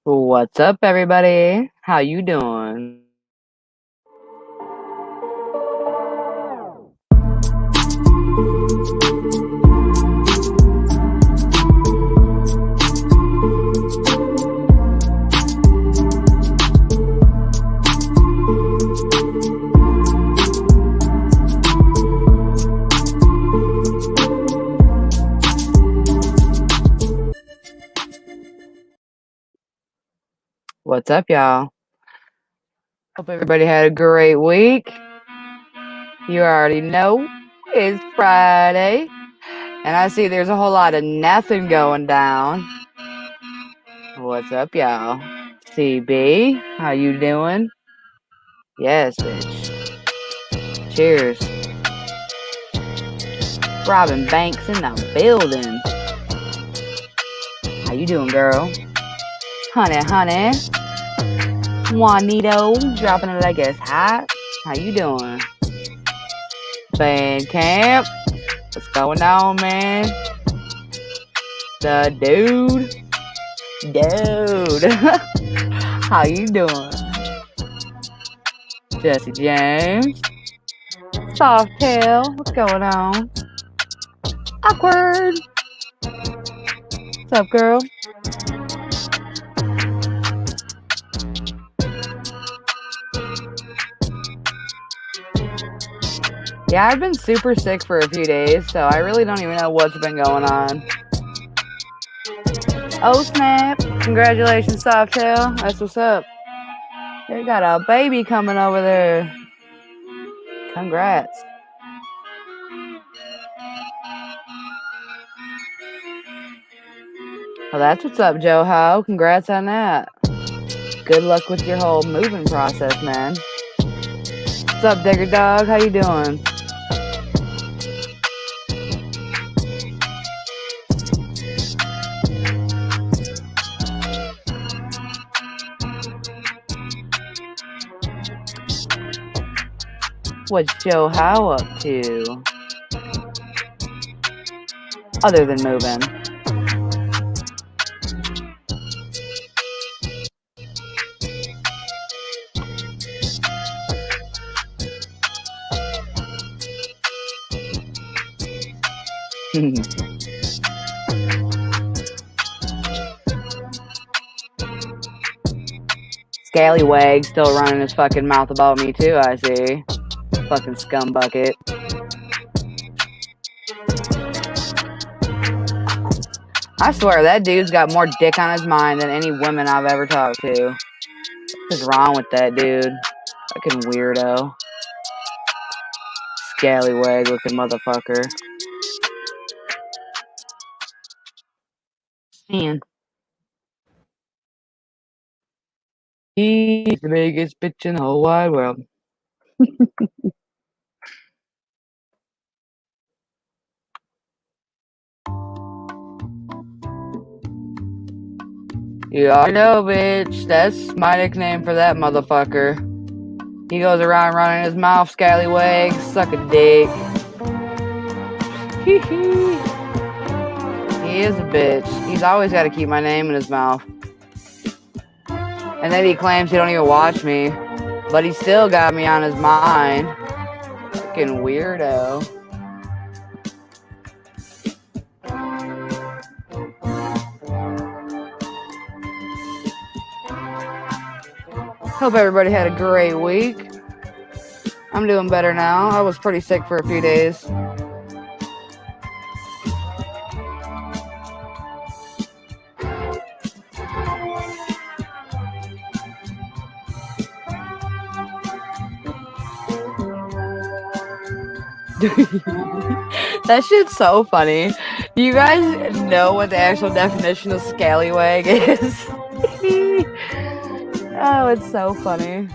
What's up, everybody? How you doing? What's up, y'all? Hope everybody had a great week. You already know it's Friday, and I see there's a whole lot of nothing going down. What's up, y'all? CB, how you doing? Yes, bitch. Cheers. Robin Banks in the building. How you doing, girl? Honey. Juanito, dropping it like it's hot. How you doing? Band camp. What's going on, man? The dude. How you doing? Jesse James. Softail. What's going on? Awkward. What's up, girl? Yeah, I've been super sick for a few days, so I really don't even know what's been going on. Oh, snap. Congratulations, Softail. That's what's up. They got a baby coming over there. Congrats. Well, that's what's up, Joe. Congrats on that. Good luck with your whole moving process, man. What's up, Digger Dog? How you doing? What's Joe How up to? Other than moving. Scallywag still running his fucking mouth about me too, I see. Fucking scumbucket. I swear, that dude's got more dick on his mind than any women I've ever talked to. What's wrong with that dude? Fucking weirdo. Scallywag looking motherfucker. Man. He's the biggest bitch in the whole wide world. You already know, bitch. That's my nickname for that motherfucker. He goes around running his mouth, scallywag, suck a dick. He is a bitch. He's always got to keep my name in his mouth. And then he claims he don't even watch me, but he still got me on his mind. Fucking weirdo. Hope everybody had a great week. I'm doing better now. I was pretty sick for a few days. That shit's so funny. Do you guys know what the actual definition of scallywag is? Oh, it's so funny.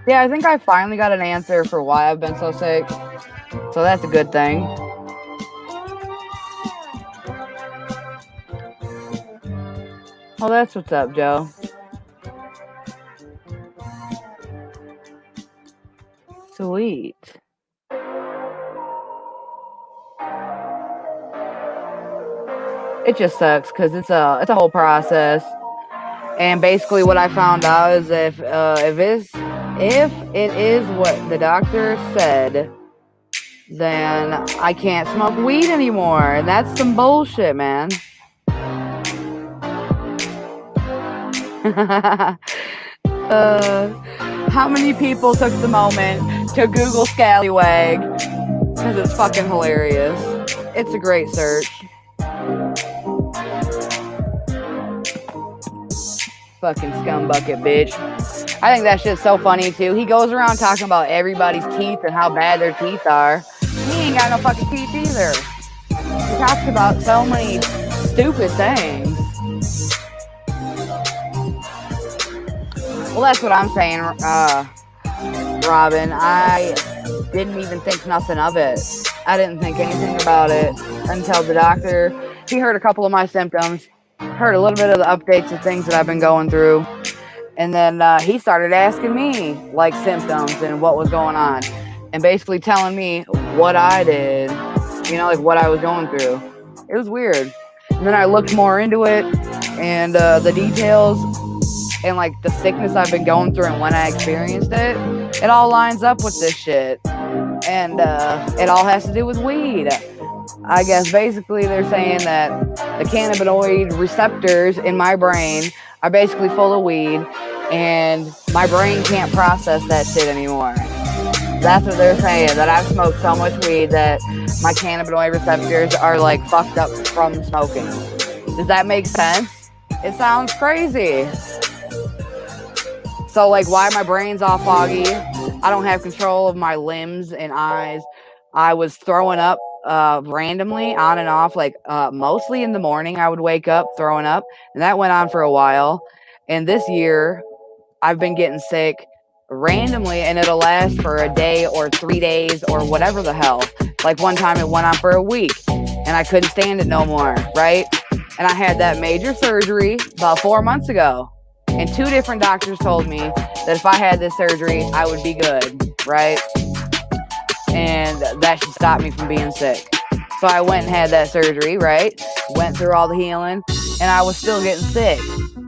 Yeah, I think I finally got an answer for why I've been so sick. So that's a good thing. Well, that's what's up, Joe. Sweet. It just sucks because it's a whole process. And basically, what I found out is if it is what the doctor said, then I can't smoke weed anymore, and that's some bullshit, man. How many people took the moment to Google Scallywag? Because it's fucking hilarious. It's a great search. Fucking scumbucket, bitch. I think that shit's so funny, too. He goes around talking about everybody's teeth and how bad their teeth are. He ain't got no fucking teeth either. He talks about so many stupid things. Well, that's what I'm saying, Robin. I didn't even think nothing of it. I didn't think anything about it until the doctor, he heard a couple of my symptoms, heard a little bit of the updates of things that I've been going through, and then he started asking me, like, symptoms and what was going on, and basically telling me what I did, you know, like, what I was going through. It was weird. And then I looked more into it, and the details, and like the sickness I've been going through and when I experienced it, it all lines up with this shit. And it all has to do with weed. I guess basically they're saying that the cannabinoid receptors in my brain are basically full of weed, and my brain can't process that shit anymore. That's what they're saying, that I've smoked so much weed that my cannabinoid receptors are like fucked up from smoking. Does that make sense? It sounds crazy. So, like, why my brain's all foggy, I don't have control of my limbs and eyes. I was throwing up randomly on and off, like mostly in the morning I would wake up throwing up, and that went on for a while. And this year I've been getting sick randomly, and it'll last for a day or 3 days or whatever the hell. Like one time it went on for a week, and I couldn't stand it no more, right? And I had that major surgery about 4 months ago. And 2 different doctors told me that if I had this surgery, I would be good, right? And that should stop me from being sick. So I went and had that surgery, right? Went through all the healing, and I was still getting sick.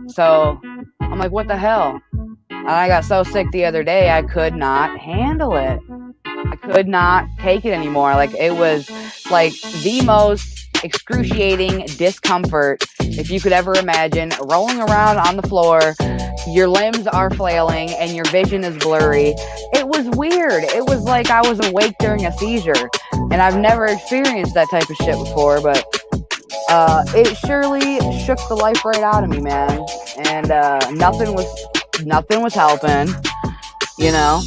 So I'm like, what the hell? And I got so sick the other day, I could not handle it. I could not take it anymore. Like, it was like the most excruciating discomfort if you could ever imagine. Rolling around on the floor, your limbs are flailing and your vision is blurry. It was weird. It was like I was awake during a seizure, and I've never experienced that type of shit before, but it surely shook the life right out of me, man. And nothing was helping, you know.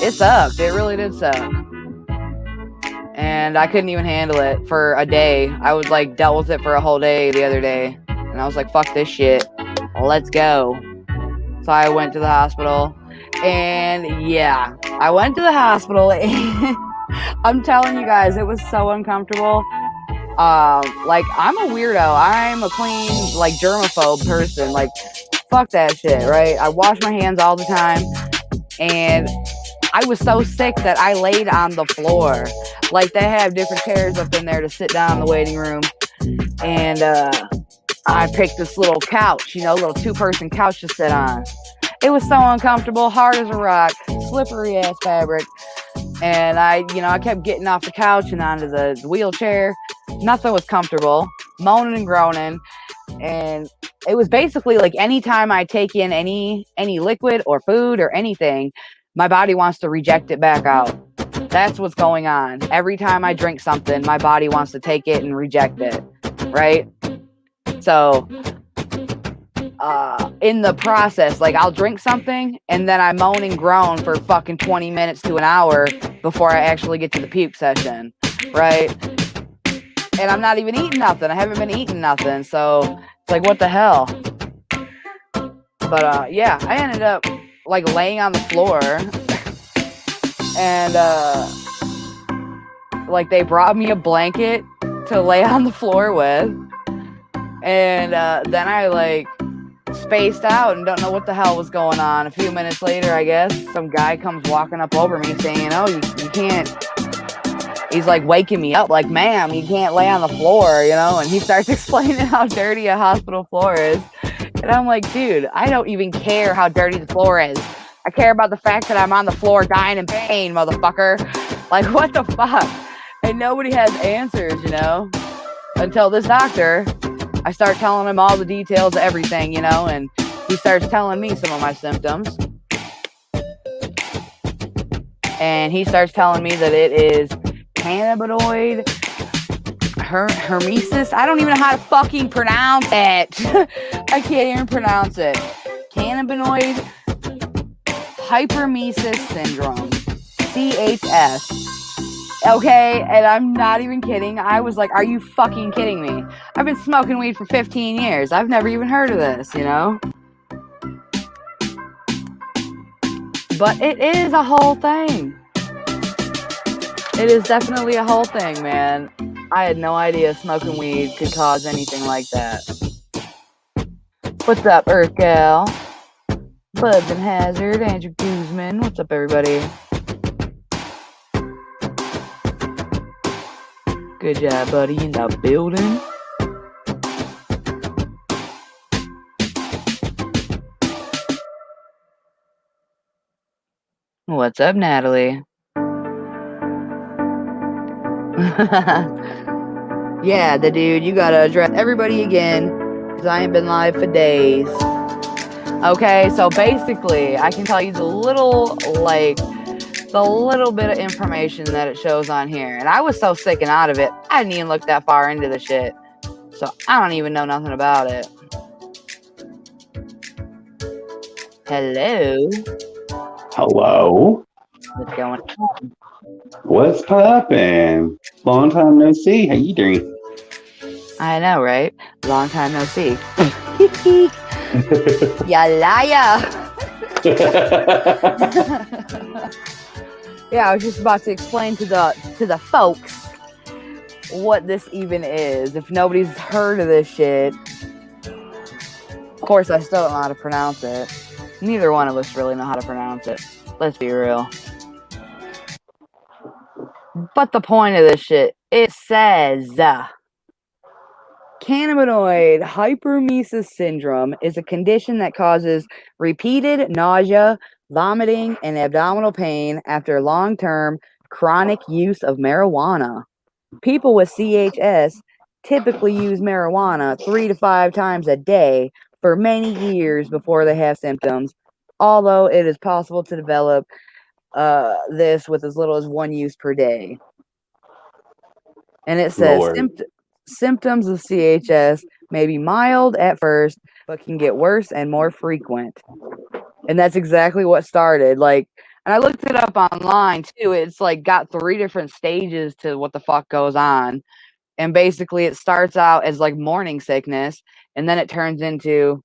It sucked. It really did suck. And I couldn't even handle it for a day. I was like, dealt with it for a whole day the other day. And I was like, fuck this shit. Let's go. So I went to the hospital. And yeah, I went to the hospital. And I'm telling you guys, it was so uncomfortable. Like, I'm a weirdo. I'm a clean, like, germaphobe person. Like, fuck that shit, right? I wash my hands all the time. And I was so sick that I laid on the floor. Like, they have different chairs up in there to sit down in the waiting room. And I picked this little couch, you know, little 2-person couch to sit on. It was so uncomfortable, hard as a rock, slippery ass fabric. And I kept getting off the couch and onto the wheelchair. Nothing was comfortable, moaning and groaning. And it was basically like anytime I take in any liquid or food or anything, my body wants to reject it back out. That's what's going on. Every time I drink something, my body wants to take it and reject it, right? So in the process, like, I'll drink something and then I moan and groan for fucking 20 minutes to an hour before I actually get to the puke session, right? And I'm not even eating nothing. I haven't been eating nothing. So it's like, what the hell? But yeah, I ended up like laying on the floor, and like they brought me a blanket to lay on the floor with, and then I like spaced out and don't know what the hell was going on. A few minutes later, I guess, some guy comes walking up over me saying, oh, you can't. He's like waking me up, like, ma'am, you can't lay on the floor, you know? And he starts explaining how dirty a hospital floor is. And I'm like, dude, I don't even care how dirty the floor is. I care about the fact that I'm on the floor dying in pain, motherfucker. Like, what the fuck? And nobody has answers, you know? Until this doctor, I start telling him all the details of everything, you know? And he starts telling me some of my symptoms. And he starts telling me that it is cannabinoid hermesis. I don't even know how to fucking pronounce it. I can't even pronounce it. Cannabinoid hypermesis syndrome. CHS. Okay, and I'm not even kidding. I was like, are you fucking kidding me? I've been smoking weed for 15 years. I've never even heard of this, you know? But it is a whole thing. It is definitely a whole thing, man. I had no idea smoking weed could cause anything like that. What's up, Earth Gal? Buds and Hazard, Andrew Guzman. What's up, everybody? Good job, buddy, in the building. What's up, Natalie? Yeah, the dude, you gotta address everybody again, because I ain't been live for days. Okay, so basically, I can tell you the little bit of information that it shows on here. And I was so sick and out of it, I didn't even look that far into the shit. So I don't even know nothing about it. Hello. Hello. What's going on? What's poppin'? Long time no see. How you doing? I know, right? Long time no see. Ya liar. Yeah, I was just about to explain to the folks what this even is. If nobody's heard of this shit. Of course, I still don't know how to pronounce it. Neither one of us really know how to pronounce it. Let's be real. But the point of this shit, it says cannabinoid hypermesis syndrome is a condition that causes repeated nausea, vomiting, and abdominal pain after long-term chronic use of marijuana. People with CHS typically use marijuana 3 to 5 times a day for many years before they have symptoms, although it is possible to develop this with as little as 1 use per day. And it says symptoms of CHS may be mild at first, but can get worse and more frequent. And that's exactly what started. Like, and I looked it up online too. It's like got 3 different stages to what the fuck goes on. And basically it starts out as like morning sickness, and then it turns into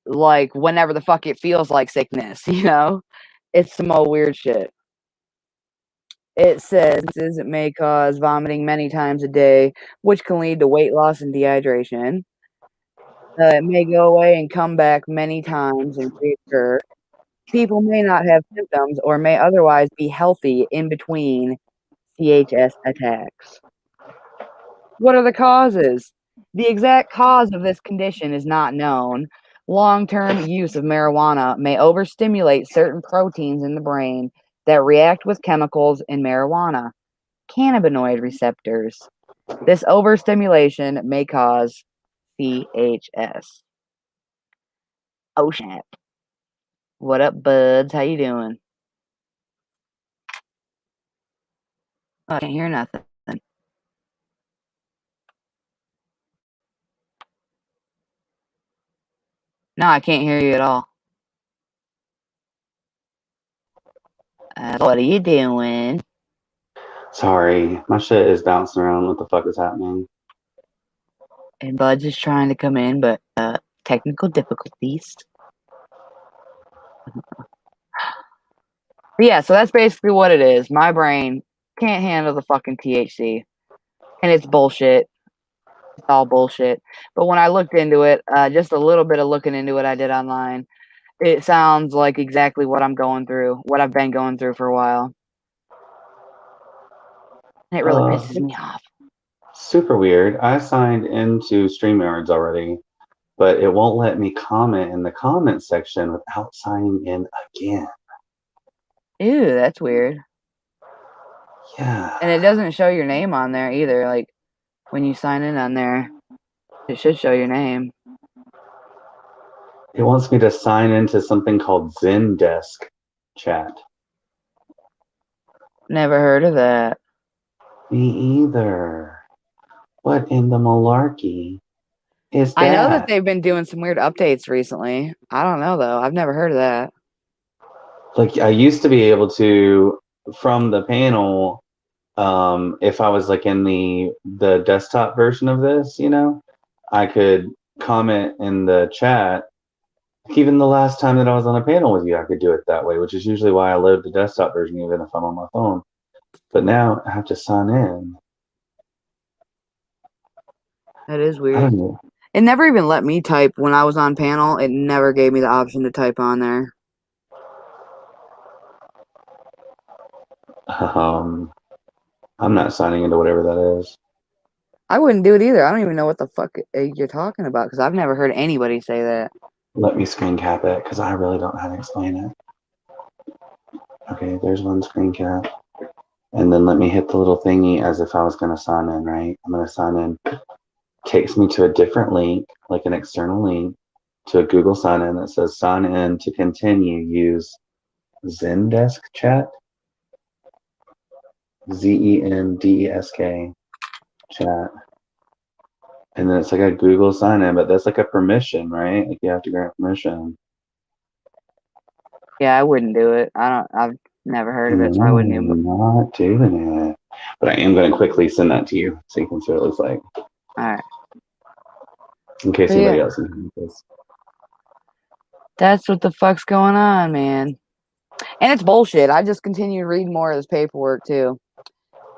like whenever the fuck it feels like sickness, you know? It's some old weird shit. It says it may cause vomiting many times a day, which can lead to weight loss and dehydration. It may go away and come back many times and reoccur. People may not have symptoms or may otherwise be healthy in between CHS attacks. What are the causes? The exact cause of this condition is not known. Long-term use of marijuana may overstimulate certain proteins in the brain that react with chemicals in marijuana, cannabinoid receptors. This overstimulation may cause CHS. Oh, snap. What up, buds? How you doing? Oh, I can't hear nothing. No, I can't hear you at all. What are you doing? Sorry, my shit is bouncing around. What the fuck is happening? And Bud's is trying to come in, but technical difficulties. But yeah, so that's basically what it is. My brain can't handle the fucking THC. And it's bullshit. It's all bullshit. But when I looked into it, just a little bit of looking into it I did online, it sounds like exactly what I'm going through, what I've been going through for a while. And it really pisses me off. Super weird. I signed into StreamYards already, but it won't let me comment in the comment section without signing in again. Ew, that's weird. Yeah. And it doesn't show your name on there either. Like, when you sign in on there, it should show your name. It wants me to sign into something called Zendesk chat. Never heard of that. Me either. What in the malarkey is that? I know that they've been doing some weird updates recently. I don't know, though. I've never heard of that. Like, I used to be able to, from the panel, if I was like in the desktop version of this, I could comment in the chat. Even the last time that I was on a panel with you, I could do it that way, which is usually why I load the desktop version even if I'm on my phone. But now I have to sign in. That is I weird. don't know. It never even let me type when I was on panel. It never gave me the option to type on there. I'm not signing into whatever that is. I wouldn't do it either. I don't even know what the fuck you're talking about because I've never heard anybody say that. Let me screen cap it because I really don't know how to explain it. Okay, there's one screen cap. And then let me hit the little thingy as if I was going to sign in, right? I'm going to sign in. Takes me to a different link, like an external link, to a Google sign in that says sign in to continue. Use Zendesk chat. Zendesk chat. And then it's like a Google sign in, but that's like a permission, right? Like you have to grant permission. Yeah, I wouldn't do it. I've never heard of it, so I wouldn't even. I'm not doing it. But I am going to quickly send that to you so you can see what it looks like. All right. In case anybody else is this. That's what the fuck's going on, man. And it's bullshit. I just continue to read more of this paperwork too.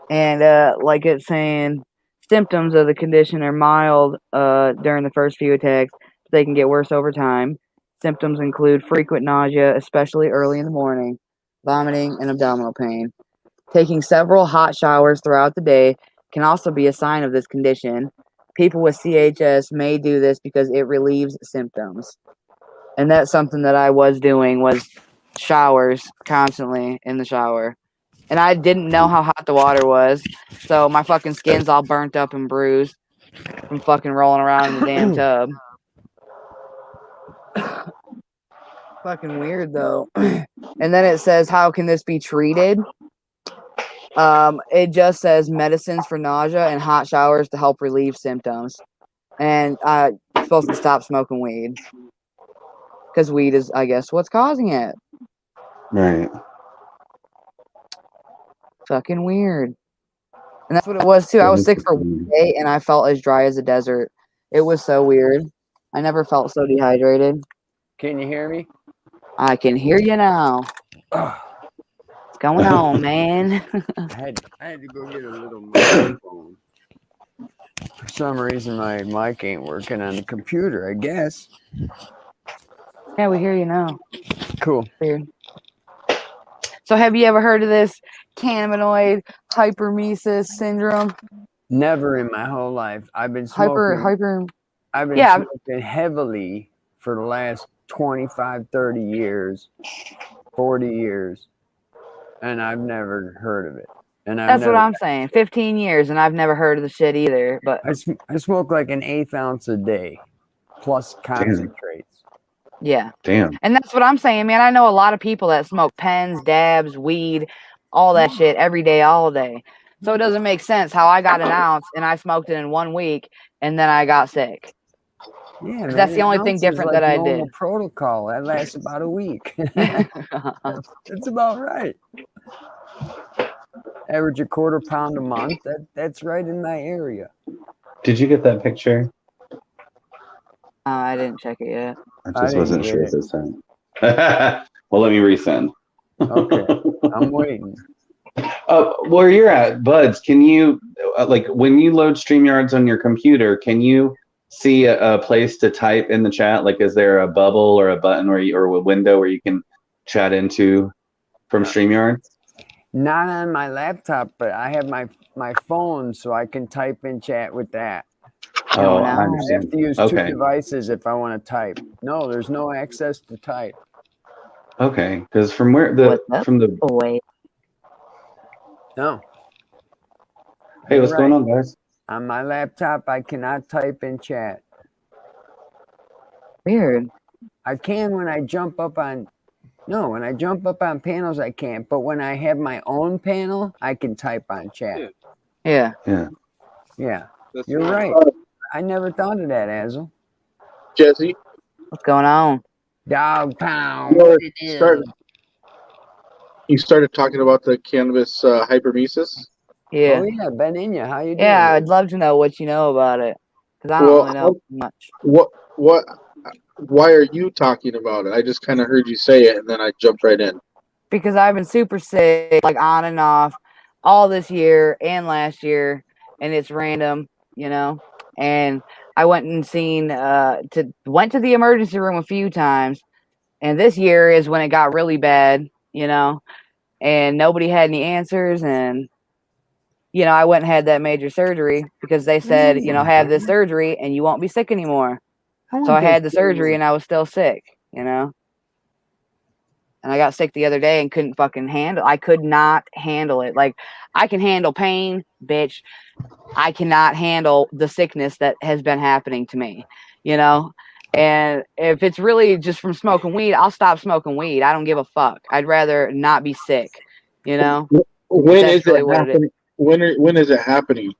And like it's saying symptoms of the condition are mild during the first few attacks, but they can get worse over time. Symptoms include frequent nausea, especially early in the morning, vomiting, and abdominal pain. Taking several hot showers throughout the day can also be a sign of this condition. People with CHS may do this because it relieves symptoms. And that's something that I was doing was showers constantly in the shower. And I didn't know how hot the water was. So my fucking skin's all burnt up and bruised from fucking rolling around in the damn tub. Fucking weird though. And then it says, how can this be treated? It just says medicines for nausea and hot showers to help relieve symptoms. And I'm supposed to stop smoking weed. Because weed is, I guess, what's causing it. Right. Fucking weird. And that's what it was too. I was sick for 1 day and I felt as dry as a desert. It was so weird. I never felt so dehydrated. Can you hear me? I can hear you now. What's going on, man? I had to go get a little microphone. For some reason, my mic ain't working on the computer, I guess. Yeah, we hear you now. Cool. Weird. So have you ever heard of this cannabinoid hypermesis syndrome? Never in my whole life. I've been Smoking heavily for the last 25, 30 years, 40 years, and I've never heard of it. And that's what I'm saying. 15 years, and I've never heard of the shit either. But I smoke like an 1/8 ounce a day, plus concentrates. Yeah. Damn. And that's what I'm saying, man. I know a lot of people that smoke pens, dabs, weed, all that shit every day, all day. So it doesn't make sense how I got an ounce and I smoked it in 1 week and then I got sick. Yeah, man, that's the only thing different that I did. Protocol that lasts about a week. That's about right. Average a 1/4 pound a month. That's right in my area. Did you get that picture? I didn't check it yet. I just wasn't sure this time. Well, let me resend. Okay, I'm waiting. Where you're at, Buds, can you, like, when you load StreamYards on your computer, can you see a place to type in the chat? Like, is there a bubble or a button or a window where you can chat into from StreamYard? Not on my laptop, but I have my phone, so I can type in chat with that. Oh, no. I I understand. have to use Okay. 2 devices if I want to type. No, there's no access to type. Okay, because from where What's up, from the boy? No. hey, You're what's going right. on, guys? On my laptop, I cannot type in chat. Weird. I can when I jump up on. No, when I jump up on panels, I can't. But when I have my own panel, I can type on chat. Yeah. Yeah. That's You're right. right. I never thought of that, Azel. Jezzy, What's going on? Dog pound. you What it is. started talking about the cannabis hypermesis. Yeah. Oh yeah, Ben Inya, how you doing? Yeah, I'd love to know what you know about it. Because I don't Well, really know much. What? Why are you talking about it? I just kind of heard you say it, and then I jumped right in. Because I've been super sick, like on and off, all this year and last year, and it's random, And I went and went to the emergency room a few times, and this year is when it got really bad, and nobody had any answers, and I went and had that major surgery because they said, have this surgery and you won't be sick anymore. So I had the surgery and I was still sick, And I got sick the other day and couldn't fucking handle. I could not handle it. Like, I can handle pain, bitch. I cannot handle the sickness that has been happening to me, And if it's really just from smoking weed, I'll stop smoking weed. I don't give a fuck. I'd rather not be sick, When That's is really it what it is. happening? When is it happening?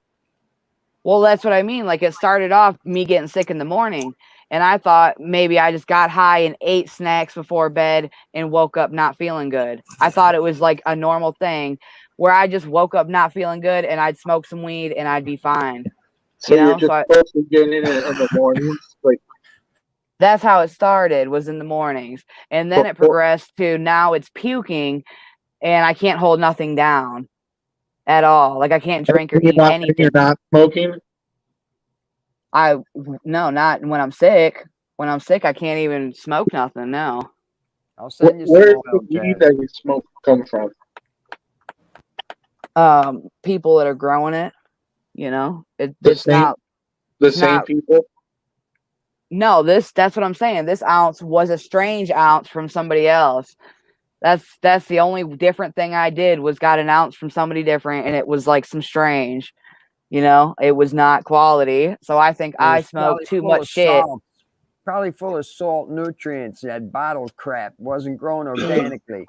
Well, that's what I mean. Like, it started off me getting sick in the morning, and I thought maybe I just got high and ate snacks before bed and woke up not feeling good. I thought it was like a normal thing where I just woke up not feeling good and I'd smoke some weed and I'd be fine. So you're just supposed to get in it in the mornings, like. That's how it started, was in the mornings, and then it progressed to now it's puking, and I can't hold nothing down at all. Like, I can't drink or eat anything. You're not smoking? No, not when I'm sick. When I'm sick, I can't even smoke nothing. No. I'll send you some Where's oil, the weed Jazz. that you smoke come from? People that are growing it, The same people? No, that's what I'm saying. This ounce was a strange ounce from somebody else. That's the only different thing I did was got an ounce from somebody different, and it was like some strange, it was not quality. So I think I smoked too much shit. Probably full of salt nutrients. That bottled crap wasn't grown organically.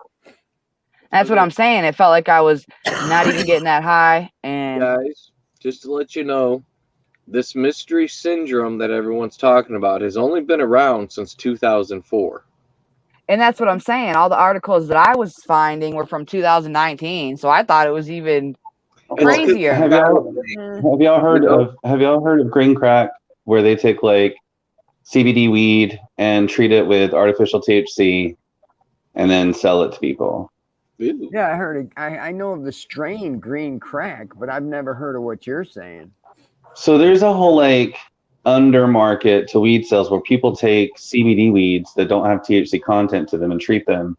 That's what I'm saying. It felt like I was not even getting that high. And guys, just to let you know, this mystery syndrome that everyone's talking about has only been around since 2004. And that's what I'm saying. All the articles that I was finding were from 2019, so I thought it was even crazier. Have y'all heard of green crack, where they take like CBD weed and treat it with artificial THC and then sell it to people? Ew. Yeah, I heard it. I know of the strain green crack, but I've never heard of what you're saying. So there's a whole like undermarket to weed sales where people take CBD weeds that don't have THC content to them and treat them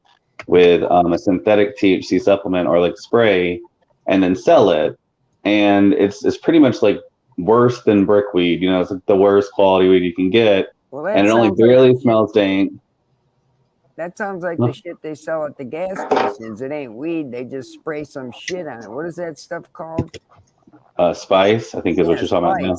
with a synthetic THC supplement or like spray and then sell it. And it's pretty much like worse than brick weed. It's like the worst quality weed you can get. Well, And it only barely smells dank. That sounds like the shit they sell at the gas stations. It ain't weed. They just spray some shit on it. What is that stuff called? Spice, I think is what you're talking about now.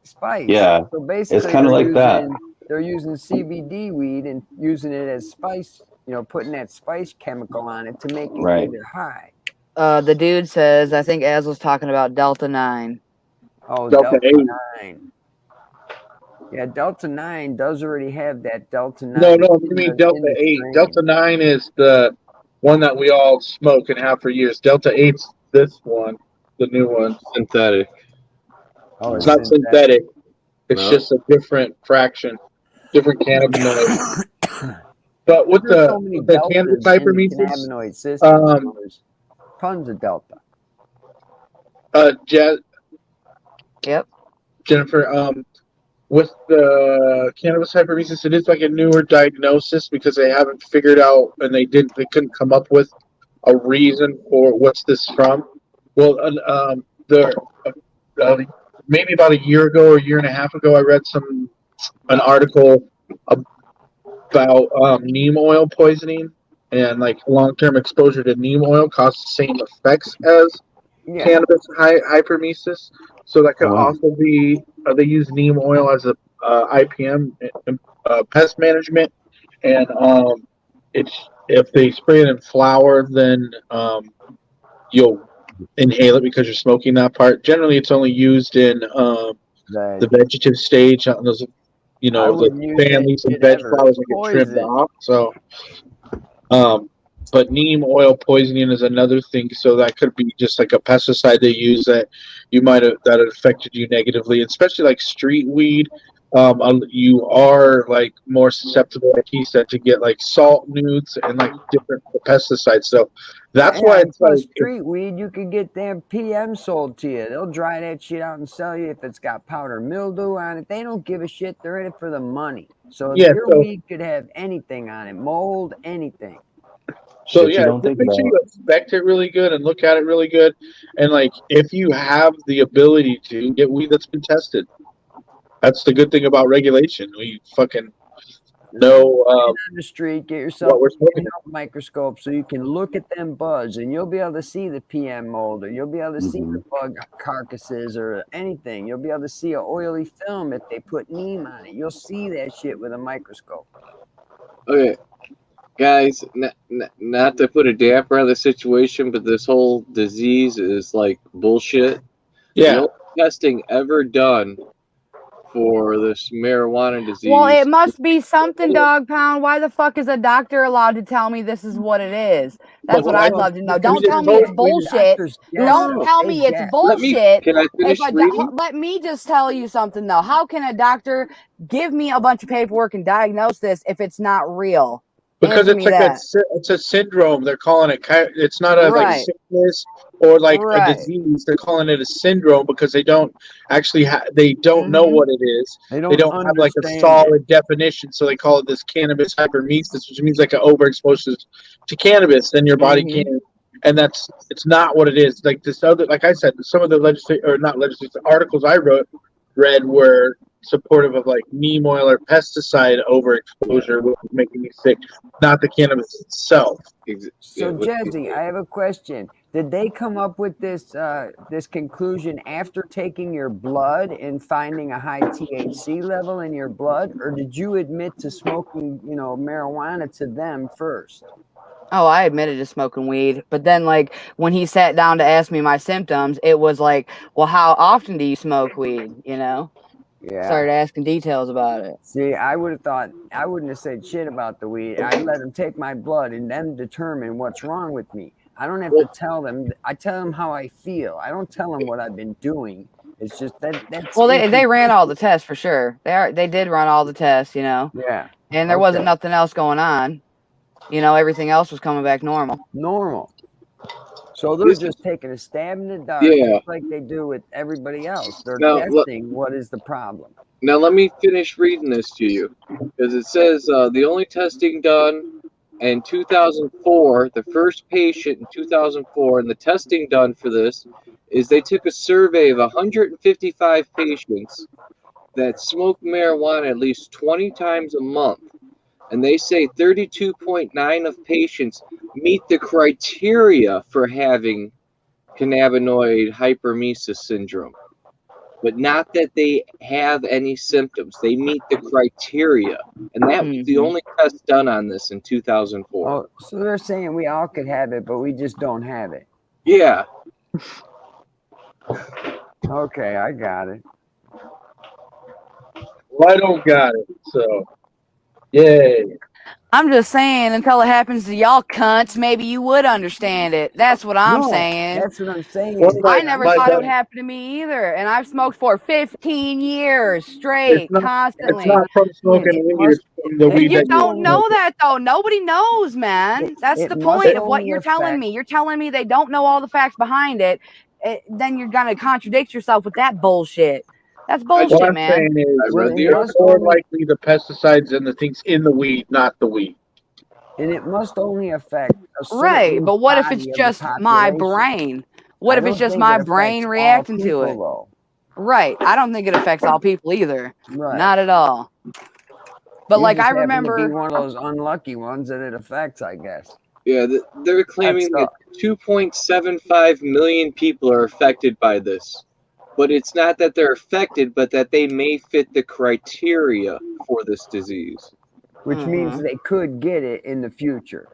Spice. Yeah. So basically, it's kind of like that. They're using CBD weed and using it as spice, putting that spice chemical on it to make it get it high. The dude says, I think Az was talking about Delta 9. Oh, Delta 9. Yeah, Delta 9 does already have that Delta 9. No, you mean Delta 8. Delta 9 is the one that we all smoke and have for years. Delta 8's this one, the new one. Synthetic. Oh, it's not synthetic. It's just a different fraction, different cannabinoid. But with the cannabis hypermesis, Tons of Delta. Yep. Jennifer, with the cannabis hyperemesis, it is like a newer diagnosis because they haven't figured out and they couldn't come up with a reason for what's this from. Well, maybe about a year ago or a year and a half ago, I read an article about neem oil poisoning, and like long-term exposure to neem oil causes the same effects as cannabis hyperemesis. So that could also be they use neem oil as a IPM pest management, and if they spray it in flour, then you'll inhale it because you're smoking that part. Generally, it's only used in the vegetative stage. Those, the families and veg flowers that get trimmed off. So, but neem oil poisoning is another thing. So that could be just like a pesticide they use that that affected you negatively, especially like street weed. You are like more susceptible, like he said, to get like salt newts and like different pesticides. So that's why it's like street weed. You can get damn PM sold to you. They'll dry that shit out and sell you if it's got powder mildew on it. They don't give a shit. They're in it for the money. So your weed could have anything on it, mold, anything. So just make sure you inspect it really good and look at it really good, and like if you have the ability to get weed that's been tested. That's the good thing about regulation. We fucking know on the street, get yourself a microscope so you can look at them buds, and you'll be able to see the PM mold, or you'll be able to see the bug carcasses or anything. You'll be able to see an oily film if they put neem on it. You'll see that shit with a microscope. Okay, guys, not to put a damper on the situation, but this whole disease is like bullshit. Yeah. No testing ever done for this marijuana disease. Well, it must be something, Dog Pound. Why the fuck is a doctor allowed to tell me this is what it is? That's what I'd love to know. Don't tell me it's bullshit. Don't tell me it's bullshit. Can I finish reading? Let me just tell you something, though. How can a doctor give me a bunch of paperwork and diagnose this if it's not real? Because it's like it's a syndrome. They're calling it. It's not a like sickness or like a disease. They're calling it a syndrome because they don't actually they don't know what it is. They don't have like a solid definition. So they call it this cannabis hyperemesis, which means like an overexposure to cannabis. Then your body can't. And it's not what it is. Like this other, like I said, some of the articles I read were supportive of like neem oil or pesticide overexposure, which was making me sick, not the cannabis itself. So Jezzy, I have a question. Did they come up with this conclusion after taking your blood and finding a high THC level in your blood, or did you admit to smoking, marijuana to them first? Oh, I admitted to smoking weed, but then like when he sat down to ask me my symptoms, it was like, well, how often do you smoke weed? Started asking details about it. See, I wouldn't have said shit about the weed. I'd let them take my blood and then determine what's wrong with me. I don't have to tell them. I tell them how I feel. I don't tell them what I've been doing. It's just that's. Well, they ran all the tests for sure. They did run all the tests, Yeah. And there wasn't nothing else going on. Everything else was coming back normal. So they're just taking a stab in the dark, just like they do with everybody else. They're guessing what is the problem. Now let me finish reading this to you, because it says the only testing done in 2004, the first patient in 2004, and the testing done for this is they took a survey of 155 patients that smoke marijuana at least 20 times a month. And they say 32.9% of patients meet the criteria for having cannabinoid hyperemesis syndrome, but not that they have any symptoms. They meet the criteria, and that was the only test done on this in 2004. Oh, so they're saying we all could have it, but we just don't have it. Yeah. Okay, I got it. Well, I don't got it, so yay. I'm just saying, until it happens to y'all cunts, maybe you would understand it. That's what I'm saying. That's what I'm saying. Well, I never thought it would happen to me either, and I've smoked for 15 years straight, constantly. It's not from smoking weed. It's from the weed You that don't know that though. Nobody knows, man. That's the point of what you're telling me. You're telling me they don't know all the facts behind it. Then you're gonna contradict yourself with that bullshit. That's bullshit, what I'm man. saying is, I read the it's more likely the pesticides and the things in the weed, not the weed. And it must only affect a certain Right, but what if it's body of just the my population. brain? What I if it's don't just think my it brain affects all reacting to people, it? though. Right. I don't think it affects all people either. Right. Not at all. But You like just I happen remember to be one of those unlucky ones that it affects, I guess. Yeah, they're claiming that 2.75 million people are affected by this. But it's not that they're affected, but that they may fit the criteria for this disease. Which means they could get it in the future.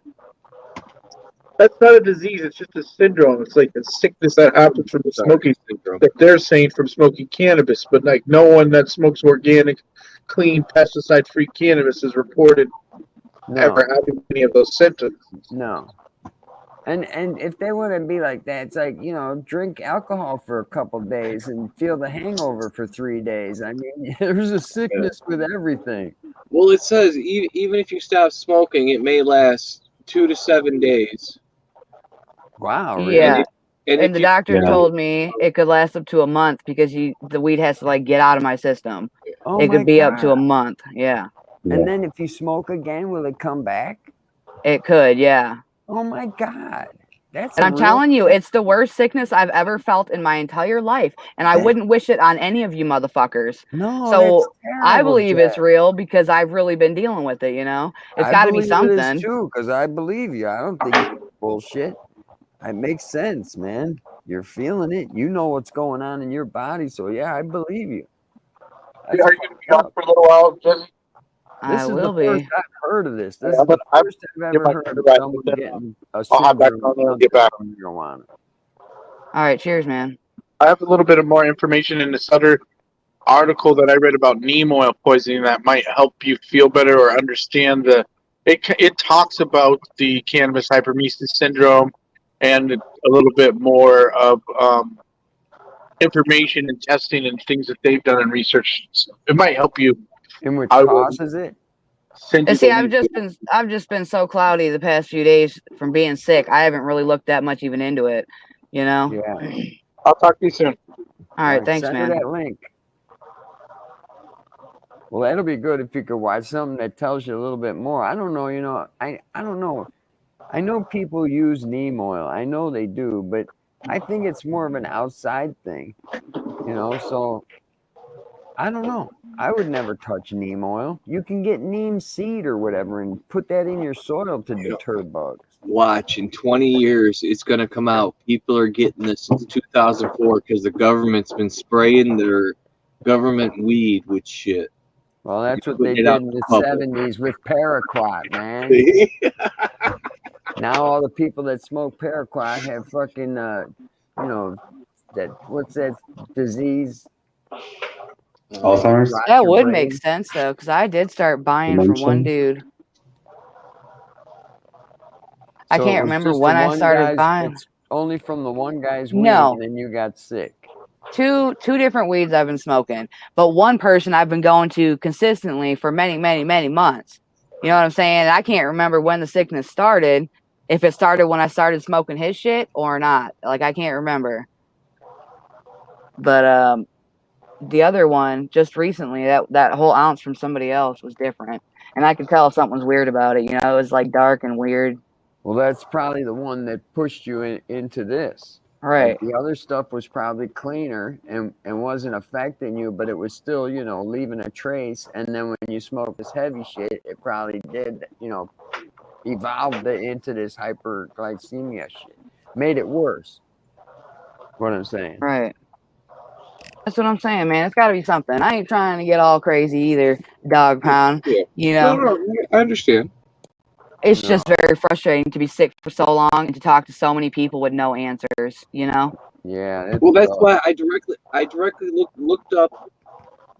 That's not a disease. It's just a syndrome. It's like a sickness that happens from the smoking syndrome that they're saying from smoking cannabis. But like no one that smokes organic, clean, pesticide-free cannabis is reported ever having any of those symptoms. No. And if they wouldn't be like that, it's like, drink alcohol for a couple of days and feel the hangover for 3 days. I mean, there's a sickness with everything. Well, it says even if you stop smoking, it may last 2 to 7 days. Wow, really? Yeah. And the doctor told me it could last up to a month because the weed has to like get out of my system. Oh, it my could be up to a God. month. Yeah. And then if you smoke again, will it come back? It could, yeah. Oh my God. That's And I'm telling you, it's the worst sickness I've ever felt in my entire life. And I wouldn't wish it on any of you motherfuckers. No, so that's terrible, I believe Jack. it's real because I've really been dealing with it, It's got to be something. It is too, because I believe you. I don't think it's bullshit. It makes sense, man. You're feeling it. You know what's going on in your body. So yeah, I believe you. Are you going to be on for a little while, Jezzy? This is the first I've heard of this. This is but the first I've ever heard of someone getting a I'll hop back on there and get back. from marijuana. All right, cheers, man. I have a little bit of more information in this other article that I read about neem oil poisoning that might help you feel better or understand it talks about the cannabis hyperemesis syndrome and a little bit more of information and testing and things that they've done in research. It might help you. And which causes it? And see, I've just been so cloudy the past few days from being sick. I haven't really looked that much even into it, Yeah. I'll talk to you soon. All right, thanks, send man. Send her that link. Well, that'll be good if you could watch something that tells you a little bit more. I don't know, I don't know. I know people use neem oil. I know they do, but I think it's more of an outside thing, so I don't know. I would never touch neem oil. You can get neem seed or whatever and put that in your soil to deter bugs. Watch, in 20 years, it's going to come out. People are getting this since 2004 because the government's been spraying their government weed with shit. Well, that's what they did in the 70s with paraquat, man. Now all the people that smoke paraquat have fucking, what's that disease? Alzheimer's? That would make sense, though, because I did start buying from one dude. I can't remember when I started buying. It's only from the one guy's weed, No. And then you got sick. Two different weeds I've been smoking, but one person I've been going to consistently for many, many, many months. You know what I'm saying? I can't remember when the sickness started, if it started when I started smoking his shit or not. Like, I can't remember. But the other one, just recently, that whole ounce from somebody else was different. And I could tell something was weird about it. It was like dark and weird. Well, that's probably the one that pushed you into this. Right. Like the other stuff was probably cleaner and wasn't affecting you, but it was still, leaving a trace. And then when you smoke this heavy shit, it probably did, evolved it into this hyperglycemia shit. Made it worse. What I'm saying. Right. That's what I'm saying, man. It's got to be something. I ain't trying to get all crazy either, dog pound. Yeah. No, I understand. It's just very frustrating to be sick for so long and to talk to so many people with no answers, Yeah. Well, that's why I directly looked up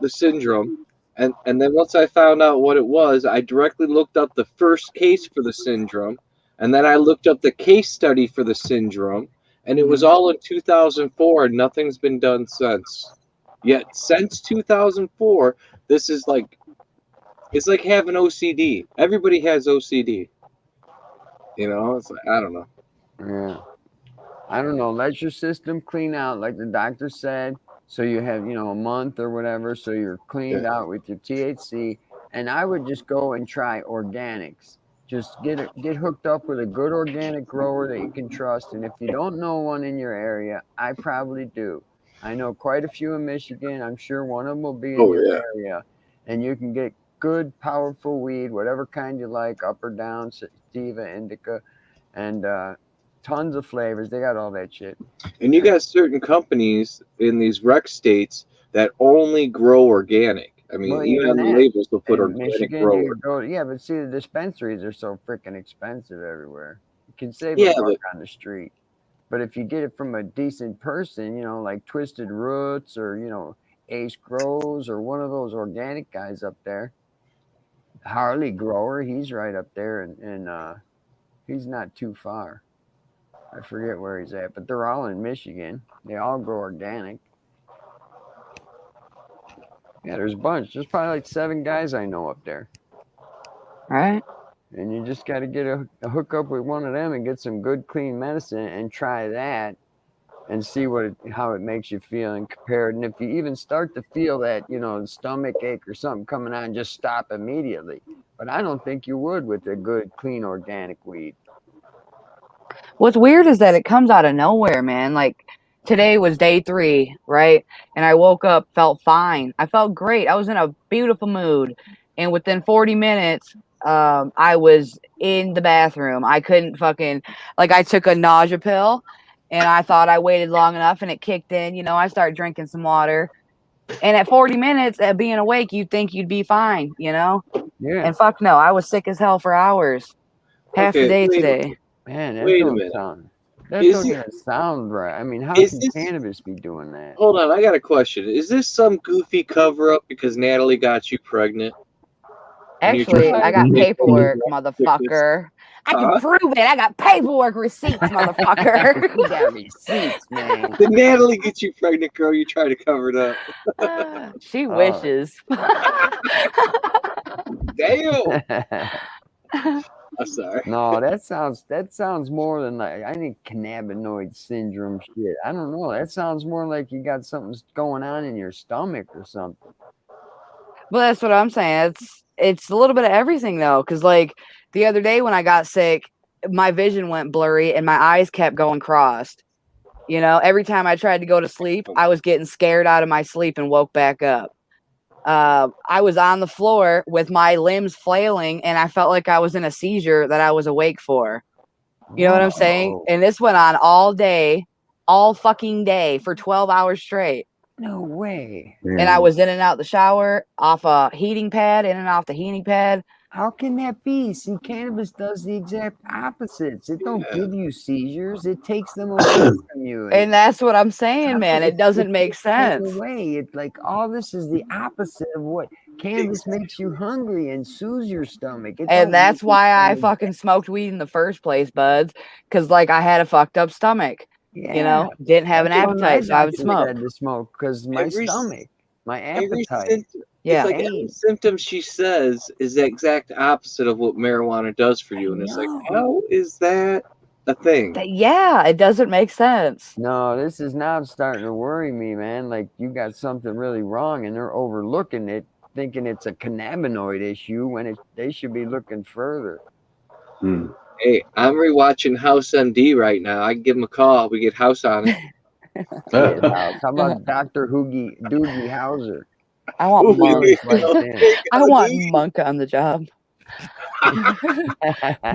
the syndrome, And then once I found out what it was, I directly looked up the first case for the syndrome, and then I looked up the case study for the syndrome, and it was all in 2004, and nothing's been done since. Yet since 2004, this is like, it's like having OCD. Everybody has OCD. You know, it's like, I don't know. Yeah. I don't know. Let your system clean out, like the doctor said. So you have, a month or whatever. So you're cleaned out with your THC. And I would just go and try organics. Just get hooked up with a good organic grower that you can trust. And if you don't know one in your area, I probably do. I know quite a few in Michigan. I'm sure one of them will be in your area. And you can get good, powerful weed, whatever kind you like, up or down, sativa, indica, and tons of flavors. They got all that shit. And you got certain companies in these rec states that only grow organic. I mean, even on the labels, they'll put organic Michigan, grower. But see, the dispensaries are so freaking expensive everywhere. You can save a buck on the street. But if you get it from a decent person, like Twisted Roots or, Ace Grows or one of those organic guys up there, Harley Grower, he's right up there, and he's not too far. I forget where he's at, but they're all in Michigan. They all grow organic. Yeah, there's a bunch. There's probably like 7 guys I know up there. All right. And you just got to get a hookup with one of them and get some good, clean medicine and try that and see how it makes you feel and compare it. And if you even start to feel that, stomach ache or something coming on, just stop immediately. But I don't think you would with a good, clean, organic weed. What's weird is that it comes out of nowhere, man. Like today was day 3, right? And I woke up, felt fine. I felt great. I was in a beautiful mood. And within 40 minutes, I was in the bathroom. I couldn't I took a nausea pill and I thought I waited long enough and it kicked in. I started drinking some water. And at 40 minutes of being awake, you'd think you'd be fine, Yeah. And fuck no, I was sick as hell for hours. Half the day today. Man, that Wait a don't minute. That doesn't even sound right. I mean, how can cannabis be doing that? Hold on, I got a question. Is this some goofy cover-up because Natalie got you pregnant? Actually, I got paperwork, motherfucker. I can prove it. I got paperwork receipts, motherfucker. You got receipts, man. Did Natalie get you pregnant, girl? You try to cover it up. She wishes. Damn. I'm sorry. No, that sounds more than like I think cannabinoid syndrome shit. I don't know. That sounds more like you got something going on in your stomach or something. Well, that's what I'm saying. It's a little bit of everything though, because like the other day when I got sick, my vision went blurry and my eyes kept going crossed. Every time I tried to go to sleep, I was getting scared out of my sleep and woke back up. I was on the floor with my limbs flailing and I felt like I was in a seizure that I was awake for. You know what I'm saying? And this went on all day, all fucking day for 12 hours straight. No way. And I was in and out the shower, off a heating pad, in and off the heating pad. How can that be? See, cannabis does the exact opposites. It don't give you seizures. It takes them away from you. And that's what I'm saying, man. It doesn't make sense. It's like all this is the opposite of what cannabis makes you hungry and soothes your stomach. And that's why I fucking smoked weed in the first place, buds. Because like I had a fucked up stomach. Yeah. Didn't have an appetite, so I would smoke. To smoke because my stomach, my appetite. Every symptom she says is the exact opposite of what marijuana does for you. And it's like, how is that a thing? It doesn't make sense. No, this is now starting to worry me, man. Like you got something really wrong and they're overlooking it, thinking it's a cannabinoid issue when they should be looking further. Hey, I'm rewatching House MD right now. I can give him a call. We get House on it. How about Dr. Doogie Howser? I want Monk. I want Monk on the job.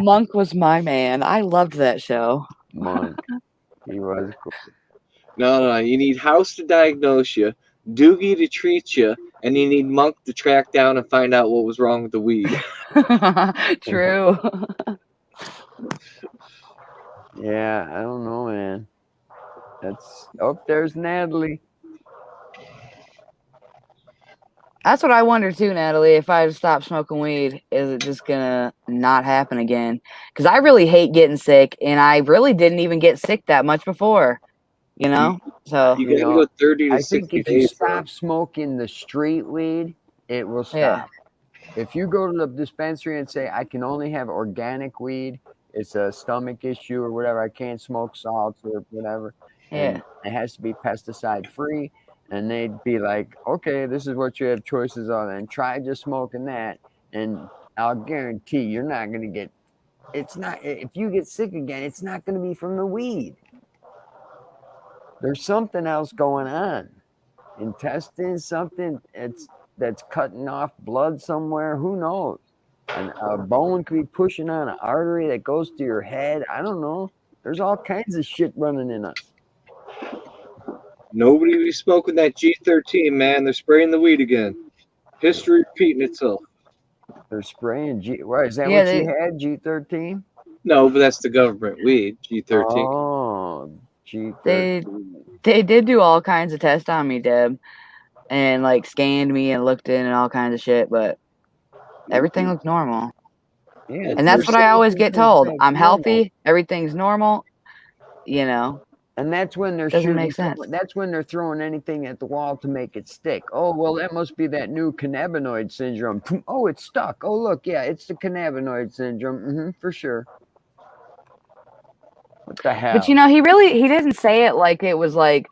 Monk was my man. I loved that show. Monk. He was cool. No. You need House to diagnose you, Doogie to treat you, and you need Monk to track down and find out what was wrong with the weed. True. Yeah, I don't know, man. There's Natalie. That's what I wonder too, Natalie. If I stop smoking weed, is it just gonna not happen again? Because I really hate getting sick, and I really didn't even get sick that much before. You know, so you gotta go 30 to I 60 think if days. you stop smoking the street weed, it will stop. Yeah. If you go to the dispensary and say, I can only have organic weed, it's a stomach issue or whatever, I can't smoke salts or whatever, and it has to be pesticide free, and they'd be like, okay, this is what you have choices on, and try just smoking that, and I'll guarantee you're not going to get, it's not, if you get sick again, it's not going to be from the weed. There's something else going on. Intestines, something that's cutting off blood somewhere. Who knows? And a bone could be pushing on an artery that goes to your head. I don't know. There's all kinds of shit running in us. Nobody be smoking that G13, man. They're spraying the weed again. History repeating itself. They're spraying What is that? Yeah, what you had? G13? No, but that's the government weed. G13. Oh, G13. They did do all kinds of tests on me, Deb, and like scanned me and looked in and all kinds of shit, but everything looked normal. Yeah, and that's what I always get told. I'm healthy, everything's normal, you know. And that's when they're doesn't make sense. That's when they're throwing anything at the wall to make it stick. Oh, well, that must be that new cannabinoid syndrome. Oh, it's stuck. Oh, look, yeah, it's the cannabinoid syndrome. For sure. What the hell? But you know, he didn't say it like it was like,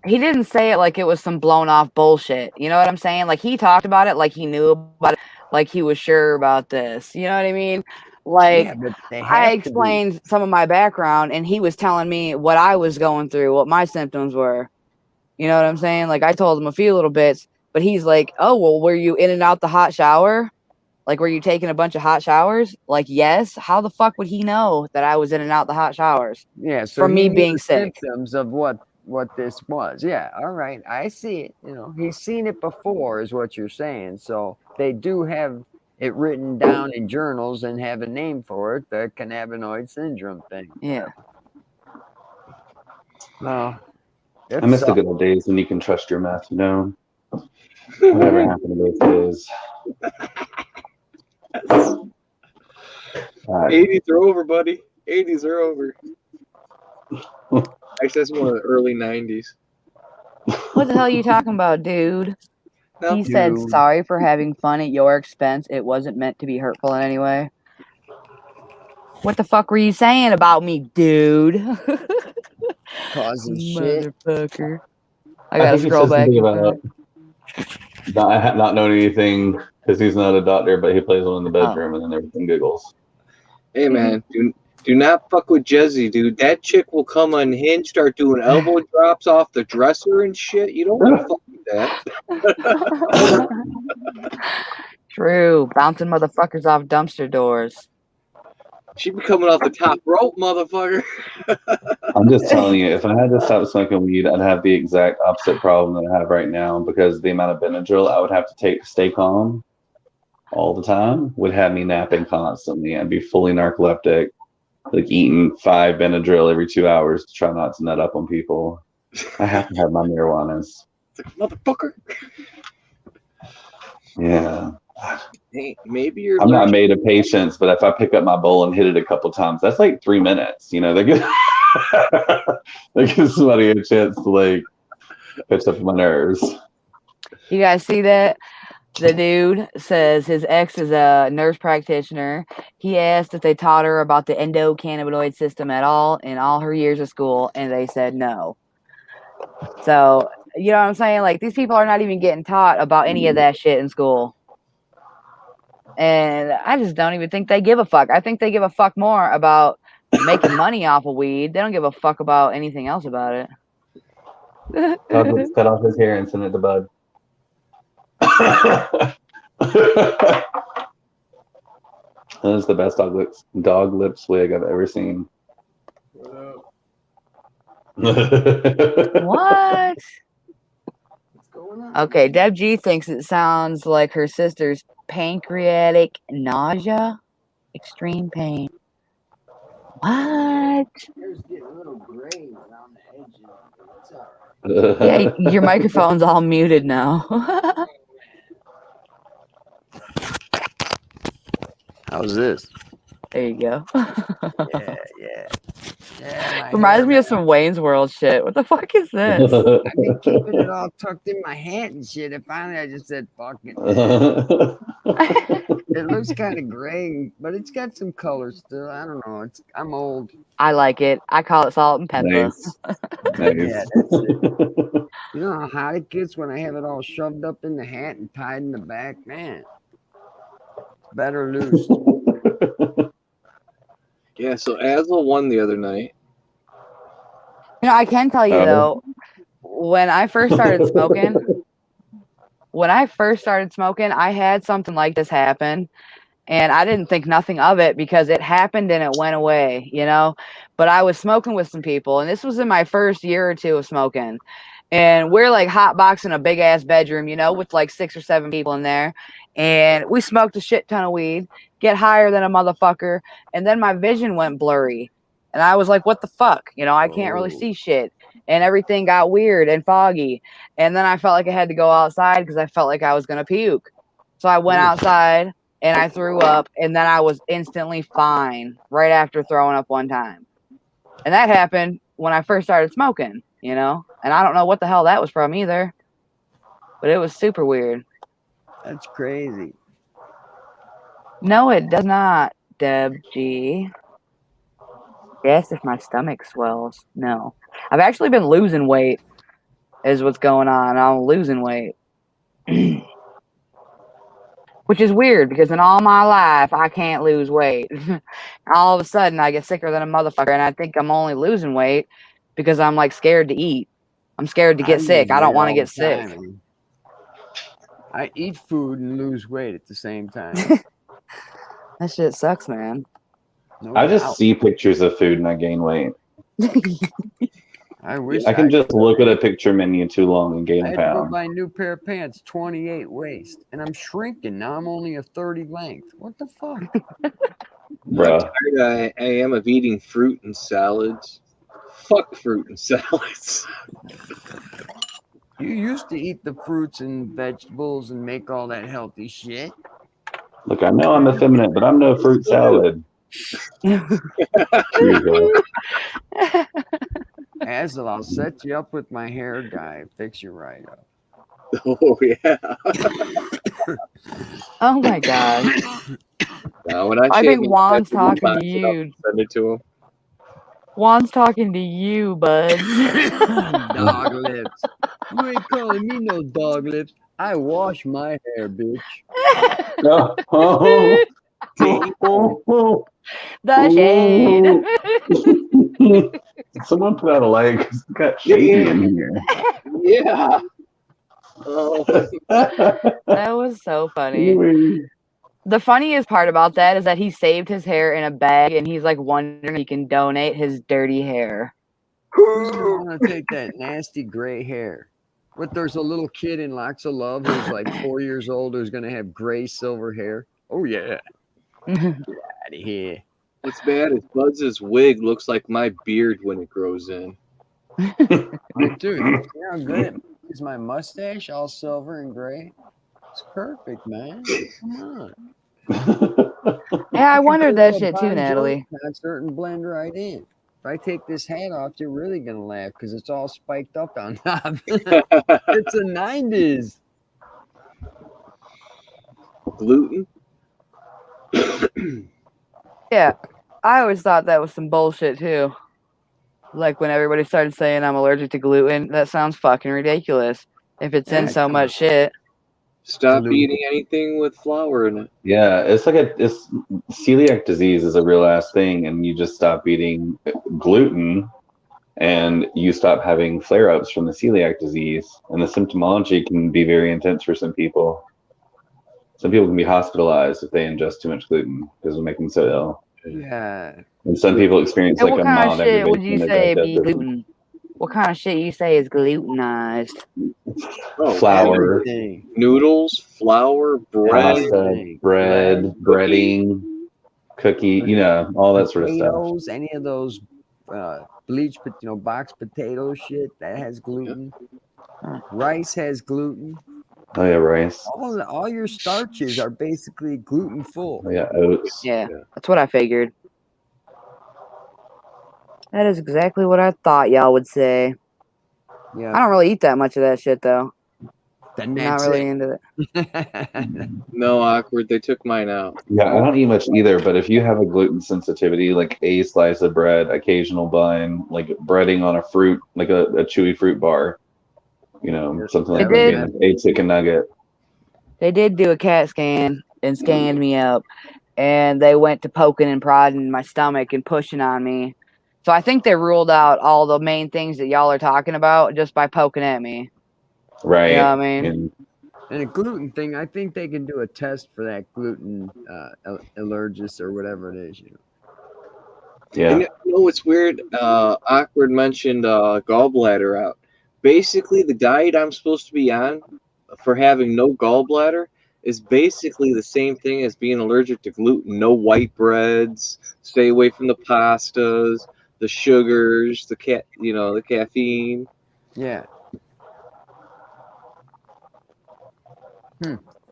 he didn't say it like it was some blown off bullshit. You know what I'm saying? Like, he talked about it like he knew about it, like he was sure about this. You know what I mean? Like, yeah, I explained some of my background, and he was telling me what I was going through, what my symptoms were. You know what I'm saying? Like, I told him a few little bits, but he's like, oh, well, were you in and out the hot shower? Like, were you taking a bunch of hot showers? Like, yes. How the fuck would he know that I was in and out the hot showers? Yeah, so from me being sick. Symptoms of what this was. Yeah, all right. I see it. You know, he's seen it before is what you're saying. So they do have it written down in journals and have a name for it, the cannabinoid syndrome thing. Yeah. No. I miss the good old days when you can trust your meth, you know? Whatever happened to those days. 80s are over, buddy. 80s are over. Actually, that's one of the early 90s. What the hell are you talking about, dude? No, he said, sorry for having fun at your expense. It wasn't meant to be hurtful in any way. What the fuck were you saying about me, dude? Causing shit. Motherfucker. I gotta scroll back. About not knowing anything because he's not a doctor, but he plays one in the bedroom and then everything giggles. Hey, man, do not fuck with Jezzy, dude. That chick will come unhinged, start doing elbow drops off the dresser and shit. You don't want to fuck with that. True. Bouncing motherfuckers off dumpster doors. She be coming off the top rope, motherfucker. I'm just telling you, if I had to stop smoking weed, I'd have the exact opposite problem that I have right now, because the amount of Benadryl I would have to take to stay calm all the time would have me napping constantly. I'd be fully narcoleptic, like eating 5 Benadryl every 2 hours to try not to nut up on people. I have to have my marijuanas. Motherfucker. Yeah. Hey, maybe you're. I'm not made of patience, but if I pick up my bowl and hit it a couple times, that's like 3 minutes. You know, they give somebody a chance to like pitch up my nerves. You guys see that? The dude says his ex is a nurse practitioner. He asked if they taught her about the endocannabinoid system at all in all her years of school, and they said no. So, you know what I'm saying? Like, these people are not even getting taught about any of that shit in school. And I just don't even think they give a fuck. I think they give a fuck more about making money off of weed. They don't give a fuck about anything else about it. Let's cut off his hair and send it to Bud. That is the best dog lips wig I've ever seen. What? What's going on? Okay, Deb G thinks it sounds like her sister's pancreatic nausea, extreme pain. What? There's getting a little gray around the edges. It's all right. Yeah, your microphone's all muted now. How's this? There you go. Yeah. My Reminds hair, me of some Wayne's World shit. What the fuck is this? I've been keeping it all tucked in my hat and shit. And finally, I just said, "Fuck it." It looks kind of gray, but it's got some color still. I don't know. I'm old. I like it. I call it salt and pepper. Nice. Yeah, that's it. You know how hot it gets when I have it all shoved up in the hat and tied in the back? Man, better loose. Yeah, so Asla won the other night. You know, I can tell you though, when I first started smoking, I had something like this happen. And I didn't think nothing of it because it happened and it went away, you know. But I was smoking with some people, and this was in my first year or two of smoking. And we're like hotboxing a big ass bedroom, you know, with like 6 or 7 people in there. And we smoked a shit ton of weed, get higher than a motherfucker. And then my vision went blurry. And I was like, what the fuck? You know, I can't really see shit. And everything got weird and foggy. And then I felt like I had to go outside because I felt like I was going to puke. So I went outside. And I threw up, and then I was instantly fine right after throwing up one time. And that happened when I first started smoking, you know? And I don't know what the hell that was from either. But it was super weird. That's crazy. No, it does not, Deb G. Yes, if my stomach swells. No. I've actually been losing weight, is what's going on. I'm losing weight. Which is weird because in all my life, I can't lose weight. All of a sudden, I get sicker than a motherfucker, and I think I'm only losing weight because I'm like scared to eat. I'm scared to get sick. I don't want to get sick. I eat food and lose weight at the same time. That shit sucks, man. No I doubt. just see pictures of food and I gain weight. I wish I can just look at a picture menu too long and gain I a had to go pound. buy a new pair of pants, 28 waist, and I'm shrinking. Now I'm only a 30 length. What the fuck? Bruh. How tired I am of eating fruit and salads. Fuck fruit and salads. You used to eat the fruits and vegetables and make all that healthy shit. Look, I know I'm effeminate, but I'm no fruit salad. Hazel, I'll set you up with my hair guy. Fix you right up. Oh, yeah. Oh, my God. When I think Juan's talking to you. Send it to him. Juan's talking to you, bud. Dog lips. You ain't calling me no dog lips. I wash my hair, bitch. The shade. Someone put out a light because it's got Shady in here. Yeah. Oh. That was so funny. The funniest part about that is that he saved his hair in a bag and he's like wondering if he can donate his dirty hair. Who's gonna take that nasty gray hair? But there's a little kid in Lots of Love who's like 4 years old who's gonna have gray silver hair. Oh yeah. Get out of here. What's bad is Buzz's wig looks like my beard when it grows in. Dude, you see how good it is my mustache, all silver and gray? It's perfect, man. Come on. Yeah, I wondered that shit too, Natalie. Concert and blend right in. If I take this hat off, you're really gonna laugh because it's all spiked up on top. It's a 90s. Gluten? Yeah, I always thought that was some bullshit too. Like when everybody started saying I'm allergic to gluten, that sounds fucking ridiculous. If it's in so much shit. Stop eating anything with flour in it. Yeah, it's celiac disease is a real ass thing, and you just stop eating gluten and you stop having flare-ups from the celiac disease. And the symptomology can be very intense for some people. Some people can be hospitalized if they ingest too much gluten because it'll make them so ill. Yeah. And some people experience like a mild shit would you say be digestive. gluten? What kind of shit you say is glutenized? Flour, everything. Noodles, flour, bread, pasta, bread, breading, cookie, all that sort of stuff. Any of those bleached, box potato shit that has gluten. Rice has gluten. Oh yeah, rice. All your starches are basically gluten full. Oh, yeah, oats. Yeah, that's what I figured. That is exactly what I thought y'all would say. Yeah. I don't really eat that much of that shit though. Then I'm not really into it. No, awkward. They took mine out. Yeah, I don't eat much either, but if you have a gluten sensitivity, like a slice of bread, occasional bun, like breading on a fruit, like a chewy fruit bar, something like maybe a chicken nugget. They did do a CAT scan and scanned me up, and they went to poking and prodding my stomach and pushing on me. So I think they ruled out all the main things that y'all are talking about just by poking at me. Right. You know what I mean? And a gluten thing, I think they can do a test for that gluten allergist or whatever it is. Yeah. And it's weird. Awkward mentioned gallbladder out. Basically, the diet I'm supposed to be on for having no gallbladder is basically the same thing as being allergic to gluten. No white breads. Stay away from the pastas, the sugars, the caffeine. Yeah.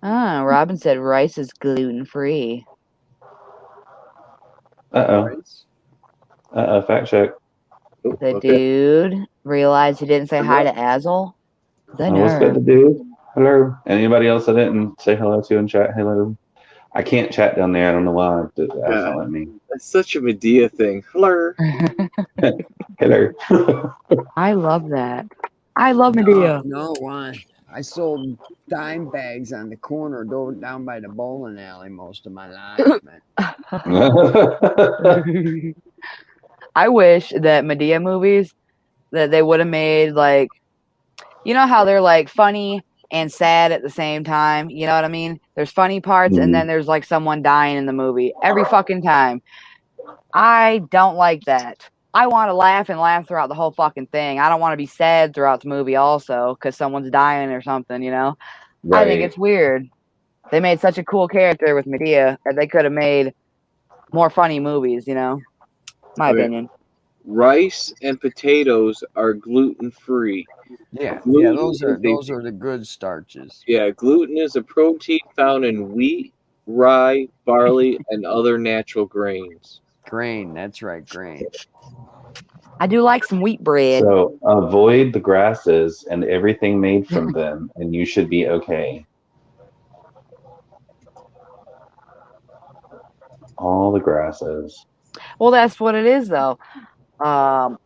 Robin said rice is gluten free. Fact check. The dude realized he didn't say hi to Azel. What's good, the dude? Hello. Anybody else I didn't say hello to in chat? Hello. I can't chat down there. I don't know why. That's not letting me. That's such a Medea thing. Hello. Hello. I love that. I love Medea. No, why? I sold dime bags on the corner down by the bowling alley most of my life, man. I wish that Medea movies that they would have made like, you know how they're like funny and sad at the same time. You know what I mean? There's funny parts and then there's like someone dying in the movie every fucking time. I don't like that. I want to laugh and laugh throughout the whole fucking thing. I don't want to be sad throughout the movie also because someone's dying or something, Right. I think it's weird. They made such a cool character with Medea that they could have made more funny movies, My opinion. Rice and potatoes are gluten free. Yeah, those are the good starches. Yeah, gluten is a protein found in wheat, rye, barley, and other natural grains. Grain, that's right, grain. I do like some wheat bread. So avoid the grasses and everything made from them, and you should be okay. All the grasses. Well, that's what it is, though. Am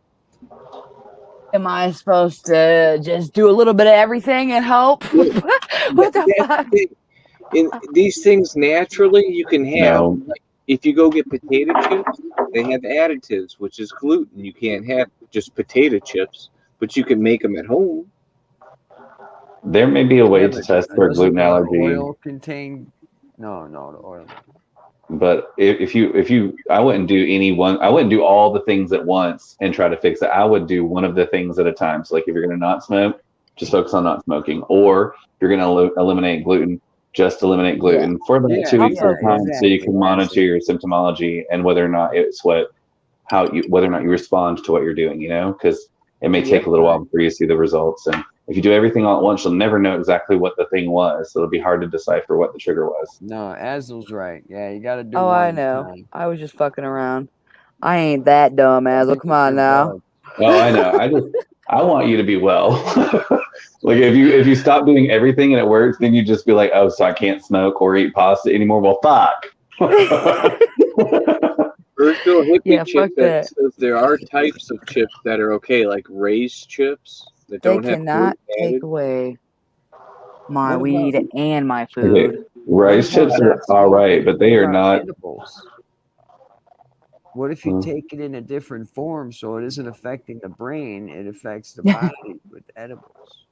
I supposed to just do a little bit of everything and hope? What the fuck? In these things, naturally, you can have. No. Like, if you go get potato chips, they have additives, which is gluten. You can't have just potato chips, but you can make them at home. There may be a way to test for gluten allergy. Oil contain? No, the oil. But I wouldn't do all the things at once and try to fix it. I would do one of the things at a time. So like if you're going to not smoke, just focus on not smoking. Or if you're going to eliminate gluten, just eliminate gluten for about 2 weeks at a time, so you can monitor your symptomology and whether or not whether or not you respond to what you're doing, because it may take a little while before you see the results. And if you do everything all at once, you'll never know exactly what the thing was. So it'll be hard to decipher what the trigger was. No, Azel's right. Yeah, you got to do. Oh, I know. I was just fucking around. I ain't that dumb, Azel. Come on now. Oh, I know. I want you to be well. Like if you stop doing everything and it works, then you just be like, oh, so I can't smoke or eat pasta anymore. Well, fuck. Virtual hippie chip that says there are types of chips that are okay, like Ray's chips that don't have. They cannot take away my weed and my food. Okay. Rice chips are all right, but they are not. Edibles? What if you take it in a different form so it isn't affecting the brain, it affects the body with edibles?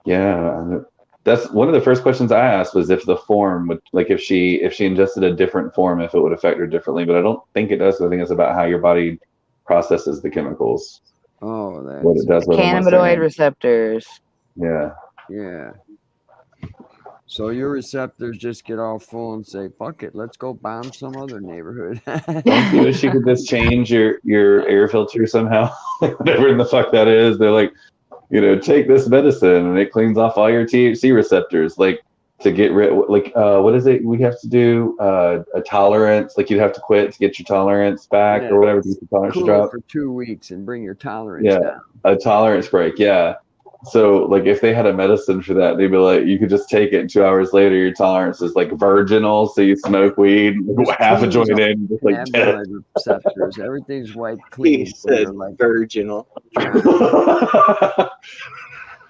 Yeah, that's one of the first questions I asked was if the form would, like if she ingested a different form, if it would affect her differently. But I don't think it does. I think it's about how your body processes the chemicals. Oh, that's what it does. Cannabinoid receptors. Yeah. Yeah. So your receptors just get all full and say, fuck it, let's go bomb some other neighborhood. Don't you wish you could just change your air filter somehow? Whatever the fuck that is. They're like, take this medicine and it cleans off all your THC receptors. Like to get rid, like what is it? We have to do a tolerance. Like you'd have to quit to get your tolerance back or whatever. To get your tolerance cool drop for 2 weeks and bring your tolerance down. A tolerance break. Yeah. So, like, if they had a medicine for that, they'd be like, you could just take it, and 2 hours later, your tolerance is like virginal, so you smoke weed, half a joint in, just like dead. Receptors, everyth's wiped clean. He said like virginal.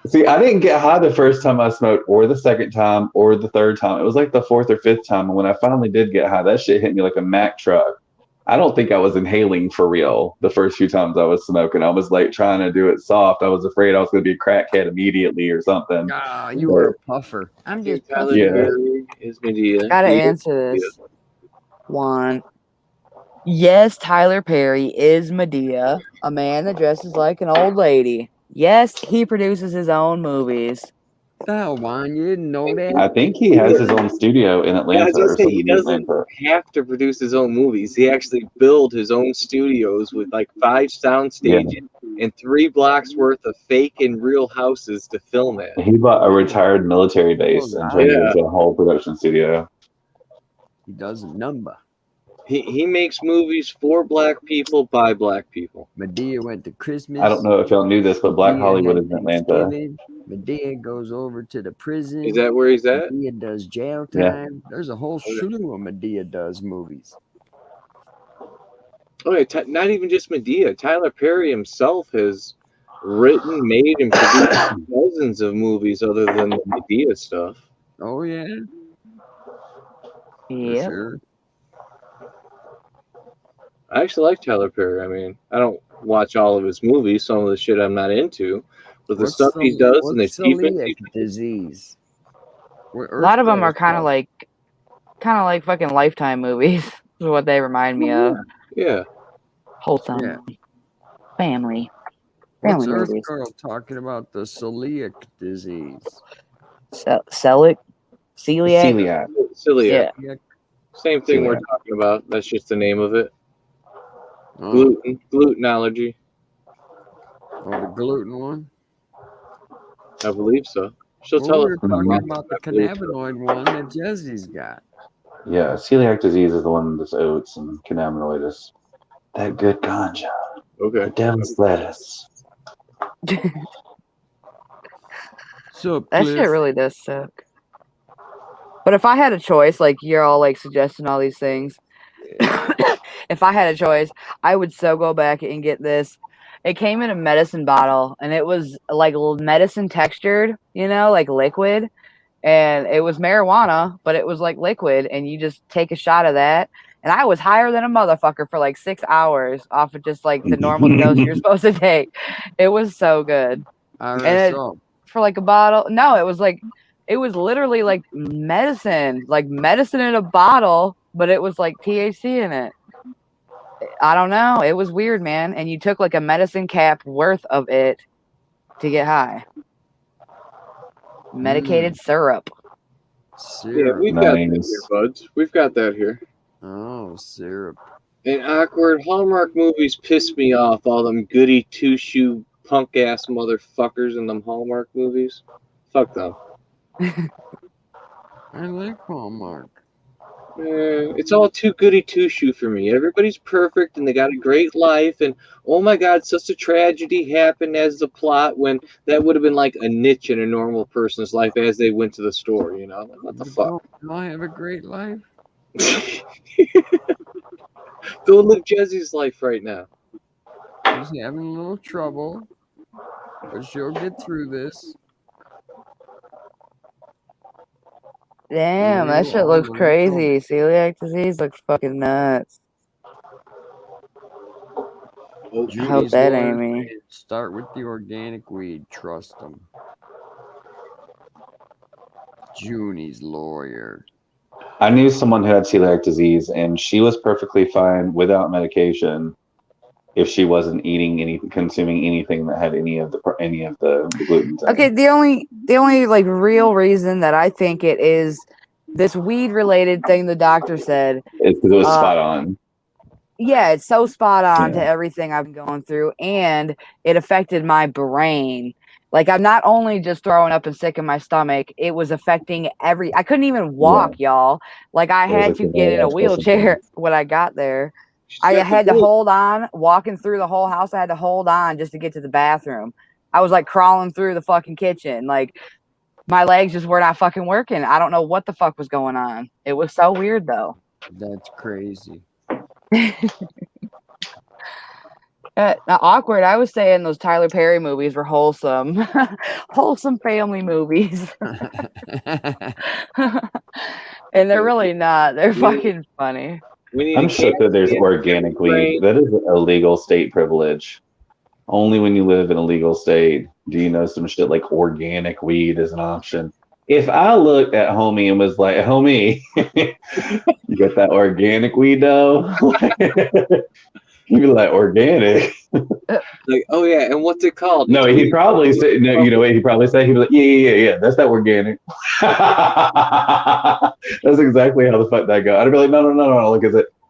See, I didn't get high the first time I smoked, or the second time, or the third time. It was like the fourth or fifth time, and when I finally did get high, that shit hit me like a Mack truck. I don't think I was inhaling for real the first few times I was smoking. I was like trying to do it soft. I was afraid I was going to be a crackhead immediately or something. Ah, you were a puffer. I'm just puffing. Is Medea. Gotta answer this. One. Yes, Tyler Perry is Medea, a man that dresses like an old lady. Yes, he produces his own movies. Oh, Juan, you didn't know that? I think he has his own studio in Atlanta. He doesn't have to produce his own movies. He actually built his own studios with like 5 sound stages and 3 blocks worth of fake and real houses to film it. He bought a retired military base and turned it into a whole production studio. He does a number. He makes movies for black people by black people. Medea went to Christmas. I don't know if y'all knew this, but Black Hollywood is in Atlanta. Medea goes over to the prison. Is that where he's at? Medea does jail time. Yeah. There's a whole slew of Medea does movies. Okay, not even just Medea. Tyler Perry himself has written, made, and produced dozens of movies other than the Medea stuff. Oh, yeah. Yeah. Sure. I actually like Tyler Perry. I mean, I don't watch all of his movies. Some of the shit I'm not into. But the stuff he does and the celiac disease. A lot of them are kind of like fucking Lifetime movies. Is what they remind me of. Yeah. Wholesome. Yeah. Family What's movies. Earth Girl talking about the celiac disease? Celiac. Yeah. Same thing we're talking about. That's just the name of it. Gluten allergy. Oh, the gluten one? I believe so. She'll tell us. We're talking about the cannabinoid one that Jezzy's got. Yeah, celiac disease is the one that's oats, and cannabinoid is that good ganja. Okay. The devil's lettuce. So that shit really does suck. But if I had a choice, like you're all like suggesting all these things, if I had a choice, I would so go back and get this. It came in a medicine bottle, and it was like medicine textured, like liquid. And it was marijuana, but it was like liquid, and you just take a shot of that. And I was higher than a motherfucker for like 6 hours off of just like the normal dose you're supposed to take. It was so good. For like a bottle. No, it was literally like medicine in a bottle, but it was like THC in it. I don't know. It was weird, man. And you took like a medicine cap worth of it to get high. Medicated syrup. Yeah, we've got that here, buds. We've got that here. Oh, syrup. And awkward Hallmark movies piss me off. All them goody two-shoe punk-ass motherfuckers in them Hallmark movies. Fuck them. I like Hallmark. It's all too goody two-shoe for me. Everybody's perfect and they got a great life, and oh my god, such a tragedy happened as the plot when that would have been like a niche in a normal person's life as they went to the store, Like, what the fuck? Do I have a great life? Go live Jezzy's life right now. She's having a little trouble, but she'll get through this. Damn, that shit looks crazy. Celiac disease looks fucking nuts. I hope that ain't me. Start with the organic weed. Trust them. Junie's lawyer. I knew someone who had celiac disease, and she was perfectly fine without medication if she wasn't consuming anything that had any of the gluten. Okay, the only like real reason that I think it is this weed related thing the doctor said is because it was spot on. Yeah, it's so spot on to everything I've been going through, and it affected my brain. Like, I'm not only just throwing up and sick in my stomach, it was affecting I couldn't even walk, y'all. Like, I had to get in a wheelchair when I got there. I had to hold on, walking through the whole house. I had to hold on just to get to the bathroom. I was like crawling through the fucking kitchen. Like, my legs just were not fucking working. I don't know what the fuck was going on. It was so weird, though. That's crazy. Awkward. I was saying those Tyler Perry movies were wholesome, wholesome family movies, and they're really not. They're fucking funny. I'm shook that there's organic weed. That is a legal state privilege. Only when you live in a legal state do you know some shit like organic weed is an option. If I looked at homie and was like, homie, you got that organic weed though? You'd be like, organic? Like, oh yeah, and what's it called? No, he'd probably say, no, you know what he'd probably say? He'd be like, yeah, that's that organic. That's exactly how the fuck that go. I'd be like, no, look,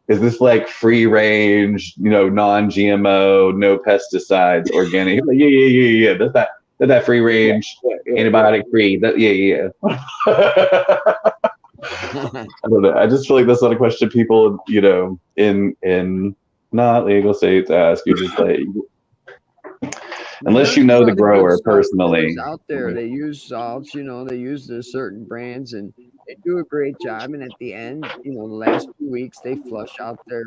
is this like free range, non-GMO, no pesticides, organic? He'd be like, yeah, that's that free range, antibiotic free. Yeah. I don't know. I just feel like that's not a question people, in not legal states ask. You just like, unless you know the grower personally. Out there, they use salts. They use the certain brands, and they do a great job. And at the end, the last 2 weeks, they flush out their,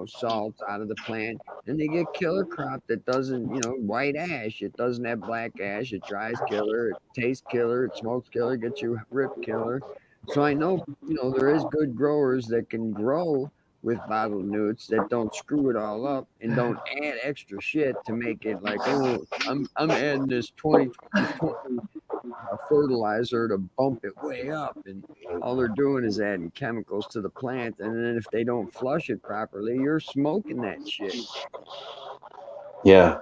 salts out of the plant, and they get killer crop that doesn't, white ash. It doesn't have black ash. It dries killer. It tastes killer. It smokes killer. Gets you rip killer. So I know, there is good growers that can grow with bottled newts that don't screw it all up and don't add extra shit to make it like, oh, I'm adding this 2020 fertilizer to bump it way up, and all they're doing is adding chemicals to the plant, and then if they don't flush it properly, you're smoking that shit. Yeah,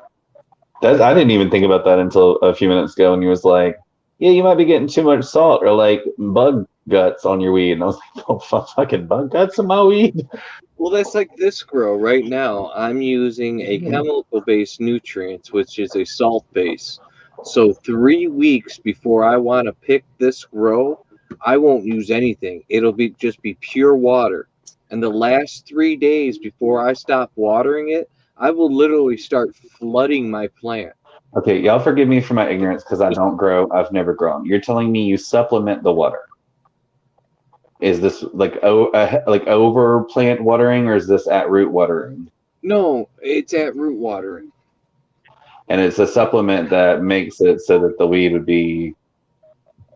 I didn't even think about that until a few minutes ago, and he was like, yeah, you might be getting too much salt or like bug guts on your weed. And I was like, oh, fucking bug guts in my weed? Well, that's like this grow right now. I'm using a chemical-based nutrients, which is a salt base. So 3 weeks before I want to pick this grow, I won't use anything. It'll just be pure water. And the last 3 days before I stop watering it, I will literally start flooding my plant. Okay, y'all forgive me for my ignorance because I don't grow. I've never grown. You're telling me you supplement the water. Is this like over plant watering, or is this at root watering? No, it's at root watering. And it's a supplement that makes it so that the weed would be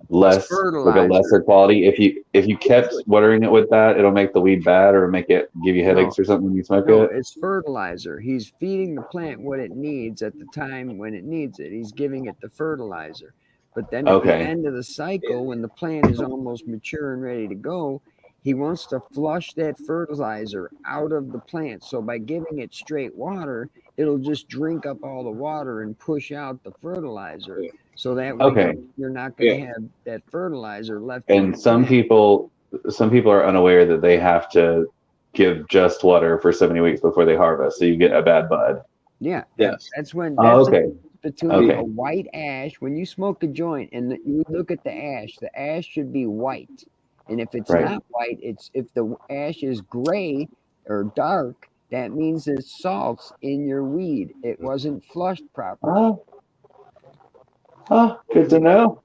less, like a lesser quality. If you kept watering it with that, it'll make the weed bad or make it give you headaches or something when you smoke it. It's fertilizer. He's feeding the plant what it needs at the time when it needs it. He's giving it the fertilizer. But then at the end of the cycle, when the plant is almost mature and ready to go, he wants to flush that fertilizer out of the plant. So by giving it straight water, it'll just drink up all the water and push out the fertilizer. So that way you're not going to have that fertilizer left. And some people are unaware that they have to give just water for so many weeks before they harvest, so you get a bad bud. Yeah. Yes. That's when. Between a white ash. When you smoke a joint and you look at the ash should be white. And if it's not white, if the ash is gray or dark, that means there's salts in your weed. It wasn't flushed properly. Good to know.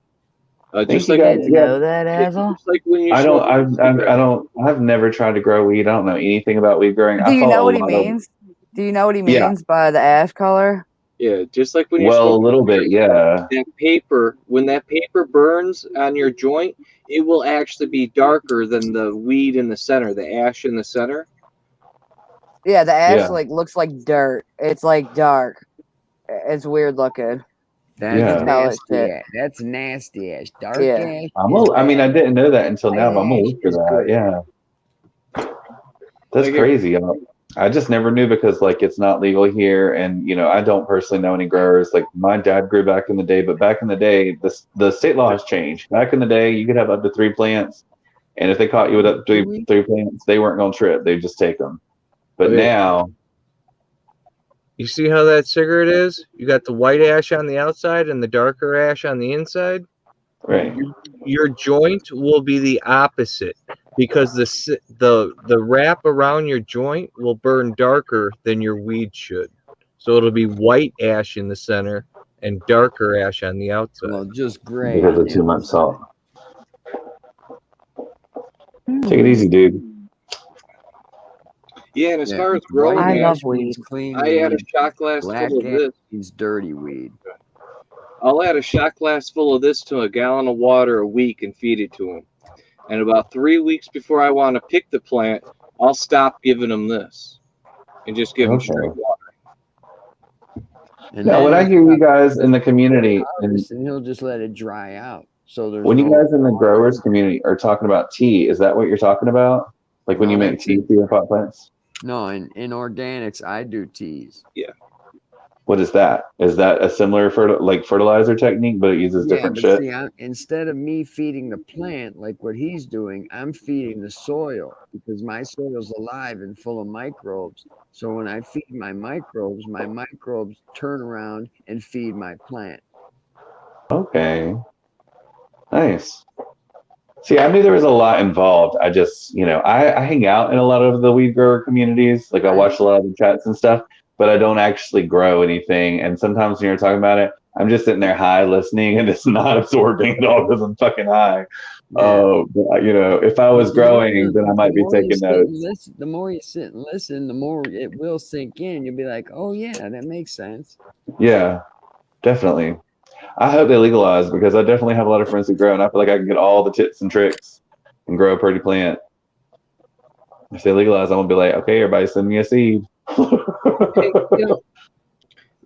Just like you know that, asshole. Like when you I've never tried to grow weed. I don't know anything about weed growing. Do you know what he means? Do you know what he means by the ash color? Yeah, just like when you a little bit, yeah. That paper, when that paper burns on your joint, it will actually be darker than the weed in the center, the ash in the center. Yeah, the ash looks like dirt. It's like dark. It's weird looking. That's nasty ash. That's nasty ash. Dark ash. I didn't know that until now, but I'm gonna look for that. Yeah. That's crazy. I just never knew because it's not legal here, and I don't personally know any growers. Like my dad grew back in the day, but back in the day, the state law has changed. Back in the day, you could have up to 3 plants, and if they caught you with up to three plants, they weren't gonna trip; they'd just take them. But now, You see how that cigarette is? You got the white ash on the outside and the darker ash on the inside. Right. Your joint will be the opposite because the wrap around your joint will burn darker than your weed should. So it'll be white ash in the center and darker ash on the outside. Well, just great. Because of too much salt. Take it easy, dude. Yeah, and as far as growing, I love ash weed. means clean I add a weed. shot glass Black full of ash this. means dirty weed. I'll add a shot glass full of this to a gallon of water a week and feed it to them. And about 3 weeks before I want to pick the plant, I'll stop giving them this and just give them straight water. And no, when I hear you guys in the community, and he'll just let it dry out. So there's when you guys in the growers community are talking about tea, is that what you're talking about? Like when you make tea for your pot plants? No, in organics, I do teas. Yeah. What is that? Is that a similar fertilizer technique, but it uses different shit? See, instead of me feeding the plant like what he's doing, I'm feeding the soil because my soil's alive and full of microbes. So when I feed my microbes turn around and feed my plant. Okay. Nice. See, I knew there was a lot involved. I just, I hang out in a lot of the weed grower communities. Like I watch a lot of the chats and stuff, but I don't actually grow anything. And sometimes when you're talking about it, I'm just sitting there high listening and it's not absorbing at all because I'm fucking high. Oh, if I was growing, then I might be taking notes. The more you sit and listen, the more it will sink in. You'll be like, oh yeah, that makes sense. Yeah, definitely. I hope they legalize because I definitely have a lot of friends who grow, and I feel like I can get all the tips and tricks and grow a pretty plant. If they legalize, I'm gonna be like, okay, everybody, send me a seed.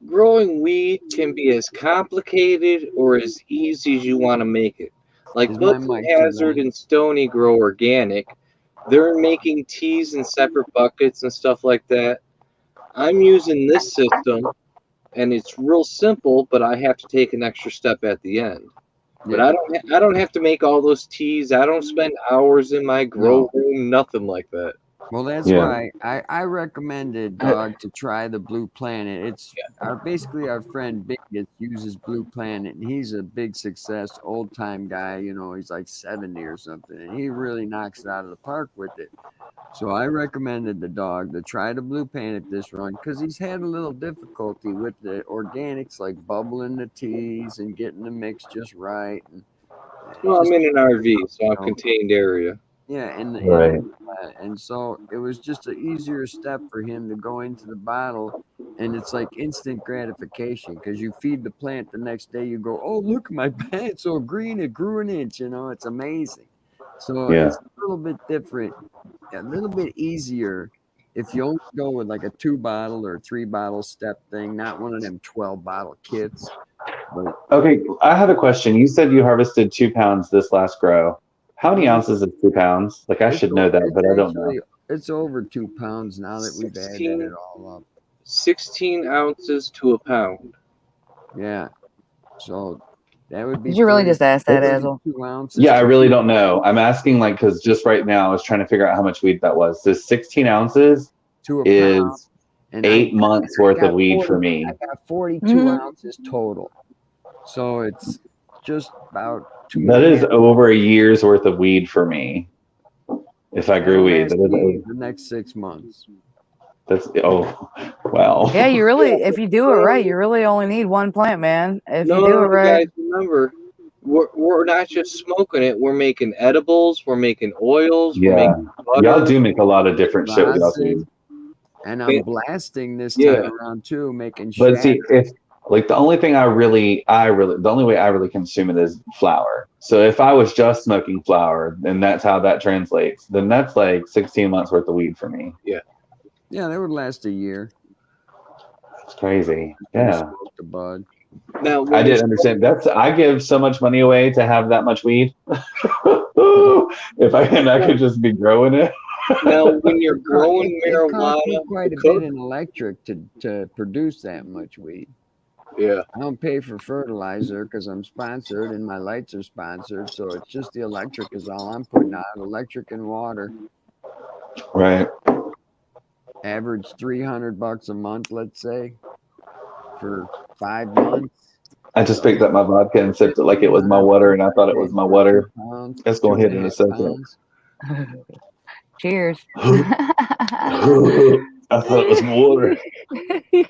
Growing weed can be as complicated or as easy as you want to make it. Like Budford Hazard and Stony grow organic. They're making teas in separate buckets and stuff like that. I'm using this system. And it's real simple, but I have to take an extra step at the end. But I don't have to make all those teas. I don't spend hours in my grow room, nothing like that. Well, that's why I recommended Dog to try the Blue Planet. It's basically our friend Beachez uses Blue Planet, and he's a big success, old time guy. He's like 70 or something, and he really knocks it out of the park with it. So I recommended the Dog to try the Blue Planet this run because he's had a little difficulty with the organics, like bubbling the teas and getting the mix just right. Well, I'm in an RV, so I'm contained area. Yeah, and so it was just an easier step for him to go into the bottle, and it's like instant gratification because you feed the plant the next day. You go, oh, look, my plant's so green, it grew an inch. It's amazing. So it's a little bit different, a little bit easier if you only go with like a 2-bottle or 3-bottle step thing, not one of them 12-bottle kits. But okay, I have a question. You said you harvested 2 pounds this last grow. How many ounces is 2 pounds? Like I should know that, but I don't know. It's over 2 pounds now that we've added it all up. 16 ounces to a pound. Yeah. So that would be. Did you really just ask that, Azel? 2 ounces. Yeah, I really don't know. I'm asking because just right now I was trying to figure out how much weed that was. So 16 ounces is 8 months worth of weed for me. I got 42 ounces total. So it's just about 2. That is over a year's worth of weed for me. If I grew weed, the next 6 months. That's wow. Yeah, you really, if you do it right, you really only need 1 plant, man. If you do it right, guys, remember, we're not just smoking it. We're making edibles. We're making oils. Yeah, we're making butter. Y'all do make a lot of different shit with y'all's weed. And I'm blasting this time around too, making. But see, if like the only thing the only way I really consume it is flour. So if I was just smoking flour, and that's how that translates, then that's like 16 months worth of weed for me. Yeah. Yeah, that would last a year. It's crazy. Yeah. The bud. Now, I did understand. I give so much money away to have that much weed. If I could just be growing it. Now, when you're growing marijuana, quite a bit in electric to produce that much weed. Yeah. I don't pay for fertilizer because I'm sponsored and my lights are sponsored. So it's just the electric is all I'm putting out, electric and water. Right. Average $300 a month, let's say, for 5 months. I just picked up my vodka and sipped it like it was my water, and I thought it was my water. It's going to hit in a second. Cheers. I thought it was water.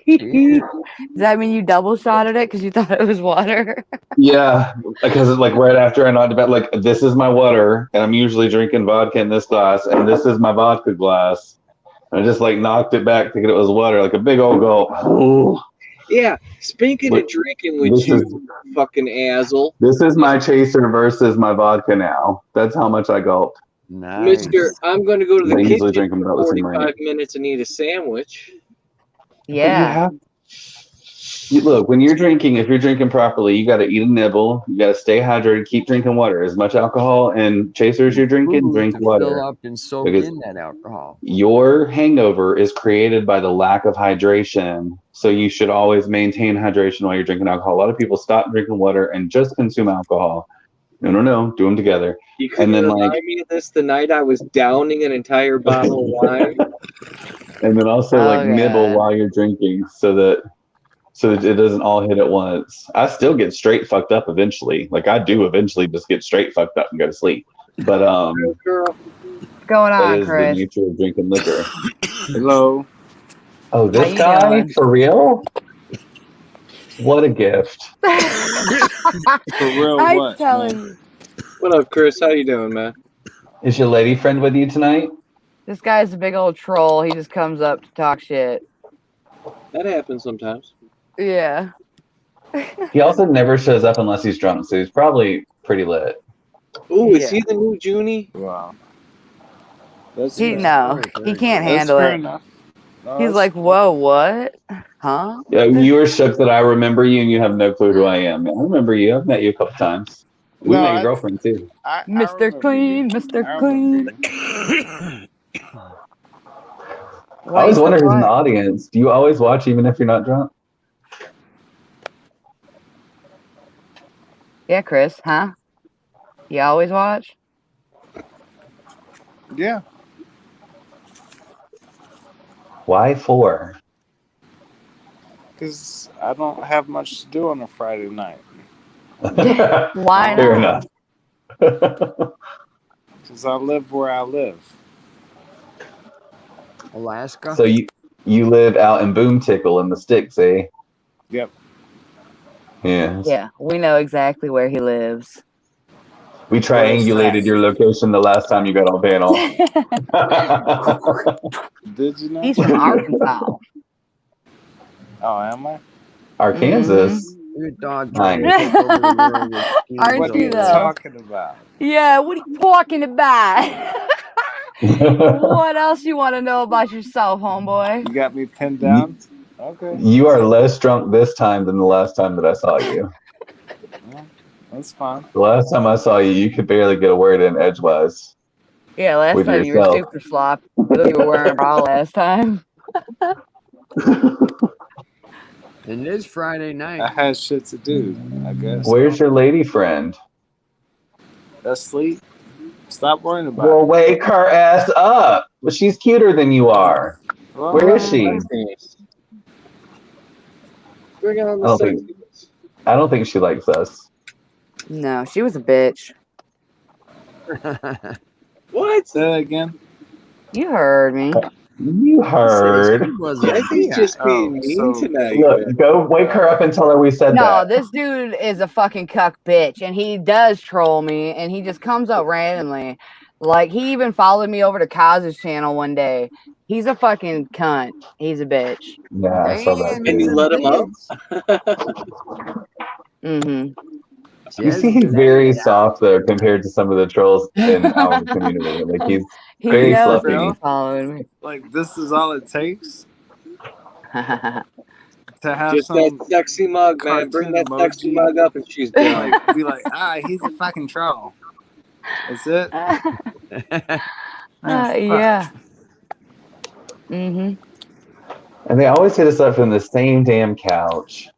Does that mean you double shotted it because you thought it was water? Yeah, because like right after I knocked it back, like this is my water, and I'm usually drinking vodka in this glass, and this is my vodka glass. And I just like knocked it back thinking it was water, like a big old gulp. Ooh. Yeah, speaking of drinking with you, fucking asshole. This is my chaser versus my vodka now. That's how much I gulped. Nice. Mister, I'm going to go to the kitchen for 45 minutes and eat a sandwich. Yeah. Look, when you're drinking, if you're drinking properly, you got to eat a nibble. You got to stay hydrated. Keep drinking water. As much alcohol and chasers you're drinking, drink water. Fill up and soak in that alcohol. Your hangover is created by the lack of hydration. So you should always maintain hydration while you're drinking alcohol. A lot of people stop drinking water and just consume alcohol. No. Do them together. You couldn't remind me of this the night I was downing an entire bottle of wine. And then also nibble while you're drinking so that it doesn't all hit at once. I still get straight fucked up eventually. Like I do eventually just get straight fucked up and go to sleep. But girl. What's going on, that is Chris? the nature of drinking liquor. Hello. Oh, this guy? For real? What a gift. For real, I'm telling you. What up, Chris? How you doing, man? Is your lady friend with you tonight? This guy's a big old troll. He just comes up to talk shit. That happens sometimes. Yeah. He also never shows up unless he's drunk, so he's probably pretty lit. Ooh, is he the new Junie? Wow. He can't handle it. No, he's like, whoa, what? Huh? Yeah, you were shook that I remember you and you have no clue who I am. I remember you. I've met you a couple times. We met your girlfriend too. Mr. Clean, Mr. Clean. I always wonder who's in the audience. Do you always watch even if you're not drunk? Yeah, Chris, huh? You always watch? Yeah. Why 4? Because I don't have much to do on a Friday night. Why not? Fair enough. Because I live where I live. Alaska. So you live out in Boom Tickle in the sticks, eh? Yep. Yeah. Yeah, we know exactly where he lives. We triangulated your location the last time you got on panel. Did you know? He's from Arkansas. Oh, am I? Arkansas. Your dog Nice. Aren't what are you you though? talking about? Yeah, what are you talking about? What else you want to know about yourself, homeboy? You got me pinned down? Okay. You are less drunk this time than the last time that I saw you. Well, that's fine. The last time I saw you, you could barely get a word in edgewise. Yeah, last with time yourself. you were super sloppy. You were wearing a bra last time. And it is Friday night. I had shit to do, I guess. Where's your lady friend? Asleep. Stop worrying about Well, wake her ass up. Well, she's cuter than you are. Well, Where is she? Bring on the sexiness. I don't think she likes us. No, she was a bitch. What? Say that again. You heard me. You heard. I think he's just being mean tonight. Look, go wake her up and tell her we said No, that. this dude is a fucking cuck bitch, and he does troll me, and he just comes up randomly. Like, he even followed me over to Kaz's channel one day. He's a fucking cunt. He's a bitch. Yeah, I saw that. And you let him up? Mm-hmm. You see, he's very soft though compared to some of the trolls in our community. Like he's very fluffy. Like this is all it takes to have just that sexy mug, man. Bring that sexy mug up, and she's done. Be like, he's a fucking troll. That's it. Yeah. Mm-hmm. And they always hit us up from the same damn couch.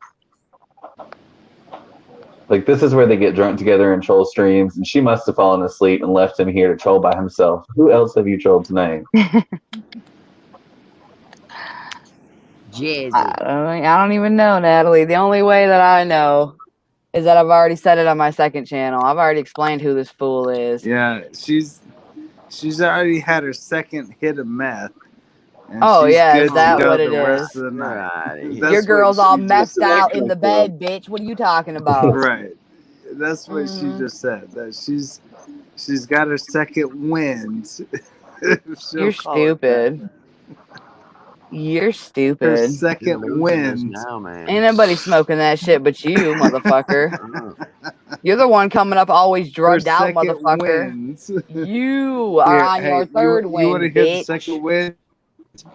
Like, this is where they get drunk together and troll streams, and she must have fallen asleep and left him here to troll by himself. Who else have you trolled tonight? Jezzy. I don't even know, Natalie. The only way that I know is that I've already said it on my second channel. I've already explained who this fool is. Yeah, she's already had her second hit of meth. And oh, she's yeah, good is that to go what it the is? rest of the night. Your girl's all messed out in the bed, bitch. What are you talking about? Right. That's what she just said. That she's got her second wind. You're stupid. You're stupid. Her second wind. Now, man. Ain't nobody smoking that shit but you, motherfucker. You're the one coming up always drugged out, motherfucker. Wind. You are on your third wind, you want to hear bitch. the second wind?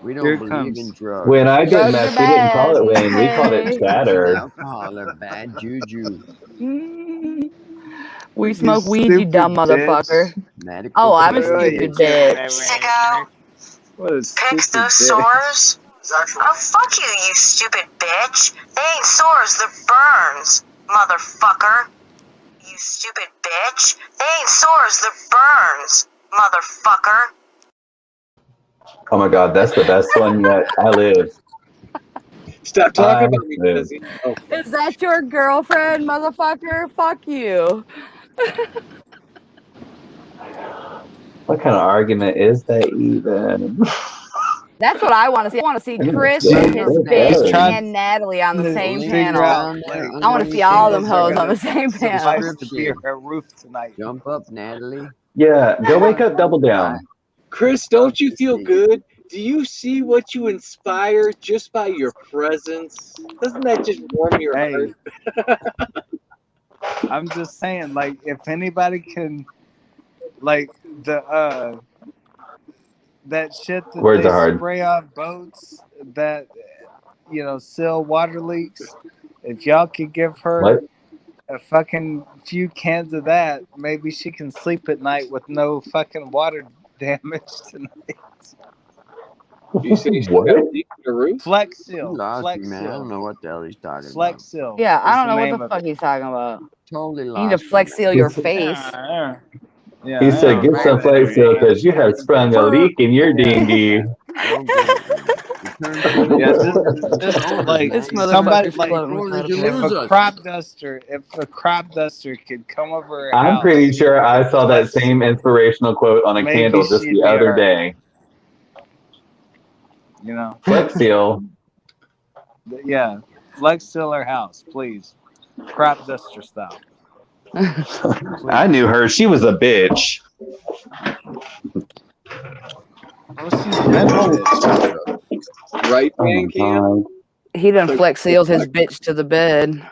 We don't believe in drugs. When I did Drugs meth, are we didn't call it bad, wind. We called it hey. chatter. Alcohol are bad juju. We smoke weed, you dumb motherfucker. Oh, I'm a stupid bitch. Sicko. What a Pick stupid those bitch. sores? Oh, fuck you, you stupid bitch. They ain't sores, they're burns, motherfucker. You stupid bitch. They ain't sores, they're burns, motherfucker. Oh my god, that's the best one yet. I live. Stop talking about me, Jezzy. Oh. Is that your girlfriend, motherfucker? Fuck you. What kind of argument is that even? That's what I want to see. I want to see Chris with his bitch and Natalie on the same channel. I want to see all them hoes on the same panel. To be her roof tonight. Jump up, Natalie. Yeah, go wake up, double down. Chris, don't you feel good? Do you see what you inspire just by your presence? Doesn't that just warm your heart? I'm just saying, like, if anybody can, like, that shit that Words they are hard. spray on boats that, seal water leaks, if y'all could give her a fucking few cans of that, maybe she can sleep at night with no fucking water damage tonight. You say she's got a leak in the roof? Flex Seal. Flex Seal. I don't know what the hell he's talking about. Flex Seal. Yeah, I don't know what the fuck he's talking about. Totally lost. You need to Flex Seal your face. He said, get some Flex Seal because you have sprung a leak in your dinghy. Just like somebody, like if a crop duster could come over her I'm house, pretty sure I saw that same inspirational quote on a candle just the other day. Flex Seal. Yeah, Flex Seal her house, please. Crop duster style. I knew her. She was a bitch. Well, she's been a bitch. Right, man, Cam? He done Flex Seals his bitch to the bed.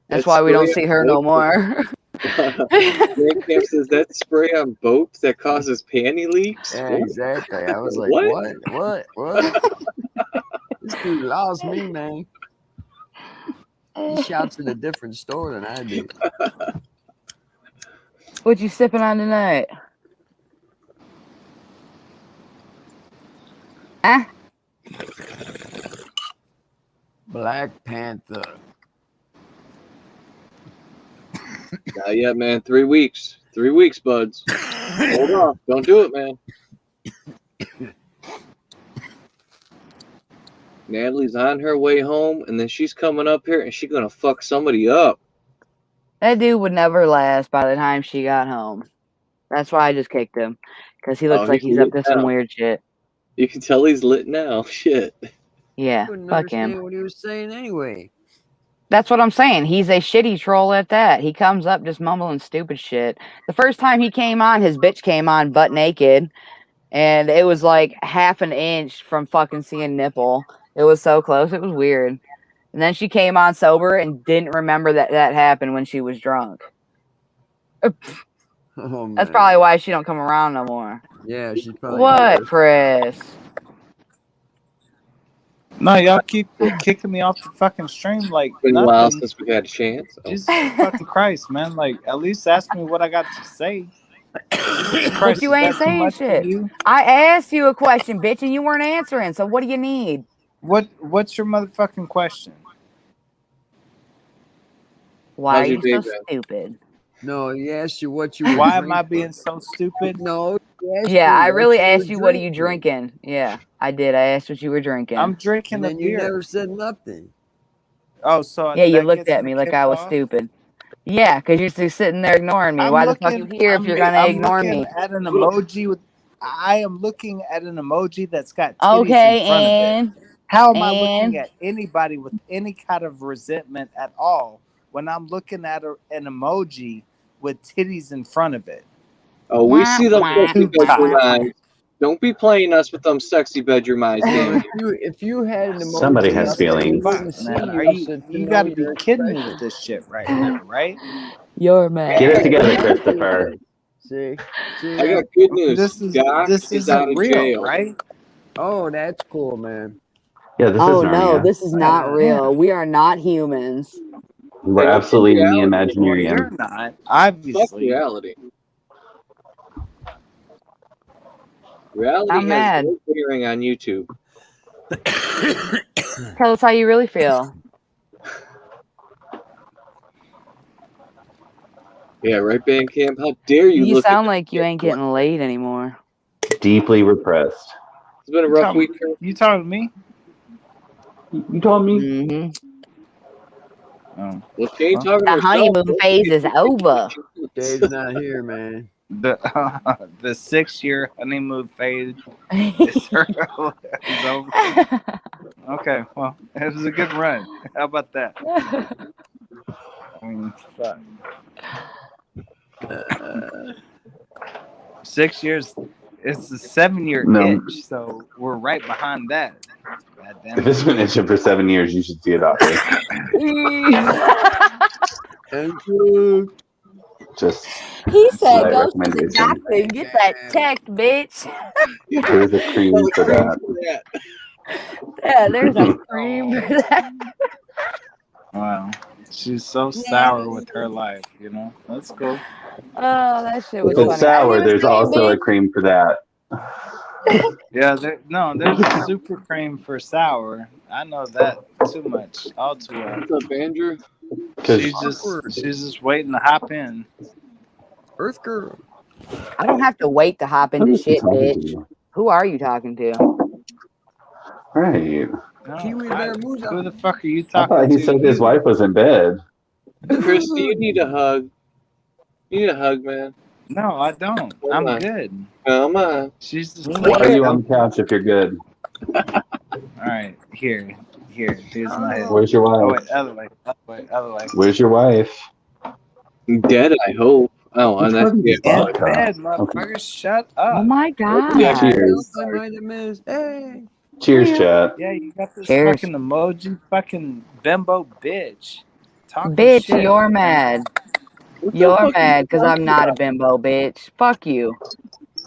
That's why we don't see her no more. Man Cam says that spray on boats that causes panty leaks? Yeah, exactly. I was like, what? This dude lost me, man. He shops at a different store than I do. What you sipping on tonight? Huh? Black Panther. Not yet, man. 3 weeks. 3 weeks, buds. Hold on. Don't do it, man. Natalie's on her way home, and then she's coming up here, and she's going to fuck somebody up. That dude would never last by the time she got home. That's why I just kicked him. Because he looks like he's up to some weird shit. You can tell he's lit now. Shit. Yeah, I wouldn't fuck him. understand what he was saying anyway. That's what I'm saying. He's a shitty troll at that. He comes up just mumbling stupid shit. The first time he came on, his bitch came on butt naked. And it was like half an inch from fucking seeing nipple. It was so close. It was weird. And then she came on sober and didn't remember that happened when she was drunk. Oh, that's probably why she don't come around no more. Yeah, she's probably... What, Chris? No, y'all keep kicking me off the fucking stream like It's been a nothing. while since we had a chance. Jesus fucking Christ, man. Like, at least ask me what I got to say. Christ, but you ain't saying shit. I asked you a question, bitch, and you weren't answering. So what do you need? What's your motherfucking question? Why are you so stupid? No, he asked you what you. Why am I being so stupid? No. Yeah, I really asked you what are you drinking. Yeah. I did. I asked what you were drinking. I'm drinking And a then beer. you never said nothing. Oh, so yeah, you that looked gets at me me like kicked I was off? stupid. Yeah, because you're just sitting there ignoring me. Why the fuck you here if you're gonna I'm ignore looking me? at an emoji with. I am looking at an emoji that's got titties Okay, in front of and it. How am I looking at anybody with any kind of resentment at all when I'm looking at an emoji with titties in front of it? Oh, we see them sexy bedroom Wah. eyes. Don't be playing us with them sexy bedroom eyes, Well, damn if you had an emoji, Somebody has feelings. we wouldn't see Man, you got to know be your kidding me expression. with this shit right now, right? You're mad. Get it together, Christopher. See? I got good news. Doc This is out isn't of real, jail. right? Oh, that's cool, man. Yeah, this is Oh Narnia. no, this is not real. We are not humans. We're absolutely in the Well, imaginary. you're not, Fuck obviously. reality. Reality I'm has mad. no bearing on YouTube. Tell us how you really feel. Yeah, right, Bandcamp? How dare you You look sound at like you ain't getting laid anymore. Deeply repressed. It's been a rough week. You talking to me? You told me. Mm-hmm. Oh. Well, she ain't talking to The herself. honeymoon phase is over. Dave's not here, man. The 6-year honeymoon phase is over. Okay, well, it was a good run. How about that? I mean, fuck. 6 years. It's a 7-year itch, so we're right behind that. If it's been itching for 7 years, you should see a doctor. Just he said, slight "Go to the recommendation. doctor and get that checked, bitch." There's a cream for that. Yeah, there's a cream for that. Wow, she's so sour with her life. You know, that's cool. Oh, that shit was If it's funny. sour, there's also a cream for that. Yeah, there's a super cream for sour. I know that too much. All too well. What's up, Andrew? She's just waiting to hop in. Earth girl. I don't have to wait to hop into shit, bitch. Who are you talking to? Right. No, who the fuck are you I talking thought he to? said his wife was in bed. Chris, do you need a hug? You need a hug, man. No, I don't. I'm good. Come on. She's just Why are you on the couch if you're good? All right, here. Here's my head. Where's your wife? Oh, wait, other way. Where's your wife? Dead, I hope. Oh, and that's In bed, motherfucker. Shut up. Oh my god. Cheers. I might have missed. Hey. Cheers, chat. Yeah, you got this Cheers. fucking emoji, fucking bimbo bitch. Talking Bitch, shit. you're mad. You're mad because I'm not a bimbo, bitch. Fuck you.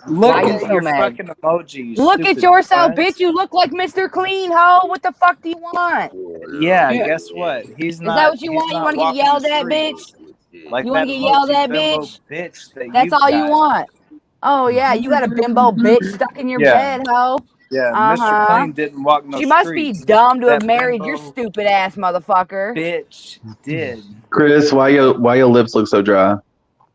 Look Why you at so your mad? fucking emoji. You Look at stupid yourself, butt. bitch. You look like Mr. Clean, ho. What the fuck do you want? Yeah, guess what? He's not. Is that what you he's want? You not want to get walking yelled the at, streets. bitch? Like You want that to get yelled emoji at, bimbo bitch? bitch that That's you've all you got. want. Oh, yeah. You got a bimbo bitch stuck in your bed, ho. Yeah, Mr. Clean didn't walk no She must streets. be dumb to have That married your bimbo stupid ass motherfucker. bitch did. Chris, why your lips look so dry?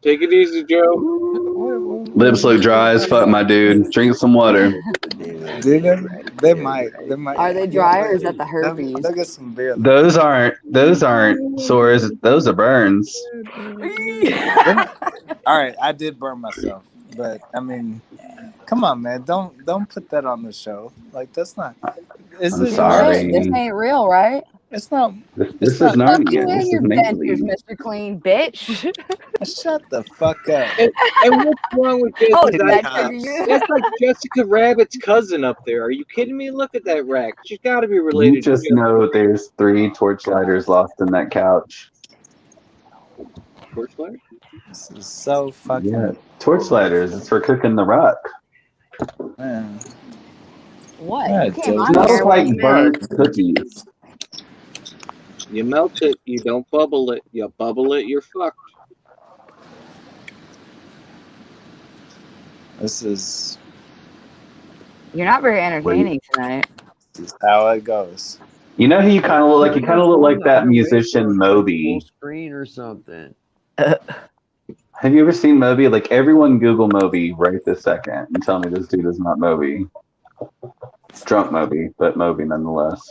Take it easy, Joe. Lips look dry as fuck, my dude. Drink some water. Dude, they might. Are they dry or is that the herpes? They'll get some beer. Those aren't sores. Those are burns. All right, I did burn myself, but I mean, come on, man, don't put that on the show. Like that's not. I'm sorry. This ain't real, right? It's not. This is Narnia. This is your make-believe. dentures, Mr. Clean, bitch. Shut the fuck up. And what's wrong with this? Oh, did that trigger you? That's like Jessica Rabbit's cousin up there. Are you kidding me? Look at that rack. She's got to be related. You just know there's 3 torchlighters lost in that couch. Torchlight? This is so fucking. Yeah, torchlighters. It's for cooking the rock. Man. What? Yeah, You it came does. on Smells here like when you burnt cookies. You melt it. You don't bubble it. You bubble it, you're fucked. This is You're not very entertaining tonight. This is how it goes. You know who you kind of look like? You kind of look like that musician Moby. Screen or something. Have you ever seen Moby? Like everyone Google Moby right this second and tell me this dude is not Moby. Drunk Moby, but Moby nonetheless.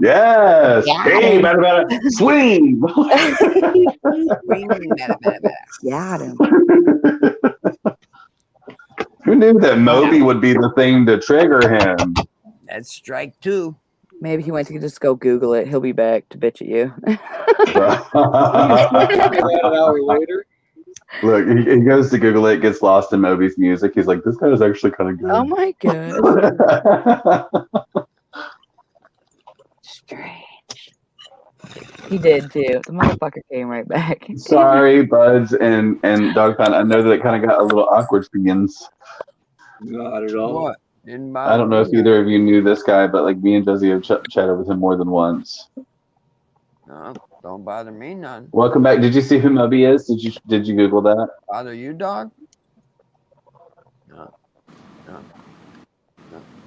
Yes. Hey, better. Swing. Got him. Who knew that Moby would be the thing to trigger him? That's strike 2. Maybe he went to just go Google it. He'll be back to bitch at you. An hour later. Look, he goes to Google it, gets lost in Moby's music. He's like, this guy is actually kind of good. Oh my god. Strange. He did too. The motherfucker came right back. Sorry, Buds and Dog Pound. I know that it kind of got a little awkward for you. Not at all. What? I don't know if either of you knew this guy, but like me and Jezzy have chatted with him more than once. No, don't bother me none. Welcome back. Did you see who Moby is? Did you Google that? Bother you, dog? No.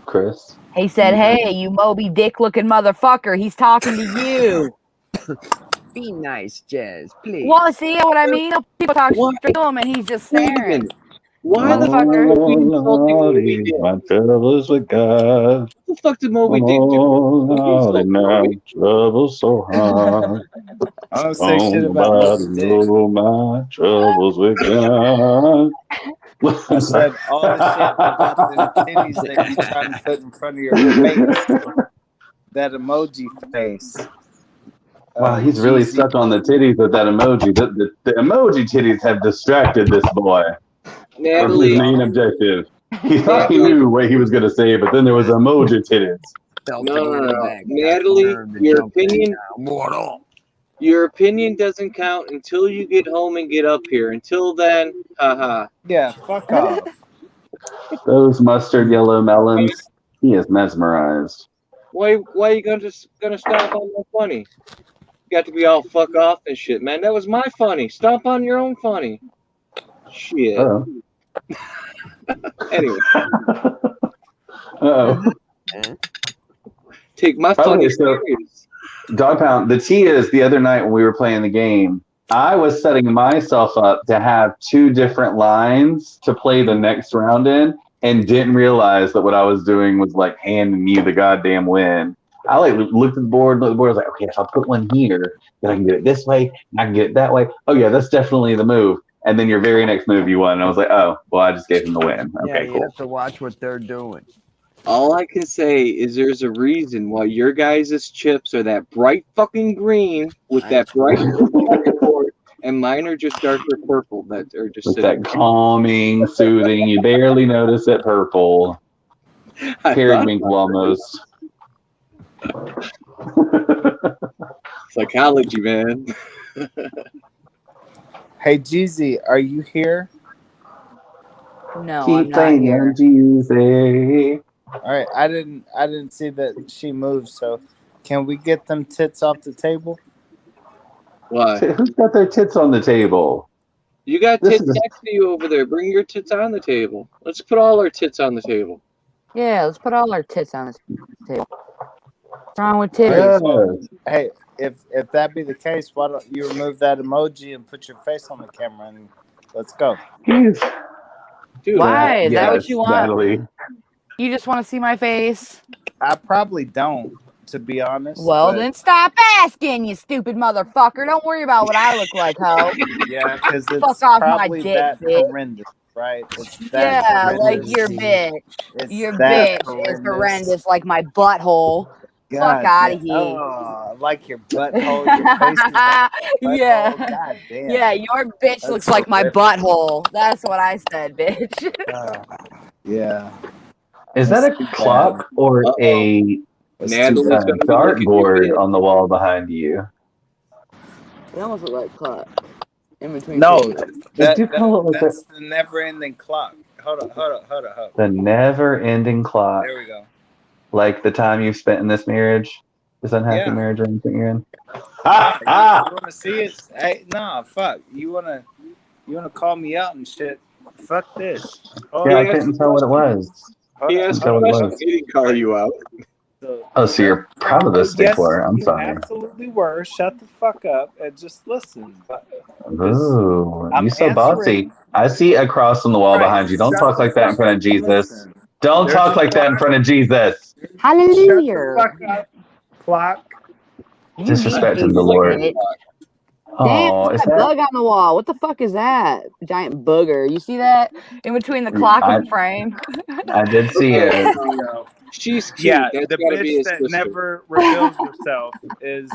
Chris? He said, hey, you Moby Dick looking motherfucker. He's talking to you. Be nice, Jez, please. Well, see what I mean? People talk straight to him and he's just staring. Why Motherfucker. My troubles with God. What the fuck did Moby Dick do? Troubles so hard. I don't say shit about know my troubles with God. I said all the shit about the titties that you trying to put in front of your face. That emoji face. Wow, he's really stuck on the titties with that emoji. The emoji titties have distracted this boy from his main objective. He thought he knew what he was going to say, but then there was emoji titties. No. Natalie, your opinion doesn't count until you get home and get up here. Until then, haha. Yeah, fuck off. Those mustard yellow melons, he is mesmerized. Why are you gonna stomp on my funny? You got to be all fuck off and shit, man. That was my funny. Stomp on your own funny. Shit. Uh-oh. Anyway. Uh-oh. Take my funny serious. Dog Pound, the tea is the other night when we were playing the game, I was setting myself up to have 2 different lines to play the next round in and didn't realize that what I was doing was like handing you the goddamn win. I like looked at the board, I was like, okay, if I put one here, then I can get it this way, and I can get it that way. Oh yeah, that's definitely the move. And then your very next move you won. And I was like, oh, well, I just gave him the win. Okay, you cool. have to watch what they're doing. All I can say is there's a reason why your guys' chips are that bright fucking green with that bright purple, and mine are just darker purple that are just with that calming, soothing. You barely notice it purple. Periwinkle almost. Psychology, man. Hey, Jezzy, are you here? No, I'm not here. Jezzy. All right, I didn't see that she moved. So, can we get them tits off the table? Why? Who's got their tits on the table? You got tits next to you over there. Bring your tits on the table. Let's put all our tits on the table. Yeah, let's put all our tits on the table. What's wrong with titties? Yeah. Hey, if that be the case, why don't you remove that emoji and put your face on the camera and let's go. Dude, why? Is that what you want? Natalie. You just want to see my face? I probably don't, to be honest. Well, then stop asking, you stupid motherfucker. Don't worry about what I look like, ho. Yeah, because it's Fuck off probably my dick, that bitch. horrendous, right? It's that Yeah, like your bitch. Your bitch is horrendous, like my butthole. God, fuck out of here. Oh, like your butthole. Your face is like butthole. Yeah. God damn. Yeah, your bitch looks like my butthole. That's what I said, bitch. Yeah. Is that a clock or a dartboard on the wall behind you? It almost looked like a clock. In between. No, that's the the never-ending clock. Hold up. The never-ending clock. There we go. Like the time you've spent in this marriage, this unhappy marriage or anything you're in. You want to see it? Hey, nah, fuck. You wanna call me out and shit? Fuck this. I couldn't tell what it was. He asked a question. He didn't call you out. So you're proud of this decor. I'm sorry. Absolutely were. Shut the fuck up and just listen. Ooh, you so bossy. I see a cross on the wall behind you. Don't talk like that in front of Jesus. Don't talk like that in front of Jesus. Hallelujah. Shut the fuck up, clock. Disrespecting the Lord. Damn, there's a bug on the wall. What the fuck is that? A giant booger. You see that? In between the clock and the frame. I did see it. She's cute. Yeah, That's the gotta be bitch his that sister. never reveals herself is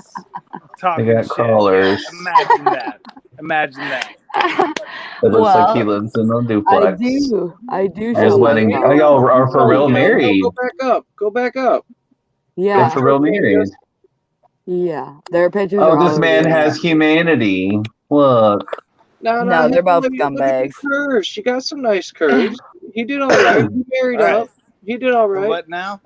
talking They got shit. crawlers. Yeah, imagine that. Imagine that. It looks like he lives in a duplex. I do. His wedding. Oh, y'all are for real married. Go back up. Go back up. Yeah. They're for real married. Yeah. Their pictures Oh, are this man has humanity. Look. No, they're both scumbags. Curves. She got some nice curves. He did all right. He married up. He did all right. What now?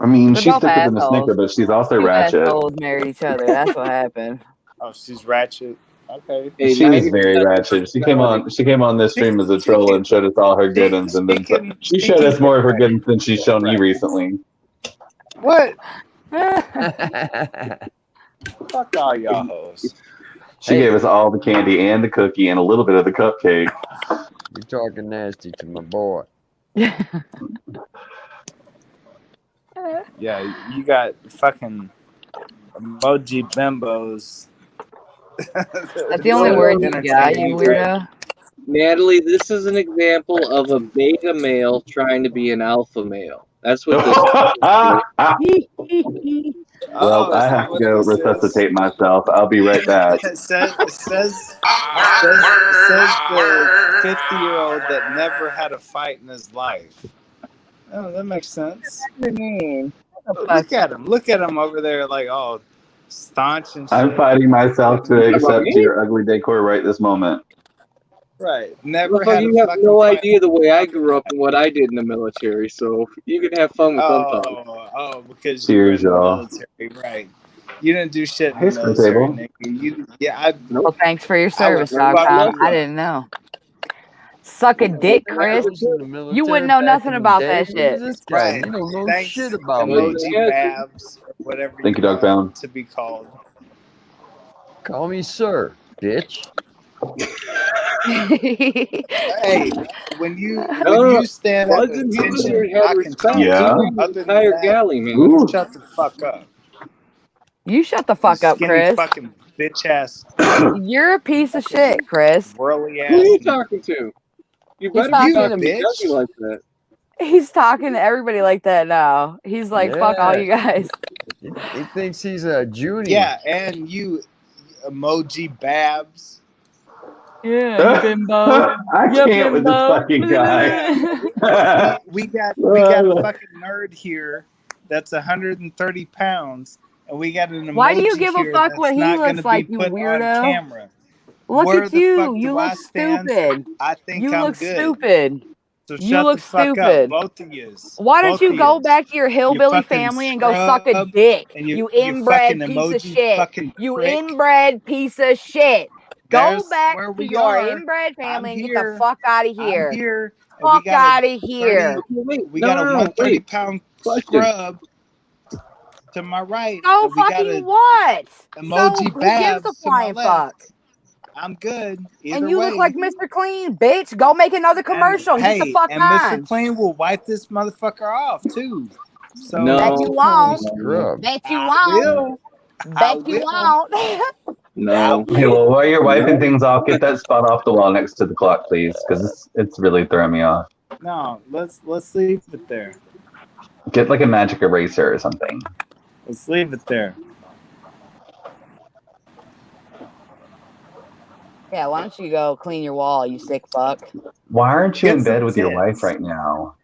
I mean, They're she's both thicker than a assholes. Snicker, but she's also Two ratchet. assholes married each other. That's what happened. Oh, she's ratchet. Okay. Hey, She was very ratchet. She came on this stream as a troll and showed us all her good ones, and then she showed us more of her good ones than she's shown you recently. What? Fuck all y'all hoes. She gave us all the candy and the cookie and a little bit of the cupcake. You're talking nasty to my boy. Yeah, you got fucking emoji bimbos. That's the only word you got, you weirdo. Natalie, this is an example of a beta male trying to be an alpha male. That's what this is. Well, I have to go resuscitate myself. I'll be right back. It says the 50-year-old that never had a fight in his life. Oh, that makes sense. What do you mean? Look at him. Look at him over there like, oh, staunch and shit. I'm fighting myself to accept your ugly decor right this moment. Right. Never had you have no idea the way I grew up and what I did in the military, so you can have fun with them. Oh, because Cheers, you were in y'all. the military, right? You didn't do shit in Hey, the military, table. nigga. Well, thanks for your service, Dogtown. I didn't know. Suck a dick, Chris. You wouldn't know nothing about that shit. Right. You don't know shit about me. Emoji Babs, or whatever. Thank you, Dogtown. To be called. Call me sir, bitch. Hey, when you stand up at attention, I can tell. Yeah. Other than that, galley, man. You shut the fuck up. You shut the fuck up, Skinny Chris. fucking bitch ass. You're a piece of shit, Chris. Whirly ass. Who are you talking to? You better talking be to talking bitch. to like that. He's talking to everybody like that now. He's like, fuck all you guys. He thinks he's a junior. Yeah, and you emoji Babs. Yeah, bimbo. I can't with this fucking guy. we got a fucking nerd here that's 130 pounds, and we got an emoji. Why do you give a here fuck that's what he not looks gonna like, be you put weirdo? On camera. Look Where at the you. fuck You do look I stand? stupid. I think You I'm look good. stupid. So You shut look the fuck stupid. up, both of yous. Why don't Both you of go yous. back to your hillbilly fucking family and go suck a scrub, dick? and You you inbred fucking piece of emoji shit. fucking You prick. inbred piece of shit. Go There's back where to we your are. inbred family I'm and get here. the fuck out of here. I'm here. Fuck out of here. We got a 130-pound scrub to my right. So and we got fucking a what? Emoji So who gives a Babs to my flying left. fuck? I'm good. Either And you way. look like Mr. Clean, bitch. Go make another commercial. And, Get the fuck and on. Mr. Clean will wipe this motherfucker off too. So Bet you won't. Scrub. Bet you I won't. will. Bet you won't. No. Okay, well, while you're wiping things off, get that spot off the wall next to the clock, please, because it's really throwing me off. No, let's leave it there. Get like a magic eraser or something. Let's leave it there. Yeah, why don't you go clean your wall, you sick fuck? Why aren't you Get in bed some with your tits. wife right now?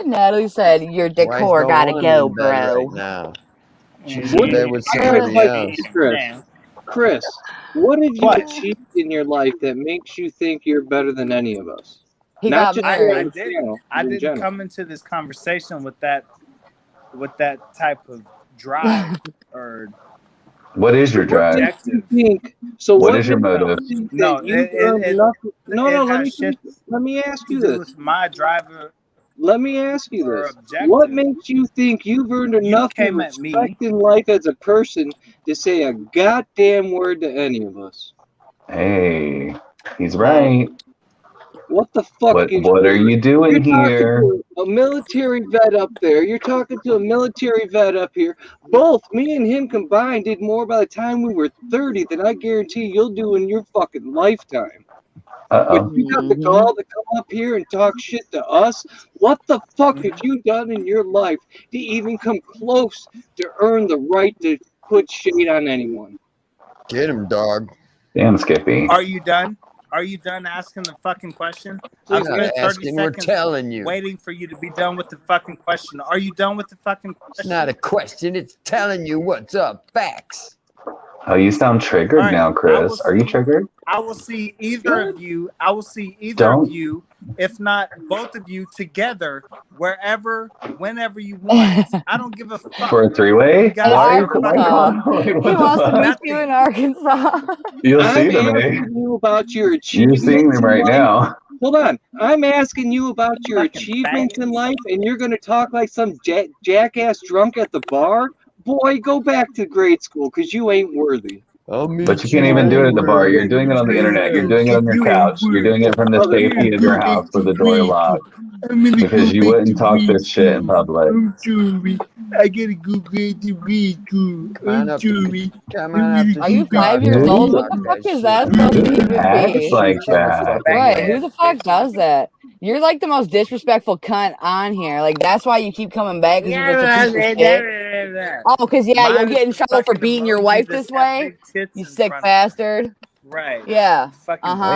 Natalie said your decor Wife gotta don't go, want him in bed bro. Right now. She's Mhm. in bed with I have a somebody question, else. Chris, what have you What? achieved in your life that makes you think you're better than any of us? He Not got just married. on the channel, I in didn't general. come into this conversation with that type of drive or What is your drive? objective. What is your motive? No, No, let me has shit ask to you do this. with my driver let me ask you Or this. objective. What makes you think you've earned enough came at me. respect in life as a person to say a goddamn word to any of us? Hey, he's right. What the fuck? What are you doing here? Talking to a military vet up there. You're talking to a military vet up here. Both me and him combined did more by the time we were 30 than I guarantee you'll do in your fucking lifetime. But you got the gall to come up here and talk shit to us? What the fuck have you done in your life to even come close to earn the right to put shade on anyone? Get him, dog. Damn, Skippy. Are you done? Are you done asking the fucking question? We're I've not spent 30 asking, we're seconds telling you. waiting for you to be done with the fucking question. Are you done with the fucking question? It's not a question, it's telling you what's up. Facts. Oh, you sound triggered now, Chris. Are you triggered? I will see either of you. I will see either of you, if not both of you, together, wherever, whenever you want. I don't give a fuck. For a three-way? In Arkansas. He wants to meet you in Arkansas. You'll see them, I'm eh? asking you about your You're achievements. seeing them right now. Hold on. I'm asking you about your achievements in life, and you're going to talk like some jackass drunk at the bar? Boy, go back to grade school, because you ain't worthy. But you can't even do it at the bar. You're doing it on the internet. You're doing it on your couch. You're doing it from the safety of your house with the door locked. Because you wouldn't talk this shit in public. I gotta go grade to grade school. Come on. Are you 5 years old? What the fuck is that supposed to even Acts be? like that. Right, who the fuck does that? You're like the most disrespectful cunt on here. Like, that's why you keep coming back, because you're just a piece of shit. Oh, because, yeah, you'll get in trouble for beating your wife this way? You sick bastard. Right. Yeah.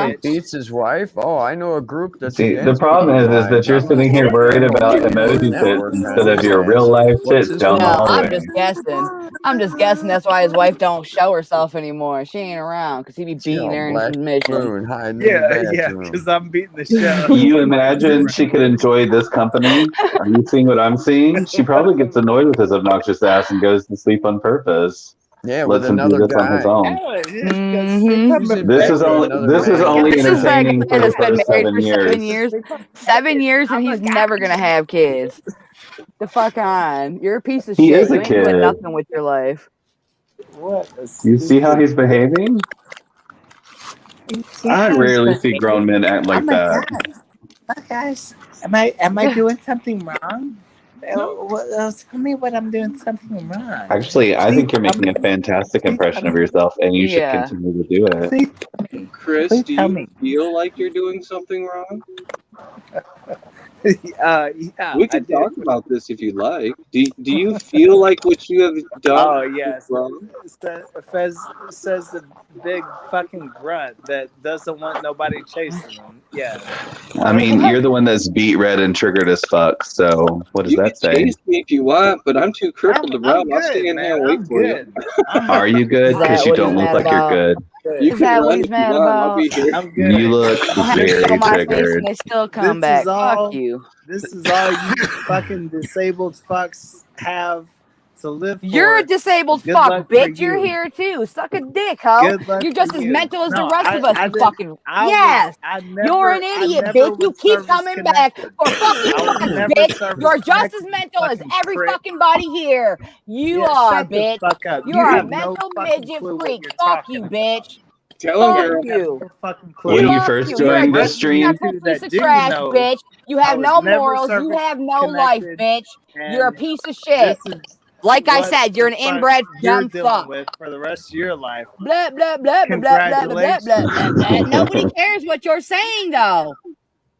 He beats his wife? Oh, I know a group that's See, the problem is that you're sitting here worried about emoji tits instead of your real life tits down the hallway. I'm just guessing. I'm just guessing that's why his wife don't show herself anymore. She ain't around because he be beating her in submission. Yeah, because I'm beating the show. You imagine she could enjoy this company? Are you seeing what I'm seeing? She probably gets annoyed with his obnoxious ass and goes to sleep on purpose. Yeah, lets him do this on his own. This is only entertaining for the first 7 years. 7 years, and he's never gonna have kids. The fuck on! You're a piece of He shit. is a You ain't doing kid. nothing with your life. You see how he's behaving? I rarely see grown men act like that. Guys, am I doing something wrong? Tell me what I'm doing something wrong. Actually, I think you're making a fantastic impression of yourself, and you should continue to do it. Chris, do you feel like you're doing something wrong? Yeah, we can talk about this if you like. Do you feel like what you have done? Oh yes, Fez says the big fucking grunt that doesn't want nobody chasing him. Yeah. I mean, you're the one that's beat red and triggered as fuck. So what does that say? Chase me if you want, but I'm too crippled to run. I'll stay in here and wait for you. Are you good? Because you don't look like you're good. You can run if you want. I'll be here. I'm good. You look very triggered. And they still come back. Fuck you. This is all you fucking disabled fucks have to live for. You're a disabled fuck, bitch. You're here too. Suck a dick, ho. You're just as mental as the rest of us, you fucking. Yes. You're an idiot, bitch. You keep coming back for fucking months, bitch. You're just as mental as every fucking body here. You are, bitch. You're a mental midget freak. Fuck you, bitch. Fuck you. When you first joined the stream, piece of trash, bitch. You have no morals. You have no life, bitch. You're a piece of shit. Like I said, you're an inbred dumb fuck. For the rest of your life. Blah blah blah blah blah blah blah blah. Nobody cares what you're saying, though.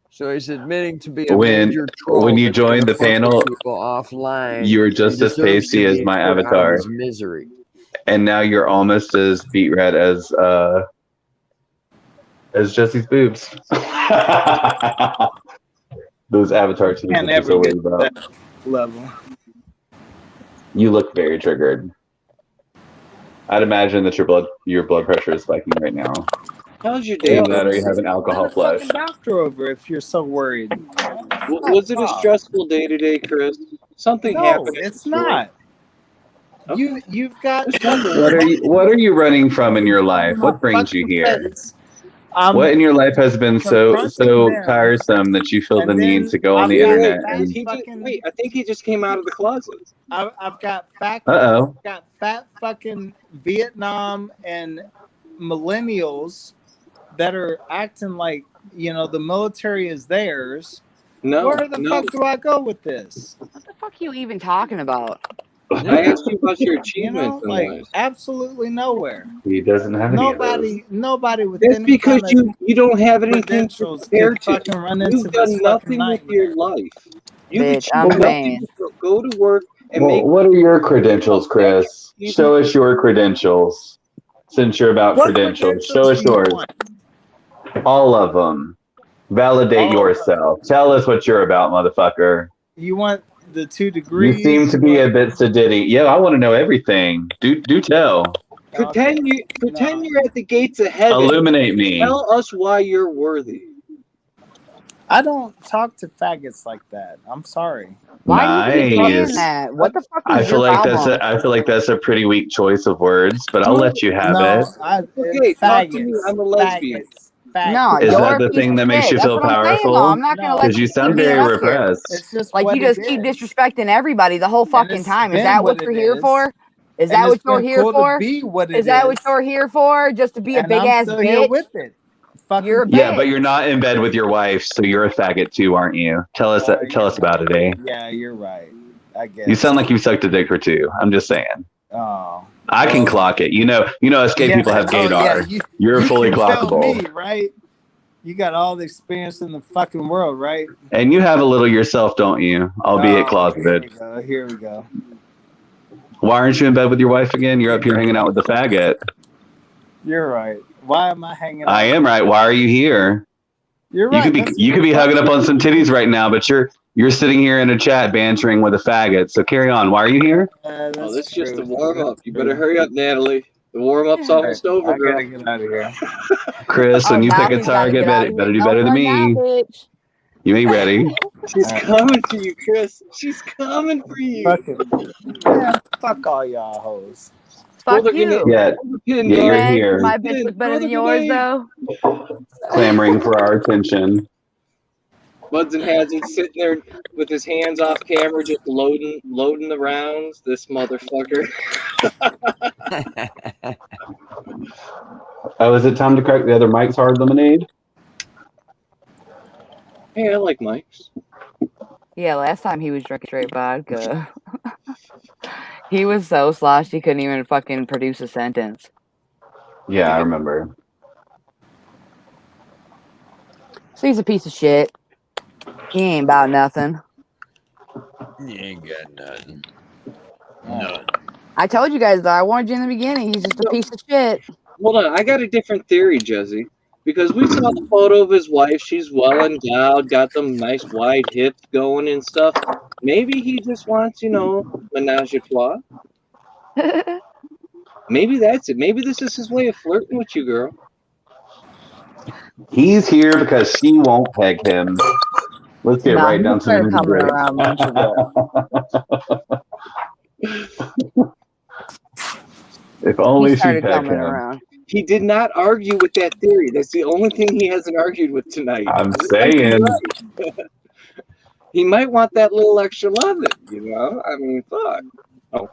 So he's admitting to be a when you joined the panel, offline, you were just as pasty as my avatar. Misery. And now you're almost as beat red as Jesse's boobs. Those avatar teams Can't that you're so worried about. That level. You look very triggered. I'd imagine that your blood pressure is spiking right now. How's your day? Either that or you have an alcohol flush. Doctor over if you're so worried. Was it a stressful day today, Chris? Something happened. No, it's not. You've got. What are you running from in your life? What brings you here? What in your life has been so confronting them, tiresome that you feel the and need then to go on I've the got internet fat and fucking. Wait, I think he just came out of the closet. I've got fat fucking Vietnam and millennials that are acting like, you know, the military is theirs. No, Where the fuck do I go with this? What the fuck are you even talking about? I asked you about your You achievements know, in like life. absolutely nowhere. he doesn't have any of those. Nobody with That's any because kind of you don't have anything to credentials compare could to. fucking run into You've this done fucking nothing with your nightmare. life. You've Bitch, achieved I'm a nothing man. but go to work and Well, make. what are your credentials, Chris? Show us your credentials. Since you're about What credentials, show credentials us do you yours. want? All of them. Validate All of yourself. Tell us what you're about, motherfucker. You want the 2 You degrees? seem to be a bit sedity. Yeah, I want to know everything. Do tell. Pretend you're at the gates of heaven. Illuminate me. Tell us why you're worthy. I don't talk to faggots like that. I'm sorry. Why do you keep saying Nice. that? What the fuck I is feel your like problem? I feel like that's a pretty weak choice of words, but I'll let you have it. Okay, talk to me. I'm a lesbian. No, Is you're that a the piece thing of that makes shit. you That's feel what I'm saying, though. powerful? I'm not gonna let Because you you keep sound being very up here. repressed. It's just Like what you just it keep is. disrespecting everybody the whole fucking it's time. Is been that what what you're it here is. for? Is And that it's what you're been here cool for? to be what it Is that what is. you're here for? Just to be a And big I'm ass still here bitch? with it. Fucking You're a Yeah, bitch. but you're not in bed with your wife, so you're a faggot too, aren't you? Tell us about it, eh? Yeah, you're right. I guess. You sound like you sucked a dick or two. I'm just saying. Oh. I can clock it. You know us gay people have gaydar. You're fully can clockable. Tell me, right? You got all the experience in the fucking world, right? And you have a little yourself, don't you? Albeit closeted. Here we go. Why aren't you in bed with your wife again? You're up here hanging out with the faggot. You're right. Why am I hanging out? I am right. Why are you here? You're right. You could be hugging up on some titties right now, but you're sitting here in a chat bantering with a faggot. So carry on. Why are you here? Oh, this is just the warm up. You better hurry up, Natalie. The warm up's almost over, girl. I gotta get out of here. Chris, when you pick a target, better do better than me. You ain't ready. She's coming for you, Chris. She's coming for you. Fuck all y'all hoes. Fuck you. Yeah, you're here. My bitch look better than yours, though. Clamoring for our attention. Buds and Hazard sitting there with his hands off camera, just loading the rounds. This motherfucker. Oh, is it time to crack the other Mike's Hard Lemonade? Hey, I like Mike's. Yeah, last time he was drinking straight vodka. He was so sloshed he couldn't even fucking produce a sentence. Yeah, I remember. So he's a piece of shit. He ain't about nothing. He ain't got nothing. None. I told you guys, though. I warned you in the beginning. He's just a piece of shit. Hold on. I got a different theory, Jezzy. Because we saw the photo of his wife. She's well endowed, got them nice wide hips going and stuff. Maybe he just wants, menage a trois. Maybe that's it. Maybe this is his way of flirting with you, girl. He's here because she won't peg him. Let's get right down to the nitty-gritty. If only she pegged him. Around. He did not argue with that theory. That's the only thing he hasn't argued with tonight. I'm saying. He might want that little extra loving, I mean, fuck. Oh.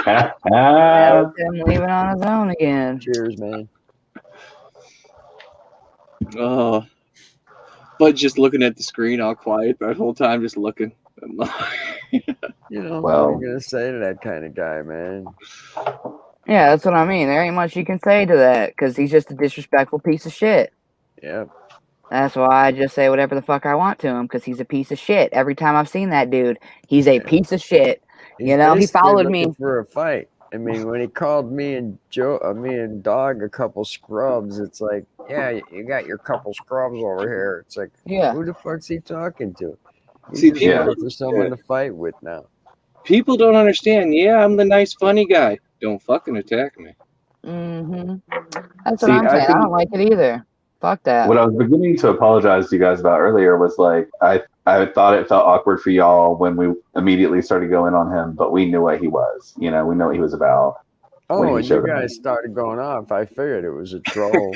That was him leaving on his own again. Cheers, man. Oh. But just looking at the screen all quiet that whole time, just looking. What are you gonna say to that kind of guy, man? Yeah, that's what I mean. There ain't much you can say to that because he's just a disrespectful piece of shit. Yep. That's why I just say whatever the fuck I want to him because he's a piece of shit. Every time I've seen that dude, he's a piece of shit. He's he followed me for a fight. I mean, when he called me and Dog a couple scrubs, it's like, yeah, you got your couple scrubs over here. It's like, who the fuck's he talking to? He's just looking for someone to fight with now. People don't understand. Yeah, I'm the nice, funny guy. Don't fucking attack me. Mm-hmm. That's what I'm saying. I don't like it either. Fuck that. What I was beginning to apologize to you guys about earlier was like, I thought it felt awkward for y'all when we immediately started going on him, but we knew what he was. We know what he was about. Oh, and you guys started going off. I figured it was a troll.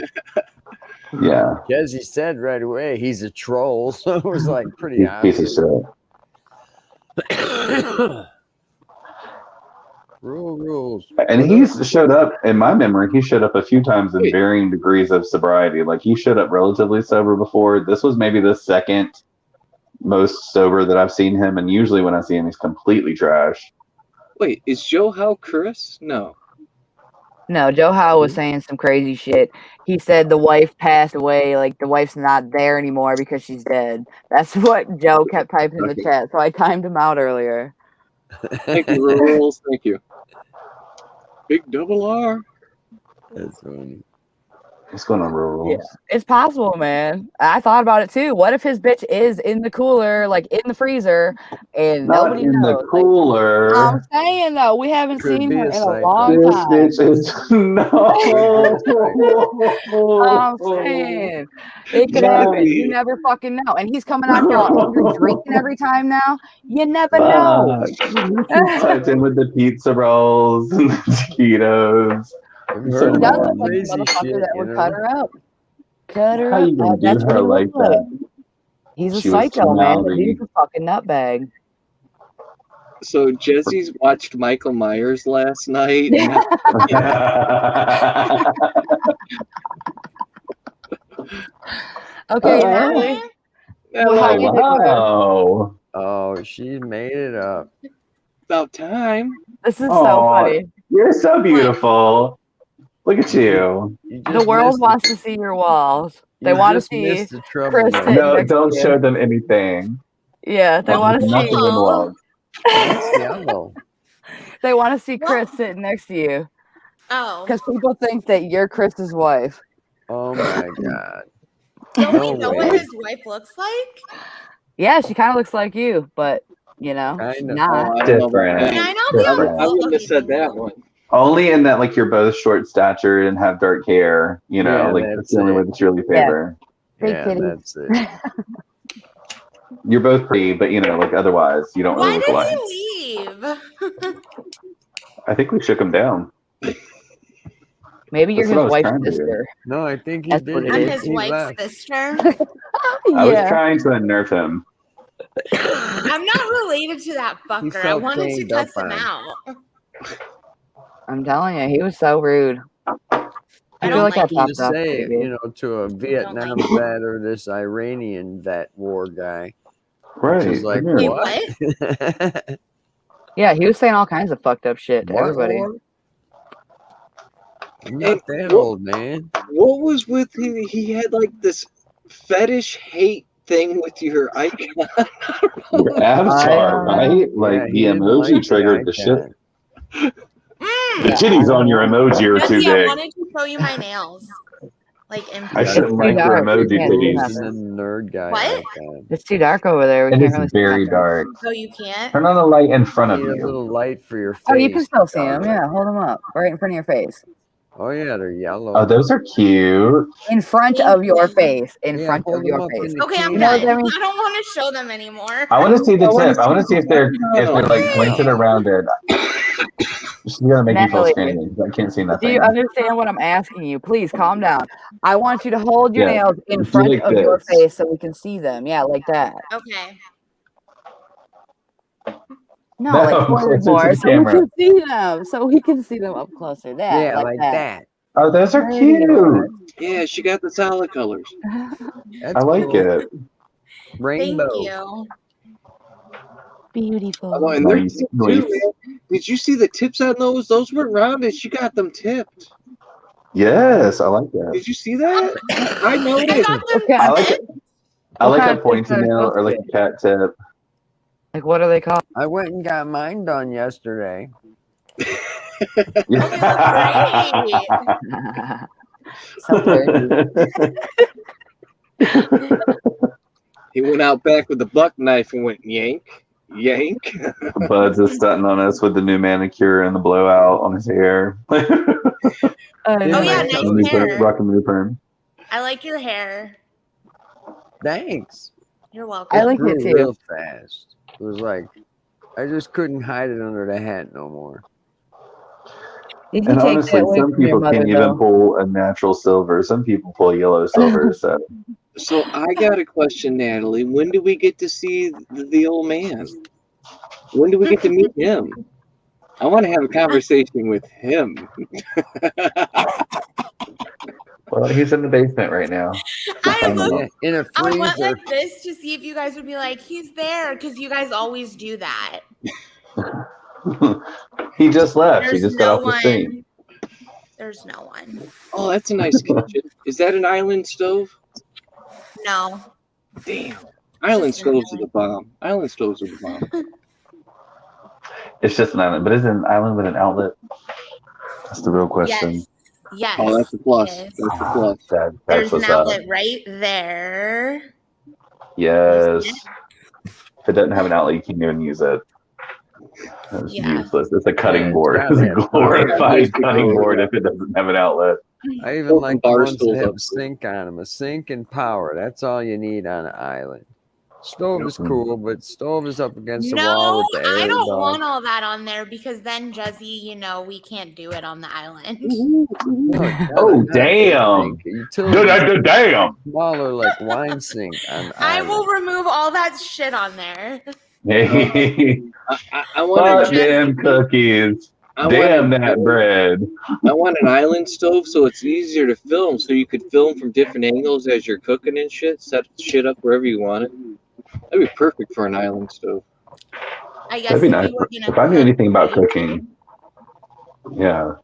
Yeah. Jezzy said right away he's a troll, so it was like pretty obvious. Piece of shit. Rules. And he's showed up, in my memory, he showed up a few times in varying degrees of sobriety. Like, he showed up relatively sober before. This was maybe the second most sober that I've seen him, and usually when I see him, he's completely trash. Wait, is Joe Howe Chris? No. No, Joe Howe was saying some crazy shit. He said the wife passed away, like the wife's not there anymore because she's dead. That's what Joe kept typing in the chat, so I timed him out earlier. Thank you, Rules. Thank you. Big double R. That's funny. What's going on, Rules? Yeah, it's possible, man. I thought about it too. What if his bitch is in the cooler, like in the freezer, and Not nobody in knows? the cooler. Like, I'm saying though, we haven't seen her in a long this time. Bitch is no. I'm saying it could happen. You never fucking know. And he's coming out here all angry, drinking every time now. You never know. Tucked in with the pizza rolls and the taquitos. He does look like a motherfucker that would cut her up. Cut her How up. you gonna do That's what her he like looks like. that? He's a She was psycho, man. naughty. He's a fucking nutbag. So Jezzy's watched Michael Myers last night. Okay, Natalie. Wow. Oh, she made it up. About time. This is so funny. You're so beautiful. Look at you. The world wants to see your walls. They want to see Chris sitting No, next don't to you. show them anything. Yeah, they want to see. Nothing in love. That's yellow. They want to see Chris sitting next to you. Oh. Because people think that you're Chris's wife. Oh my God. Don't we know what his wife looks like? Yeah, she kind of looks like you, but you know, she's not. Different. Yeah, I know. I wouldn't have said that one. Only in that, like, you're both short stature and have dark hair. You know, Yeah, like that's the only way that you really favor. Yeah, that's it. You're both pretty, but you know, like otherwise, you don't really look alike. Why did he leave? I think we shook him down. Maybe you're That's what his I was wife's trying to do. sister. No, I think he That's did. what it I'm is. his wife's sister. I was trying to unnerve him. I'm not related to that fucker. I wanted to test him out. I'm telling you, he was so rude. I feel like I popped off. Say, you know, to a Vietnam vet or this Iranian vet war guy. Right. He's like, Wait, what? Yeah, he was saying all kinds of fucked up shit to everybody. I'm not that old, man. What was with he had like this fetish hate thing with your icon? Your avatar, right? Like the emoji triggered the shit. The titties on your emoji are too Jezzy, I big. wanted to show you my nails. Like in I shouldn't like your emoji titties. Nerd guy. What? It's too dark over there. We It can't is really see very nothing. dark. So you can't? Turn on the light in front of Need a you. little light for your face. Oh, you can still see them. Yeah, hold them up right in front of your face. Oh yeah, they're yellow. Oh, those are cute. In front of your face. In Yeah, front hold of your them up face. in the Okay, I'm You know done. what that means? I don't want to show them anymore. I want to see the tip. I want to see if they're like pointed around it. She's gonna make me feel Natalie, skinny. I can't see nothing. Do you understand what I'm asking you? Please calm down. I want you to hold your Yeah, nails in do front like of your this. face so we can see them. Yeah, like that. Okay. No, No, like forward closer to more the so we camera. can see them. So we can see them up closer. That, Yeah, like that. Oh, those are There cute. you Yeah, she got the solid colors. That's I like cool. it. Rainbow. Thank you. Beautiful. Oh, and they're Nice, tipped nice. too, man. Did you see the tips on those? Those were rounded. She got them tipped. Yes, I like that. Did you see that? I know I it. got them. I like it. I What like kind a of pointy tips are nail those or like a cat tip. Like, what are they called? I went and got mine done yesterday. So dirty. He went out back with the buck knife and went yank, yank. Bud's is stunting on us with the new manicure and the blowout on his hair. Oh yeah, nice hair. Rocking the perm. I like your hair. Thanks. You're welcome. I like grew it too. real fast. It was like I just couldn't hide it under the hat no more. Did you And take honestly, that away some from your people mother, can't even pull a natural silver. Some people pull yellow silver. So I got a question, Natalie. When do we get to see the old man? When do we get to meet him? I want to have a conversation with him. Well, he's in the basement right now. I looked in a I went freezer. like this to see if you guys would be like, he's there, because you guys always do that. He just left. There's he just no got off the scene. one. There's no one. Oh, that's a nice kitchen. Is that an island stove? No. Damn. Island stoves are the bomb. Island stoves are the bomb. It's just an island, but is it an island with an outlet? That's the real question. Yes. Yes. Oh, that's a plus. Yes. That's a plus. That's There's what's an outlet up. right there. Yes. If it doesn't have an outlet, you can't even use it. It's useless. It's a cutting board. It's a glorified cutting board if it doesn't have an outlet. I even like the ones that have a sink on them. A sink and power. That's all you need on an island. Stove is cool, but stove is up against the wall with the air. I don't want all that on there because then, Jezzy, we can't do it on the island. Oh, damn. Damn. Smaller, like wine sink on the I island. will remove all that shit on there. Hey. I want damn cookies. Damn that bread. I want an island stove so it's easier to film, so you could film from different angles as you're cooking and shit. Set shit up wherever you want it. That'd be perfect for an island stove. I guess That'd be nice. If I knew anything about cooking, yeah,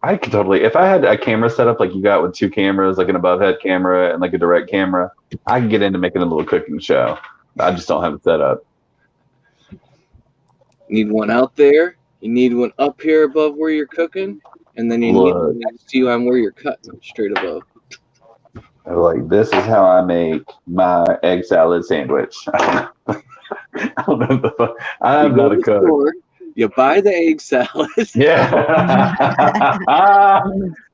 I could totally. If I had a camera set up like you got with two cameras, like an above head camera and like a direct camera, I could get into making a little cooking show. I just don't have it set up. Need one out there. You need one up here above where you're cooking, and then you need one next to you on where you're cutting, straight above. Like, this is how I make my egg salad sandwich. I don't know the fuck. I'm not a cook. You buy the egg salad. Yeah.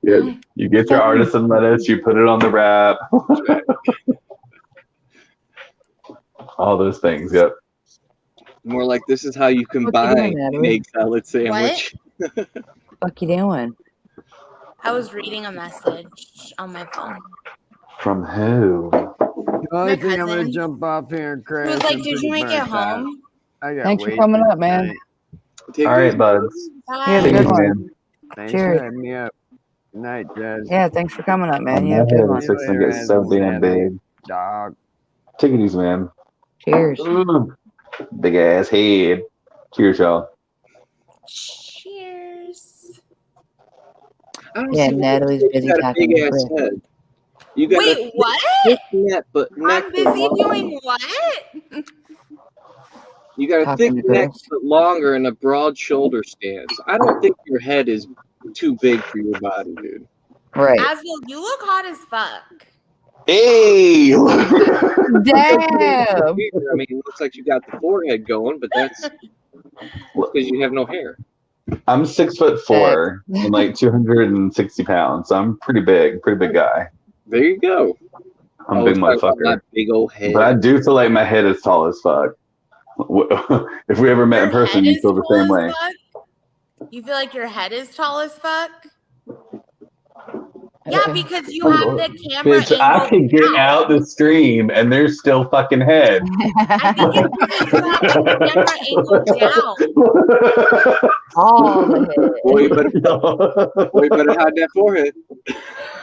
Yeah. You get your artisan lettuce, you put it on the wrap. All those things, yep. More like this is how you combine an egg salad sandwich. What fuck you doing? I was reading a message on my phone. From who? I think I'm gonna jump off here and crash. He was like, "Did you make it home?" Thanks for coming up, man. All right, buds. Bye. You have a good one. Thanks Cheers. for having me up. Good night, Jez. Yeah, thanks for coming up, man. You have a good one. Six and get so damn big. Dog. Take it easy, man. Cheers. Big ass head. Cheers, y'all. Cheers. Yeah, Natalie's busy talking big to ass Chris. head. You got Wait, what? neck, but I'm busy doing what? You got a thick neck but longer and a broad shoulder stance. I don't think your head is too big for your body, dude. Right. Aswell, you look hot as fuck. Hey! Damn! I mean, it looks like you got the forehead going, but that's because you have no hair. I'm 6'4" and like 260 pounds. So I'm pretty big guy. There you go. I'm a big motherfucker. Big old head. But I do feel like my head is tall as fuck. If we ever met in person, you feel the same way. You feel like your head is tall as fuck? Yeah, because you have the camera Bitch, I can get out the stream and there's still fucking head. I think it's because you have the camera angled down. All the head. Boy, you better hide that forehead.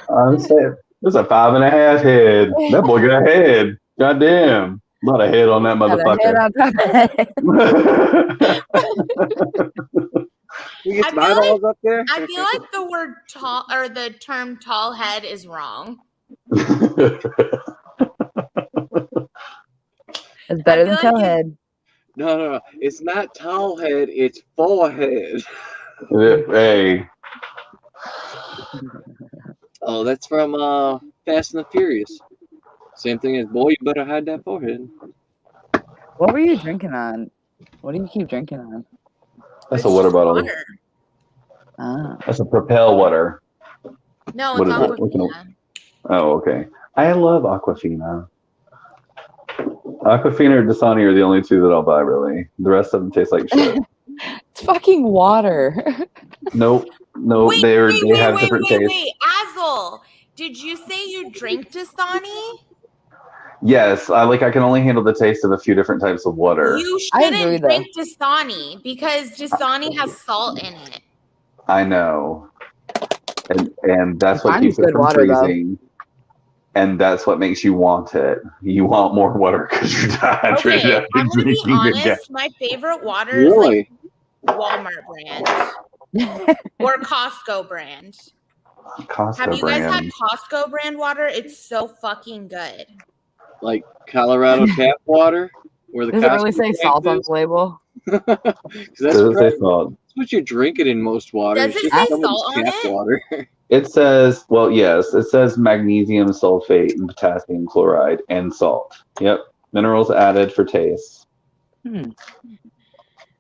I'm saying, there's a 5.5 head. That boy got a head. Goddamn. A lot of head on that motherfucker. You get some eyeballs up there? I feel like the word tall or the term tall head is wrong. It's better than tall head. No. It's not tall head, it's forehead. Hey. Oh, that's from Fast and the Furious. Same thing as, boy, you better hide that forehead. What were you drinking on? What do you keep drinking on? That's a water bottle. Water. Ah. That's a Propel water. No, What it's is it? Aquafina. Oh, okay. I love Aquafina. Aquafina or Dasani are the only two that I'll buy, really. The rest of them taste like shit. It's fucking water. Nope. No, Wait, they wait, have wait, different wait, tastes. wait. Azel, did you say you drink Dasani? Yes, I can only handle the taste of a few different types of water. You shouldn't drink Dasani because Dasani has salt in it. I know. And that's what Dasani's keeps it good from water, though. freezing. And that's what makes you want it. You want more water because you're dehydrated. Okay, I'm gonna be honest. My favorite water is like Walmart brand or Costco brand. Have you guys had Costco brand water? It's so fucking good. Like Colorado tap water, where the Does it really say salt on the label? That's what you're drinking in most water. Does it say salt on it? Water. It says, well, yes, it says magnesium sulfate and potassium chloride and salt. Yep, minerals added for taste.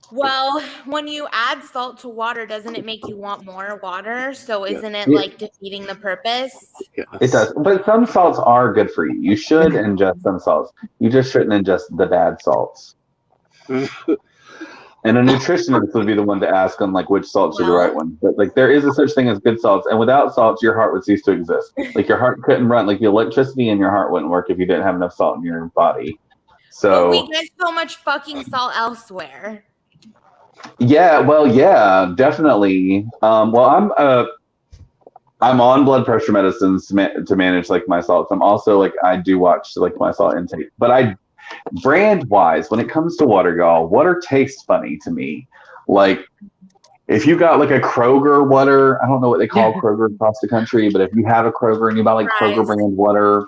Well, when you add salt to water, doesn't it make you want more water? So isn't it like defeating the purpose? It does, but some salts are good for you. You should ingest some salts. You just shouldn't ingest the bad salts. And a nutritionist would be the one to ask on like which salts are the right one. But like there is a such thing as good salts, and without salts, your heart would cease to exist. Like your heart couldn't run. Like the electricity in your heart wouldn't work if you didn't have enough salt in your body. So but we get so much fucking salt elsewhere. Yeah, well, yeah, definitely. Well, I'm on blood pressure medicines to manage like my salts. I'm also like I do watch like my salt intake, but brand wise, when it comes to water, y'all, water tastes funny to me. Like if you got like a Kroger water, I don't know what they call Kroger across the country, but if you have a Kroger and you buy like Kroger brand water,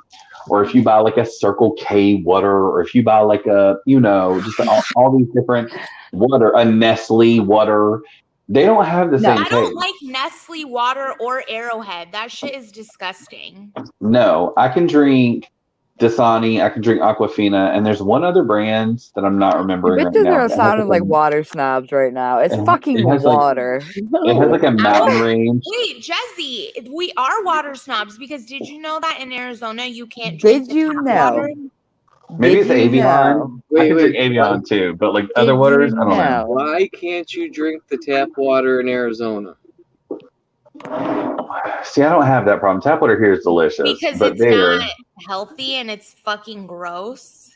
or if you buy like a Circle K water, or if you buy like a, just all these different water, a Nestle water, they don't have the same taste. I don't like Nestle water or Arrowhead. That shit is disgusting. No, I can drink Dasani, I can drink Aquafina, and there's one other brand that I'm not remembering right now. Bitches are sounding like water snobs right now. It's fucking water. It has like a mountain range. Wait, Jezzy, we are water snobs because did you know that in Arizona you can't drink water? Maybe it's Avion. I can drink Avion too, but like other waters, I don't know. Why can't you drink the tap water in Arizona? See, I don't have that problem. Tap water here is delicious. Because it's not healthy and it's fucking gross.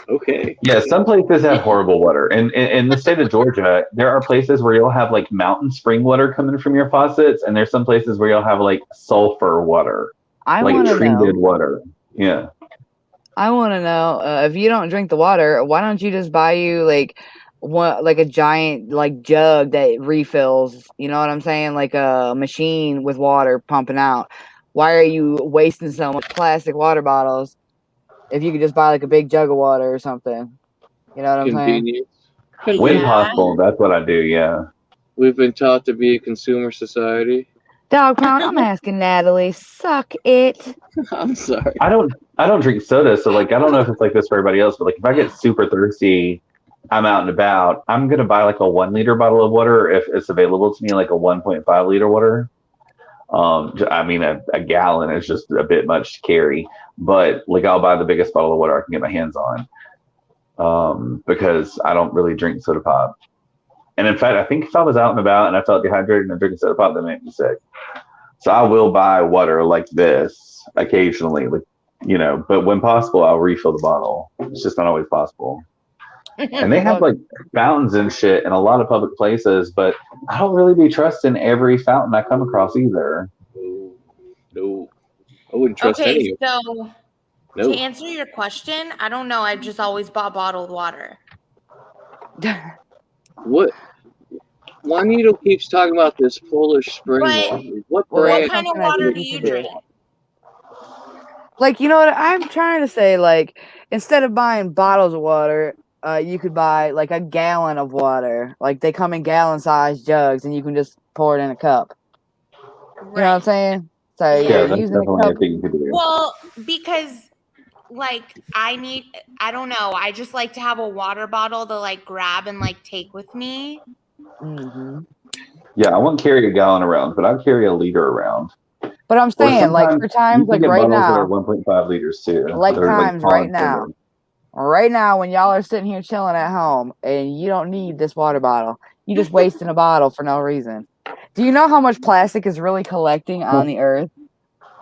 Okay. Yeah, some places have horrible water. And in the state of Georgia, there are places where you'll have like mountain spring water coming from your faucets, and there's some places where you'll have like sulfur water. Like treated water. Yeah. I want to know if you don't drink the water, why don't you just buy you like a giant like jug that refills? You know what I'm saying? Like a machine with water pumping out. Why are you wasting so much plastic water bottles if you could just buy like a big jug of water or something? You know what I'm saying? When possible, that's what I do. Yeah. We've been taught to be a consumer society. Dog pound, I'm asking Natalie, suck it. I'm sorry. I don't drink soda, so like I don't know if it's like this for everybody else, but like if I get super thirsty, I'm out and about, I'm gonna buy like a 1 liter bottle of water if it's available to me, like a 1.5 liter water. I mean a gallon is just a bit much to carry, but like I'll buy the biggest bottle of water I can get my hands on. Because I don't really drink soda pop. And in fact, I think if I was out and about and I felt dehydrated and drinking soda pop, that made me sick. So I will buy water like this occasionally, like, but when possible, I'll refill the bottle. It's just not always possible. And they have like fountains and shit in a lot of public places, but I don't really be trusting every fountain I come across either. No. I wouldn't trust any. So to answer your question, I don't know. I've just always bought bottled water. What? Juanito keeps talking about this Polish spring water. What kind of water do you drink? Like, you know what I'm trying to say? Like, instead of buying bottles of water, you could buy like a gallon of water. Like, they come in gallon-sized jugs, and you can just pour it in a cup. You know what I'm saying? So you're using a cup. Well, because like I don't know. I just like to have a water bottle to like grab and like take with me. Mm-hmm. Yeah, I won't carry a gallon around, but I'll carry a liter around. But I'm saying, like, for times like right now, that are 1.5 liters too. Like times right now. Right now, when y'all are sitting here chilling at home and you don't need this water bottle, You just wasting a bottle for no reason. Do you know how much plastic is really collecting on the earth?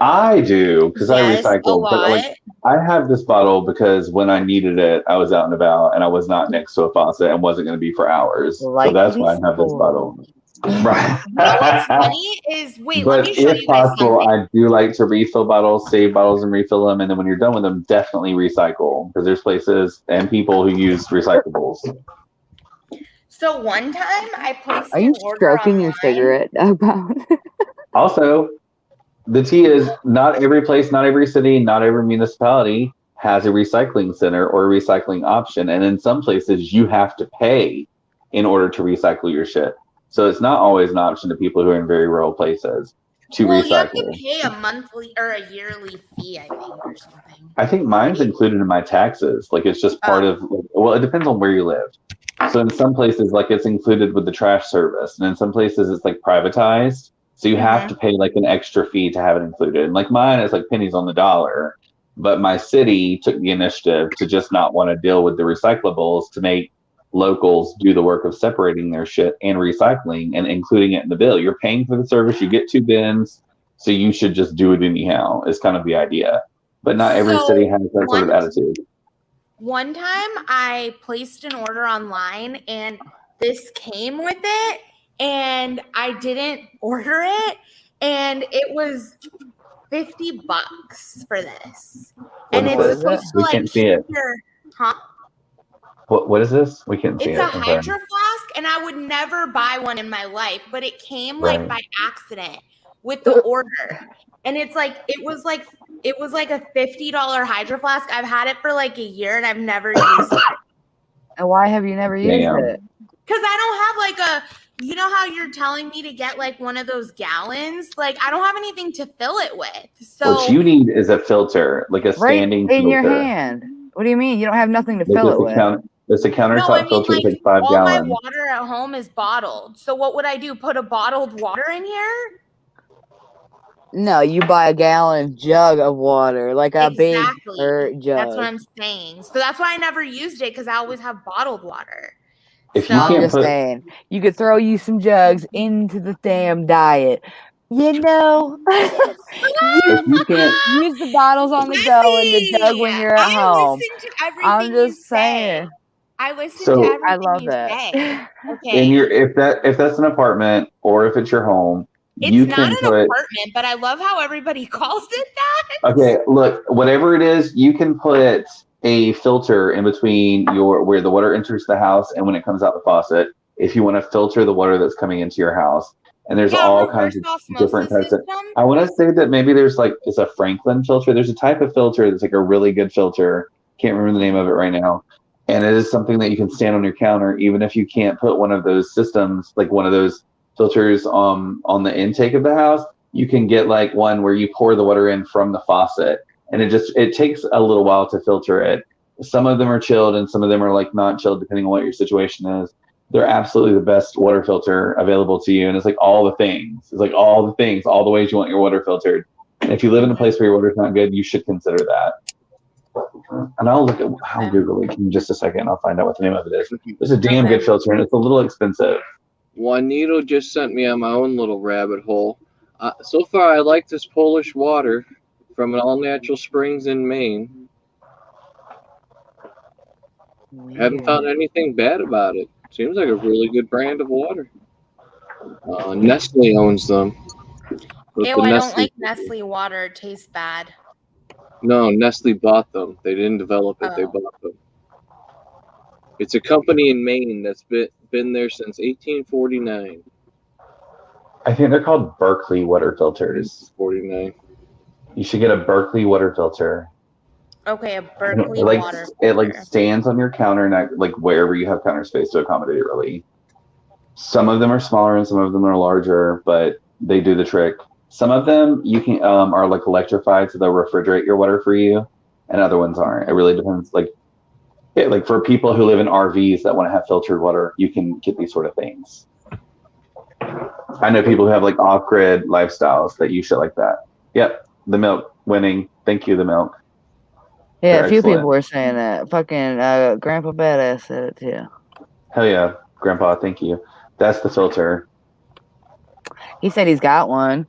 I do, because I recycle. But lot. I have this bottle because when I needed it, I was out and about, and I was not next to a faucet and wasn't going to be for hours. So that's why I have this bottle. Right. You know what's funny is, let me show if you guys possible, something. I do like to refill bottles, save bottles, and refill them. And then when you're done with them, definitely recycle, because there's places and people who use recyclables. So one time I placed Are you an order stroking online. your cigarette? Also, the tea is not every place, not every city, not every municipality has a recycling center or a recycling option. And in some places, you have to pay in order to recycle your shit. So it's not always an option to people who are in very rural places to recycle. You have to pay a monthly or a yearly fee, I think, or something. I think mine's included in my taxes. Like, it's just part of, well, it depends on where you live. So in some places, like, it's included with the trash service. And in some places, it's like privatized. So you have to pay like an extra fee to have it included. And like mine is like pennies on the dollar. But my city took the initiative to just not want to deal with the recyclables, to make locals do the work of separating their shit and recycling and including it in the bill. You're paying for the service, you get 2 bins, so you should just do it anyhow, is kind of the idea. But not every city has that sort of attitude. One time I placed an order online and this came with it, and I didn't order it, and it was $50 for this. And it's supposed to like keep your, What is this? We can't see it. It's a hydro flask, and I would never buy one in my life, but it came like by accident with the order. And it's like it was like a $50 hydro flask. I've had it for like a year and I've never used it. And why have you never used it? Because I don't have like you know how you're telling me to get like one of those gallons? Like, I don't have anything to fill it with. So what you need is a filter, like a standing filter. In your hand. What do you mean? You don't have nothing to fill it with? It's a countertop filter with like 5 all gallons. My water at home is bottled. So what would I do? Put a bottled water in here? No, you buy a gallon jug of water, like a big jug. That's what I'm saying. So that's why I never used it, because I always have bottled water. I'm just saying, you could throw you some jugs into the damn diet. You know, you can't use the bottles on the go and the jug when you're at home. I'm just saying. I listen to everything I love you that. say. Okay. And if that's an apartment or if it's your home, it's not an apartment, but I love how everybody calls it that. Okay, look, whatever it is, you can put a filter in between where the water enters the house and when it comes out the faucet, if you want to filter the water that's coming into your house. And there's all kinds of different types of. I want to say that maybe there's like it's a Franklin filter. There's a type of filter that's like a really good filter. Can't remember the name of it right now. And it is something that you can stand on your counter, even if you can't put one of those systems, like one of those filters on the intake of the house. You can get like one where you pour the water in from the faucet, and it takes a little while to filter it. Some of them are chilled, and some of them are like not chilled, depending on what your situation is. They're absolutely the best water filter available to you, and it's like all the things. It's like all the things, all the ways you want your water filtered. And if you live in a place where your water's not good, you should consider that. And I'll Google it in just a second. I'll find out what the name of it is. It's a damn good filter, and it's a little expensive. Juanito just sent me on my own little rabbit hole. So far, I like this Polish water from an all-natural springs in Maine. Haven't found anything bad about it. Seems like a really good brand of water. Nestle owns them. I don't like Nestle water. It tastes bad. No, Nestle bought them. They didn't develop it. They bought them. It's a company in Maine that's been there since 1849. I think they're called Berkeley water filters. 49. You should get a Berkeley water filter. Okay, a Berkeley water filter. It like stands on your counter, and like wherever you have counter space to accommodate it, really. Some of them are smaller and some of them are larger, but they do the trick. Some of them you can are like electrified, so they'll refrigerate your water for you, and other ones aren't. It really depends. Like for people who live in RVs that want to have filtered water, you can get these sort of things. I know people who have like off-grid lifestyles that use shit like that. Yep, the milk winning. Thank you, the milk. Yeah, a few people were saying that. Fucking Grandpa Badass said it too. Hell yeah, Grandpa, thank you. That's the filter. He said he's got one.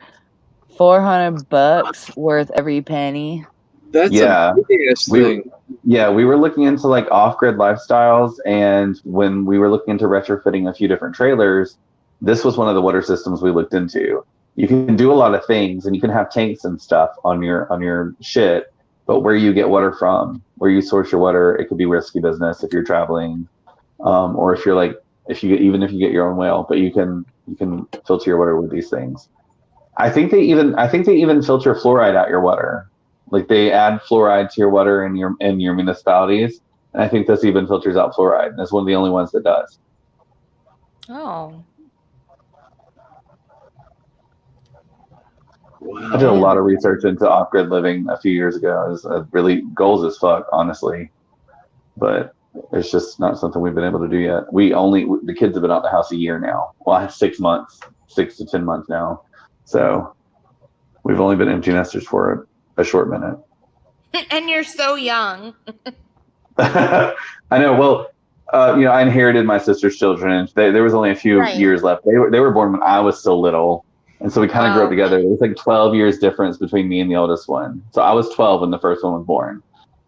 $400 worth every penny. That's a big-ass thing. Yeah, we were looking into like off-grid lifestyles, and when we were looking into retrofitting a few different trailers, this was one of the water systems we looked into. You can do a lot of things, and you can have tanks and stuff on your shit, but where you get water from, where you source your water, it could be risky business if you're traveling, or if you're even if you get your own well, but you can filter your water with these things. I think they even filter fluoride out your water. Like they add fluoride to your water in your municipalities, and I think this even filters out fluoride. And it's one of the only ones that does. Oh. Wow. I did a lot of research into off-grid living a few years ago. It was really goals as fuck, honestly, but it's just not something we've been able to do yet. The kids have been out the house a year now. Well, 6 months, 6 to 10 months now. So we've only been empty nesters for a short minute. And you're so young. I know. Well, I inherited my sister's children. There was only a few years left. They were born when I was still little. And so we kind of grew up together. It was like 12 years difference between me and the oldest one. So I was 12 when the first one was born.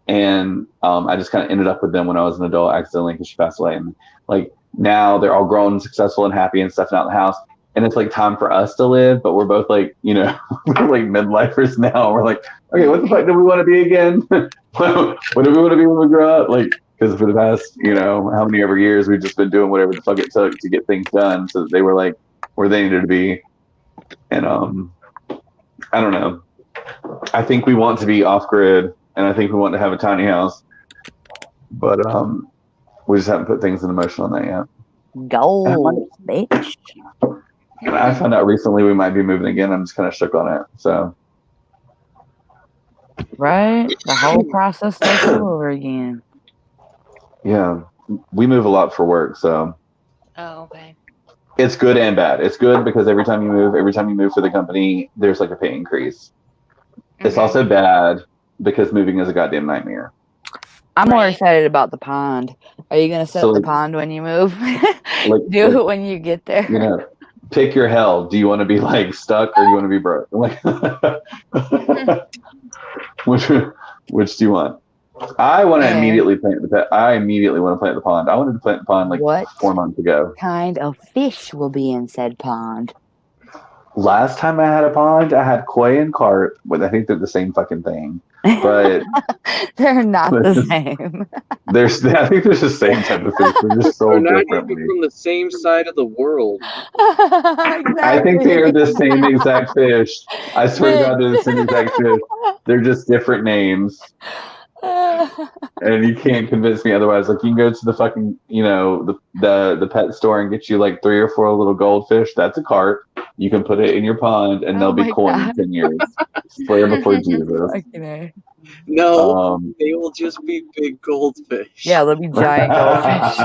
And I just kind of ended up with them when I was an adult accidentally because she passed away. And like now they're all grown and successful and happy and stuff out in the house. And it's like time for us to live, but we're both like, we're like midlifers now. We're like, okay, what the fuck do we want to be again? What do we want to be when we grow up? Like, because for the past, how many ever years we've just been doing whatever the fuck it took to get things done. So they were like where they needed to be. And I don't know. I think we want to be off grid, and I think we want to have a tiny house, but we just haven't put things into motion on that yet. Goals, bitch. And I found out recently we might be moving again. I'm just kind of shook on it. So, right, the whole process starts over again. Yeah, we move a lot for work, so. Oh, okay. It's good and bad. It's good because every time you move for the company, there's like a pay increase. Mm-hmm. It's also bad because moving is a goddamn nightmare. I'm more excited about the pond. Are you going to set the pond when you move? Do it when you get there. Pick your hell. Do you want to be like stuck or do you want to be broke? Which do you want? I want to immediately plant the pet. I immediately want to plant the pond. I wanted to plant the pond like 4 months ago. What kind of fish will be in said pond? Last time I had a pond, I had koi and carp. But I think they're the same fucking thing. But they're not the same. I think they're the same type of fish. They're just so not differently. even from the same side of the world. Exactly. I think they are the same exact fish. I swear to God, they're the same exact fish. They're just different names. And you can't convince me otherwise. Like you can go to the fucking, the pet store and get you like 3 or 4 little goldfish. That's a carp. You can put it in your pond and they'll be koi in 10 years. Swear before Jesus. No, they will just be big goldfish. Yeah, they'll be giant goldfish.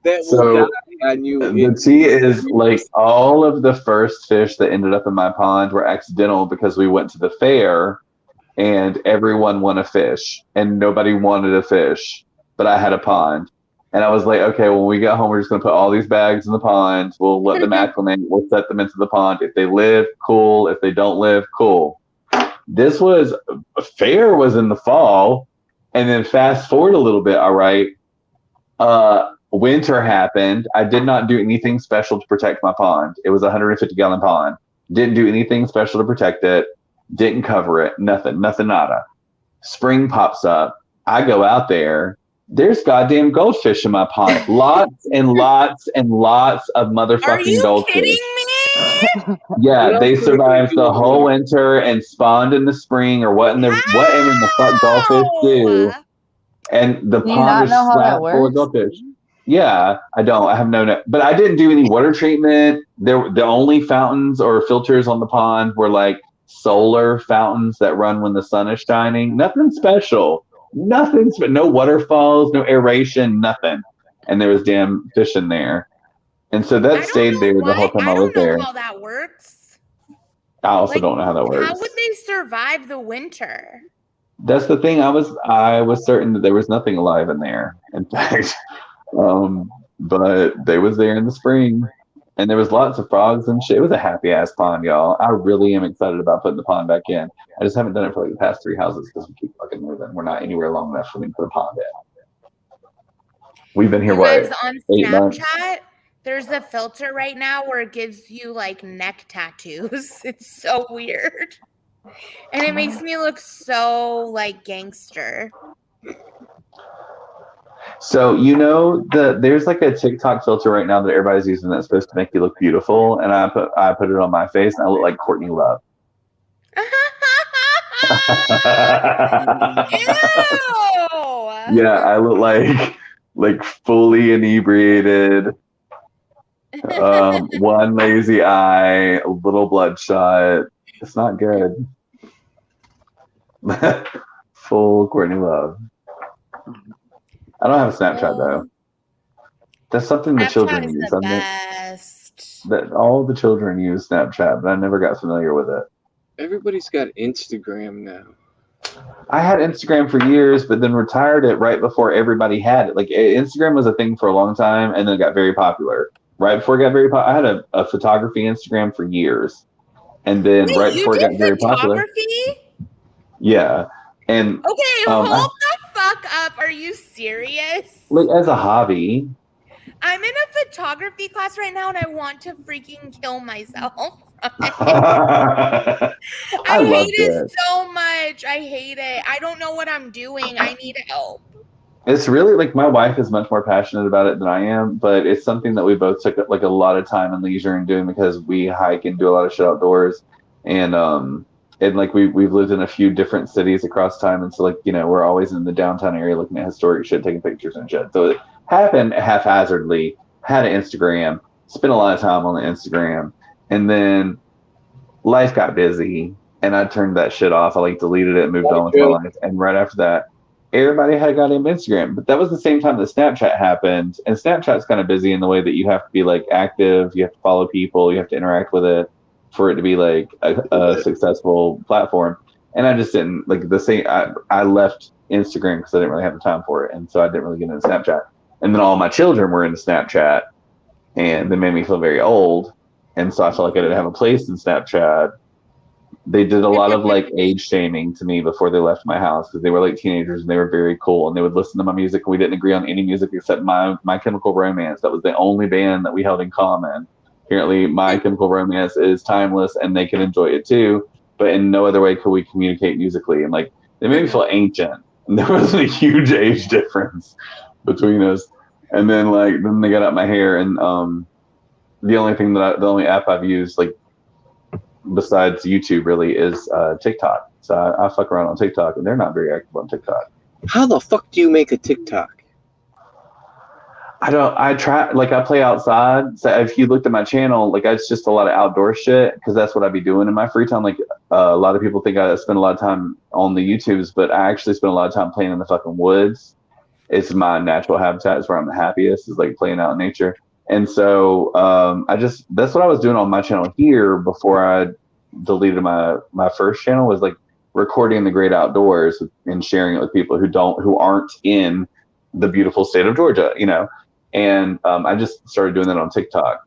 That will die on you. The tea is like all of the first fish that ended up in my pond were accidental because we went to the fair. And everyone wanted a fish, and nobody wanted a fish, but I had a pond. And I was like, okay, when we get home, we're just going to put all these bags in the pond. We'll let them acclimate. We'll set them into the pond. If they live, cool. If they don't live, cool. Fair was in the fall, and then fast forward a little bit, all right. Winter happened. I did not do anything special to protect my pond. It was a 150-gallon pond. Didn't do anything special to protect it. Didn't cover it. Nothing, nada. Spring pops up. I go out there. There's goddamn goldfish in my pond. Lots and lots and lots of motherfucking goldfish. Are you kidding me? Yeah, they survived the whole winter and spawned in the spring or what in the fuck goldfish do. And the pond was flat full of goldfish. Yeah, I don't. I have no. But I didn't do any water treatment. The only fountains or filters on the pond were like solar fountains that run when the sun is shining. Nothing special. No waterfalls, no aeration, nothing. And there was damn fish in there. And so that stayed there the whole time I was there. I don't know how that works. I also don't know how that works. How would they survive the winter? That's the thing. I was certain that there was nothing alive in there. In fact, but they was there in the spring. And there was lots of frogs and shit. It was a happy-ass pond, y'all. I really am excited about putting the pond back in. I just haven't done it for like the past 3 houses because we keep fucking moving. We're not anywhere long enough for me to put a pond in. We've been here, guys, what, on 8 Snapchat, months? There's a filter right now where it gives you like neck tattoos. It's so weird. And it makes me look so like gangster. So there's like a TikTok filter right now that everybody's using that's supposed to make you look beautiful, and I put it on my face, and I look like Courtney Love. Ew! Yeah, I look like fully inebriated, one lazy eye, a little bloodshot. It's not good. Full Courtney Love. I don't have a Snapchat though. That's something the children use. The best. That all the children use Snapchat, but I never got familiar with it. Everybody's got Instagram now. I had Instagram for years, but then retired it right before everybody had it. Like Instagram was a thing for a long time, and then it got very popular. Right before it got very popular, I had a photography Instagram for years, and then right before it got very popular. Yeah, and okay, hold the fuck up. Are you serious? Like as a hobby. I'm in a photography class right now, and I want to freaking kill myself. I hate it so much. I hate it. I don't know what I'm doing. I need help. It's really like my wife is much more passionate about it than I am, but it's something that we both took like a lot of time and leisure in doing because we hike and do a lot of shit outdoors, and like we've lived in a few different cities across time, and so like we're always in the downtown area looking at historic shit, taking pictures and shit. So it happened haphazardly. Had an Instagram, spent a lot of time on the Instagram. And then life got busy, and I turned that shit off. I like deleted it and moved on with my life. And right after that, everybody had got in Instagram. But that was the same time that Snapchat happened. And Snapchat's kind of busy in the way that you have to be like active, you have to follow people, you have to interact with it for it to be like a successful platform. And I just didn't like the same. I left Instagram because I didn't really have the time for it, and so I didn't really get into Snapchat. And then all my children were into Snapchat, and they made me feel very old. And so I felt like I didn't have a place in Snapchat. They did a lot of like age shaming to me before they left my house because they were like teenagers and they were very cool and they would listen to my music. And we didn't agree on any music except My Chemical Romance. That was the only band that we held in common. Apparently, My Chemical Romance is timeless and they can enjoy it too. But in no other way could we communicate musically. And like they made me feel ancient. And there wasn't a huge age difference between us. And then they got out my hair and the only app I've used like besides YouTube really is TikTok. So I fuck around on TikTok and they're not very active on TikTok. How the fuck do you make a TikTok? I play outside. So if you looked at my channel, like it's just a lot of outdoor shit because that's what I'd be doing in my free time. Like a lot of people think I spend a lot of time on the YouTubes, but I actually spend a lot of time playing in the fucking woods. It's my natural habitat. It's where I'm the happiest, is like playing out in nature. And so that's what I was doing on my channel here before I deleted my first channel, was like recording the great outdoors and sharing it with people who aren't in the beautiful state of Georgia, And I just started doing that on TikTok.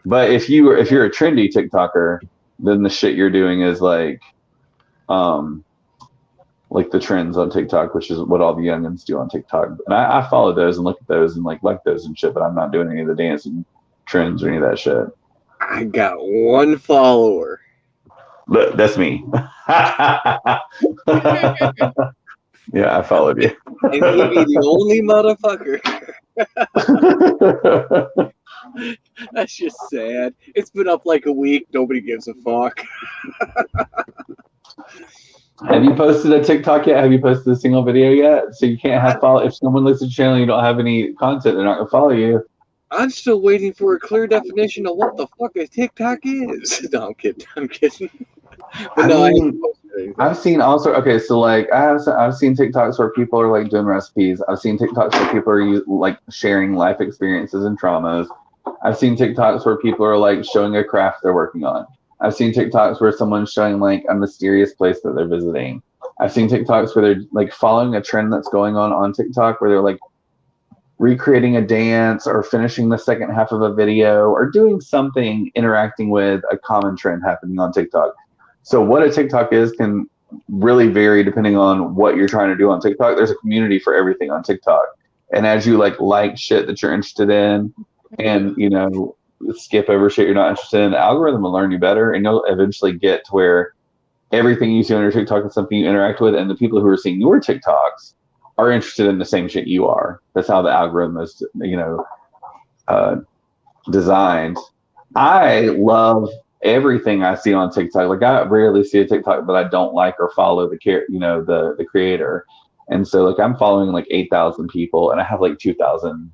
But if you're a trendy TikToker, then the shit you're doing is like the trends on TikTok, which is what all the youngins do on TikTok. And I follow those and look at those and like those and shit, but I'm not doing any of the dancing trends or any of that shit. I got one follower. Look, that's me. Yeah, I followed you. And he be the only motherfucker. That's just sad. It's been up like a week. Nobody gives a fuck. Have you posted a TikTok yet? Have you posted a single video yet? So you can't have follow. If someone looks at your channel and you don't have any content, they're not going to follow you. I'm still waiting for a clear definition of what the fuck a TikTok is. No, I'm kidding. But I've seen also. Okay, so like I've seen TikToks where people are like doing recipes. I've seen TikToks where people are like sharing life experiences and traumas. I've seen TikToks where people are like showing a craft they're working on. I've seen TikToks where someone's showing like a mysterious place that they're visiting. I've seen TikToks where they're like following a trend that's going on TikTok where they're like recreating a dance or finishing the second half of a video or doing something interacting with a common trend happening on TikTok. So what a TikTok is can really vary depending on what you're trying to do on TikTok. There's a community for everything on TikTok. And as you like shit that you're interested in and, you know, skip over shit you're not interested in, the algorithm will learn you better and you'll eventually get to where everything you see on your TikTok is something you interact with, and the people who are seeing your TikToks are interested in the same shit you are. That's how the algorithm is, you know, designed. I love everything I see on TikTok. Like I rarely see a TikTok that I don't like or follow the creator. And so like I'm following like 8,000 people and I have like 2,000,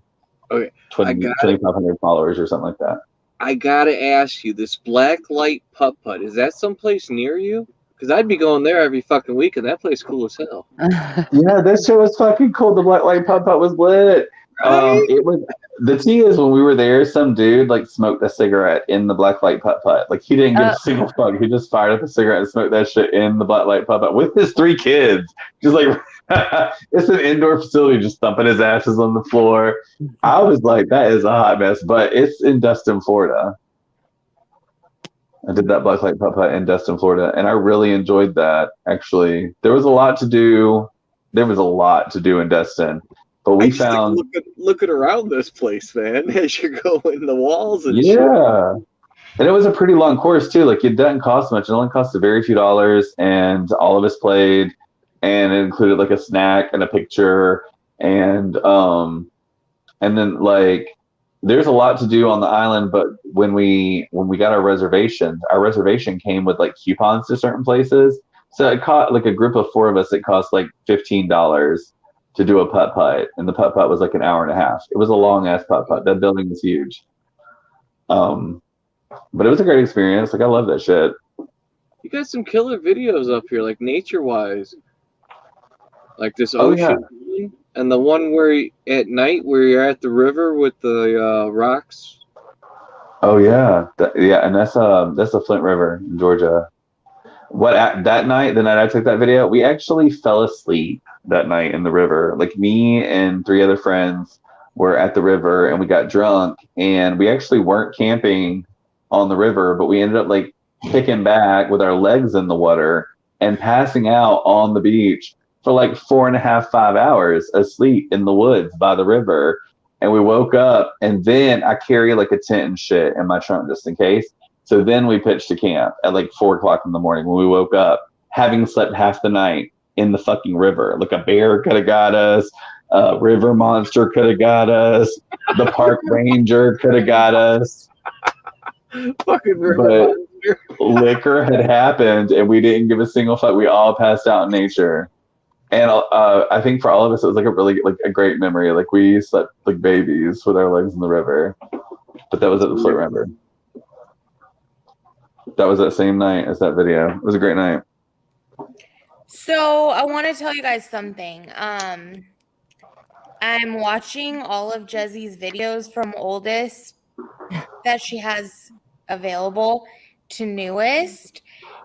okay, 2,500 followers or something like that. I gotta ask you, this black light putt-putt, is that someplace near you? Because I'd be going there every fucking week, and that place cool as hell. Yeah, that shit was fucking cool. The black light putt-putt was lit. Right? It was. The tea is when we were there, some dude like smoked a cigarette in the black light putt-putt. Like he didn't give a single fuck. He just fired up a cigarette and smoked that shit in the black light putt-putt with his 3 kids. Just like it's an indoor facility, just thumping his asses on the floor. I was like, that is a hot mess, but it's in Destin, Florida. I did that black light putt-putt in Destin, Florida, and I really enjoyed that. Actually, there was a lot to do. There was a lot to do in Destin, but we found looking around this place, man, as you're going the walls and shit. And it was a pretty long course too. Like it doesn't cost much. It only cost a very few dollars, and all of us played, and it included like a snack and a picture, and then like. There's a lot to do on the island, but when we got our reservation came with like coupons to certain places. So it cost like a group of 4 of us. It cost like $15 to do a putt-putt, and the putt-putt was like an hour and a half. It was a long ass putt-putt. That building was huge. But it was a great experience. Like I love that shit. You got some killer videos up here, like nature wise, like this ocean. Yeah. And the one where at night where you're at the river with the rocks. Oh yeah, and that's the Flint River in Georgia. That night, the night I took that video, we actually fell asleep that night in the river. Like me and 3 other friends were at the river and we got drunk, and we actually weren't camping on the river, but we ended up like kicking back with our legs in the water and passing out on the beach for like 4.5, 5 hours asleep in the woods by the river. And we woke up, and then I carry like a tent and shit in my trunk just in case. So then we pitched to camp at like 4:00 in the morning when we woke up, having slept half the night in the fucking river. Like a bear could have got us, a river monster could have got us, the park ranger could have got us. Fucking river monster. Liquor had happened, and we didn't give a single fuck. We all passed out in nature. And I think for all of us, it was like a great memory. Like we slept like babies with our legs in the river. But that was at the Flint River. That was that same night as that video. It was a great night. So I want to tell you guys something. I'm watching all of Jezzy's videos from oldest that she has available to newest.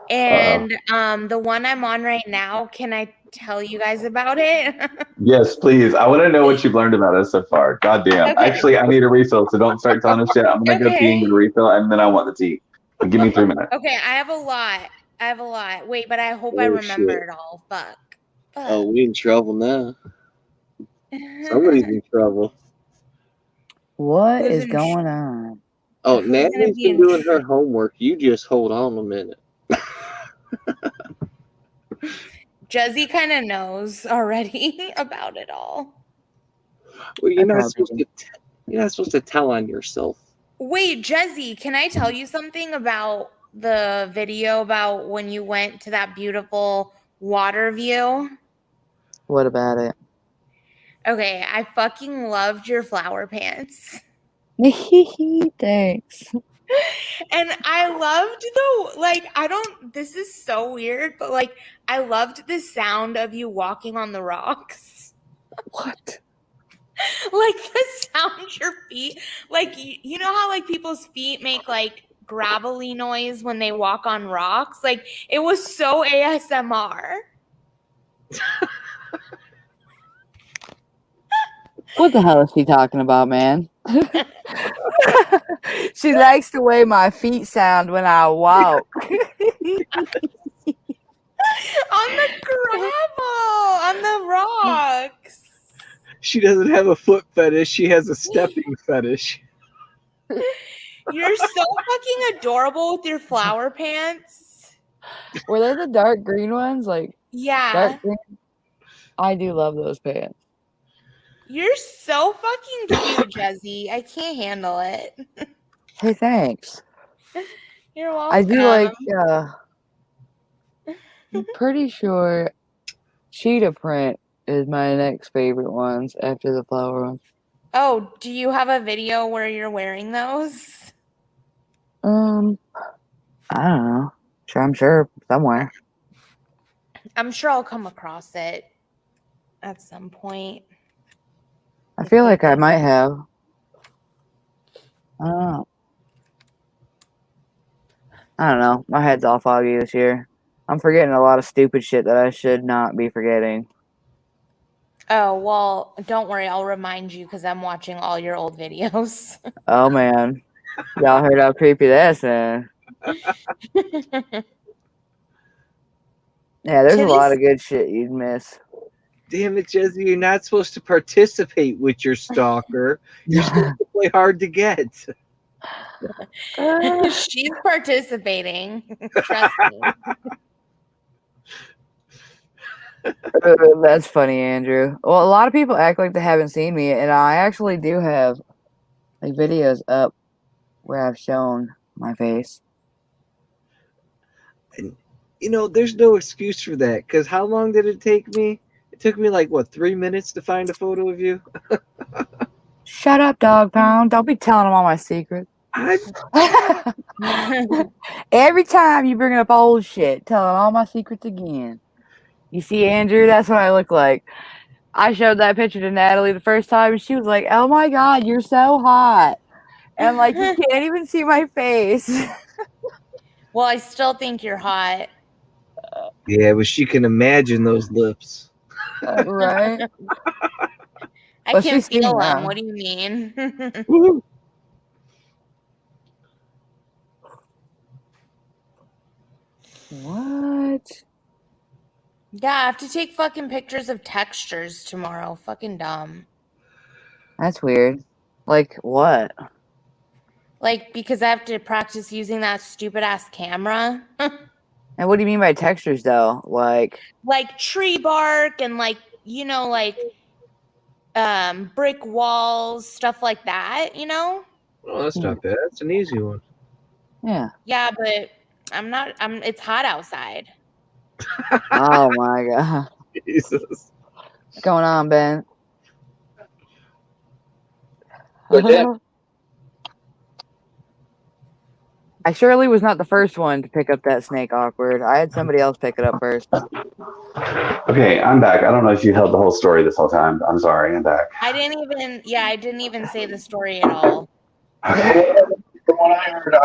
And the one I'm on right now, can I tell you guys about it? Yes, please. I want to know what you've learned about us so far. God damn. Okay. Actually, I need a refill, so don't start telling us shit. I'm going to go pee and get a refill, and then I want the tea. But give me 3 minutes. Okay, I have a lot. Wait, but I hope I remember it all. Fuck. Oh, we in trouble now. Somebody's in trouble. What is going on? Oh, Natalie's been doing her homework. You just hold on a minute. Jezzy kind of knows already about it all. Well, you're not supposed to tell on yourself. Wait, Jezzy, can I tell you something about the video about when you went to that beautiful water view? What about it? Okay, I fucking loved your flower pants. Thanks. And I loved this is so weird, but like I loved the sound of you walking on the rocks. What? Like the sound your feet, like you know how like people's feet make like gravelly noise when they walk on rocks? Like it was so ASMR. What the hell is she talking about, man? She likes the way my feet sound when I walk. On the gravel, on the rocks. She doesn't have a foot fetish. She has a stepping fetish. You're so fucking adorable with your flower pants. Were they the dark green ones? Like, yeah. Dark green? I do love those pants. You're so fucking cute, Jezzy. I can't handle it. Hey, thanks. You're welcome. I do like, I'm pretty sure cheetah print is my next favorite ones after the flower ones. Oh, do you have a video where you're wearing those? I don't know. I'm sure somewhere. I'm sure I'll come across it at some point. I feel like I might have. I don't know. My head's all foggy this year. I'm forgetting a lot of stupid shit that I should not be forgetting. Oh, well, don't worry. I'll remind you because I'm watching all your old videos. Oh, man. Y'all heard how creepy that's in. Yeah, there's a lot of good shit you'd miss. Damn it, Jezzy, you're not supposed to participate with your stalker. You're supposed to play hard to get. She's participating. Trust me. That's funny, Andrew. Well, a lot of people act like they haven't seen me, and I actually do have like videos up where I've shown my face. And, you know, there's no excuse for that, because how long did it take me? It took me like, what, 3 minutes to find a photo of you? Shut up, Dog Pound. Don't be telling them all my secrets. Every time you bring up old shit, telling all my secrets again. You see, Andrew, that's what I look like. I showed that picture to Natalie the first time, and she was like, "Oh my God, you're so hot." And I'm like, you can't even see my face. Well, I still think you're hot. Yeah, but she can imagine those lips. Right? I can't feel them. What do you mean? What? Yeah, I have to take fucking pictures of textures tomorrow. Fucking dumb. That's weird. Like what? Like, because I have to practice using that stupid ass camera. And what do you mean by textures, though? Like tree bark and like, you know, like brick walls, stuff like that, you know? Oh, that's not bad. That's an easy one. Yeah. Yeah, but it's hot outside. Oh my God. Jesus. What's going on, Ben? I surely was not the first one to pick up that snake, Awkward. I had somebody else pick it up first. Okay, I'm back. I don't know if you held the whole story this whole time. I'm sorry, I'm back. I didn't even say the story at all. Okay.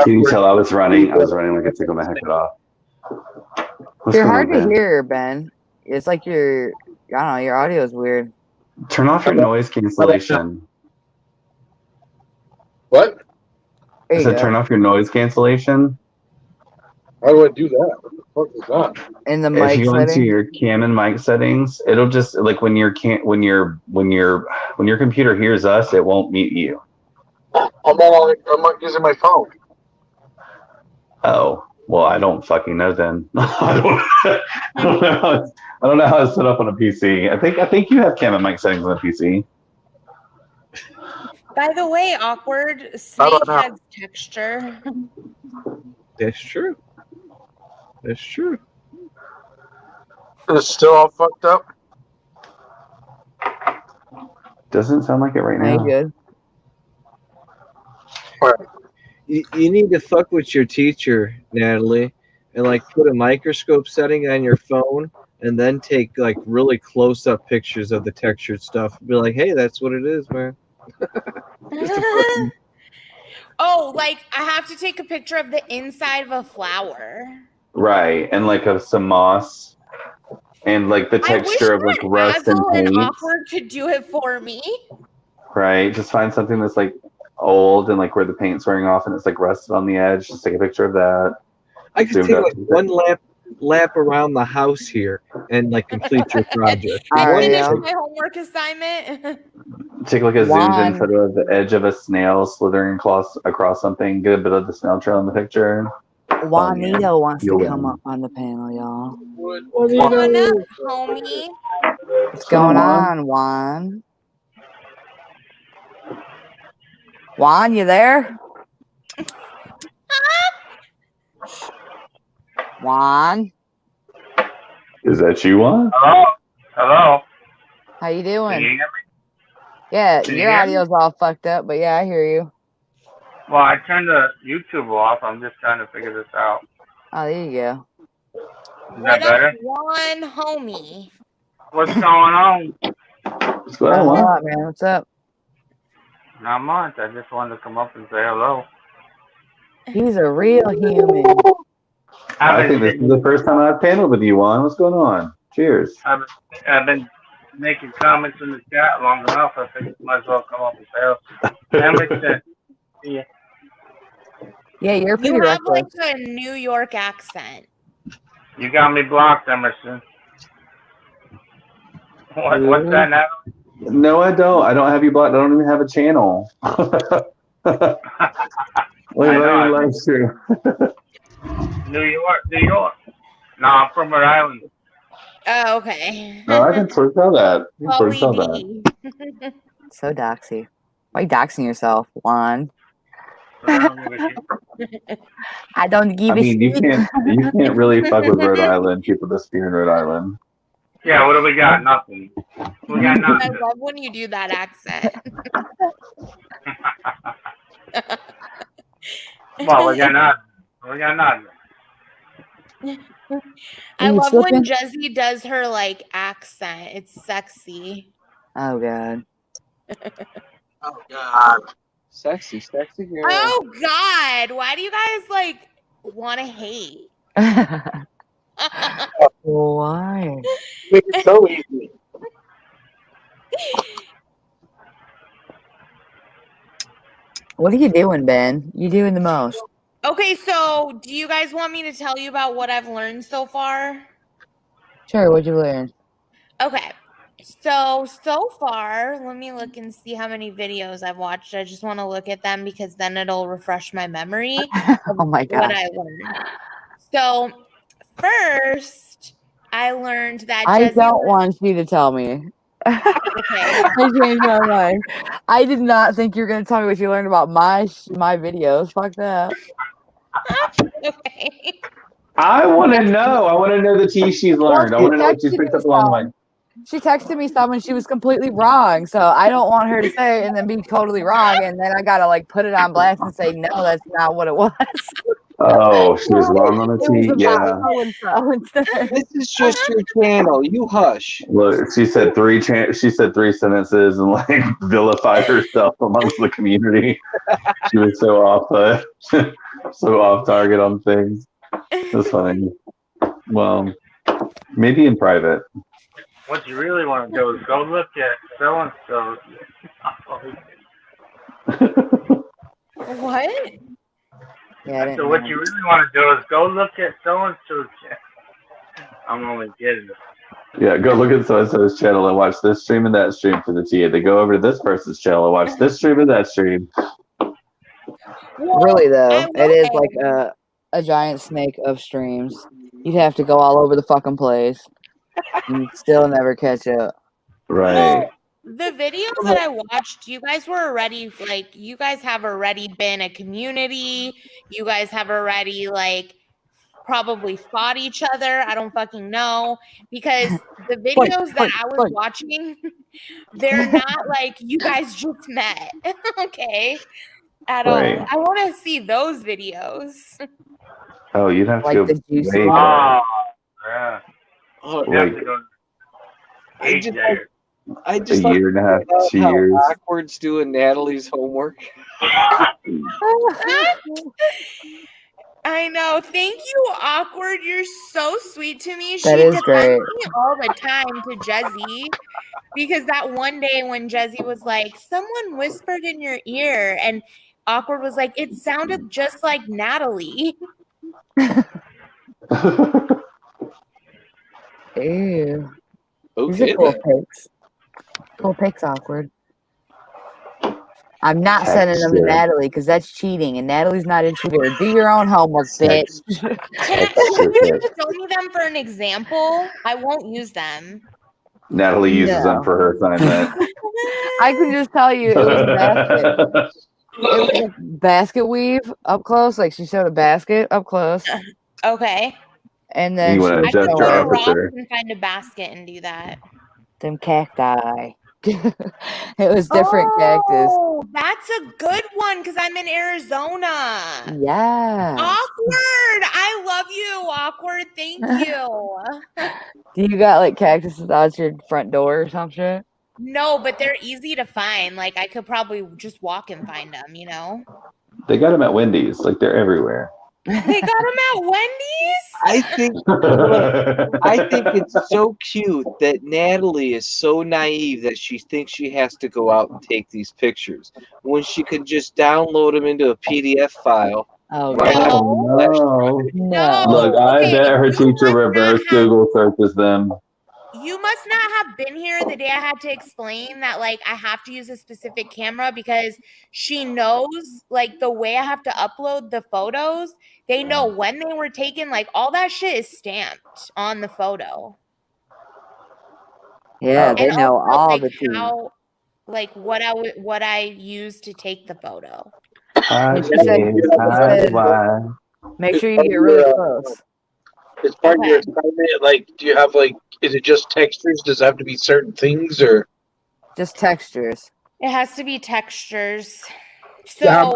Can you tell I was running? I was running like a tickle my head off. You're hard to hear, Ben. It's like I don't know, your audio is weird. Turn off your noise cancellation. What? I said turn off your noise cancellation. How do I do that? What the fuck is that? In the mic if you go settings? into your cam and mic settings, it'll just like when your computer hears us, it won't mute you. I'm using my phone. Oh, well, I don't fucking know then. I don't know how it's set up on a PC. I think you have cam and mic settings on a PC. By the way, Awkward, snake has texture. That's true. That's true. It's still all fucked up. Doesn't sound like it right now. Good. You need to fuck with your teacher, Natalie, and like put a microscope setting on your phone, and then take like really close-up pictures of the textured stuff. Be like, hey, that's what it is, man. Oh, like I have to take a picture of the inside of a flower. Right, and like of some moss, and like the texture of like rust and paint. Awkward could do it for me. Right. Just find something that's like old and like where the paint's wearing off and it's like rusted on the edge. Just take a picture of that. I could take like one lap around the house here and like complete your project. Finish my homework assignment. Take like a zoomed in photo of the edge of a snail slithering across something. Get a bit of the snail trail in the picture. Juanito wants to come up on the panel, y'all. Come on up, homie. What's going on, Juan? Juan, you there? Juan? Is that you, Juan? Hello? Hello? How you doing? Can you hear me? Yeah, Can you your hear audio's all fucked up, but yeah, I hear you. Well, I turned the YouTube off. I'm just trying to figure this out. Oh, there you go. Is that better? One homie. What's going on? What's going on, man? What's up? Not much. I just wanted to come up and say hello. He's a real human. I think this is the first time I've paneled with you, Juan. What's going on? Cheers. I've been making comments in the chat long enough. I think you might as well come up and say hello. Yeah, you're pretty You have reckless. like a New York accent. You got me blocked, Emerson. What's that now? No, I don't. I don't have you blocked. I don't even have a channel. Live stream. New York. No, I'm from Rhode Island. Oh, okay. No, I can sort of tell that. So doxy. Why are you doxing yourself, Juan? I don't give a shit. You can't really fuck with Rhode Island. People just here in Rhode Island. Yeah, what do we got? Nothing. We got nothing. I love when you do that accent. Well, we got nothing. We got nothing. I love when Jezzy does her like accent. It's sexy. Oh god. Oh god. Sexy girl. Oh god. Why do you guys like want to hate? Why? It's so easy. What are you doing, Ben? You doing the most. Okay, so do you guys want me to tell you about what I've learned so far? Sure, what'd you learn? Okay. So far, let me look and see how many videos I've watched. I just want to look at them because then it'll refresh my memory of Oh my god. what I learned. So first, I learned that I Jezzy don't want you to tell me. Okay. I changed my mind. I did not think you were going to tell me what you learned about my videos. Fuck that. Okay. I want to know. I want to know the tea she's learned. I want to know what she's picked up along the way. She texted me something and she was completely wrong. So I don't want her to say it and then be totally wrong. And then I got to like put it on blast and say, no, that's not what it was. Oh, she was wrong on the tea. Yeah. This is just your channel. You hush. Look, she said three sentences and like vilified herself amongst the community. She was so off target on things. That's funny. Well, maybe in private. What you really want to do is go look at so and so. What? Yeah, so what you really want to do is go look at so and so. I'm only kidding. Yeah, go look at so and so's channel and watch this stream and that stream for the tea. They go over to this person's channel and watch this stream and that stream. Really though, it is like a giant snake of streams. You'd have to go all over the fucking place. And you'd still never catch up. Right. Well, the videos that I watched, you guys were already like, you guys have already been a community. You guys have already like probably fought each other. I don't fucking know, because the videos that I was watching, they're not like you guys just met. Okay. At all. I want to see those videos. Oh, you'd have to go way back. Yeah. Oh, like, I just a year and a half, 2 years. Backwards doing Natalie's homework. I I know. Thank you, Awkward. You're so sweet to me. That She is defends great. me all the time to Jezzy. Because that one day when Jezzy was like, someone whispered in your ear, and Awkward was like, it sounded just like Natalie. Ew. Okay, These are cool pics. Cool pics, Awkward. I'm not sending them to Natalie because that's cheating, and Natalie's not a cheater. Do your own homework, bitch. Can you show me them for an example? I won't use them. Natalie uses them for her assignment. I can just tell you it was basket. It was a basket weave up close. Like she showed a basket up close. Okay. You And then want to I could adjust go your to Ross aperture. and find a basket and do that. Them cacti. It was different cactus. Oh, that's a good one because I'm in Arizona. Yeah. Awkward. I love you, Awkward. Thank you. Do you got like cactuses out your front door or some shit? No, but they're easy to find. Like I could probably just walk and find them, you know? They got them at Wendy's. Like they're everywhere. They got them at Wendy's? I think it's so cute that Natalie is so naive that she thinks she has to go out and take these pictures when she could just download them into a PDF file. Oh, no. Look, I bet her teacher reverse Google searches them. You must not have been here the day I had to explain that, like, I have to use a specific camera because she knows, like, the way I have to upload the photos, they know when they were taken. Like, all that shit is stamped on the photo. Yeah, they know also, all like, the tea. how, like, what I used to take the photo. Make sure you get really close. Is part of your assignment, like, do you have, like, is it just textures? Does it have to be certain things, or? Just textures. It has to be textures. So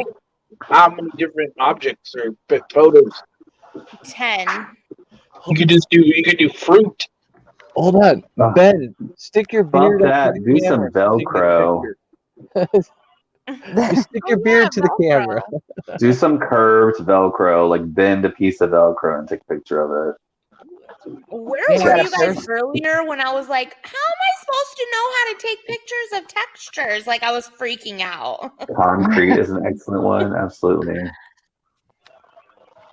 how many different objects or photos? 10. You could do fruit. Hold on, Ben. Stick your beard up to the Do camera. some Velcro. Just stick your beard to the camera. Do some curved Velcro, like bend a piece of Velcro and take a picture of it. Where were you guys earlier when I was like, how am I supposed to know how to take pictures of textures? Like, I was freaking out. Concrete is an excellent one. Absolutely.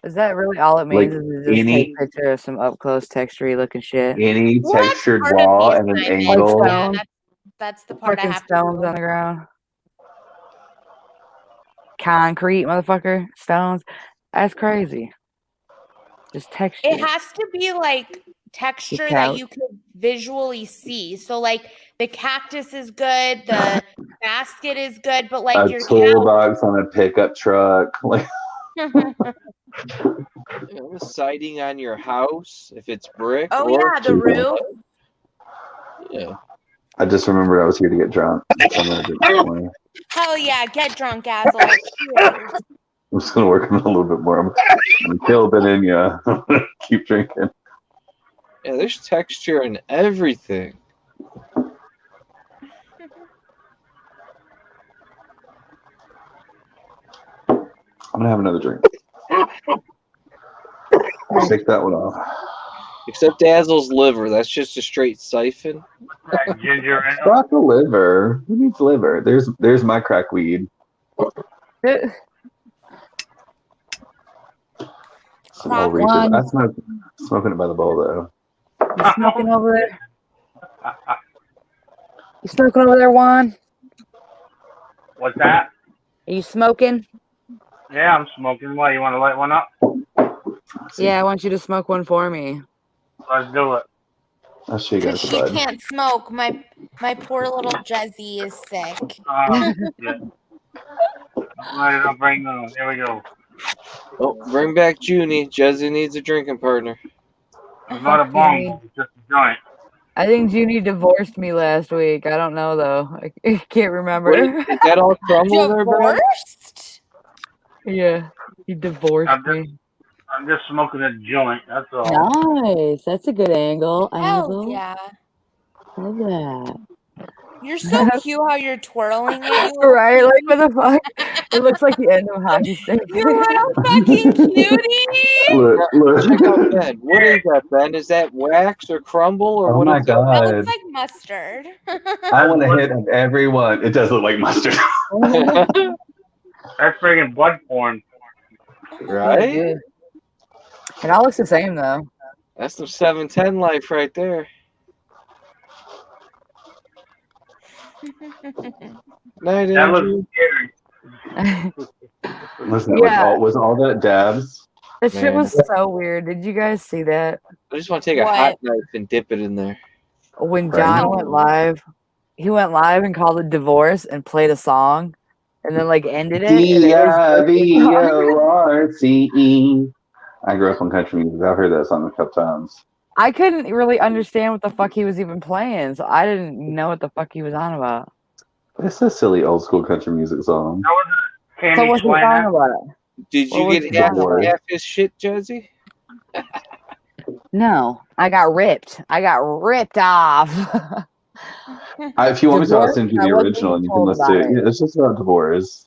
Is that really all it means? Is to just take a picture of some up close texture looking shit? Any textured wall at an angle. Yeah, that's the part I have to stones on the ground. Concrete, motherfucker. Stones. That's crazy. Just texture. It has to be like texture that you could visually see. So like the cactus is good, the basket is good, but like a your toolbox on a pickup truck. Like a siding on your house if it's brick. Oh yeah, the roof. Yeah. I just remembered I was here to get drunk. Hell yeah, get drunk, Azzle. Cheers. I'm just gonna work on it a little bit more. I'm gonna kill a bit in you. I'm gonna keep drinking. Yeah, there's texture in everything. I'm gonna have another drink. Take that one off. Except Dazzle's liver. That's just a straight siphon. Ginger ale. Fuck the liver. Who needs liver? There's my crack weed. Some overeaters. I'm smoking it by the bowl though. You smoking over there? You smoking over there, Juan? What's that? Are you smoking? Yeah, I'm smoking. Why, you want to light one up? Yeah, I want you to smoke one for me. Let's do it. I'll show you guys. She can't smoke. My poor little Jezzy is sick. Yeah. I'll bring them. Here we go. Oh, bring back Junie. Jezzy needs a drinking partner. It's not a bong, it's just a joint. I think Junie divorced me last week. I don't know though. I can't remember. What, that all crumbled there, bro? Divorced? Yeah, he divorced me. I'm just smoking a joint. That's all. Nice. That's a good angle. Hell yeah. Love that. You're so cute how you're twirling it. Right? Like, what the fuck? It looks like the end of a hockey stick. You little fucking cutie. Look. Check out Ben. What is that, Ben? Is that wax or crumble or what? Oh my is god! That looks like mustard. I want a hit of everyone. It does look like mustard. That's friggin' blood porn. Right? It all looks the same though. That's some 710 life right there. Night, That Andrew. looks scary. Listen, Yeah. was all that dabs? That shit was so weird. Did you guys see that? I just want to take a hot knife and dip it in there. When John went live, he went live and called it divorce and played a song, and then like ended it. DIVORCE. I grew up on country music. I've heard that song a couple times. I couldn't really understand what the fuck he was even playing, so I didn't know what the fuck he was on about. It's a silly old school country music song. So what's he talking about? Did you get half his shit, Jezzy? No, I got ripped. I got ripped off. If you want me to, I'll send you the original and you can listen to it. Yeah, it's just about divorce.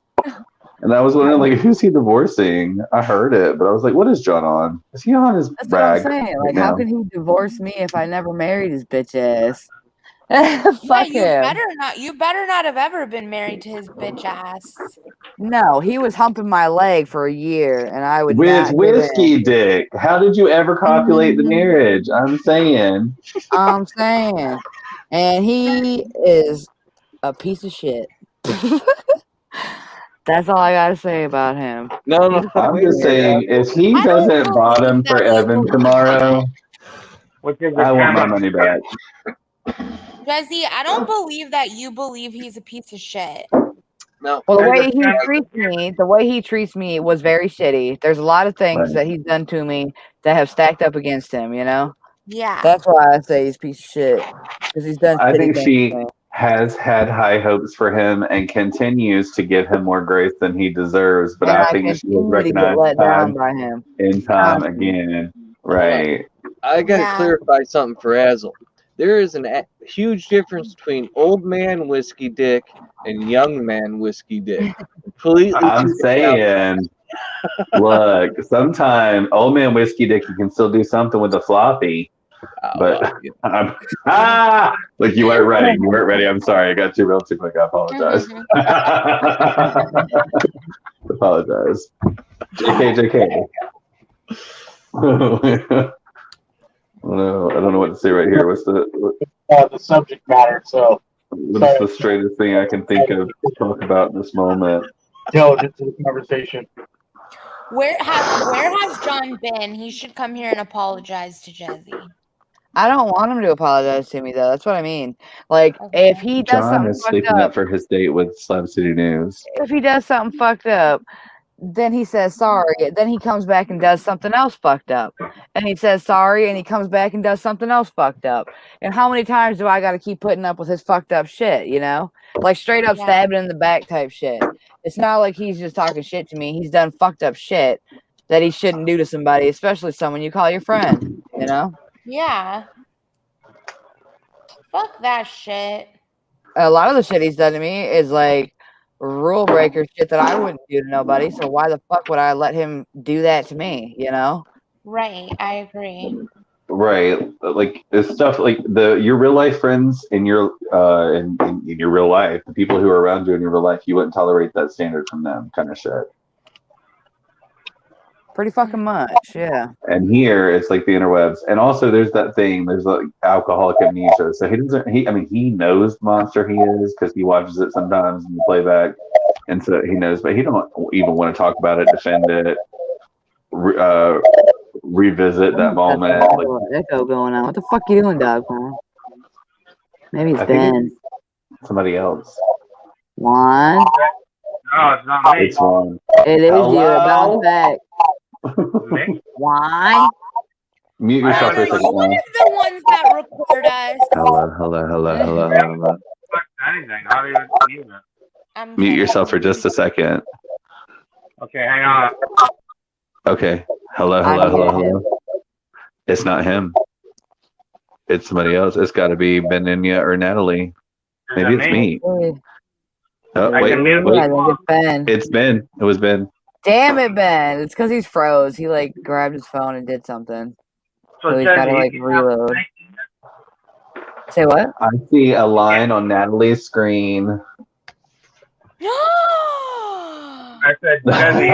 And I was wondering, like, who's he divorcing? I heard it, but I was like, what is John on? Is he on his That's rag? what I'm saying. Like, right how now? can he divorce me if I never married his bitch ass? Fuck him. You better not have ever been married to his bitch ass. No, he was humping my leg for a year, and I would With not whiskey dick. How did you ever copulate the marriage? I'm saying. And he is a piece of shit. That's all I gotta say about him. No. I'm just saying, if he doesn't bottom for Evan tomorrow, I want my money back. Jezzy, I don't believe that you believe he's a piece of shit. No. Well, the way he treats me was very shitty. There's a lot of things that he's done to me that have stacked up against him, you know? Yeah. That's why I say he's a piece of shit. Because he's done I shitty think things she to me. has had high hopes for him and continues to give him more grace than he deserves. But And I think that she will continue to get recognize let down time by him. in time again. Right. I gotta clarify something for Azel. There is a huge difference between old man whiskey dick and young man whiskey dick. Completely. I'm saying, look, sometime old man whiskey dick, you can still do something with the floppy. But look, you weren't ready. You weren't ready. I'm sorry. I got too real too quick. I apologize. Apologize. JK. No, I don't know what to say right here. What's the subject matter? So what's the straightest thing I can think of to talk about in this moment? Delve into the conversation. Where has John been? He should come here and apologize to Jezzy. I don't want him to apologize to me, though. That's what I mean. Like, if he does John something is fucked sleeping up up for his date with Slab City News. if he does something fucked up, then he says sorry. Then he comes back and does something else fucked up. And he says sorry, and he comes back and does something else fucked up. And how many times do I got to keep putting up with his fucked up shit, you know? Like straight up stabbing in the back type shit. It's not like he's just talking shit to me. He's done fucked up shit that he shouldn't do to somebody, especially someone you call your friend, you know? Yeah. Fuck that shit. A lot of the shit he's done to me is like rule breaker shit that I wouldn't do to nobody. So why the fuck would I let him do that to me? You know? Right. I agree. Right, like it's stuff like your real life friends in your in your real life, the people who are around you in your real life, you wouldn't tolerate that standard from them, kind of shit. Pretty fucking much, yeah. And here it's like the interwebs, and also there's that thing. There's like alcoholic amnesia. So he doesn't. He knows monster he is because he watches it sometimes in the playback, and so he knows, but he don't even want to talk about it, defend it, revisit that moment. Like, echo going on. What the fuck you doing, dog? Maybe it's Ben. Somebody else. Juan. No, it's not me. It's Juan. It is you. Bounce back. Why? Mute yourself for a second. One of the ones that record us. Hello. Anything. How do you use it? Mute yourself for just a second. Okay, hang on. Okay. Hello. It's not him. It's somebody else. It's got to be Beninia or Natalie. Maybe it's me. Oh, I can mute wait. I think it's Ben. It's Ben. It was Ben. Damn it, Ben. It's because he's froze. He like grabbed his phone and did something. So he's got to like reload. Say what? I see a line on Natalie's screen. I said, Jezzy.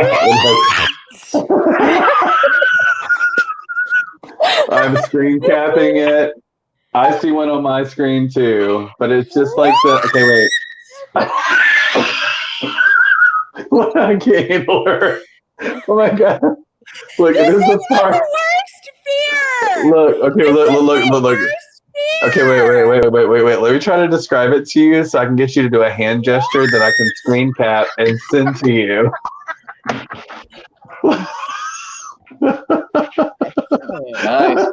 I'm screen capping it. I see one on my screen too, but it's just like the. Okay, wait. I can't handle her. Oh my god! Look, this is the part. Worst fear. Look. Okay. Look. Okay. Wait. Let me try to describe it to you so I can get you to do a hand gesture that I can screen cap and send to you. Nice.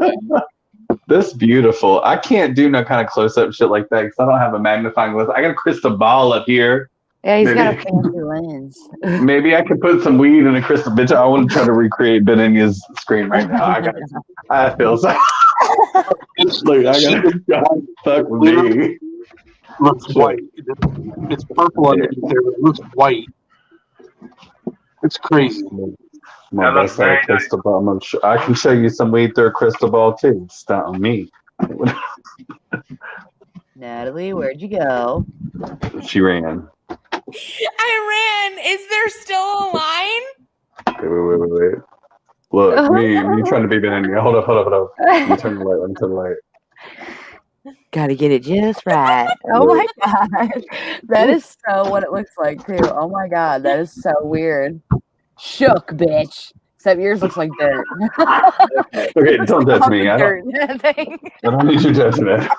That's beautiful. I can't do no kind of close-up shit like that because I don't have a magnifying glass. I got a crystal ball up here. Yeah, he's got a fancy lens. Maybe I could put some weed in a crystal. Bitch, I want to try to recreate Benigna's screen right now. I feel so. Look, I got fuck with me. Looks white. It's purple underneath there, but it looks white. It's crazy. No, that's not a crystal ball. I can show you some weed through a crystal ball too. It's not on me. Natalie, where'd you go? She ran. I ran. Is there still a line? Wait. Look, me trying to be Benigna. Hold up. Let me turn the light. Gotta get it just right. Oh my god. That is so what it looks like too. Oh my god, that is so weird. Shook, bitch. Except yours looks like dirt. Okay, don't touch me. I don't need you touching it.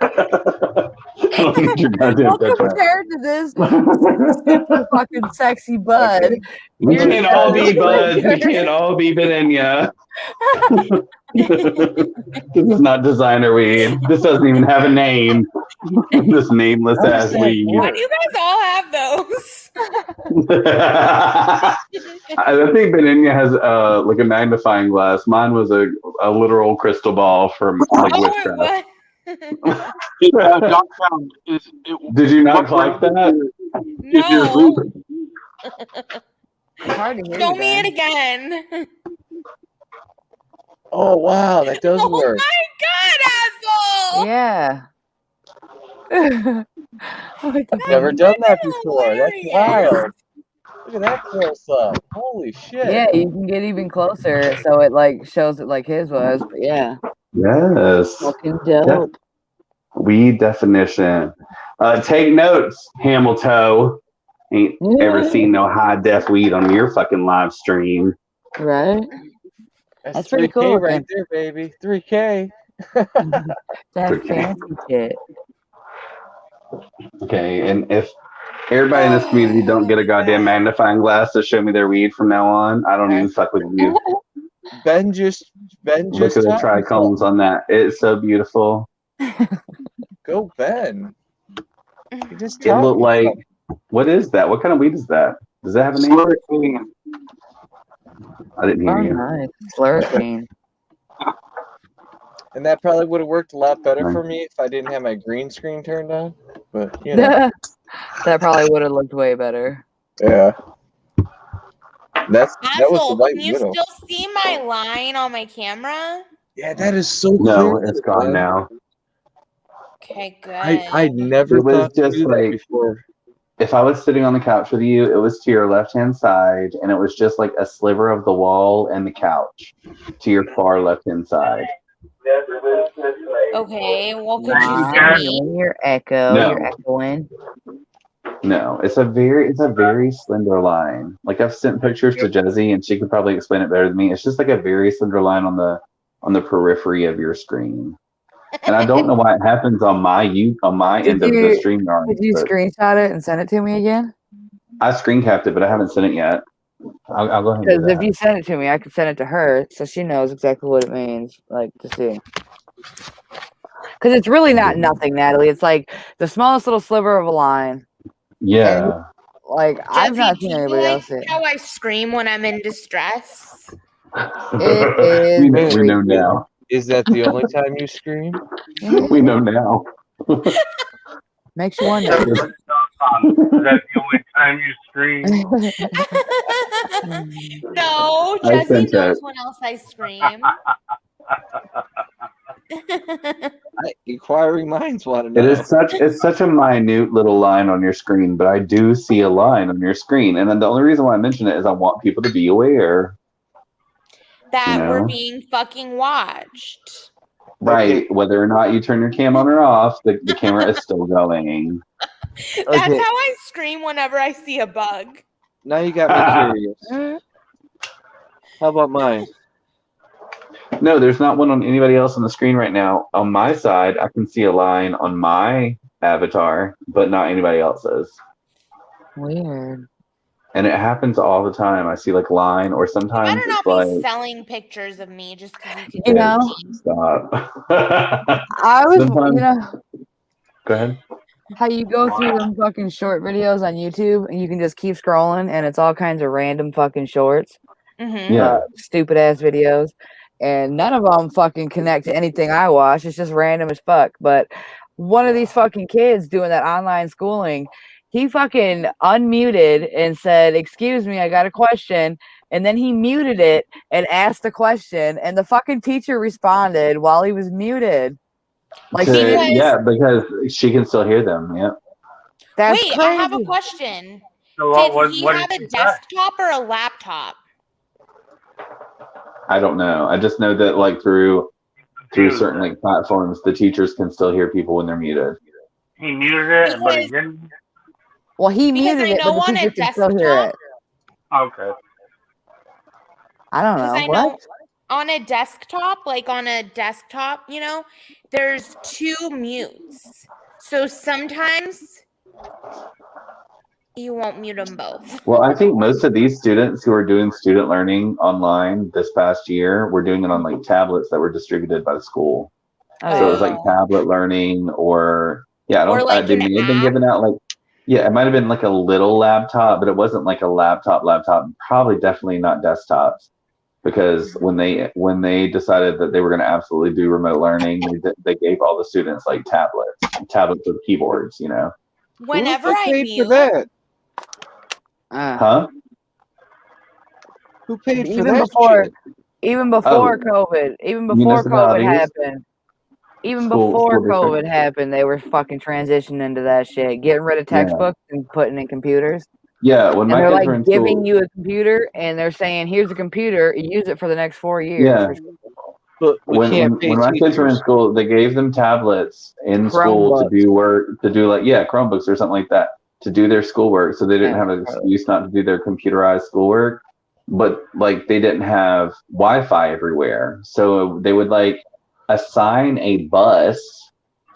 I don't need your goddamn touch. Compared to this super fucking sexy bud. We can't all be buds. We can't all be Benigna. This is not designer weed. This doesn't even have a name. This nameless ass weed. Why do you guys all have those? I think Benigna has like a magnifying glass. Mine was a literal crystal ball from like witchcraft. Did you not like that? No. It's hard to hear. Show me it again. Oh wow, that does work. Oh my god, asshole! Yeah. I've never done that before. That's wild. Look at that close up. Holy shit. Yeah, you can get even closer, so it like shows it like his was. But yeah. Yes. Fucking dope. Weed definition. Take notes, Hamilton. Ain't ever seen no high def weed on your fucking live stream. Right. That's pretty 3K cool. right there, baby. 3K. That's fancy shit. Okay, and if everybody in this community don't get a goddamn magnifying glass to show me their weed from now on, I don't even fuck with you. Ben just look at the trichomes on that. It's so beautiful. Go Ben. It looked like, what is that? What kind of weed is that? Does that have a name? I didn't hear you. Nice. Slurping. And that probably would have worked a lot better for me if I didn't have my green screen turned on. But you know. That probably would have looked way better. Yeah. That was the white Can you widow. still see my line on my camera? Yeah, that is so No, clear. it's gone now. Okay, good. I never It was thought to just do that like before. if I was sitting on the couch with you, it was to your left-hand side, and it was just like a sliver of the wall and the couch to your far left-hand side. Okay, well, could I you see me? mean, you're you're echoing. No, it's a very slender line. Like I've sent pictures to Jezzy, and she could probably explain it better than me. It's just like a very slender line on the periphery of your screen. And I don't know why it happens on my end of the stream yard. Did you screenshot it and send it to me again? I screen capped it, but I haven't sent it yet. I'll go ahead and do Because that. if you send it to me, I could send it to her so she knows exactly what it means. Like to see. Because it's really not nothing, Natalie. It's like the smallest little sliver of a line. Yeah. And, like I've not seen anybody else see it. How I scream when I'm in distress. It is. We know now. Is that the only time you scream? We know now. Makes you wonder. that the only time you scream? No, Jezzy knows when else I scream. Inquiring minds want to know. It's such a minute little line on your screen, but I do see a line on your screen, and then the only reason why I mention it is I want people to be aware that we're being fucking watched. Right, whether or not you turn your cam on or off, the camera is still going. That's how I scream whenever I see a bug. Now you got me curious. How about mine? No, there's not one on anybody else on the screen right now. On my side, I can see a line on my avatar, but not anybody else's. Weird. And it happens all the time. I see like line, or sometimes you better it's not be like selling pictures of me just because you can. You know, stop. I was, Sometimes, you know, go ahead. How you go through them fucking short videos on YouTube and you can just keep scrolling and it's all kinds of random fucking shorts, stupid ass videos, and none of them fucking connect to anything I watch. It's just random as fuck. But one of these fucking kids doing that online schooling, he fucking unmuted and said, "Excuse me, I got a question." And then he muted it and asked the question, and the fucking teacher responded while he was muted. Like, because she can still hear them. Yeah. That's crazy. I have a question. So did he have a desktop or a laptop? I don't know. I just know that like through certain like platforms, the teachers can still hear people when they're muted. He muted it, but he didn't. Well, he muted it, but the teacher can still hear it. Okay. I don't know. What? On a desktop, you know, there's 2 mutes. So sometimes you won't mute them both. Well, I think most of these students who are doing student learning online this past year were doing it on like tablets that were distributed by the school. So it was like tablet learning or they may have been giving out it might have been like a little laptop, but it wasn't like a laptop, probably definitely not desktops. Because when they decided that they were going to absolutely do remote learning, they gave all the students like tablets with keyboards, you know. Whenever I paid for that? Who paid for that? Even before COVID, happened, they were fucking transitioning into that shit, getting rid of textbooks and putting in computers. Yeah, when my kids were in giving school, you a computer, and they're saying, "Here's a computer, use it for the next 4 years." Yeah. But when my kids were in school, they gave them tablets in school to do work, Chromebooks or something like that, to do their schoolwork. So they didn't have an excuse not to do their computerized schoolwork. But like they didn't have Wi-Fi everywhere, so they would like assign a bus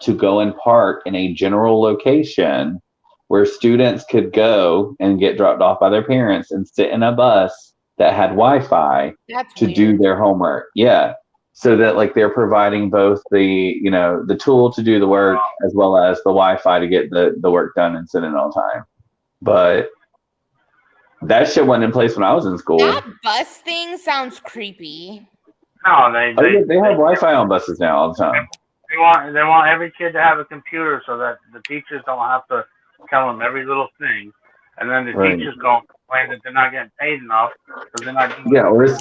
to go and park in a general location where students could go and get dropped off by their parents and sit in a bus that had Wi-Fi to do their homework. Yeah. So that like they're providing both the tool to do the work as well as the Wi-Fi to get the work done and sit in on time. But that shit wasn't in place when I was in school. That bus thing sounds creepy. No, they have Wi-Fi on buses now all the time. They want every kid to have a computer so that the teachers don't have to tell them every little thing, and then the teachers go complain that they're not getting paid enough because they're not doing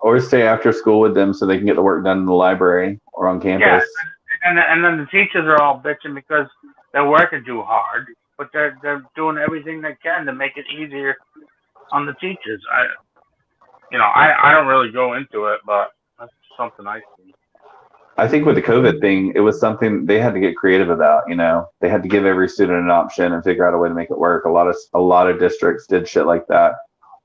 or stay after school with them so they can get the work done in the library or on campus. Yeah, and then the teachers are all bitching because they're working too hard, but they're doing everything they can to make it easier on the teachers. I don't really go into it, but that's something I see. I think with the COVID thing, it was something they had to get creative about. They had to give every student an option and figure out a way to make it work. A lot of districts did shit like that,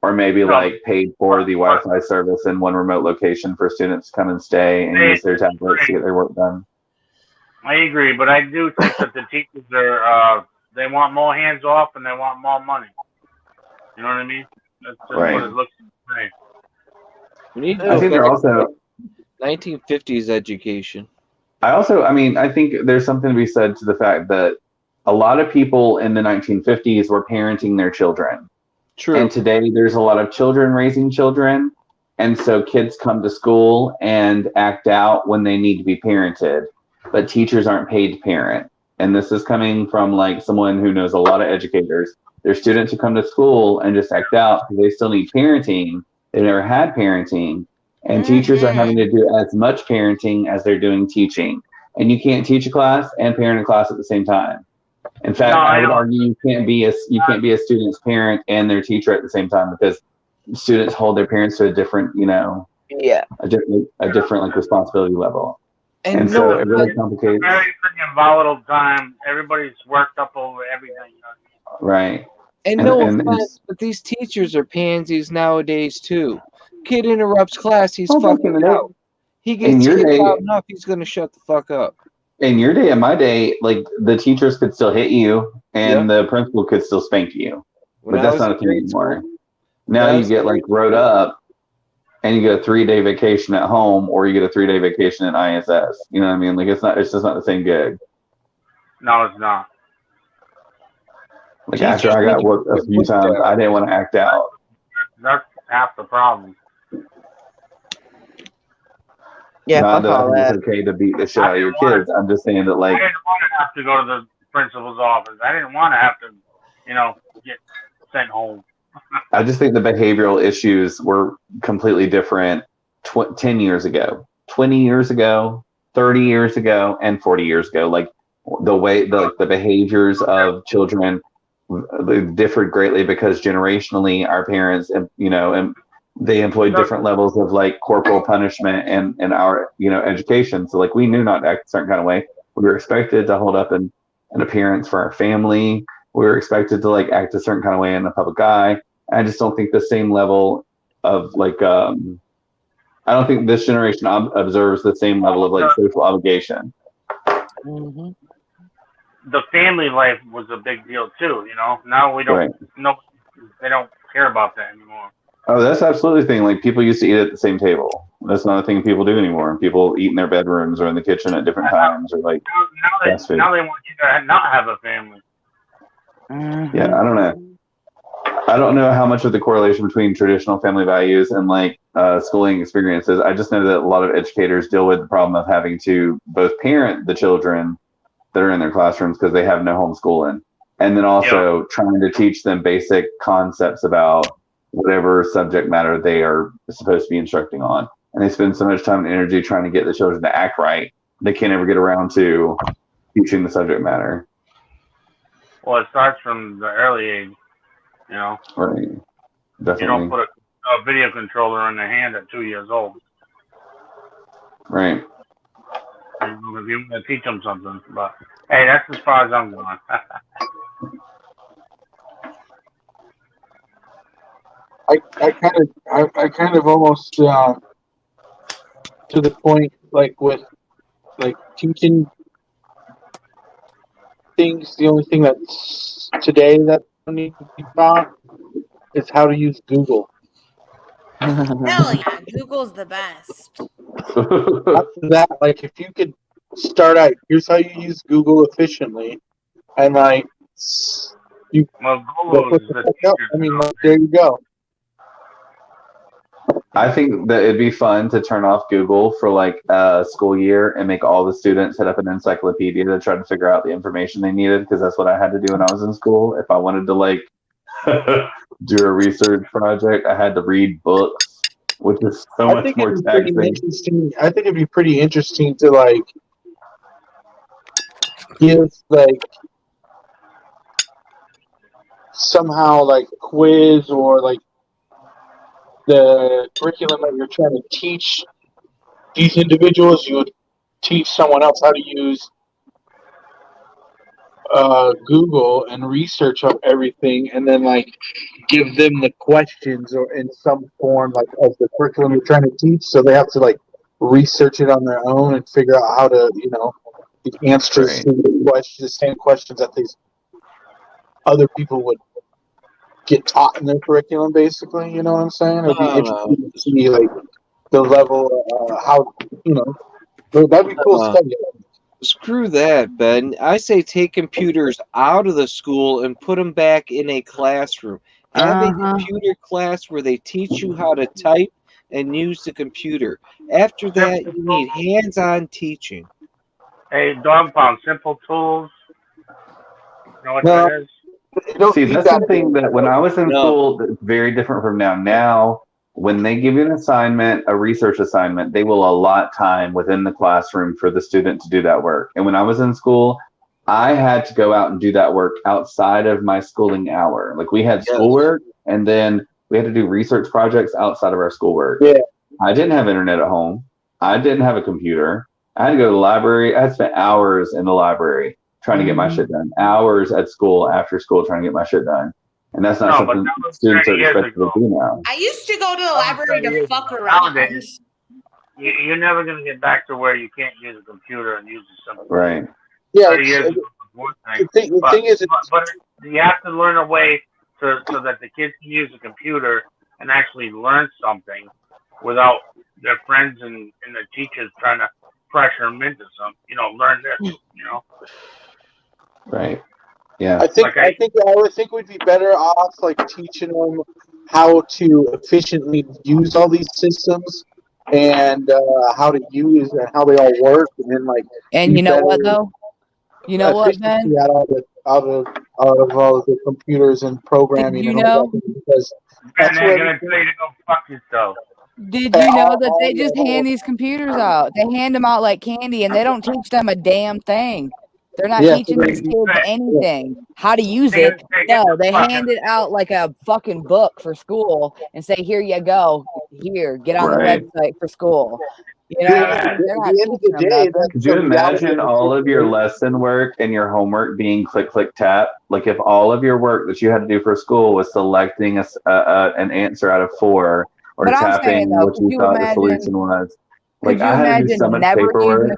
or maybe paid for the Wi-Fi service in one remote location for students to come and stay and use their tablets to get their work done. I agree, but I do think that the teachers are they want more hands off and they want more money. You know what I mean? That's just what it looks like. I think they're also 1950s education. I think there's something to be said to the fact that a lot of people in the 1950s were parenting their children. True. And today there's a lot of children raising children. And so kids come to school and act out when they need to be parented, but teachers aren't paid to parent. and this is coming from like someone who knows a lot of educators. There's students who come to school and just act out because they still need parenting. They never had parenting, and teachers are having to do as much parenting as they're doing teaching. And you can't teach a class and parent a class at the same time. In fact, I would argue you can't be a student's parent and their teacher at the same time, because students hold their parents to a different, a different like responsibility level. And so it really complicates. Very freaking volatile time. Everybody's worked up over everything. Right. And no offense, but these teachers are pansies nowadays too. Kid interrupts class, he's fucking out. He gets hit loud enough, he's gonna shut the fuck up. In your day and my day, like the teachers could still hit you and the principal could still spank you. But that's not a thing anymore. Now you get like wrote up and you get a 3-day vacation at home, or you get a 3-day vacation in ISS. You know what I mean? Like it's just not the same gig. No, it's not. Like after I got worked a few times, I didn't want to act out. That's half the problem. Yeah, not that it's okay to beat the shit out of your kids. I'm just saying that, like, I didn't want to have to go to the principal's office. I didn't want to have to, get sent home. I just think the behavioral issues were completely different 10 years ago, 20 years ago, 30 years ago, and 40 years ago. Like the way the behaviors of children differed greatly because generationally our parents, and they employed different levels of like corporal punishment and our, education. So like we knew not to act a certain kind of way. We were expected to hold up an appearance for our family. We were expected to like act a certain kind of way in the public eye. I just don't think the same level of like, I don't think this generation observes the same level of like social obligation. Mm-hmm. The family life was a big deal too, Now we don't, they don't care about that anymore. Oh, that's absolutely the thing. Like people used to eat at the same table. That's not a thing people do anymore. People eat in their bedrooms or in the kitchen at different times, or like now they want you to not have a family. Mm-hmm. Yeah, I don't know. I don't know how much of the correlation between traditional family values and like schooling experiences. I just know that a lot of educators deal with the problem of having to both parent the children that are in their classrooms because they have no homeschooling, and then also trying to teach them basic concepts about whatever subject matter they are supposed to be instructing on. And they spend so much time and energy trying to get the children to act right, they can't ever get around to teaching the subject matter. Well, it starts from the early age, Right. Definitely. You don't put a video controller in their hand at 2 years old. Right. If you want to teach them something, but hey, that's as far as I'm going. I kind of almost to the point, like with like teaching things. The only thing that's today that needs to be taught is how to use Google. Hell yeah, Google's the best. After that, like if you could start out, here's how you use Google efficiently, and like you. Well, Google is like, there you go. I think that it'd be fun to turn off Google for like a school year and make all the students hit up an encyclopedia to try to figure out the information they needed, because that's what I had to do when I was in school. If I wanted to like do a research project, I had to read books, which is so much more taxing. I think it'd be pretty interesting to like give like somehow like a quiz or like the curriculum that you're trying to teach these individuals. You would teach someone else how to use Google and research up everything, and then like give them the questions or in some form like of the curriculum you're trying to teach, so they have to like research it on their own and figure out how to the answers to the same questions that these other people would get taught in their curriculum, basically. You know what I'm saying? It'd be interesting to see like the level how that'd be cool study. Screw that, Ben. I say take computers out of the school and put them back in a classroom. Have a computer class where they teach you how to type and use the computer. After that, you need hands-on teaching. Hey, Dog Pound, simple tools, know what that is? See, that's something that when I was in school, that's very different from now. Now, when they give you an assignment, a research assignment, they will allot time within the classroom for the student to do that work. And when I was in school, I had to go out and do that work outside of my schooling hour. Like we had schoolwork, and then we had to do research projects outside of our schoolwork. Yeah. I didn't have internet at home. I didn't have a computer. I had to go to the library. I had spent hours in the library trying to get my shit done. Hours at school, after school, trying to get my shit done. And that's not something students are expected to do now. I used to go to the library to fuck around. You're never going to get back to where you can't use a computer and use something. Right. Yeah. The thing is, but you have to learn a way so that the kids can use a computer and actually learn something without their friends and the teachers trying to pressure them into something. Learn this. Right. Yeah. I think we'd be better off like teaching them how to efficiently use all these systems and how to use and how they all work, and then like. And you know what though? You know what, Ben? Out of all of the computers and programming. Did you know? Because and they're gonna tell you to go fuck yourself. Did you know that they just hand these computers out? They hand them out like candy, and they don't teach them a damn thing. They're not teaching these kids anything. How to use it. No, they hand it out like a fucking book for school and say, here you go. Here, get on the website for school. You know, at the end of the day, could you imagine all of your lesson work and your homework being click, click, tap? Like if all of your work that you had to do for school was selecting an answer out of 4 or tapping what you thought the solution was. Like I had to do so much paperwork.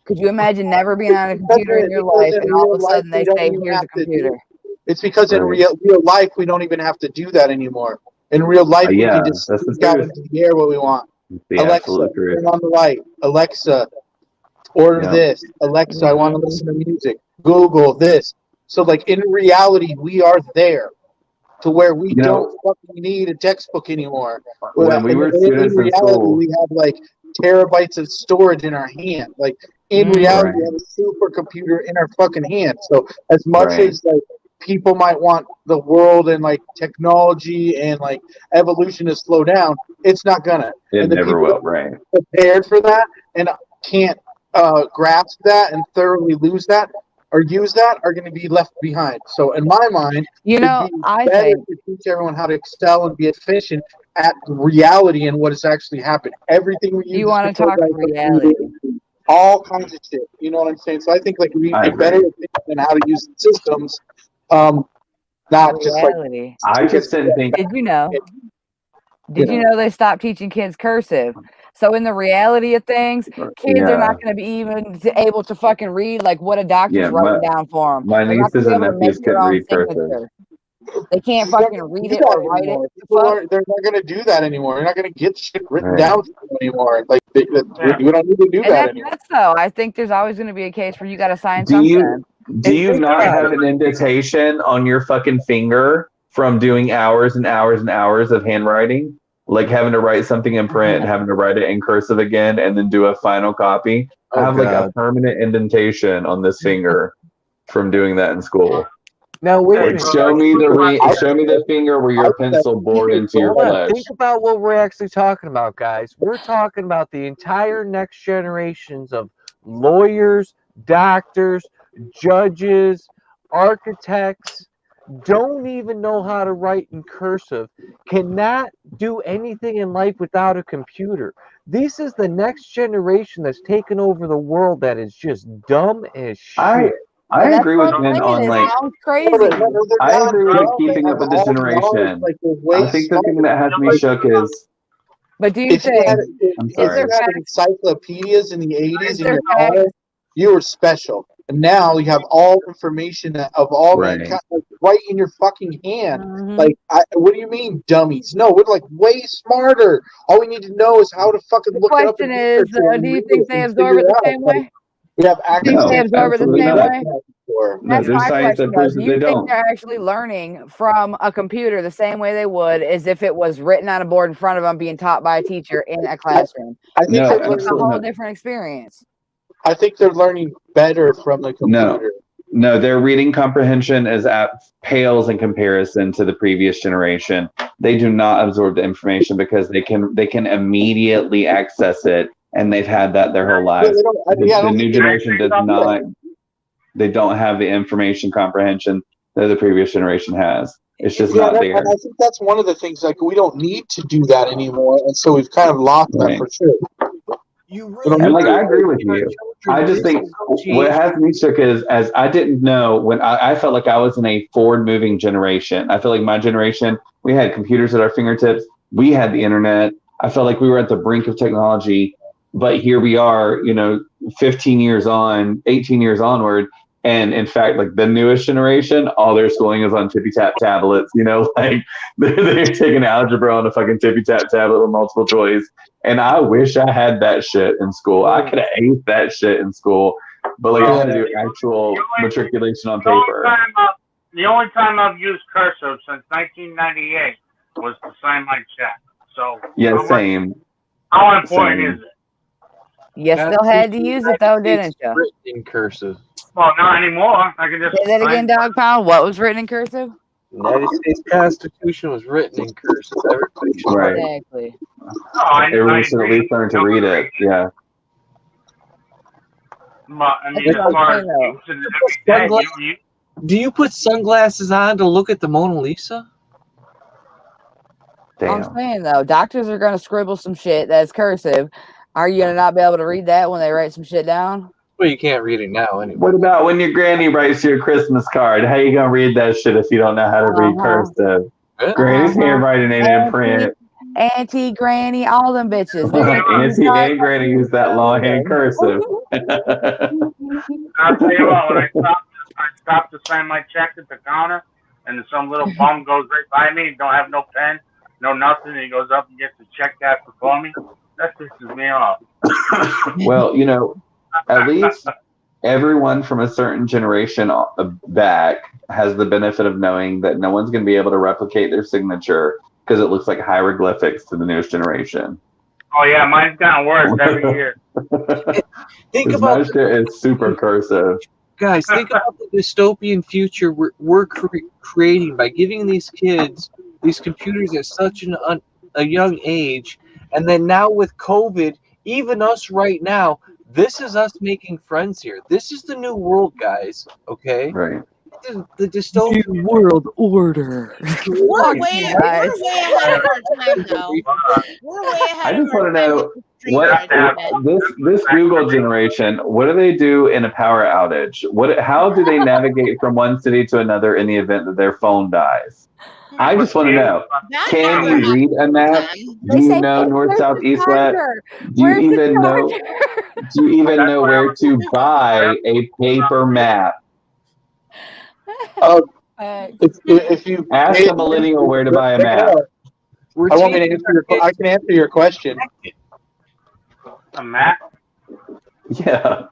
Could you imagine never being on a computer in your life and all of a sudden they say, here's a computer? It's because in real life, we don't even have to do that anymore. In real life, we can just speak out into the air what we want. Alexa, turn on the light. Alexa, order this. Alexa, I want to listen to music. Google this. So like in reality, we are there to where we don't fucking need a textbook anymore. When we were students in school, we have like terabytes of storage in our hand. Like in reality, we have a supercomputer in our fucking hand. So as much as like people might want the world and like technology and like evolution to slow down, it's not gonna. It never will. Right. Prepared for that and can't grasp that and thoroughly lose that or use that are going to be left behind. So in my mind, I think to teach everyone how to excel and be efficient at reality and what has actually happened. Everything we use. You want to talk reality. All kinds of shit. You know what I'm saying? So I think like we be better than how to use systems. Not just reality. Like I just didn't think. Did you know? Did you know they stopped teaching kids cursive? So in the reality of things, kids are not going to be even able to fucking read like what a doctor's writing down for them. My nieces and nephews can't read cursive. They can't fucking read it or write it. They're not going to do that anymore. They're not going to get shit written down anymore. Like we don't need to do that anymore. So I think there's always going to be a case where you got to sign something. Do you not have an indentation on your fucking finger from doing hours and hours and hours of handwriting? Like having to write something in print and having to write it in cursive again and then do a final copy. I have like a permanent indentation on this finger from doing that in school. Now wait. Show me the finger where your pencil bored into your flesh. Think about what we're actually talking about, guys. We're talking about the entire next generations of lawyers, doctors, judges, architects. Don't even know how to write in cursive, cannot do anything in life without a computer. This is the next generation that's taken over the world that is just dumb as shit. I agree with Ben on like crazy. I agree with keeping up with the generation. I think the thing that has me shook is. But do you think if you had encyclopedias in the 80s in your college, you were special. And now you have all information of all mankind right in your fucking hand. Like, what do you mean, dummies? No, we're like way smarter. All we need to know is how to fucking look it up. The question is, do you think they absorb it the same way? We have access. Do you think they absorb it the same way? No, there's science that proves that they don't. Do you think they're actually learning from a computer the same way they would as if it was written on a board in front of them being taught by a teacher in a classroom? I think it's a whole different experience. I think they're learning better from the computer. No, their reading comprehension pales in comparison to the previous generation. They do not absorb the information because they can immediately access it, and they've had that their whole lives. The new generation does not. They don't have the information comprehension that the previous generation has. It's just not there. And I think that's one of the things. Like, we don't need to do that anymore, and so we've kind of lost that for sure. And like, I agree with you. I just think what has me shook is, as I didn't know when I felt like I was in a forward-moving generation. I feel like my generation, we had computers at our fingertips. We had the internet. I felt like we were at the brink of technology, but here we are, 15 years on, 18 years onward. And in fact, like the newest generation, all their schooling is on tippy tap tablets, like they're taking algebra on a fucking tippy tap tablet with multiple choice. And I wish I had that shit in school. I could have aced that shit in school, but like I had to do actual matriculation on paper. The only time I've used cursive since 1998 was to sign my check. So yeah, same. How important is it? You still had to use it though, didn't you? Written in cursive. Well, not anymore. I can just say that again, Dog Pound. What was written in cursive? The United States Constitution was written in cursive. Everybody should right. Exactly. Everyone should at least learn to read it. Yeah. Do you put sunglasses on to look at the Mona Lisa? Damn. I'm saying though, doctors are gonna scribble some shit that's cursive. Are you gonna not be able to read that when they write some shit down? Well, you can't read it now anyway. What about when your granny writes you a Christmas card? How you gonna read that shit if you don't know how to read cursive? Granny's handwriting ain't in print. Auntie, granny, all them bitches. Auntie and granny use that longhand cursive. I'll tell you what, when I stopped to sign my check at the counter, and some little bum goes right by me, don't have no pen, no nothing, and he goes up and gets the check after for me. That pisses me off. Well, at least everyone from a certain generation back has the benefit of knowing that no one's going to be able to replicate their signature because it looks like hieroglyphics to the newest generation. Oh yeah, mine's gotten worse every year. Think about it is super cursive. Guys, think about the dystopian future we're creating by giving these kids these computers at such a young age, and then now with COVID, even us right now, this is us making friends here. This is the new world, guys. Okay, right? The dystopian world order. We're way ahead of our time, though. We're way ahead. I just want to know this Google generation. What do they do in a power outage? How do they navigate from one city to another in the event that their phone dies? I just want to know. Can you read a map? Do you know north, south, east, west? Do you even know where to buy a paper map? If you ask a millennial where to buy a map, I can answer your question. A map? Yeah,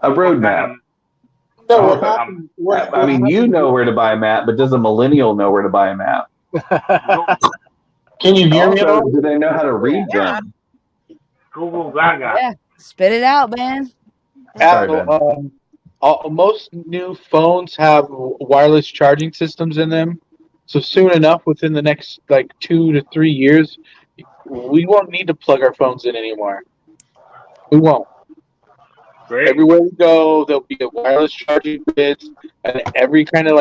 a road map. No, I mean, you know where to buy a map, but does a millennial know where to buy a map? Can you hear me? Do they know how to read them? Google Gaga. Yeah, spit it out, man. Apple, most new phones have wireless charging systems in them, so soon enough, within the next 2 to 3 years, we won't need to plug our phones in anymore. We won't. Great. Everywhere we go, there'll be a wireless charging grid, and every kind of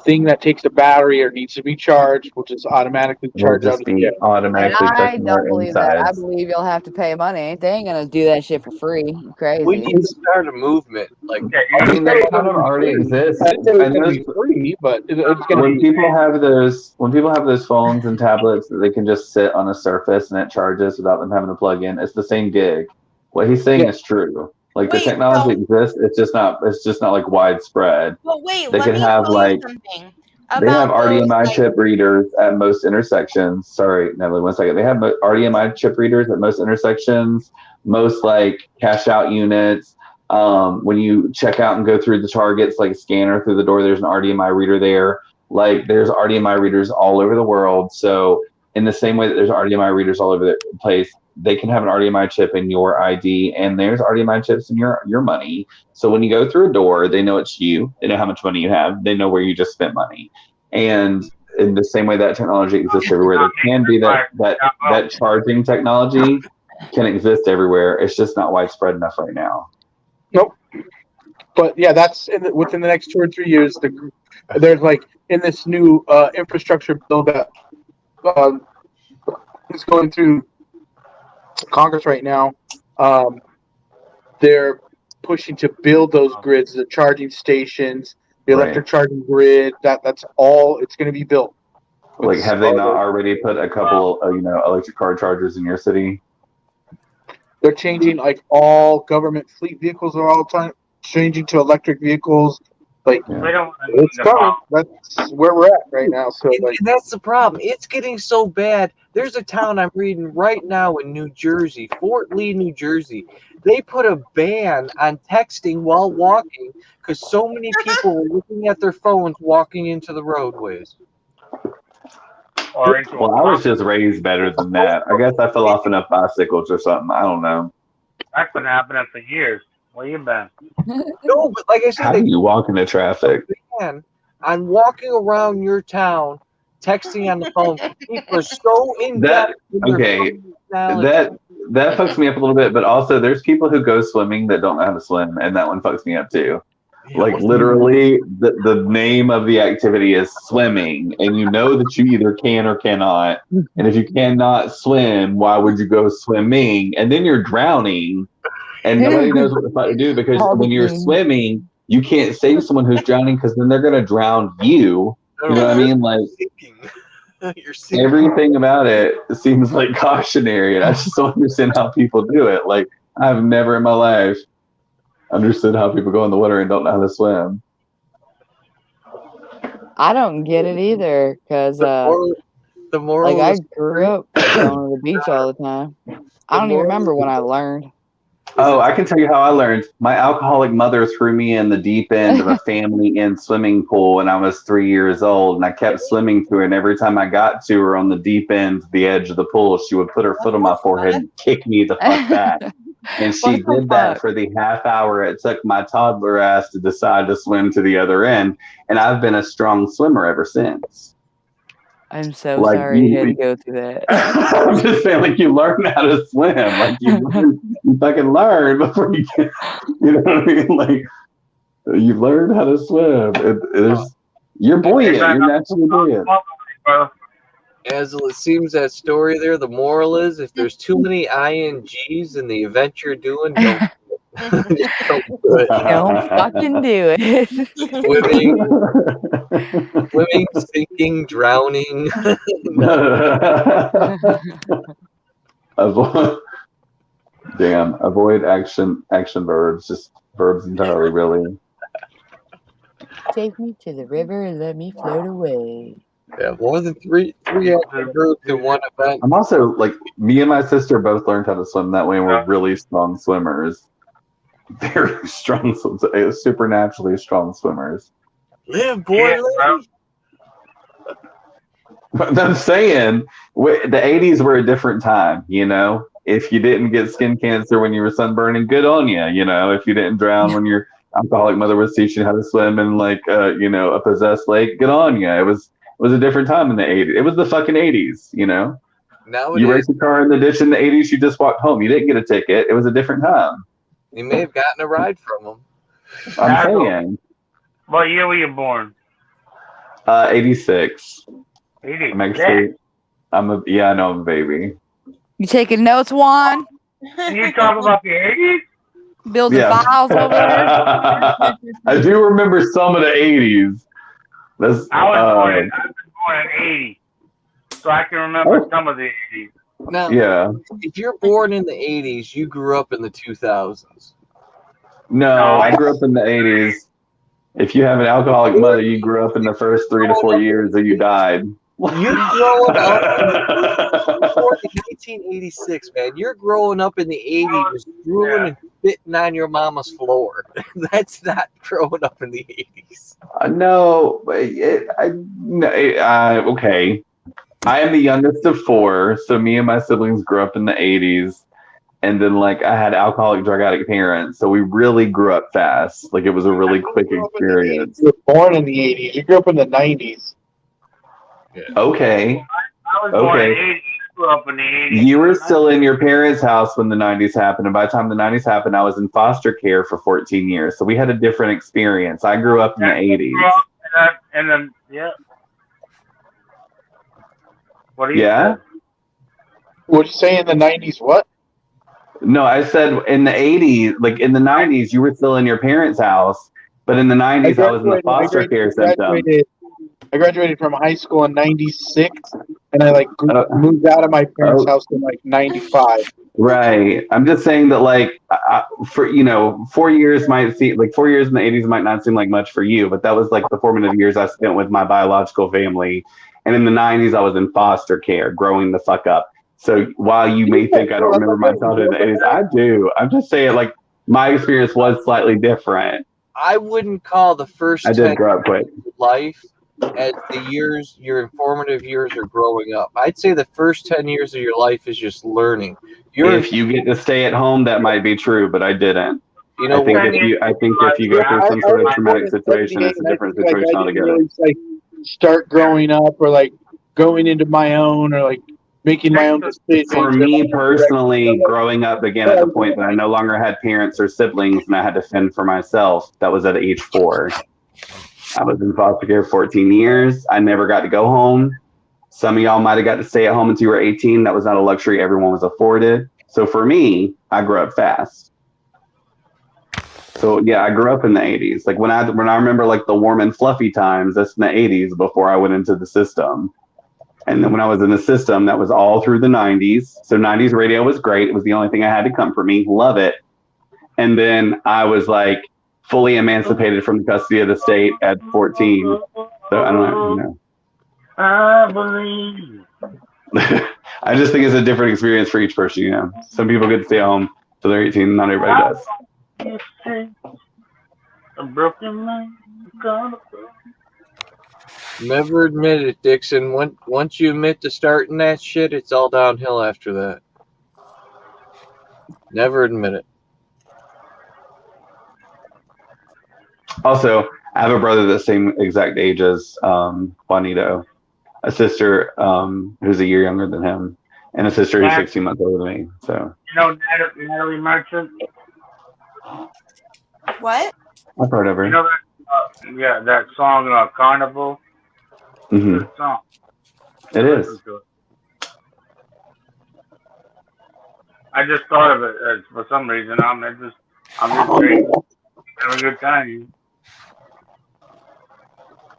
thing that takes a battery or needs to be charged will just automatically charge out. I don't believe that. I believe you'll have to pay money. They ain't gonna do that shit for free. You're crazy. We need to start a movement. I mean, that kind of already exists. Free, but it's gonna when people have those phones and tablets that they can just sit on a surface and it charges without them having to plug in, it's the same gig. What he's saying is true. The technology exists. It's just not widespread. But wait, they can have they have RDMI chip readers at most intersections. Sorry, Natalie, 1 second. They have RDMI chip readers at most intersections, most cash out units. When you check out and go through the Targets, scanner through the door, there's an RDMI reader there. There's RDMI readers all over the world. So in the same way that there's RDMI readers all over the place, they can have an RDMI chip in your ID, and there's RDMI chips in your money. So when you go through a door, they know it's you. They know how much money you have. They know where you just spent money. And in the same way that technology exists everywhere, there can be that charging technology can exist everywhere. It's just not widespread enough right now. Nope. But yeah, that's within the next 2 or 3 years. There's like in this new infrastructure bill that is going through Congress right now. They're pushing to build those grids, the charging stations, the electric charging grid. That's all. It's going to be built. Like, have they not already put a couple, electric car chargers in your city? They're changing, like, all government fleet vehicles are all changing to electric vehicles. Like, it's coming. That's where we're at right now. So, and that's the problem. It's getting so bad. There's a town I'm reading right now in New Jersey, Fort Lee, New Jersey. They put a ban on texting while walking because so many people were looking at their phones walking into the roadways. Well, I was just raised better than that. I guess I fell off enough bicycles or something. I don't know. That's been happening for years. Where you been? No, but like I said, how do you walk into traffic? On walking around your town, texting on the phone, people are so in depth. Okay, that fucks me up a little bit. But also, there's people who go swimming that don't know how to swim, and that one fucks me up too. Like, literally, the name of the activity is swimming, and you know that you either can or cannot. And if you cannot swim, why would you go swimming? And then you're drowning, and nobody knows what the fuck to do, because when you're swimming, you can't save someone who's drowning, because then they're going to drown you. You know what I mean? Like, everything about it seems like cautionary, and I just don't understand how people do it. Like, I've never in my life understood how people go in the water and don't know how to swim. I don't get it either, because the moral I grew up going to the beach all the time. I don't even remember when I learned. Oh, I can tell you how I learned. My alcoholic mother threw me in the deep end of a family-in swimming pool when I was 3 years old, and I kept swimming through it. And every time I got to her on the deep end, the edge of the pool, she would put her foot on my forehead and kick me the fuck back. And she did that for the half hour it took my toddler ass to decide to swim to the other end. And I've been a strong swimmer ever since. I'm so sorry you had to go through that. I'm just saying, like, you learn how to swim. Like, you fucking learn before you get, you know what I mean? Like, you learn how to swim. You're buoyant. You're naturally buoyant. As it seems that story there, the moral is if there's too many INGs in the event you're doing, don't don't fucking do it. Swimming, sinking, drowning. Avoid action verbs, just verbs entirely, really. Take me to the river and let me float away. Yeah, more than three active verbs in one event. I'm also, like, me and my sister both learned how to swim that way, and we're really strong swimmers. Very strong, supernaturally strong swimmers. Live, boy, live. But I'm saying, the 80s were a different time, you know? If you didn't get skin cancer when you were sunburning, good on you, you know? If you didn't drown when your alcoholic mother was teaching you how to swim in, like, a possessed lake, good on you. It was a different time in the 80s. It was the fucking 80s, you know? Nowadays, you raced a car in the ditch in the 80s, you just walked home. You didn't get a ticket. It was a different time. You may have gotten a ride from them. I'm saying. What year were you born? 86. 86. I'm a baby. You taking notes, Juan? Can you talk about the 80s? Building files over there? I do remember some of the 80s. I was born in 80, so I can remember some of the 80s. Now, if you're born in the 80s, you grew up in the 2000s. No, I grew up in the 80s. If you have an alcoholic mother, you grew up in the first 3 to 4 years that you died. You're growing up in 1986, man. You're growing up in the 80s, drooling and spitting on your mama's floor. That's not growing up in the 80s. No, okay. I am the youngest of 4, so me and my siblings grew up in the 80s. And then, like, I had alcoholic, drug addict parents, so we really grew up fast. Like, it was a really quick experience. You were born in the 80s. You grew up in the 90s. Yeah. Okay. I was born in the 80s. I grew up in the 80s. You were still in your parents' house when the 90s happened, and by the time the 90s happened, I was in foster care for 14 years. So we had a different experience. I grew up in the 80s. And then, yeah. What do you say? What'd you say in the 90s? What? No, I said in the 80s, like in the 90s, you were still in your parents' house, but in the 90s, I was in the foster care system. I graduated from high school in 96, and I moved out of my parents' house in 95. Right. I'm just saying that, like, for 4 years might seem like 4 years in the 80s might not seem like much for you, but that was like the formative years I spent with my biological family. And in the 90s, I was in foster care, growing the fuck up. So while you may think I don't remember my childhood in the 80s, I do. I'm just saying, like, my experience was slightly different. I wouldn't call the first 10 years of life as the years, your informative years are growing up. I'd say the first 10 years of your life is just learning. If you get to stay at home, that might be true, but I didn't. You know, I think if you go through some sort of traumatic situation, it's a different situation altogether. Really, like, start growing up, or like going into my own, or like making my own decisions. For me personally, growing up again at the point that I no longer had parents or siblings and I had to fend for myself, that was at age 4. I was in foster care 14 years. I never got to go home. Some of y'all might have got to stay at home until you were 18. That was not a luxury everyone was afforded. So for me, I grew up fast. So yeah, I grew up in the 80s. Like when I remember like the warm and fluffy times, that's in the 80s before I went into the system. And then when I was in the system, that was all through the 90s. So 90s radio was great. It was the only thing I had to comfort me. Love it. And then I was like fully emancipated from the custody of the state at 14. So I don't know. I believe. I just think it's a different experience for each person, you know. Some people get to stay at home till they're 18, not everybody does. A broken man. Never admit it, Dixon. Once you admit to starting that shit, it's all downhill after that. Never admit it. Also, I have a brother the same exact age as Juanito, a sister who's a year younger than him, and a sister who's 16 months older than me. So you know Natalie Merchant? What? I've heard of her. You know that, that song Carnival? Mm-hmm. Good song. It is. I just thought of it for some reason. I'm just great. Have a good time.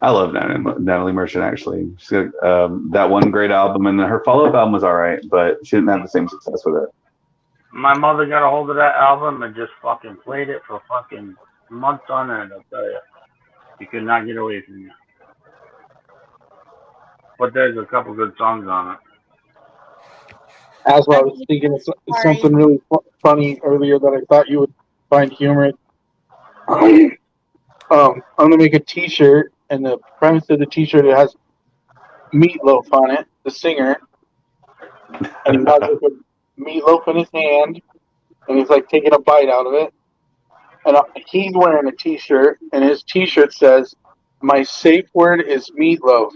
I love Natalie Merchant, actually. She's got that one great album, and her follow-up album was all right, but she didn't have the same success with it. My mother got a hold of that album and just fucking played it for fucking months on end, I'll tell you. You could not get away from it. But there's a couple good songs on it. As well, I was thinking of something really funny earlier that I thought you would find humorous. I'm gonna make a T-shirt, and the premise of the T-shirt, it has Meatloaf on it, the singer, and he has like a meatloaf in his hand, and he's like taking a bite out of it, and he's wearing a T-shirt, and his T-shirt says, "My safe word is meatloaf,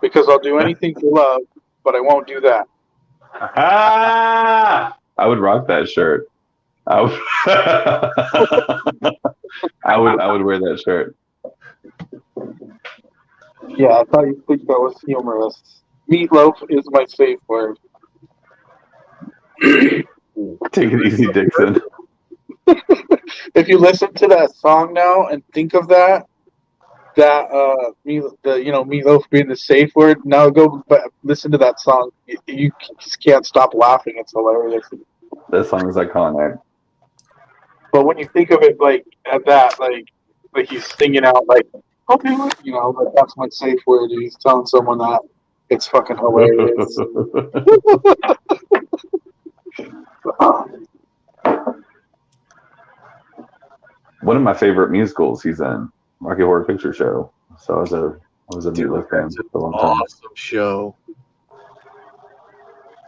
because I'll do anything for love, but I won't do that." I would rock that shirt. I would wear that shirt. Yeah, I thought you'd think that was humorous. Meatloaf is my safe word. Take it easy, Dixon. If you listen to that song now and think of that meatloaf being the safe word, now go listen to that song. You just can't stop laughing. It's hilarious. That song is iconic. But when you think of it like at that, like he's singing out like, okay, you know, like that's my safe word, and he's telling someone that, it's fucking hilarious. One of my favorite musicals he's in, Rocky Horror Picture Show. So I was a Meatloaf fan for a long time. Awesome show.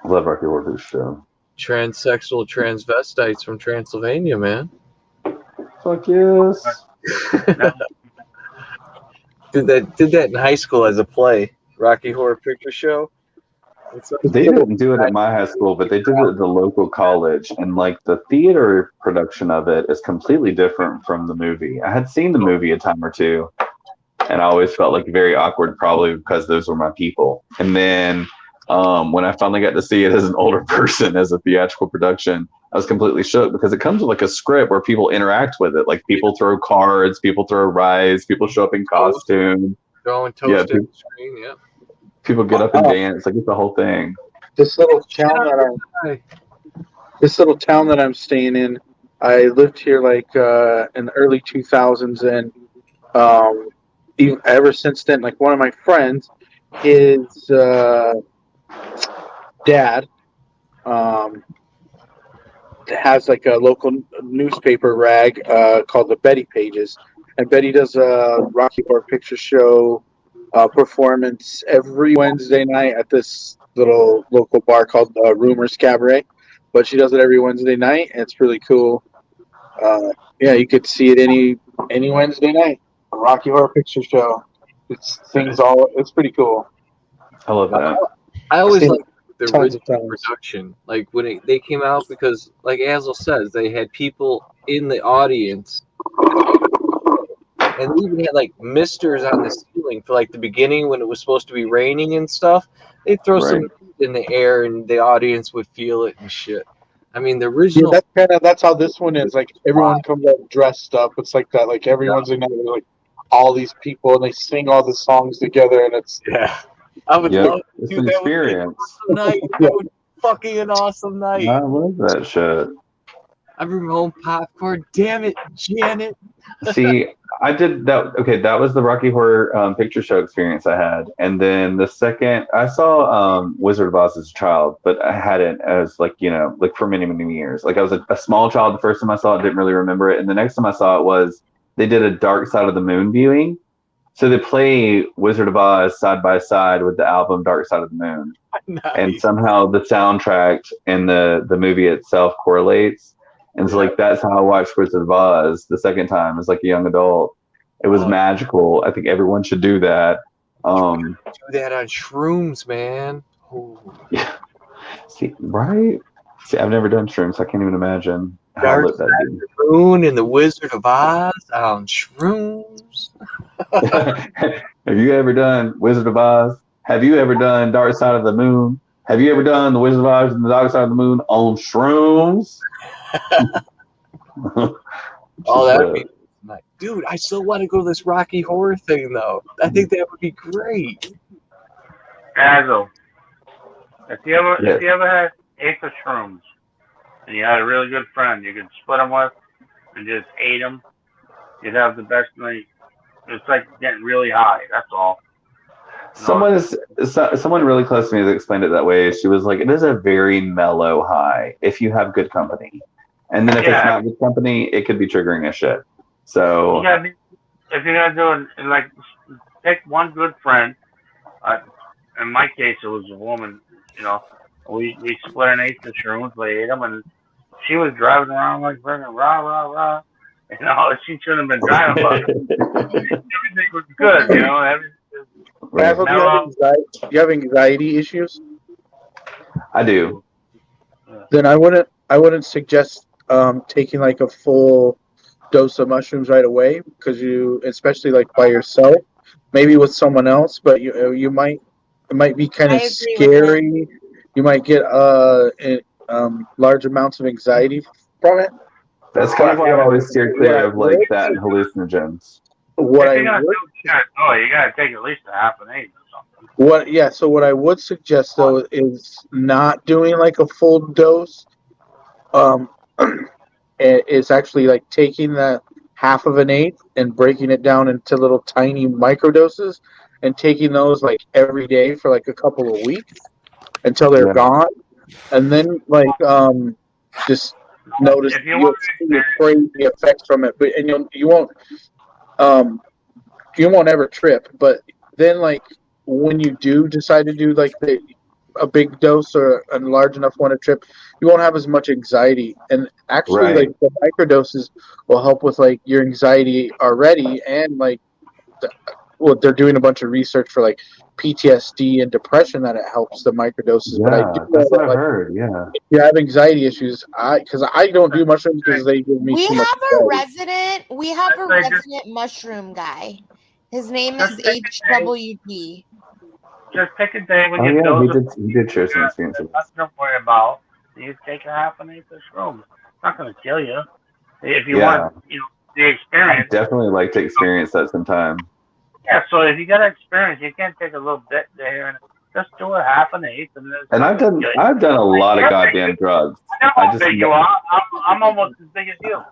I love Rocky Horror Picture Show. Transsexual transvestites from Transylvania, man. Fuck yes. Did that in high school as a play, Rocky Horror Picture Show. They didn't do it at my high school, but they did it at the local college, and like the theater production of it is completely different from the movie. I had seen the movie a time or two, and I always felt like very awkward, probably because those were my people. And then when I finally got to see it as an older person, as a theatrical production, I was completely shook because it comes with like a script where people interact with it. Like people throw cards, people throw rice, people show up in costume. Throwing toast at the screen, yeah. People get up and dance. Like it's the whole thing. This little town that I'm staying in, I lived here like in the early 2000s, and even ever since then, like one of my friends, his dad has like a local newspaper rag called the Beachez, and Betty does a Rocky Horror Picture Show performance every Wednesday night at this little local bar called Rumors Cabaret. But she does it every Wednesday night, and it's really cool. Yeah, you could see it any Wednesday night. A Rocky Horror Picture Show. It's pretty cool. I love that. I always like the original production, like when they came out, because like Azel says, they had people in the audience, and they even had like misters on the ceiling for like the beginning when it was supposed to be raining and stuff. They'd throw some in the air and the audience would feel it and shit. I mean, the original. Yeah, that's how this one is. Like everyone comes out dressed up. It's like that. Like every Wednesday night, like all these people, and they sing all the songs together, and it's I would love it's to an do that. experience. Night. That would be fucking an awesome night. I love that shit. I bring home popcorn. Damn it, Janet. See, I did that. Okay, that was the Rocky Horror Picture Show experience I had, and then the second I saw Wizard of Oz as a child, but I hadn't as like for many years. Like I was a small child the first time I saw it, didn't really remember it, and the next time I saw it was they did a Dark Side of the Moon viewing. So they play Wizard of Oz side by side with the album Dark Side of the Moon. Nice. And somehow the soundtrack and the movie itself correlates. And so like that's how I watched Wizard of Oz the second time as like a young adult. It was magical. I think everyone should do that. Do that on shrooms, man. Ooh. Yeah. See, right? See, I've never done shrooms, so I can't even imagine how lit that is. Moon and the Wizard of Oz on shrooms. Have you ever done Wizard of Oz? Have you ever done Dark Side of the Moon? Have you ever done the Wizard of Oz and the Dark Side of the Moon on shrooms? Oh, that'd be nice. Dude, I still want to go to this Rocky Horror thing, though. I think that would be great. Basil, if you ever had 8 of shrooms and you had a really good friend you could split them with and just ate them, you'd have the best night. It's like getting really high. That's all. Someone really close to me has explained it that way. She was like, "It is a very mellow high if you have good company, and then if it's not good company, it could be triggering as shit." So if you're gonna do it, like pick one good friend. In my case, it was a woman. We split an 8 of shrooms, we ate them, and she was driving around like freaking rah rah rah. She shouldn't have been driving, but everything was good. Basil, do you have anxiety issues? I do. Then I wouldn't suggest taking like a full dose of mushrooms right away, because especially like by yourself, maybe with someone else, but it might be kind of scary. You might get large amounts of anxiety from it. That's kind of why I always steer clear of like that and hallucinogens. You gotta take at least a half an 8 or something. So what I would suggest though is not doing like a full dose. It's actually like taking that half of an 8 and breaking it down into little tiny microdoses and taking those like every day for like a couple of weeks until they're gone, and then like just notice you'll see crazy effects from it, but you won't ever trip. But then like when you do decide to do like the a big dose or a large enough one a trip, you won't have as much anxiety. And actually, like the microdoses will help with like your anxiety already, and like they're doing a bunch of research for like PTSD and depression that it helps the microdoses. Yeah, but I do know that's what that, I heard. Yeah, if you have anxiety issues, because I don't do mushrooms because they give me too much anxiety. We have a resident mushroom guy. His name is HWT. Just pick a day when you dose. He did share some experiences. Nothing to worry about. You take a half an eighth of shrooms. It's not going to kill you. If you want, the experience. I'd definitely like to experience that sometime. Yeah, so if you got experience, you can't take a little bit there and just do a half an eighth. And I've done a lot of goddamn drugs. I know how big you are. I'm almost as big as you.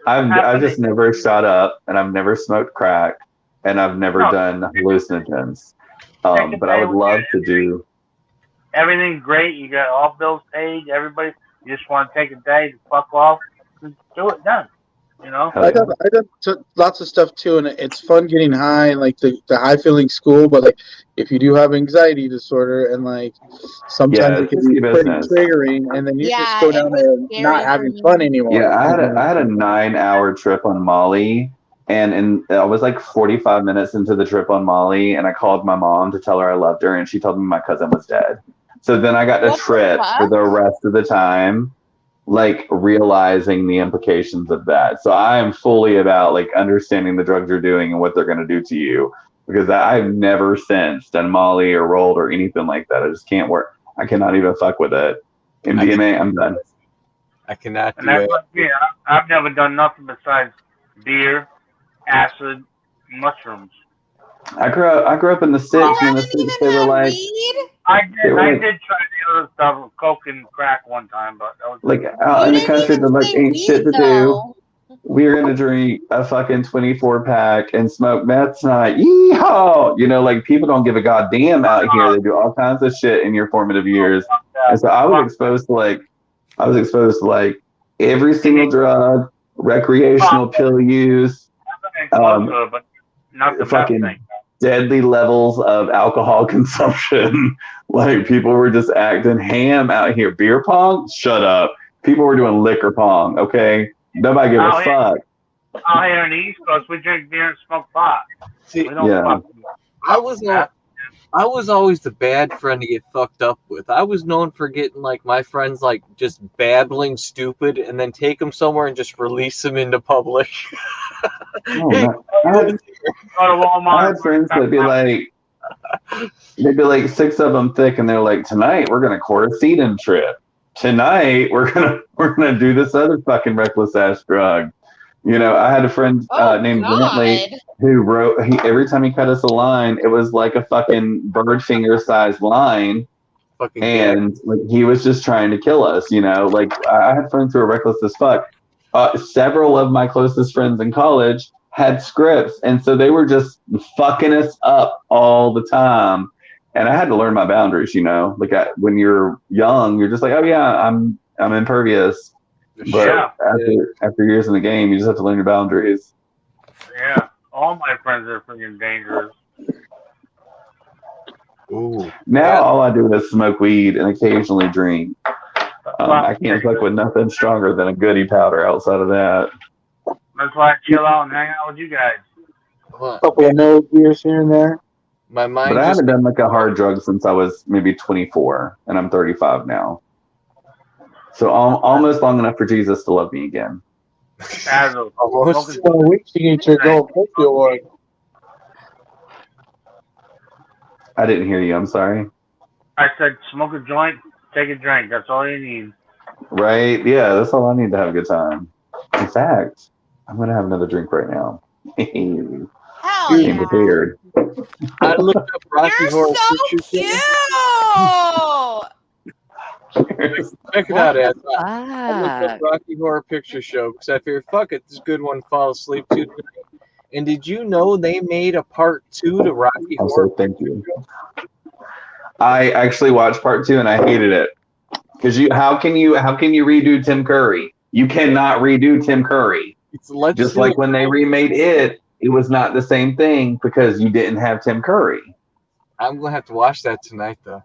I've just never shot up, and I've never smoked crack, and I've never done hallucinogens. But I would love to do. Everything's great. You got all bills paid. Everybody, you just want to take a day to fuck off. Just do it. Done. You know. I done lots of stuff too, and it's fun getting high and like the high feeling school. But like if you do have anxiety disorder, and like sometimes it can be pretty triggering, and then you just go down there not having fun anymore. Yeah, I had a 9-hour trip on Molly. And I was like 45 minutes into the trip on Molly, and I called my mom to tell her I loved her, and she told me my cousin was dead. So then I got to trip for the rest of the time, like realizing the implications of that. So I am fully about like understanding the drugs you're doing and what they're going to do to you, because I've never since done Molly or rolled or anything like that. I just can't work. I cannot even fuck with it. MDMA, I'm done. I cannot do it. Yeah, I've never done nothing besides beer, acid, mushrooms. I grew up in the sticks, and the sticks they were like. I did try the other stuff, coke and crack one time, but that was like out in the country. There like ain't shit to do. We're gonna drink a fucking 24 pack and smoke meth tonight. Yeehaw! You know, like people don't give a goddamn out here. They do all kinds of shit in your formative years, and so I was exposed to like every single drug, recreational pill use. But not the fucking deadly levels of alcohol consumption. Like people were just acting ham out here. Beer pong? Shut up. People were doing liquor pong, okay? Nobody gave a fuck. Out here in the East Coast, we drink beer and smoke pot. See, we don't fuck. I was always the bad friend to get fucked up with. I was known for getting like my friends like just babbling stupid and then take them somewhere and just release them into public. I had friends that'd be like 6 of them thick, and they're like, tonight we're gonna court a sedum trip. Tonight we're gonna do this other fucking reckless ass drug. You know, I had a friend named Bentley who wrote. Every time he cut us a line, it was like a fucking bird finger sized line, and like he was just trying to kill us. You know, like I had friends who were reckless as fuck. Several of my closest friends in college had scripts, and so they were just fucking us up all the time. And I had to learn my boundaries. You know, like when you're young, you're just like, oh yeah, I'm impervious. But after years in the game, you just have to learn your boundaries. Yeah, all my friends are freaking dangerous. Ooh. Now all I do is smoke weed and occasionally drink. I can't fuck with nothing stronger than a goodie powder outside of that. That's why I chill out and hang out with you guys. A couple of no beers here and there. My mind. But I haven't done like a hard drug since I was maybe 24, and I'm 35 now. So almost long enough for Jesus to love me again. Almost 4 weeks to get your gold pussy award. I didn't hear you. I'm sorry. I said smoke a joint, take a drink. That's all you need. Right? Yeah, that's all I need to have a good time. In fact, I'm going to have another drink right now. Hell yeah. Prepared. I looked up Rocky Horror Picture Show. Check it out, Ed. I looked up Rocky Horror Picture Show because I figured, fuck it, this good one to fall asleep to tonight. And did you know they made a part 2 to Rocky Horror? Thank you. I actually watched part 2 and I hated it. Because how can you redo Tim Curry? You cannot redo Tim Curry. Just like when they remade it was not the same thing because you didn't have Tim Curry. I'm gonna have to watch that tonight though.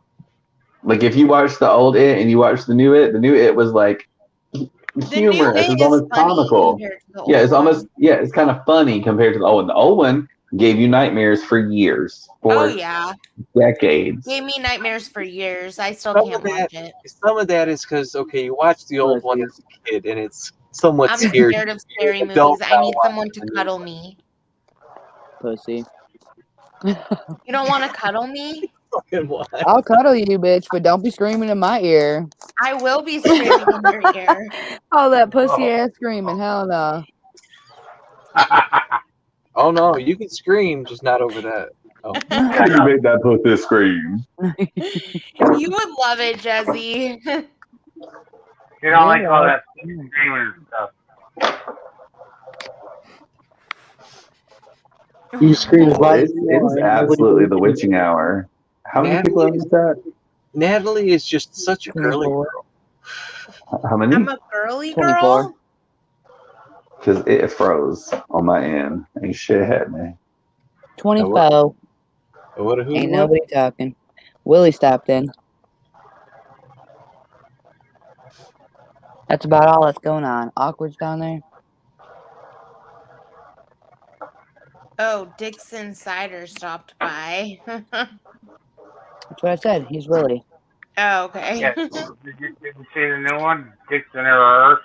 Like if you watch the old It and you watch the new It was like humorous. It's almost comical. Yeah, it's almost it's kind of funny compared to the old one. The old one gave you nightmares for years. For decades. Gave me nightmares for years. I still can't watch it. Some of that is because you watch the old one as a kid and it's somewhat I'm scary. scared of scary movies. I need someone to cuddle me. Pussy. You don't want to cuddle me? I'll cuddle you, bitch, but don't be screaming in my ear. I will be screaming in your ear. Oh, that pussy ass screaming. Hell no. Oh no, you can scream, just not over that. Oh. You made that pussy scream. You would love it, Jezzy. You don't like all that screaming and stuff. You scream it is absolutely the witching hour. How many people have that? Natalie is just such a girly girl. How many? I'm a girly girl. Because it froze on my end. Ain't shit happening. 24. Who Ain't nobody talking. Willie stopped in. That's about all that's going on. Awkward's down there. Oh, Dixon Cider stopped by. That's what I said. He's Willie. Oh, okay. Yeah. Did you see the new one? Dixon Errors?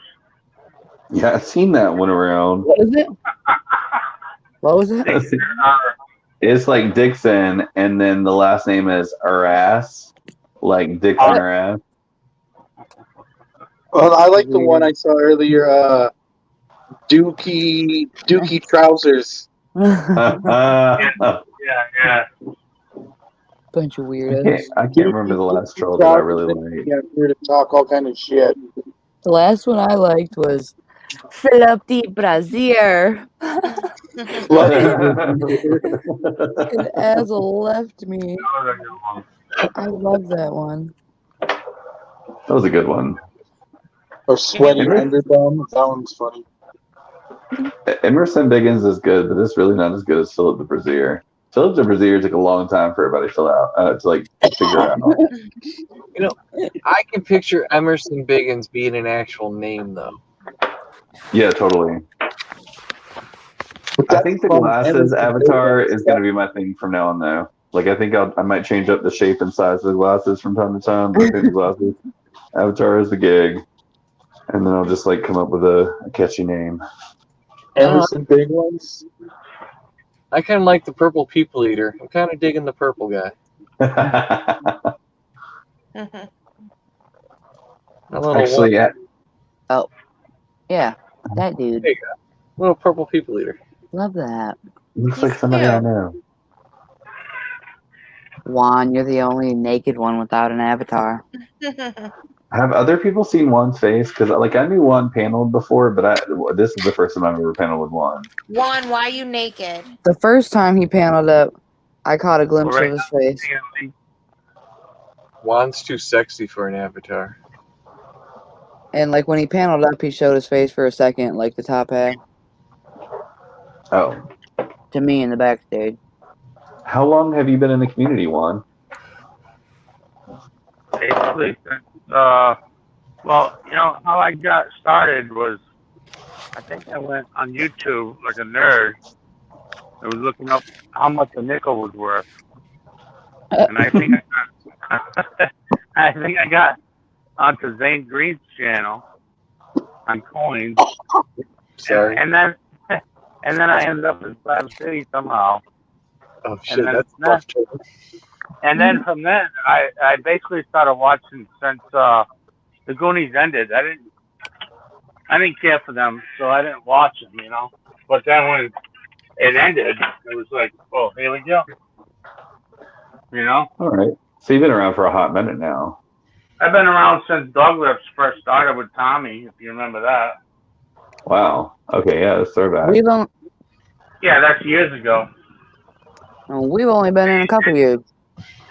Yeah, I've seen that one around. What is it? What was it? It's like Dixon, and then the last name is Arass. Like Dixon Arass. Well, I like the one I saw earlier, Dookie Trousers. Yeah. Bunch of weirdos. I can't remember the last troll that I really liked. Yeah, here to talk all kind of shit. The last one I liked was Philip de Brazier. His ass left me. I love that one. That was a good one. Or Sweaty Underbum. That one's funny. Emerson Biggins is good, but it's really not as good as Philip de Brazier. Philip de Brazier took a long time for everybody to fill out to figure out. I can picture Emerson Biggins being an actual name though. Yeah, totally. I think the glasses avatar is going to be my thing from now on, though. Like, I think I might change up the shape and size of the glasses from time to time, but I think the glasses avatar is the gig, and then I'll just come up with a catchy name. Emerson Big Ones. I kind of like the purple people eater. I'm kind of digging the purple guy. Actually, yeah. Oh, yeah, that dude. There you go. Little purple people eater. Love that. Looks like somebody I know. Juan, you're the only naked one without an avatar. Have other people seen Juan's face? Because I knew Juan paneled before, but this is the first time I've ever paneled with Juan. Juan, why are you naked? The first time he paneled up, I caught a glimpse of his face. Juan's too sexy for an avatar. And when he paneled up, he showed his face for a second, like the top half. Oh. To me in the backstage. How long have you been in the community, Juan? Basically, how I got started was, I think I went on YouTube like a nerd. I was looking up how much a nickel was worth, and I think I got onto Zane Green's channel on coins. Sorry. And then I ended up in Slab City somehow. Oh shit, that's tough. And then from then, I basically started watching since the Goonies ended. I didn't care for them, so I didn't watch them, But then when it ended, it was like, oh, here we go. All right. So you've been around for a hot minute now. I've been around since Dog Lips first started with Tommy, if you remember that. Wow. Okay, yeah, that's throwback. Yeah, that's years ago. We've only been in a couple years.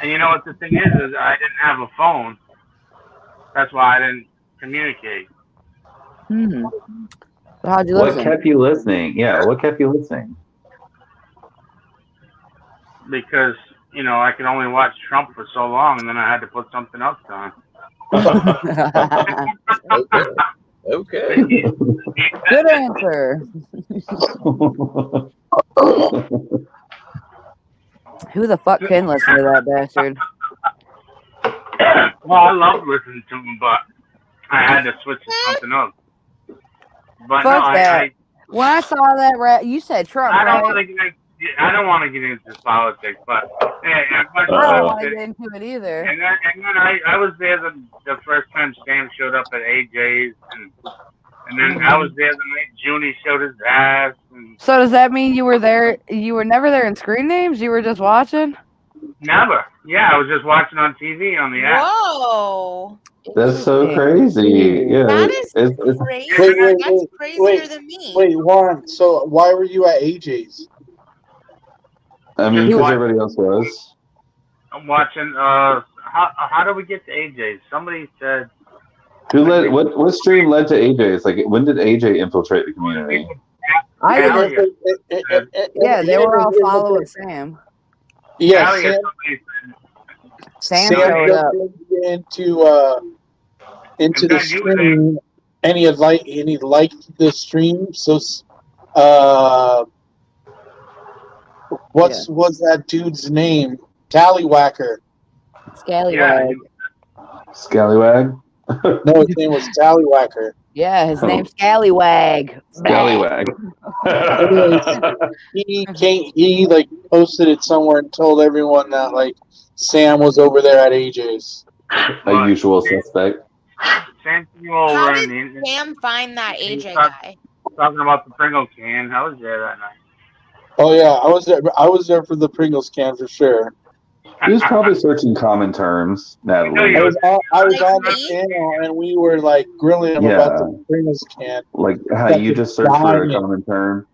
And you know what the thing is I didn't have a phone. That's why I didn't communicate. So how'd you listen? What kept you listening? Yeah, what kept you listening? Because, I could only watch Trump for so long, and then I had to put something else on. Okay. Good answer. Who the fuck can listen to that bastard? Well, I love listening to him, but I had to switch to something else. But Fuck no, that. When I saw that, you said Trump, I don't right? want to get into politics, but hey, I don't want to get into it either. And then I was there the first time Sam showed up at AJ's, and then I was there the night Junie showed his ass. So does that mean you were there? You were never there in Screen Names? You were just watching? Never. Yeah, I was just watching on TV on the app. Whoa. That's so crazy. Yeah, that is crazy. That's crazier than me. Wait, Juan. So why were you at AJ's? I mean, because everybody else was. I'm watching. How do we get to AJ's? Somebody said. Who led? What stream led to AJ's? Like, when did AJ infiltrate the community? Yeah, they were all following Sam. Yeah, Sam showed up into the stream, and he liked the stream. So, what's that dude's name? Tallywhacker. Scallywag. Scallywag? No, his name was Tallywhacker. Yeah, his name's Scallywag. Scallywag. He posted it somewhere and told everyone that Sam was over there at AJ's. A usual suspect. How did Sam find that AJ guy? Talking about the Pringles can. I was there that night. Oh yeah, I was there. I was there for the Pringles can for sure. He was probably searching common terms, Natalie. I was on the channel and we were grilling him about the Pringles can. Like how you just search for a common term.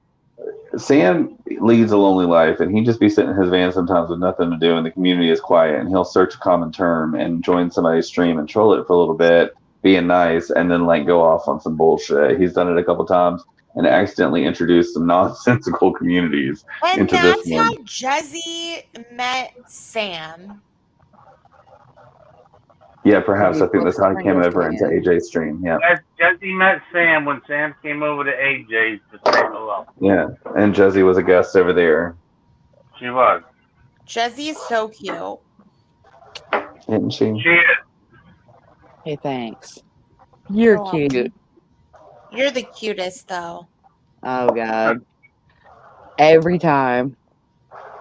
Sam leads a lonely life, and he'd just be sitting in his van sometimes with nothing to do, and the community is quiet, and he'll search a common term and join somebody's stream and troll it for a little bit, being nice, and then go off on some bullshit. He's done it a couple times and accidentally introduced some nonsensical communities into this one. And that's how Jezzy met Sam. Yeah, perhaps. I think that's how he came over into AJ's stream. Yeah. Jezzy met Sam when Sam came over to AJ's to say hello. Yeah, and Jezzy was a guest over there. She was. Jezzy is so cute. Isn't she? She is. Hey, thanks. You're cute. You're the cutest, though. Oh, God. Every time.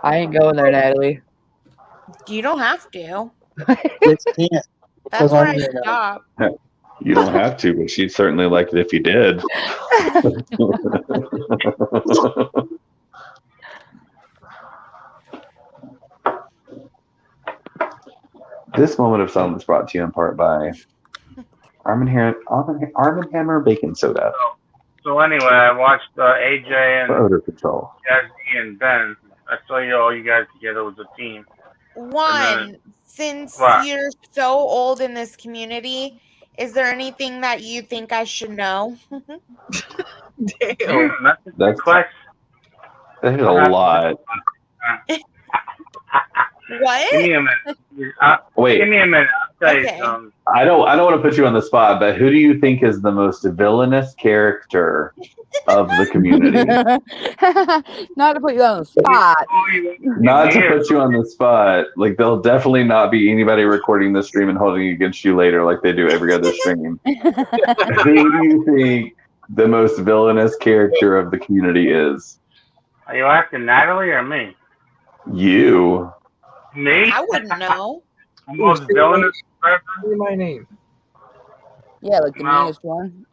I ain't going there, Natalie. You don't have to. That's where I stop. You don't have to, but she'd certainly like it if you did. This moment of silence brought to you in part by Arm & Hammer Baking Soda. So anyway, I watched AJ and for odor control. Jezzy and Ben. I saw all you guys together as a team. Since you're so old in this community, is there anything that you think I should know? Damn. That's a good question. That is a lot. What? Give me a minute. Wait. Give me a minute. I'll tell you something. I don't want to put you on the spot, but who do you think is the most villainous character of the community? Not to put you on the spot. Not to put you on the spot. There'll definitely not be anybody recording the stream and holding it against you later like they do every other stream. Who do you think the most villainous character of the community is? Are you asking Natalie or me? You. Me? I wouldn't know. The most villainous person? Say my name. Yeah, the meanest one.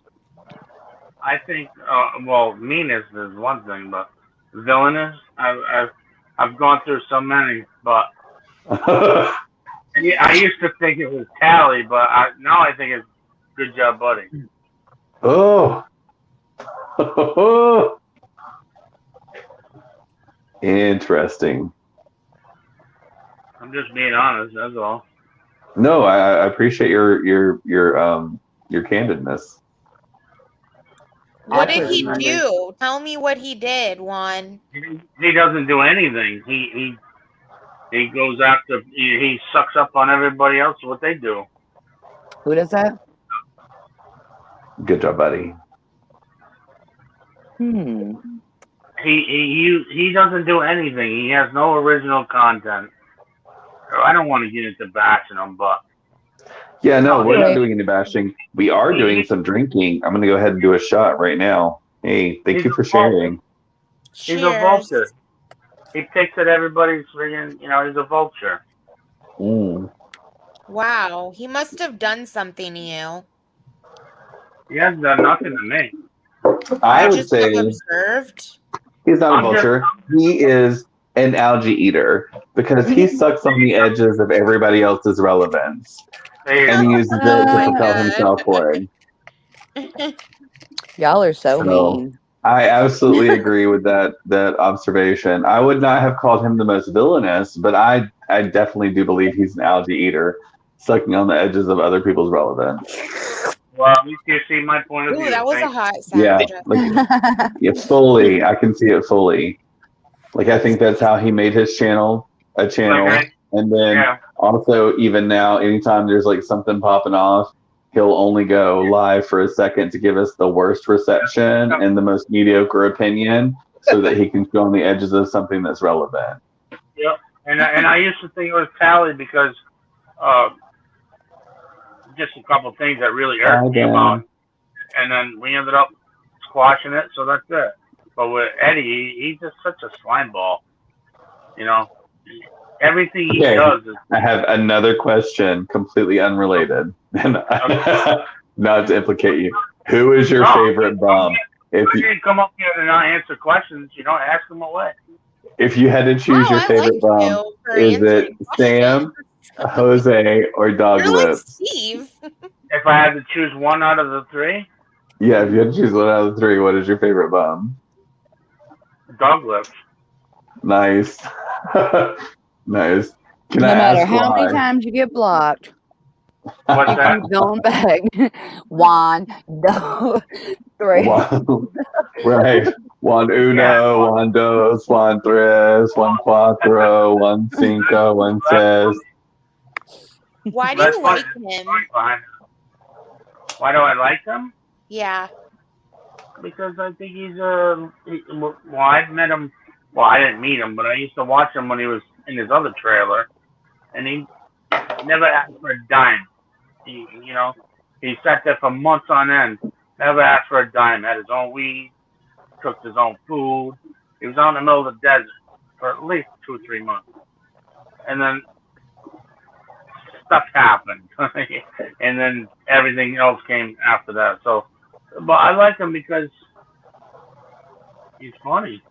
I think, meanness is one thing, but villainous, I've gone through so many, but I used to think it was Tally, but now I think it's Good Job Buddy. Oh. Interesting. I'm just being honest, that's all. No, I appreciate your candidness. What did he do? Tell me what he did, Juan. He doesn't do anything. He goes after. He sucks up on everybody else. What they do. Who does that? Good job, buddy. He doesn't do anything. He has no original content. I don't want to get into bashing him, but yeah, no, we're not doing any bashing. We are doing some drinking. I'm gonna go ahead and do a shot right now. Hey, thank you for sharing. He's a vulture. He picks at everybody's friggin'. He's a vulture. Wow, he must have done something to you. He hasn't done nothing to me. I would say observed. He's not a vulture. He is an algae eater because he sucks on the edges of everybody else's relevance. And he uses it to propel himself forward. Y'all are so mean. I absolutely agree with that observation. I would not have called him the most villainous, but I definitely do believe he's an algae eater, sucking on the edges of other people's relevance. Well, you see my point of view. Ooh, that was a hot sound. Yeah, fully. I can see it fully. Like, I think that's how he made his channel a channel. Okay. And then also, even now, anytime there's like something popping off, he'll only go live for a second to give us the worst reception and the most mediocre opinion so that he can go on the edges of something that's relevant. Yep. And I used to think it was Tally because just a couple of things that really irked me about. And then we ended up squashing it, so that's it. But with Eddie, he's just such a slime ball. Everything he does is... I have another question, completely unrelated. Not to implicate you. Who is your favorite bum? If you come up here and not answer questions, ask them away. If you had to choose your favorite bum, is it Sam, Jose, or Dog Lips? Steve. If I had to choose one out of the three? Yeah, if you had to choose one out of the three, what is your favorite bum? Dog Lips. Nice. Nice. No matter how many times you get blocked, what's that? Keep going back. 1, 2, 3. Right. 1, uno, 1, dos, 1, tres, 1, cuatro, 1, cinco, 1, seis. Why do you like him? Why do I like him? Yeah. Because I think I've met him. Well, I didn't meet him, but I used to watch him when he was in his other trailer, and he never asked for a dime. He sat there for months on end, never asked for a dime. Had his own weed, cooked his own food. He was out in the middle of the desert for at least 2 or 3 months, and then stuff happened, and then everything else came after that. So, but I like him because he's funny.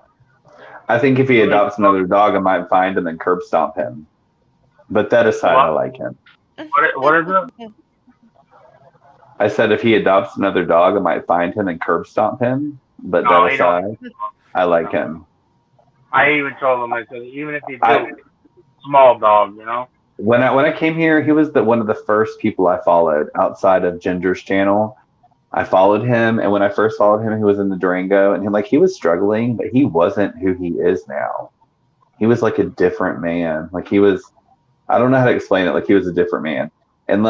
I think if he adopts another dog, I might find him and curb stomp him. But that aside, I like him. What is it? I said if he adopts another dog, I might find him and curb stomp him. But that aside, I like him. I even told him, I said, even if you do, small dog, When I came here, he was one of the first people I followed outside of Ginger's channel. I followed him, and when I first followed him, he was in the Durango, and he was struggling, but he wasn't who he is now. He was like a different man. Like he was, I don't know how to explain it. Like he was a different man, and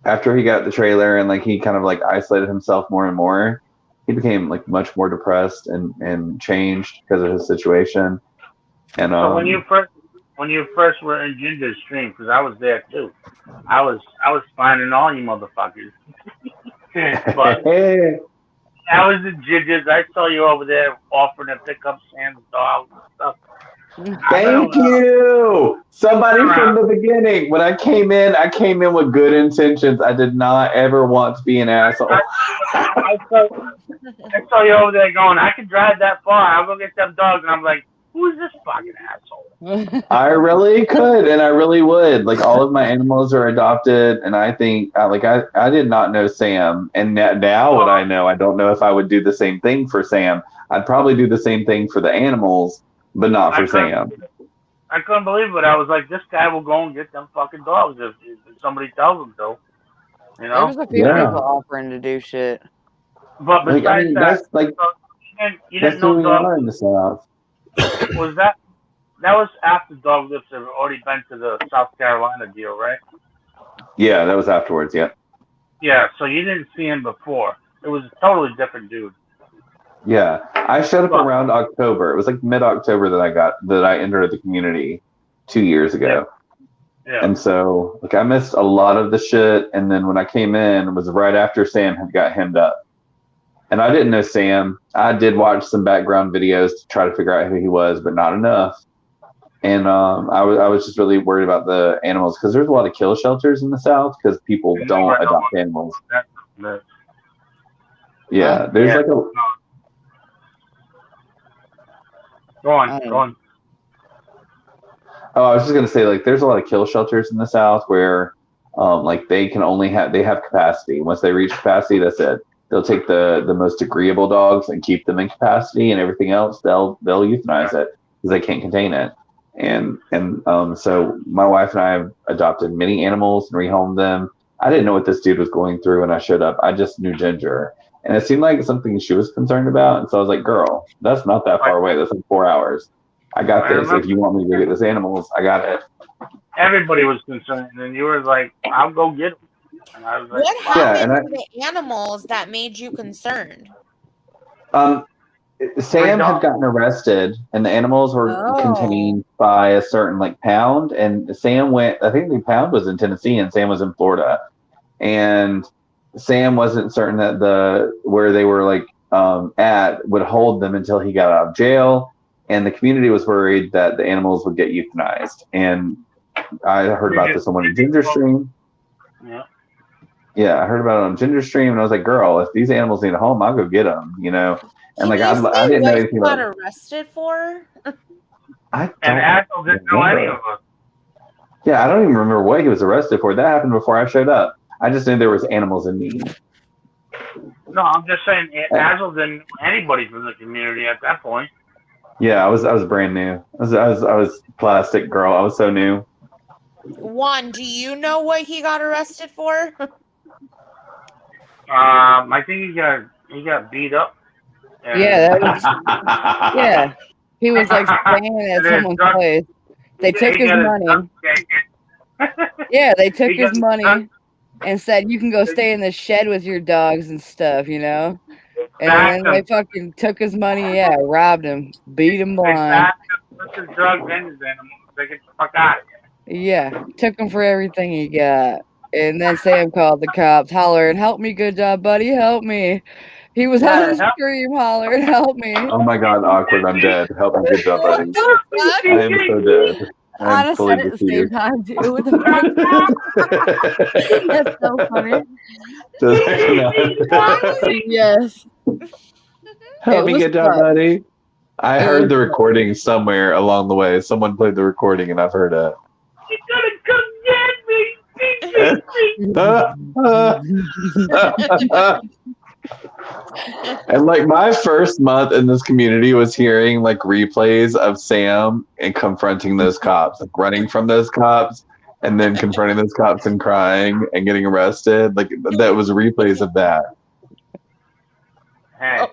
after he got the trailer and he kind of isolated himself more and more, he became much more depressed and changed because of his situation. And so when you first were in Ginger's stream, because I was there too, I was finding all you motherfuckers. But I was in Ginger's. I saw you over there offering to pick up Sam's dog and stuff. Thank you. Somebody from the beginning. When I came in with good intentions. I did not ever want to be an asshole. I saw you over there going, I can drive that far. I'll go get them dogs. And I'm like, who's this fucking asshole? I really could, and I really would. All of my animals are adopted, and I think, I did not know Sam, and now what I know, I don't know if I would do the same thing for Sam. I'd probably do the same thing for the animals, but not for Sam. I couldn't believe it. I was like, this guy will go and get them fucking dogs if somebody tells him to. There was a few people offering to do shit. But besides that, you didn't know dogs. In the South. Was that that was after Dog Lips had already been to the South Carolina deal, right? Yeah, that was afterwards. Yeah. Yeah, so you didn't see him before. It was a totally different dude. Yeah, I showed up around October. It was like mid-October that I entered the community 2 years ago. Yeah. And so, like, I missed a lot of the shit. And then when I came in, it was right after Sam had got hemmed up. And I didn't know Sam. I did watch some background videos to try to figure out who he was, but not enough. And I was just really worried about the animals because there's a lot of kill shelters in the South because people don't adopt animals. Yeah, there's like a. Go on. Oh, I was just gonna say, like, there's a lot of kill shelters in the South where, like, they have capacity. Once they reach capacity, that's it. They'll take the most agreeable dogs and keep them in capacity, and everything else they'll euthanize it because they can't contain it. And so my wife and I have adopted many animals and rehomed them. I didn't know what this dude was going through when I showed up. I just knew Ginger, and it seemed like something she was concerned about. And so I was like, "Girl, that's not that far away. That's like 4 hours. I got this. If you want me to go get those animals, I got it." Everybody was concerned, and you were like, "I'll go get them." And I was like, what happened to the animals that made you concerned? Sam had gotten arrested, and the animals were contained by a certain like pound. And Sam went. I think the pound was in Tennessee, and Sam was in Florida. And Sam wasn't certain that where they were like at would hold them until he got out of jail. And the community was worried that the animals would get euthanized. And I heard about this on one of Ginger stream. Yeah, I heard about it on Ginger stream, and I was like, "Girl, if these animals need a home, I'll go get them." You know. And like I didn't know anything about. Got arrested for? And Axel didn't know any of us. Yeah, I don't even remember what he was arrested for. That happened before I showed up. I just knew there was animals in need. No, I'm just saying Axel didn't know anybody from the community at that point. Yeah, I was brand new. I was plastic, girl. I was so new. Juan, do you know what he got arrested for? I think he got beat up. Yeah, that was. Yeah, he was like staying at someone's place. They took his money. Yeah, they took his money and said, "You can go stay in the shed with your dogs and stuff," you know. And then they fucking took his money. Yeah, robbed him, beat him blind. Took his drugs and his animals. They get the fuck out of here. Yeah, took him for everything he got. And then Sam called the cops, hollering, "Help me, good job, buddy, help me." He was having a scream, hollering, "Help me." Oh my God, awkward, I'm dead. Help me, good job, buddy. I am so dead. I said it at the same time, too. What the fuck? That's so funny. Yes. Help me, good job, buddy. I heard the recording somewhere along the way. Someone played the recording, and I've heard it. You're gonna come get me. And like my first month in this community was hearing like replays of Sam and confronting those cops, like running from those cops and then confronting those cops and crying and getting arrested. Like that was replays of that. Hey,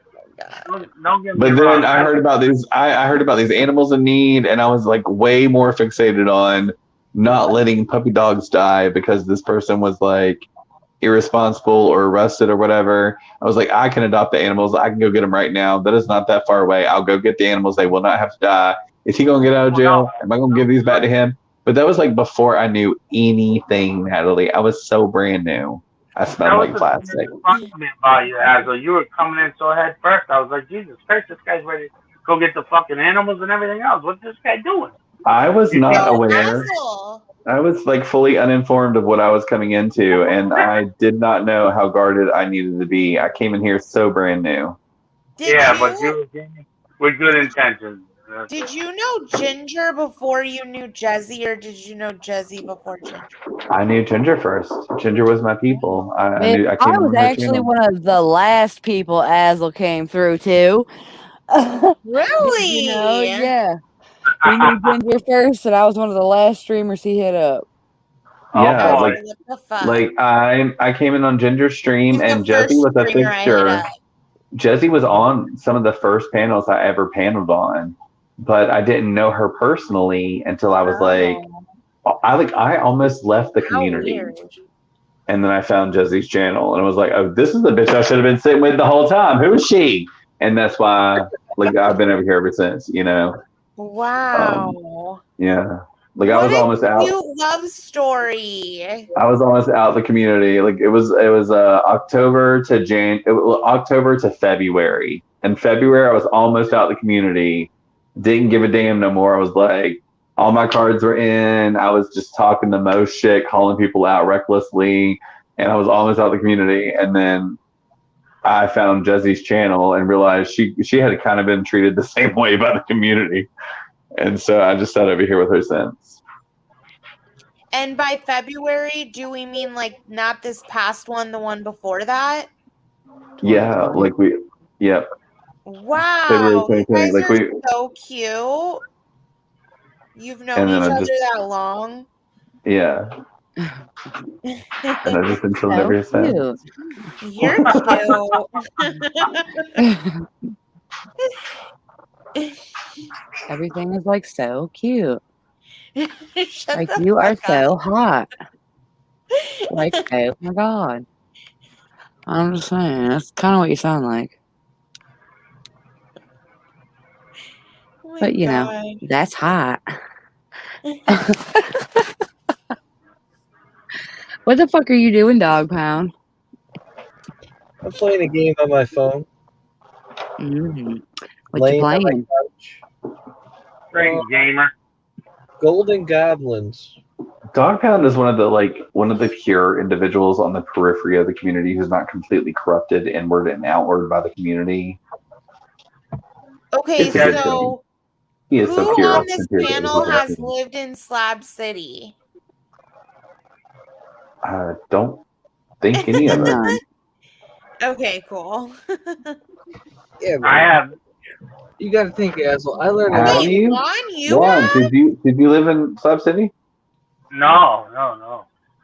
don't get me but wrong. then I heard about these. I heard about these animals in need, and I was like way more fixated on not letting puppy dogs die because this person was like irresponsible or arrested or whatever. I was like, I can adopt the animals. I can go get them right now. That is not that far away. I'll go get the animals. They will not have to die. Is he going to get out of jail? Am I going to give these back to him? But that was like before I knew anything, Natalie. I was so brand new. I smelled like plastic. You were coming in so head first. I was like, Jesus Christ, this guy's ready to go get the fucking animals and everything else. What's this guy doing? I was not aware. I was like fully uninformed of what I was coming into, and I did not know how guarded I needed to be. I came in here so brand new. But you with good intentions. Did you know Ginger before you knew Jezzy, or did you know Jezzy before Ginger? I knew Ginger first. Ginger was my people. I was actually one of the last people Azel came through to. Really? Yeah. We knew Ginger first, and I was one of the last streamers he hit up. Yeah, I came in on Ginger's stream, and Jezzy was a fixture. Jezzy was on some of the first panels I ever paneled on. but I didn't know her personally until I was like, I almost left the community. And then I found Jezzy's channel and I was like, oh, this is the bitch I should have been sitting with the whole time. Who is she? And that's why like I've been over here ever since, you know. Wow. Yeah. Like what I was almost out. Cute love story. I was almost out of the community. Like it was October to February. In February I was almost out of the community. Didn't give a damn no more. I was like, all my cards were in. I was just talking the most shit, calling people out recklessly, and I was almost out of the community. And then I found Jezzy's channel and realized she had kind of been treated the same way by the community. And so I just sat over here with her since. And by February, do we mean like not this past one, the one before that? Yeah, like yep. Wow, February 2020, you guys like are so cute. You've known each other that long. Yeah. And I've just been chilling over here since. You're cute. Everything is like so cute. Like you are so hot. Like, oh my god. I'm just saying, that's kind of what you sound like. Oh but you know, that's hot. What the fuck are you doing, Dog Pound? I'm playing a game on my phone. What you playing? Great gamer. Golden Goblins. Dog Pound is one of the pure individuals on the periphery of the community who's not completely corrupted inward and outward by the community. Okay, so he is who so pure on this panel has lived in Slab City? I don't think any of them. Okay, cool. Yeah, I have. You got to think, Asshole. I learned. Have you? Juan, did you live in Slab City? No.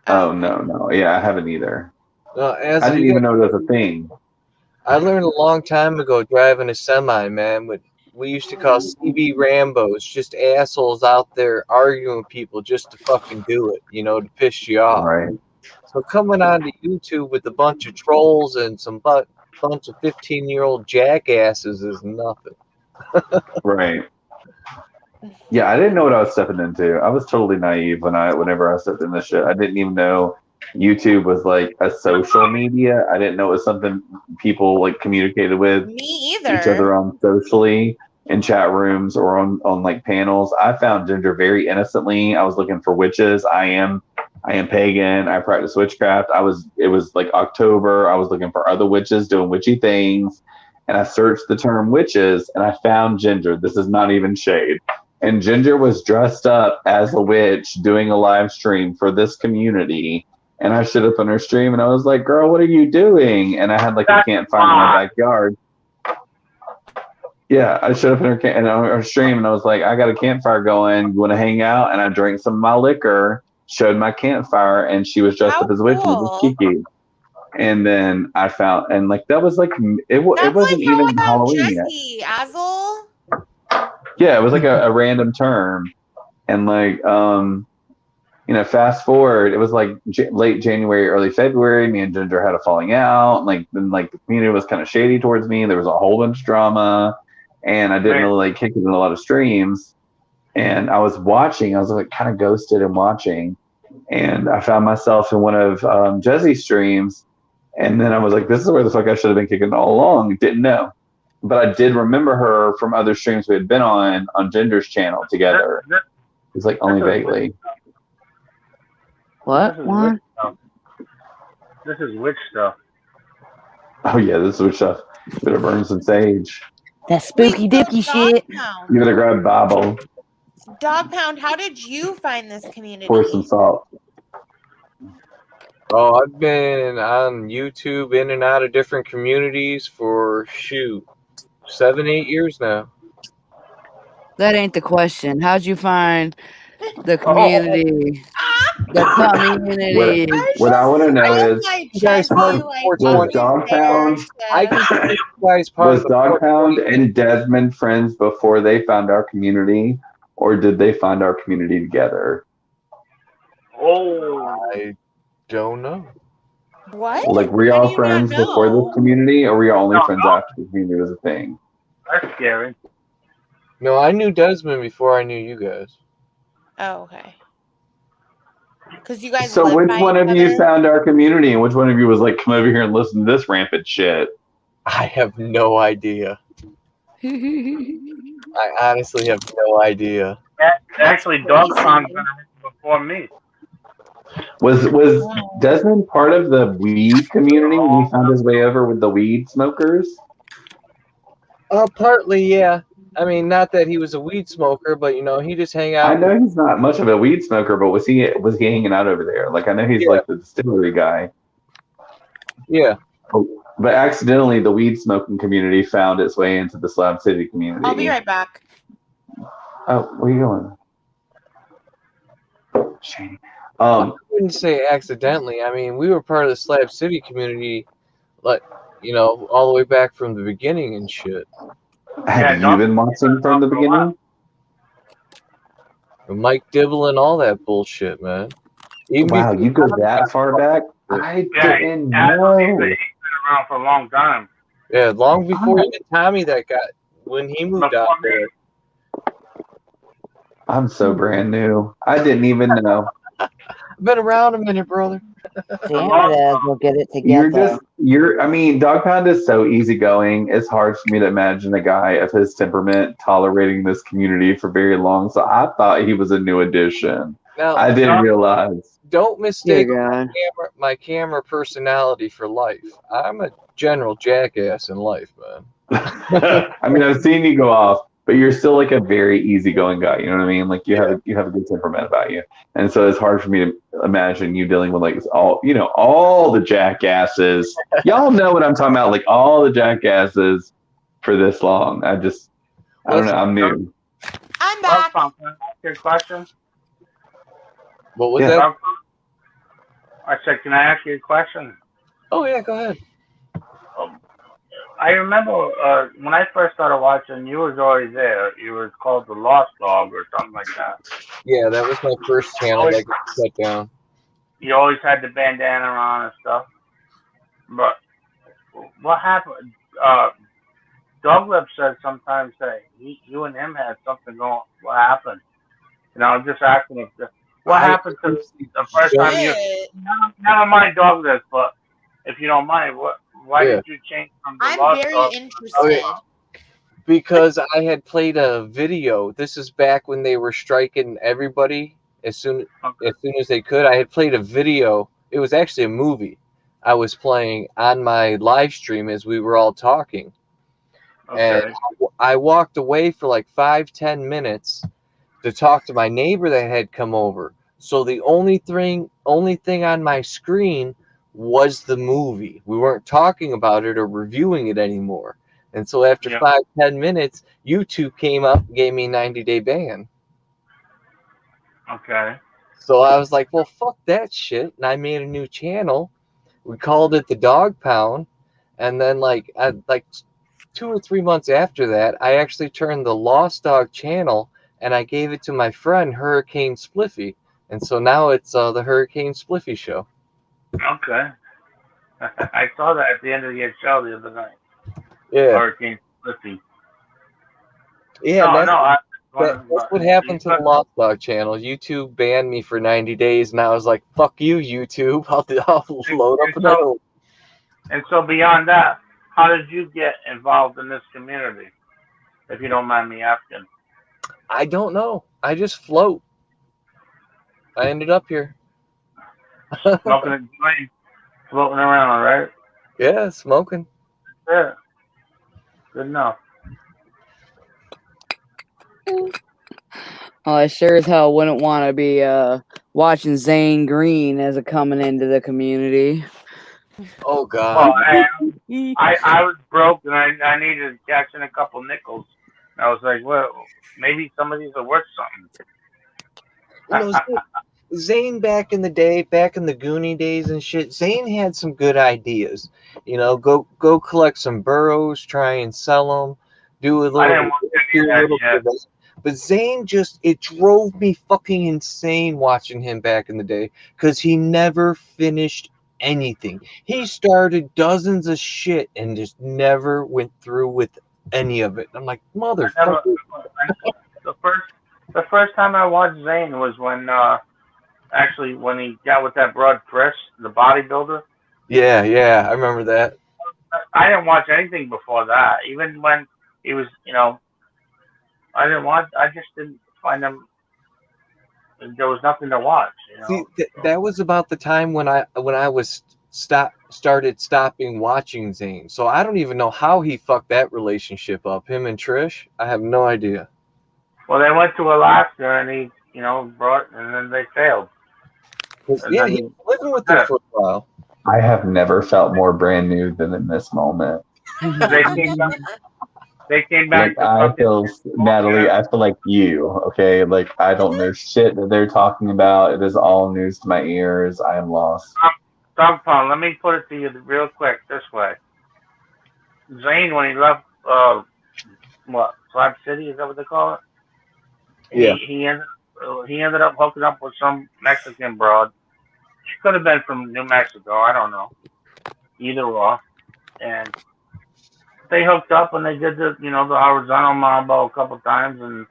Oh no. Yeah, I haven't either. No, I didn't even know there was a thing. I learned a long time ago driving a semi, man. What we used to call CB Rambos, just assholes out there arguing with people just to fucking do it, to piss you off. Right. So coming onto YouTube with a bunch of trolls and some bunch of 15-year-old jackasses is nothing. Right. Yeah, I didn't know what I was stepping into. I was totally naive whenever I stepped in this shit. I didn't even know YouTube was like a social media. I didn't know it was something people like communicated with each other on socially in chat rooms or on like panels. I found Ginger very innocently. I was looking for witches. I am pagan. I practice witchcraft. It was like October. I was looking for other witches doing witchy things. And I searched the term witches and I found Ginger. This is not even shade. And Ginger was dressed up as a witch doing a live stream for this community. And I showed up on her stream and I was like, girl, what are you doing? And I had like a campfire in my backyard. Yeah, I showed up on her stream and I was like, I got a campfire going. You want to hang out? And I drank some of my liquor, showed my campfire, and she was dressed up as a witch. It was Kiki. And then I found, and like that was like it wasn't like even Halloween Jezzy, Azel. Yeah, it was like a random term, and like fast forward, it was like late January, early February. Me and Ginger had a falling out. Like then, like the community was kind of shady towards me. There was a whole bunch of drama, and I didn't really like kick it in a lot of streams. And I was watching. I was like kind of ghosted and watching, and I found myself in one of Jezzy's streams. And then I was like, this is where the fuck I should have been kicking all along. Didn't know. But I did remember her from other streams we had been on Ginger's channel together. It's like only vaguely. What? This is witch stuff. Oh yeah, this is witch stuff. Better burn some sage. That spooky dicky shit. You better grab Bible. Dog Pound, how did you find this community? Pour some salt. Oh, I've been on YouTube in and out of different communities for 7-8 years now. That ain't the question. How'd you find the community? The community. What I want to know is, you guys part of was Dog Pound? I consider you guys part Was of the Dog 420. Pound and Desmond friends before they found our community, or did they find our community together? Oh, I don't know. What? Like, were How y'all do you not friends before know? this community, or were y'all only No, friends no. after the community was a thing? That's scary. No, I knew Desmond before I knew you guys. Oh, okay. Because you guys So live which by one each of you other? found our community, and which one of you was like, come over here and listen to this rampant shit? I have no idea. I honestly have no idea. Actually, Dog Pound before me. Was Desmond part of the weed community when he found his way over with the weed smokers? Partly, yeah. I mean, not that he was a weed smoker, but you know, he just hang out. I know he's not much of a weed smoker, but was he hanging out over there? Like, I know he's like the distillery guy. Yeah. But accidentally, the weed smoking community found its way into the Slab City community. I'll be right back. Oh, where are you going? Shady. I wouldn't say accidentally. I mean, we were part of the Slab City community, like, you know, all the way back from the beginning and shit. Have you been watching from the beginning? Mike Dibble and all that bullshit, man. Wow, you go that far back? I didn't know. He's been around for a long time. Yeah, long before even Tommy that got when he moved out there. I'm so brand new. I didn't even know. I've been around a minute, brother. We'll get it together. I mean, Dog Pound is so easygoing. It's hard for me to imagine a guy of his temperament tolerating this community for very long. So I thought he was a new addition. Now, I didn't realize. Don't mistake my camera personality for life. I'm a general jackass in life, man. I mean, I've seen you go off, but you're still like a very easygoing guy. You know what I mean? Like you have a good temperament about you, and so it's hard for me to imagine you dealing with like all the jackasses. Y'all know what I'm talking about, like all the jackasses for this long. I don't know. I'm new. I'm back. Your question? What was that? I said, can I ask you a question? Oh yeah, go ahead. I remember when I first started watching, you was always there. You was called the Lost Dog or something like that. Yeah, that was my first channel that got shut down. You always had the bandana on and stuff. But what happened? Doglip said sometimes that you and him had something going. What happened? I'm just asking if what happened to the first time you. Never mind Doglip, but if you don't mind, why did you change from the Lost Dog? I'm very interested. Because I had played a video. This is back when they were striking everybody as soon as they could. I had played a video. It was actually a movie I was playing on my live stream as we were all talking. Okay. And I walked away for like 5-10 minutes to talk to my neighbor that had come over. So the only thing on my screen was the movie. We weren't talking about it or reviewing it anymore. And so after 5-10 minutes, YouTube came up and gave me a 90-day ban. Okay. So I was like, well, fuck that shit. And I made a new channel. We called it the Dog Pound. And then like 2 or 3 months after that, I actually turned the Lost Dog channel and I gave it to my friend Hurricane Spliffy. And so now it's the Hurricane Spliffy show. Okay. I saw that at the end of your show the other night. Yeah. Hurricane Spliffy. Yeah, that's what happened to the Lost Dog channel. YouTube banned me for 90 days, and I was like, fuck you, YouTube. I'll load up another one. And so beyond that, how did you get involved in this community, if you don't mind me asking? I don't know. I just float. I ended up here. Smoking a joint, floating around, right? Yeah, smoking. Yeah. Good enough. Oh, I sure as hell wouldn't want to be watching Zane Green as a coming into the community. Oh God! Well, I was broke and I needed to cash in a couple nickels. And I was like, well, maybe some of these are worth something. Zane back in the day, back in the Goonie days and shit, Zane had some good ideas. You know, go collect some burros, try and sell them, do a little bit. But Zane it drove me fucking insane watching him back in the day because he never finished anything. He started dozens of shit and just never went through with any of it. I'm like, motherfucker. The first time I watched Zane was when when he got with that broad Chris, the bodybuilder. Yeah, I remember that. I didn't watch anything before that. Even when he was, I just didn't find him. There was nothing to watch. See, that was about the time when I was started stopping watching Zane. So I don't even know how he fucked that relationship up. Him and Trish, I have no idea. Well, they went to Alaska and he, and then they failed. Yeah, he was living with her for a while. I have never felt more brand new than in this moment. They came back. Like, Natalie, I feel like you, okay? Like, I don't know shit that they're talking about. It is all news to my ears. I am lost. Dog Pound, let me put it to you real quick this way. Zane, when he left, Slab City, is that what they call it? Yeah. He ended up hooking up with some Mexican broad. She could have been from New Mexico. I don't know. Either or. And they hooked up and they did the horizontal mambo a couple times, and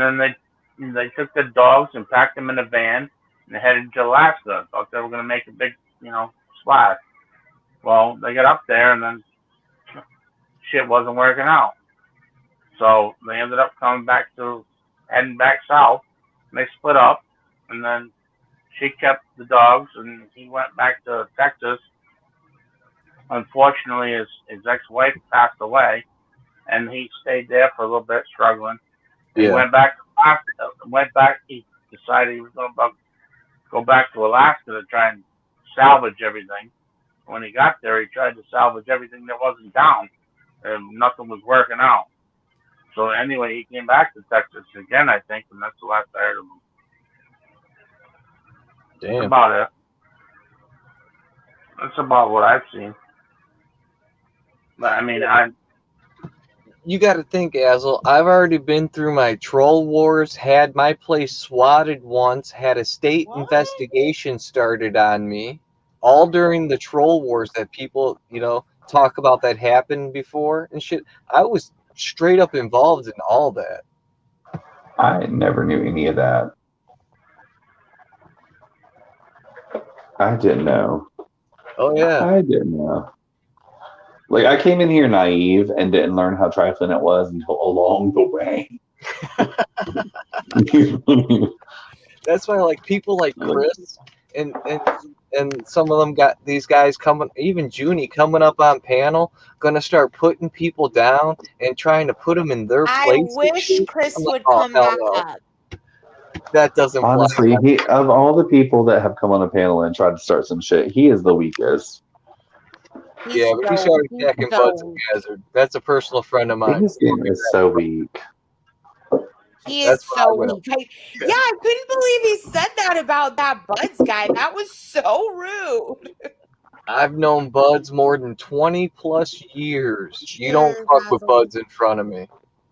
then they took the dogs and packed them in a van and headed to Alaska. Thought they were going to make a big, splash. Well, they got up there and then shit wasn't working out. So they ended up heading back south. And they split up, and then she kept the dogs and he went back to Texas. Unfortunately, his ex-wife passed away, and he stayed there for a little bit, struggling. He went back. He decided he was going to go back to Alaska to try and salvage everything. When he got there, he tried to salvage everything that wasn't down, and nothing was working out. So anyway, he came back to Texas again, I think, and that's the last I heard of him. Damn. That's about it. That's about what I've seen. But I mean, you got to think, Azel. I've already been through my troll wars, had my place swatted once, had a state investigation started on me, all during the troll wars that people, talk about that happened before and shit. I was straight up involved in all that. I never knew any of that. I didn't know. Oh, yeah. I didn't know. Like, I came in here naive and didn't learn how trifling it was until along the way. That's why, like, people like Chris and some of them got these guys coming, even Junie coming up on panel, gonna start putting people down and trying to put them in their place. I wish Chris would come back up. That doesn't honestly fly. Of all the people that have come on a panel and tried to start some shit, he is the weakest. But he started attacking Buds and Hazard. That's a personal friend of mine. His game is so weak. He is so weak. I couldn't believe he said that about that Buds guy. That was so rude. I've known Buds more than 20 plus years. You don't fuck with Buds in front of me.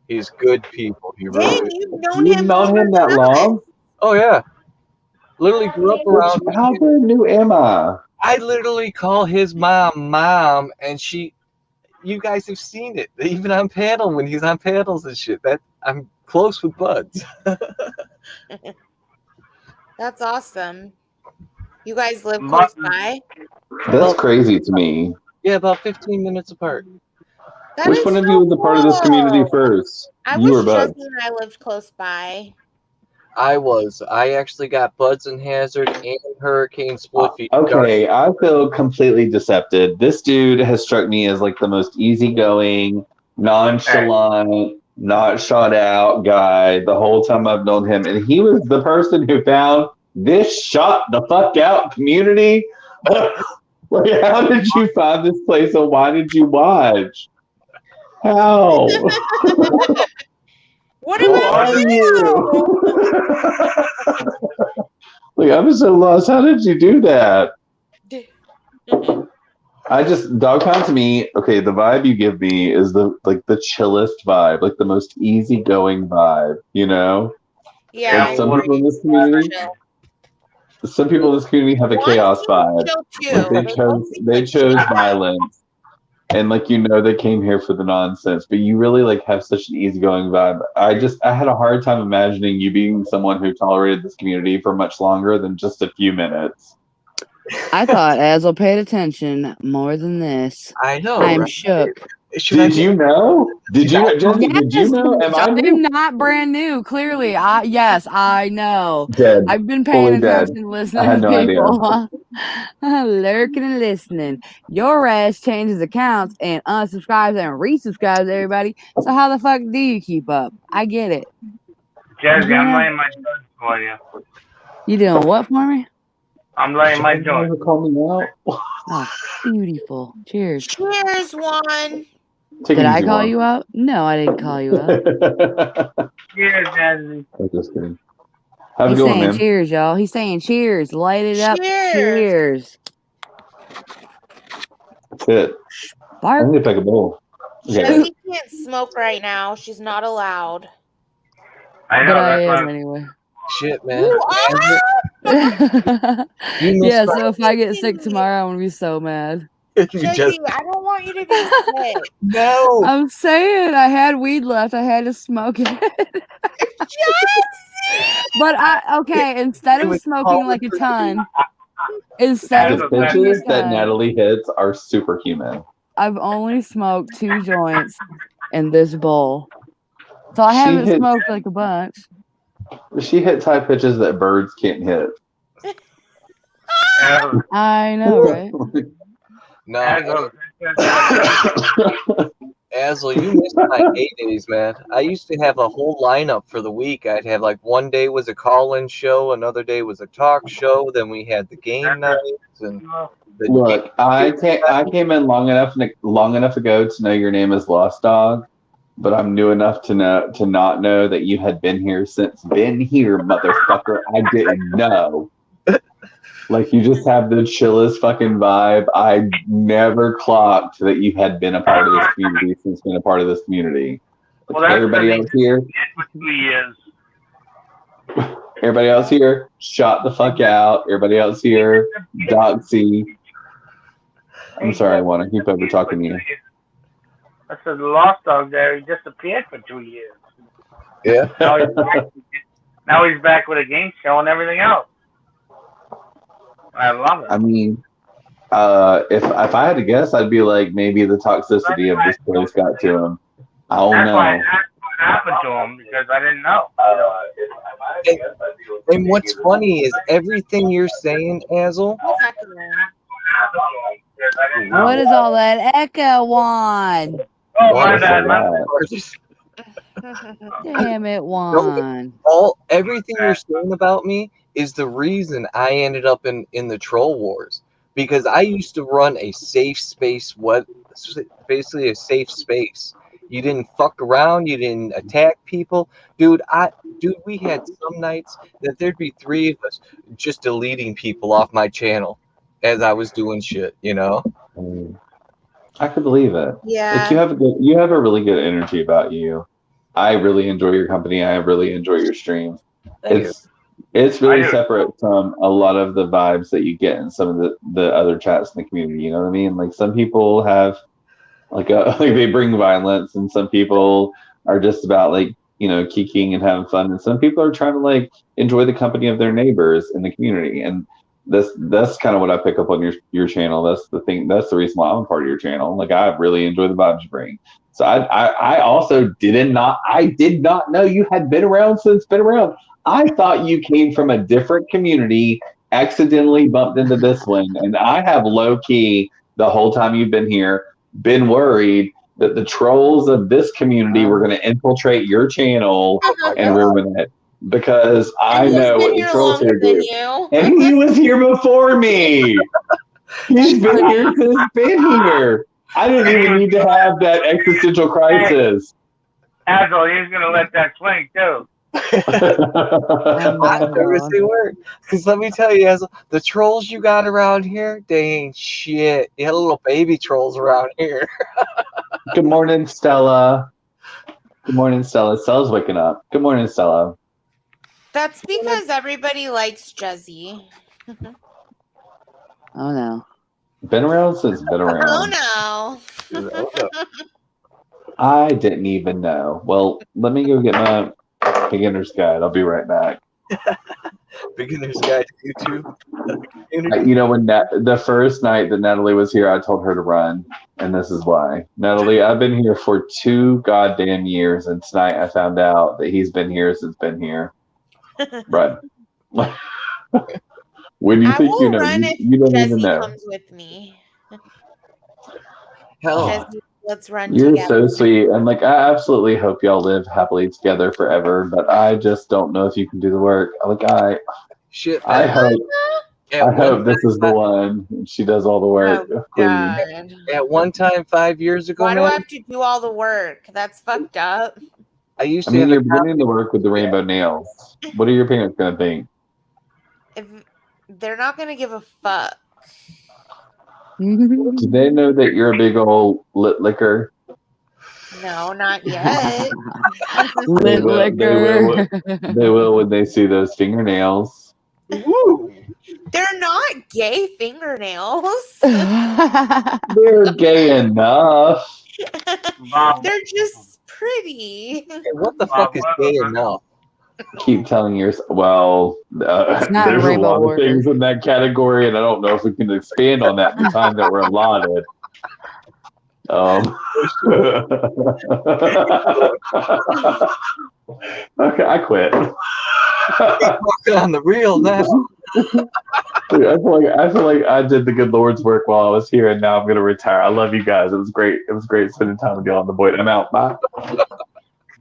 He's good people. He really is. You've known him that long? Oh, yeah. Literally grew up around. How new am I? I literally call his mom, and you guys have seen it, even on panel when he's on panels and shit. That I'm close with Buds. That's awesome. You guys live close by? That's crazy to me. Yeah, about 15 minutes apart. Which one of you was a part of this community first? I you wish or Buds? Jezzy and I lived close by. I actually got Buds and Hazard and Hurricane Spliffy. Okay, I feel completely decepted. This dude has struck me as like the most easygoing, nonchalant, not shot out guy the whole time I've known him. And he was the person who found this shot the fuck out community. Like, how did you find this place and why did you watch? How? What about you? Like, I'm so lost. How did you do that? Dogcon to me, okay, the vibe you give me is the chillest vibe, like the most easygoing vibe, you know? Yeah. Like some people in this community have a chaos vibe. Like they chose violence. And like they came here for the nonsense, but you really like have such an easygoing vibe. I had a hard time imagining you being someone who tolerated this community for much longer than just a few minutes. I thought Azel paid attention more than this. I know. I'm shook. Did you know? Did you know, Jezzy? Yes, did you know? Am I new? I'm not brand new. Clearly, yes, I know. Dead. I've been paying attention, Dead. listening I had to no people, lurking and listening. Your ass changes accounts and unsubscribes and resubscribes everybody. So how the fuck do you keep up? I get it. Jezzy, I'm laying my joints for you. You doing what for me? I'm laying my joints. Call me out. Oh, beautiful. Cheers. Cheers, one. Did I call you out? No, I didn't call you out. Cheers, Jezzy. I'm just kidding. Have He's a good one, saying man. cheers, y'all. He's saying cheers. Light it up. Cheers. That's it. I need to pick a bowl. Okay. Jezzy can't smoke right now. She's not allowed. I know. But I am anyway. Shit, man. Yeah, so if I get sick tomorrow, I'm going to be so mad. Jezzy, I don't want you to be sick. No. I'm saying I had weed left. I had to smoke it. But instead of smoking like a ton, The pitches that Natalie hits are superhuman. I've only smoked 2 joints in this bowl. So I haven't smoked like a bunch. She hits high pitches that birds can't hit. I know, right? No. Azel, you missed my heydays, man. I used to have a whole lineup for the week. I'd have like one day was a call-in show, another day was a talk show, then we had the game nights and Look, I came in long enough ago to know your name is Lost Dog, but I'm new enough to not know that you had been here since been here, motherfucker. I didn't know. Like, you just have the chillest fucking vibe. I never clocked that you had been a part of this community since been a part of this community. Well, everybody else here? Everybody else here? Shot the fuck out. Everybody else here? Doxy. I'm sorry, I want to keep over talking to you. I said the Lost Dog there. He disappeared for 2 years. Yeah. Now he's back with a game show and everything else. I love it. I mean, if I had to guess, I'd be like, maybe the toxicity of this place got to him. I don't know. That's what happened to him, because I didn't know. And what's funny is everything you're saying, Azel. What is all that echo on? Oh, my bad. Damn it, Juan. Everything you're saying about me is the reason I ended up in the troll wars, because I used to run a safe space, basically a safe space. You didn't fuck around, you didn't attack people. Dude, we had some nights that there'd be 3 of us just deleting people off my channel as I was doing shit, you know? I could believe it. Yeah. Like, you have a really good energy about you. I really enjoy your company. I really enjoy your streams. It's really separate from a lot of the vibes that you get in some of the other chats in the community. You know what I mean? Like, some people have like they bring violence, and some people are just about like, you know, kikiing and having fun, and some people are trying to like enjoy the company of their neighbors in the community. And that's kind of what I pick up on your channel. That's the thing. That's the reason why I'm a part of your channel. Like, I really enjoy the vibes you bring. So I also did not know you had been around since been around. I thought you came from a different community, accidentally bumped into this one, and I have low key the whole time you've been here been worried that the trolls of this community were going to infiltrate your channel and ruin it, because I know what the trolls here do. And he was here before me. He's been here since been here. I didn't even need to have that existential crisis. Asshole, he's going to let that swing, too. I noticed they weren't. Because let me tell you, as the trolls you got around here, they ain't shit. You had little baby trolls around here. Good morning, Stella. Good morning, Stella. Stella's waking up. Good morning, Stella. That's because everybody likes Jezzy. Oh no. Been around since been around. Oh no. I didn't even know. Well, let me go get my beginner's guide. I'll be right back. Beginner's guide to YouTube. You know, when the first night that Natalie was here, I told her to run, and this is why. Natalie, I've been here for 2 goddamn years, and tonight I found out that he's been here since been here. Run. When you think you know, you don't even know. Comes with me. Jezzy, let's run You're together. so sweet, and like I absolutely hope y'all live happily together forever. But I just don't know if you can do the work. Like I hope this is the one. She does all the work. Oh, God. At one time, 5 years ago, why do I have to do all the work? That's fucked up. I used to. You're beginning to work with the rainbow nails. What are your parents gonna think? If they're not gonna give a fuck. Do they know that you're a big old lit licker? No, not yet. Lit licker. They will when they see those fingernails. Woo. They're not gay fingernails. They're gay enough. They're just pretty. Hey, what the fuck is gay enough? Keep telling yourself. Well, there's a lot of things in that category, and I don't know if we can expand on that in the time that we're allotted. Okay, I quit. On the real now. Dude, I feel like I did the good Lord's work while I was here, and now I'm gonna retire. I love you guys. It was great. It was great spending time with you on the boat. I'm out. Bye.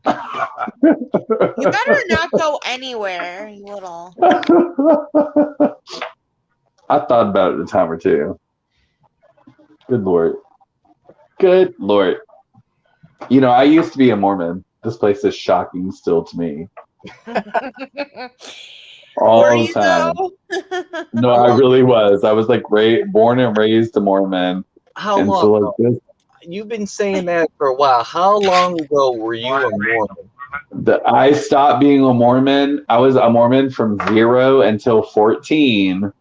You better not go anywhere, you little. I thought about it a time or two. Good Lord. Good Lord. You know, I used to be a Mormon. This place is shocking still to me. All the time. No, I really was. I was like born and raised a Mormon. How long? So, like, this, you've been saying that for a while. How long ago were you a Mormon? I stopped being a Mormon. I was a Mormon from 0 until 14.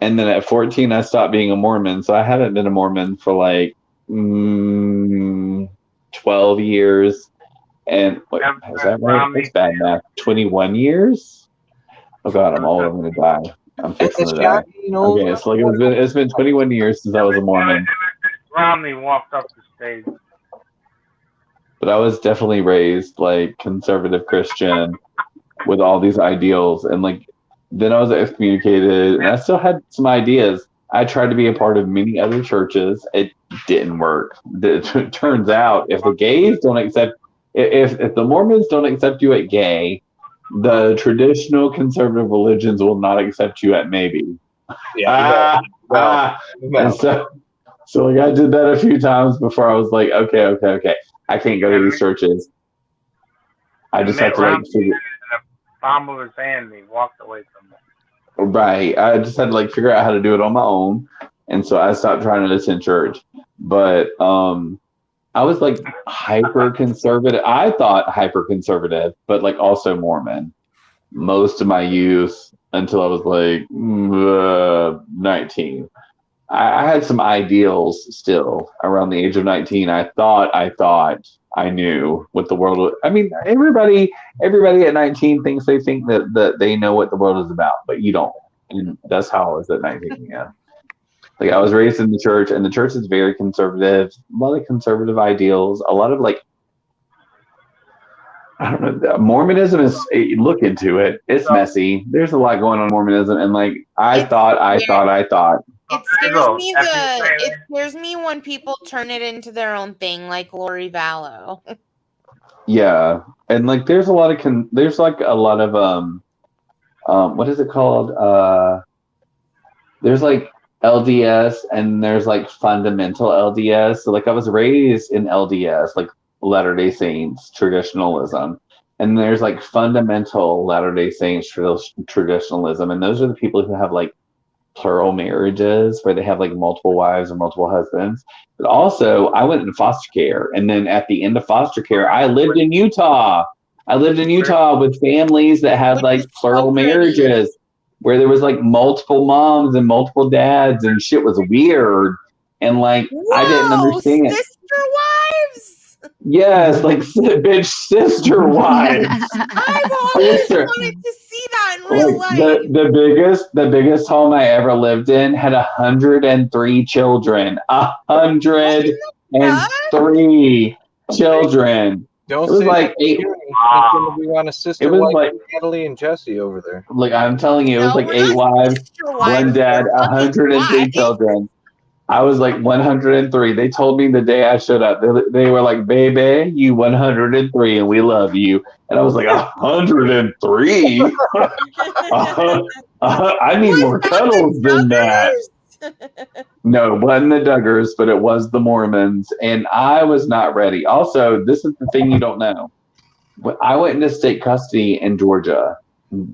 And then at 14, I stopped being a Mormon. So I haven't been a Mormon for like 12 years. And wait, is that right? That's bad math. 21 years? Oh God, I'm old. I'm going to die. I'm fixing to die. Okay, so like it's been 21 years since I was a Mormon. Romney walked up the stage. But I was definitely raised like conservative Christian with all these ideals. And like, then I was excommunicated and I still had some ideas. I tried to be a part of many other churches. It didn't work. It turns out if the gays don't accept, if the Mormons don't accept you at gay, the traditional conservative religions will not accept you at maybe. Yeah. And so like I did that a few times before I was like, okay. I can't go to these churches. I just have to like figure. Palm of his hand, he walked away from it. Right. I just had to like figure out how to do it on my own, and so I stopped trying to attend church. But I was like hyper conservative. I thought hyper conservative, but like also Mormon. Most of my youth until I was like 19. I had some ideals still around the age of 19. I thought I knew what the world was. I mean, everybody at 19 thinks they think that they know what the world is about, but you don't. And that's how I was at 19. Yeah. Like I was raised in the church, and the church is very conservative, a lot of conservative ideals, a lot of like, I don't know. Mormonism is, look into it. It's messy. There's a lot going on in Mormonism. And like, I thought. It scares me when people turn it into their own thing, like Lori Vallow. Yeah, and like there's a lot of what is it called? There's like LDS and there's like fundamental LDS. So like I was raised in LDS, like Latter-day Saints traditionalism, and there's like fundamental Latter-day Saints traditionalism, and those are the people who have like plural marriages where they have like multiple wives or multiple husbands. But also, I went into foster care, and then at the end of foster care, I lived in Utah. I lived in Utah with families that had like plural marriages where there was like multiple moms and multiple dads, and shit was weird. And like, I didn't understand. Sister wives? Yes, like bitch sister wives. I've always wanted to see that in real life. The biggest home I ever lived in had 103 children. 103 children. Don't it was say like eight. It's going to be on a sister. It was wife, like Natalie and Jesse over there. Like I'm telling you, it was like 8 wives, 1 dad, 103 children. I was like 103. They told me the day I showed up. They were like, "Baby, you 103, and we love you." And I was like, 103. I need more cuddles than that. No, it wasn't the Duggars, but it was the Mormons, and I was not ready. Also, this is the thing you don't know. I went into state custody in Georgia.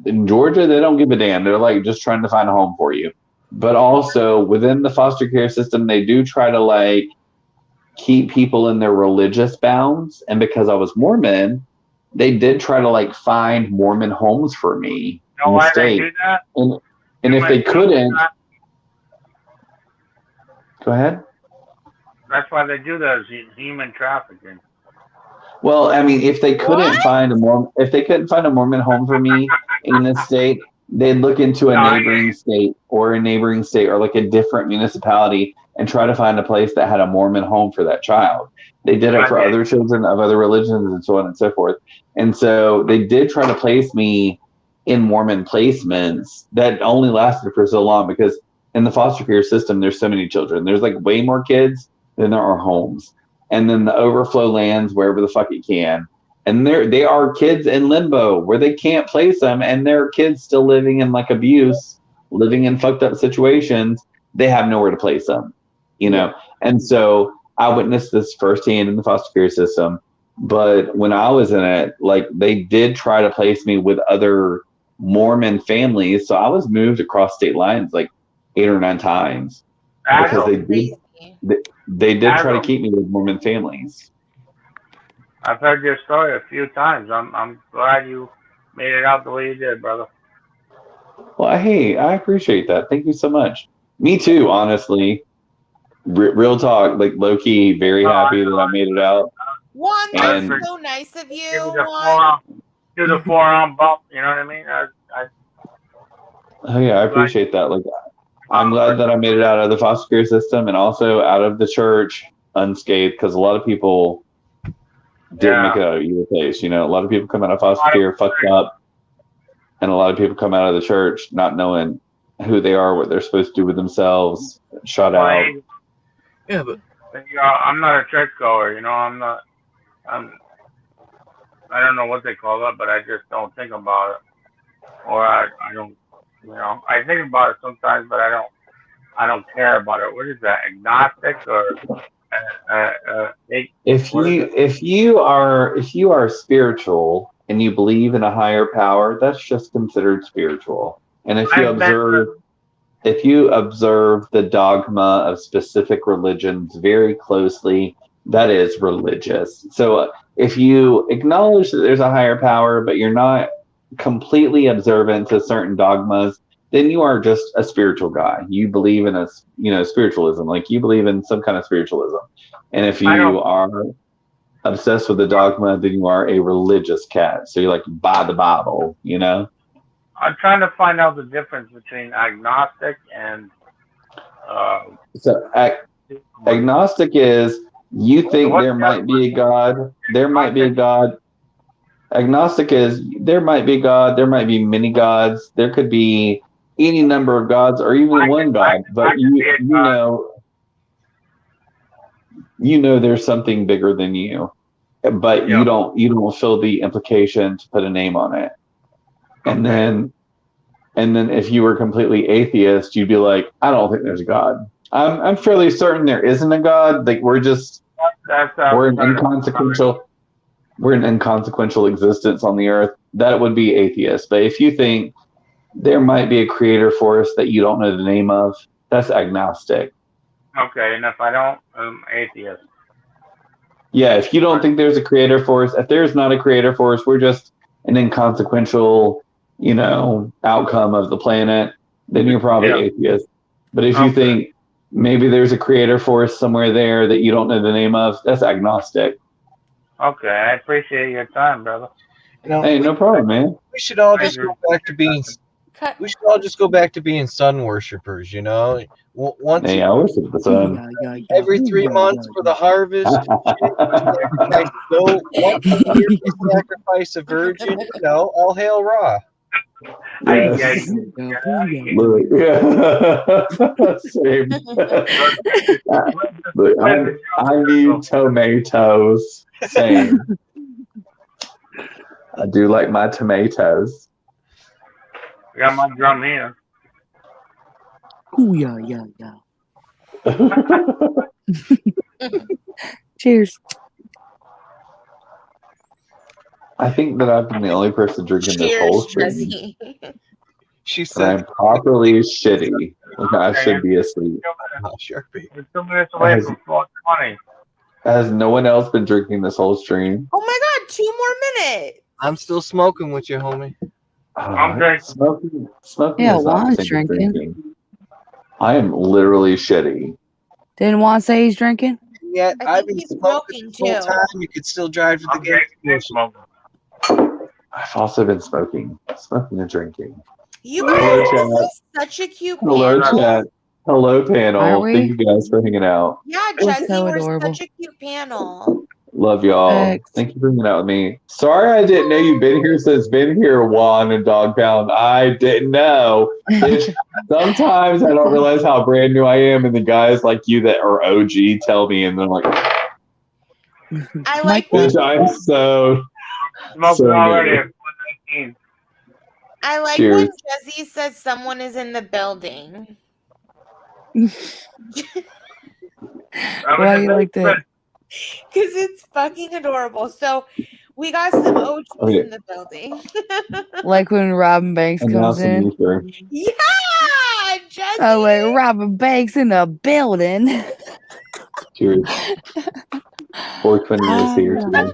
In Georgia, they don't give a damn. They're like just trying to find a home for you. But also within the foster care system, they do try to like keep people in their religious bounds. And because I was Mormon, they did try to like find Mormon homes for me in the state. They do that? And if they couldn't, go ahead. That's why they do that, is human trafficking. Well, I mean, if they couldn't find a Mormon home for me in this state, they'd look into a neighboring state or like a different municipality and try to find a place that had a Mormon home for that child. They did it for other children of other religions and so on and so forth. And so they did try to place me in Mormon placements that only lasted for so long because in the foster care system, there's so many children. There's like way more kids than there are homes. And then the overflow lands wherever the fuck it can. And they are kids in limbo where they can't place them, and there are kids still living in like abuse, living in fucked up situations. They have nowhere to place them, you know? And so I witnessed this firsthand in the foster care system. But when I was in it, like they did try to place me with other Mormon families. So I was moved across state lines like 8 or 9 times because they did try to keep me with Mormon families. I've heard your story a few times. I'm glad you made it out the way you did, brother. Well, hey, I appreciate that. Thank you so much. Me too, honestly. Real talk, like low key, very happy that I made it out. Juan, that's so nice of you. Do the forearm bump. You know what I mean? Oh yeah, I appreciate that. Like, I'm glad that I made it out of the foster care system and also out of the church unscathed, because a lot of people didn't make it out of either place. You know, a lot of people come out of foster care fucked up, and a lot of people come out of the church not knowing who they are, what they're supposed to do with themselves, shut out. Yeah, but I'm not a church goer. You know, I don't know what they call it, but I just don't think about it, or I don't. You know, I think about it sometimes, but I don't care about it. What is that? Agnostic or? If you are spiritual and you believe in a higher power, that's just considered spiritual. And if you observe the dogma of specific religions very closely, that is religious. So if you acknowledge that there's a higher power, but you're not completely observant to certain dogmas, then you are just a spiritual guy. You believe in spiritualism, like you believe in some kind of spiritualism. And if you are obsessed with the dogma, then you are a religious cat. So you're like, by the Bible, you know? I'm trying to find out the difference between agnostic and agnostic is you think there might be a God. There might be a God. Agnostic is there might be a God, there might be many gods, there could be any number of gods or even one God, but you know there's something bigger than you, but you don't feel the implication to put a name on it. And then if you were completely atheist, you'd be like, I don't think there's a God. I'm fairly certain there isn't a God. Like we're an inconsequential. we're an inconsequential existence on the earth, that would be atheist. But if you think there might be a creator force that you don't know the name of, that's agnostic. Okay, and if I don't, atheist. Yeah, if you don't think there's a creator force, if there's not a creator force, we're just an inconsequential, outcome of the planet, then you're probably atheist. But if you think maybe there's a creator force somewhere there that you don't know the name of, that's agnostic. Okay, I appreciate your time, brother. Hey, no problem, man. We should all just go back to being. We should all just go back to being sun worshippers. Once I worship the sun. Every 3 months for the harvest. So once a year to sacrifice a virgin. All hail Ra. Yes. Same. I need tomatoes. Same. I do like my tomatoes. I got my drum here. Ooh, yeah. Cheers. I think that I've been the only person drinking this whole stream. She said I'm properly shitty. I should be asleep. We're 2 minutes away from 4:20. Has no one else been drinking this whole stream? Oh my god, 2 more minutes. I'm still smoking with you, homie. I'm drinking. Smoking Yeah, is not the Juan's same as drinking. drinking. I am literally shitty. Didn't Juan say he's drinking? Yeah, I've been smoking the whole time. You could still drive to the gas station. I've also been smoking and drinking. You guys are such a cute Hello, panel. chat. Hello, panel. Are we? Thank you guys for hanging out. Yeah, We're Jezzy, so we're adorable. such a cute panel. Love y'all. Thanks. Thank you for hanging out with me. Sorry I didn't know you've been here since been here, Juan and Dog Pound. I didn't know. Sometimes I don't realize how brand new I am, and the guys like you that are OG tell me, and then I'm like, I like when, I'm so already new. at 4:19. I like Cheers. when Jezzy says someone is in the building. Why you like that? Because it's fucking adorable. So we got some OGs in the building. Like when Robin Banks comes in. Yeah, Jezzy. Oh, like Robin Banks in the building. Cheers. 420 is here today.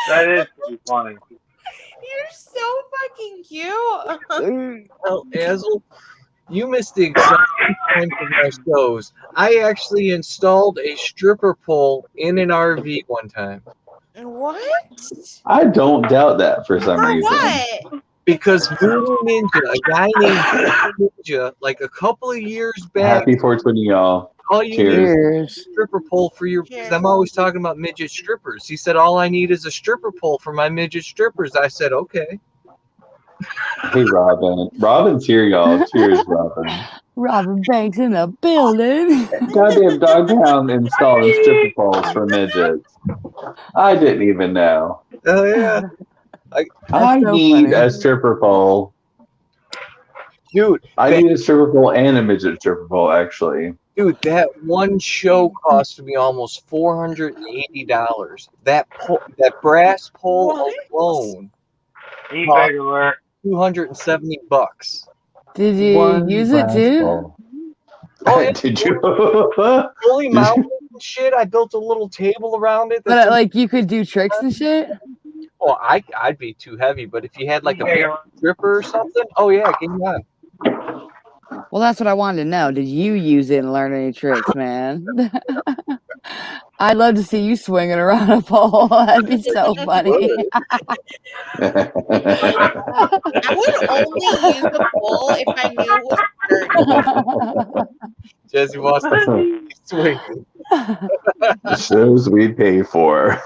That is pretty funny. You're so fucking cute. Well, Azel, you missed the exact time for my shows. I actually installed a stripper pole in an RV one time. What? I don't doubt that for some reason. What? Because Voodoo Ninja, a guy named Voodoo Ninja, like a couple of years back, Happy 420, y'all. all you need is a stripper pole for your. Because I'm always talking about midget strippers. He said, "All I need is a stripper pole for my midget strippers." I said, "Okay." Hey, Robin. Robin's here, y'all. Cheers, Robin. Robin Banks in the building. Goddamn Dog Pound installing stripper poles for midgets. I didn't even know. Oh yeah. I need a stripper pole. Dude, I need a stripper pole and a midget stripper pole, actually. Dude, that one show cost me almost $480. That brass pole alone eBay alert. $270. Did you use it too? Oh, yeah. Did you? Fully mounted and shit. I built a little table around it. But like you could do tricks and shit? Well, I'd be too heavy, but if you had like a big stripper or something, oh yeah, get me on. Well, that's what I wanted to know. Did you use it and learn any tricks, man? I'd love to see you swinging around a pole. That'd be so funny. I would only use the pole if I knew it was dirty. Jezzy wants to swing. The shows we pay for.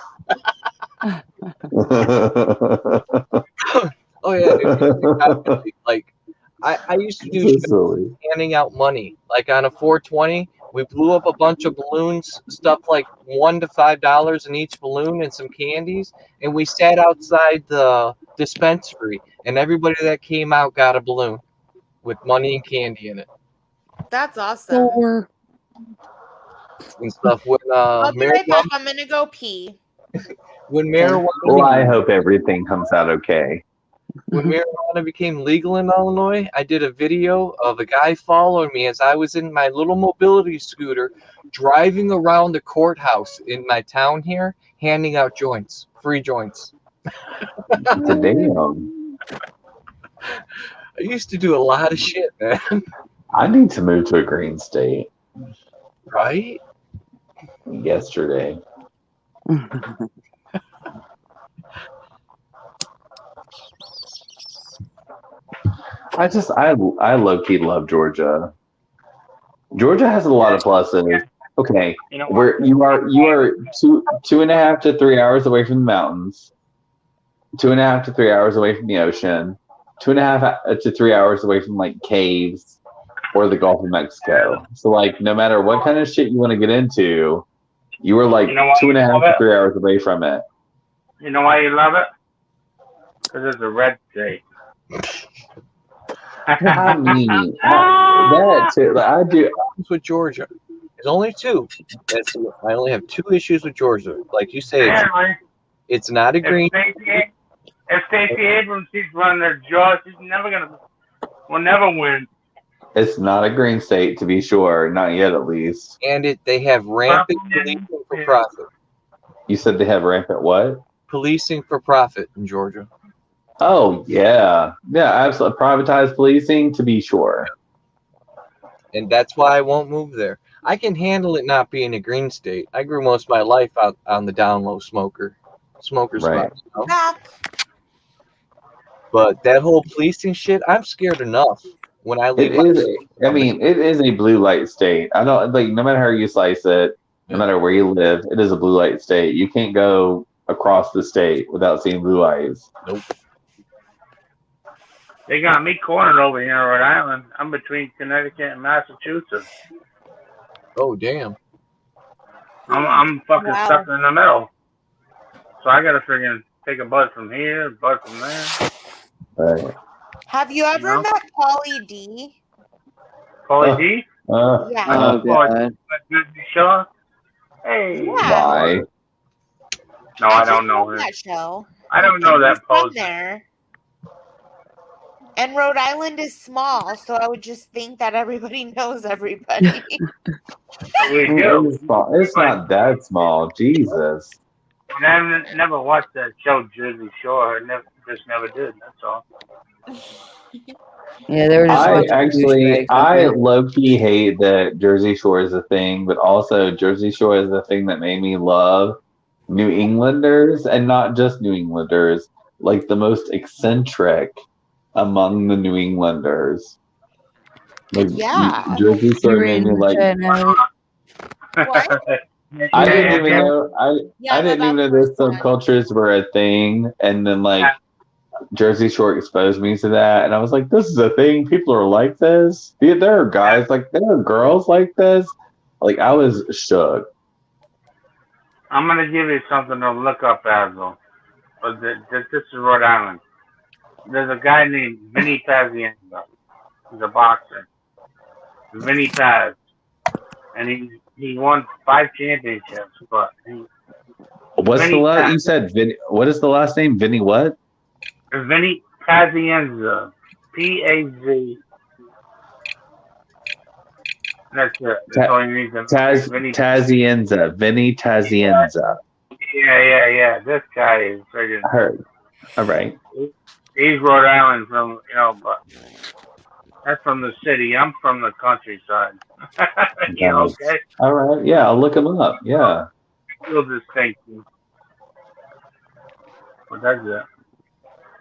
Oh yeah, dude. Like I used to do silly. handing out money. Like on a 420, we blew up a bunch of balloons, stuffed like $1 to $5 in each balloon and some candies, and we sat outside the dispensary, and everybody that came out got a balloon with money and candy in it. That's awesome. And stuff with I'll be right back. I'm gonna go pee. When marijuana Well, I hope everything comes out okay. When marijuana became legal in Illinois, I did a video of a guy following me as I was in my little mobility scooter driving around the courthouse in my town here, handing out joints, free joints. Damn. I used to do a lot of shit, man. I need to move to a green state. Right? Yesterday. I low-key love Georgia. Georgia has a lot of pluses. Okay, where you are 2.5 to 3 hours away from the mountains, 2.5 to 3 hours away from the ocean, 2.5 to 3 hours away from like caves or the Gulf of Mexico. So like, no matter what kind of shit you want to get into, you are like 2.5 to 3 hours away from it. You know why you love it? Because it's a red state. I mean, that too. Like, I do. With Georgia, there's only two. I only have two issues with Georgia. Like you say, it's not a green. If Stacey Abrams keeps running their jaw, she's will never win. It's not a green state, to be sure. Not yet, at least. And they have rampant policing for profit. You said they have rampant what? Policing for profit in Georgia. Oh, yeah. Yeah, absolutely. Privatized policing, to be sure. And that's why I won't move there. I can handle it not being a green state. I grew most of my life out on the down low smoker right. spot. You know? But that whole policing shit, I'm scared enough when I leave. It is a blue light state. I don't like, no matter how you slice it, no matter where you live, it is a blue light state. You can't go across the state without seeing blue lights. Nope. They got me cornered over here in Rhode Island. I'm between Connecticut and Massachusetts. Oh, damn. I'm fucking stuck in the middle. So I gotta friggin' take a bud from here, a bud from there. Right. Have you ever met Pauly D? Pauly D? Yeah. Shaw? Hey. Yeah. Why? No, I don't know her. That show. I don't know that post. There. And Rhode Island is small, so I would just think that everybody knows everybody. It's not that small. Jesus. I never watched that show, Jersey Shore. Just never did. That's all. Yeah, there were just I low-key hate that Jersey Shore is a thing, but also Jersey Shore is the thing that made me love New Englanders, and not just New Englanders, like the most eccentric among the New Englanders. Like, Jersey Shore made me like. I didn't even know. I didn't even know those subcultures were a thing, and then like Jersey Shore exposed me to that, and I was like, "This is a thing. People are like this. There are guys like there are girls like this." Like I was shook. I'm gonna give you something to look up, Basil. This is Rhode Island. There's a guy named Vinny Pazienza. He's a boxer. Vinny Paz, and he won 5 championships. But what's the last? You said Vinny. What is the last name? Vinny what? Vinny Pazienza. P-A-Z. That's it. That's all you need to know. Tazienza. Vinny Tazienza. Yeah. This guy is friggin'. I heard. All right. He's Rhode Island from, but that's from the city. I'm from the countryside. Okay? All right. Yeah, I'll look him up. Yeah. Real distinction. But that's it.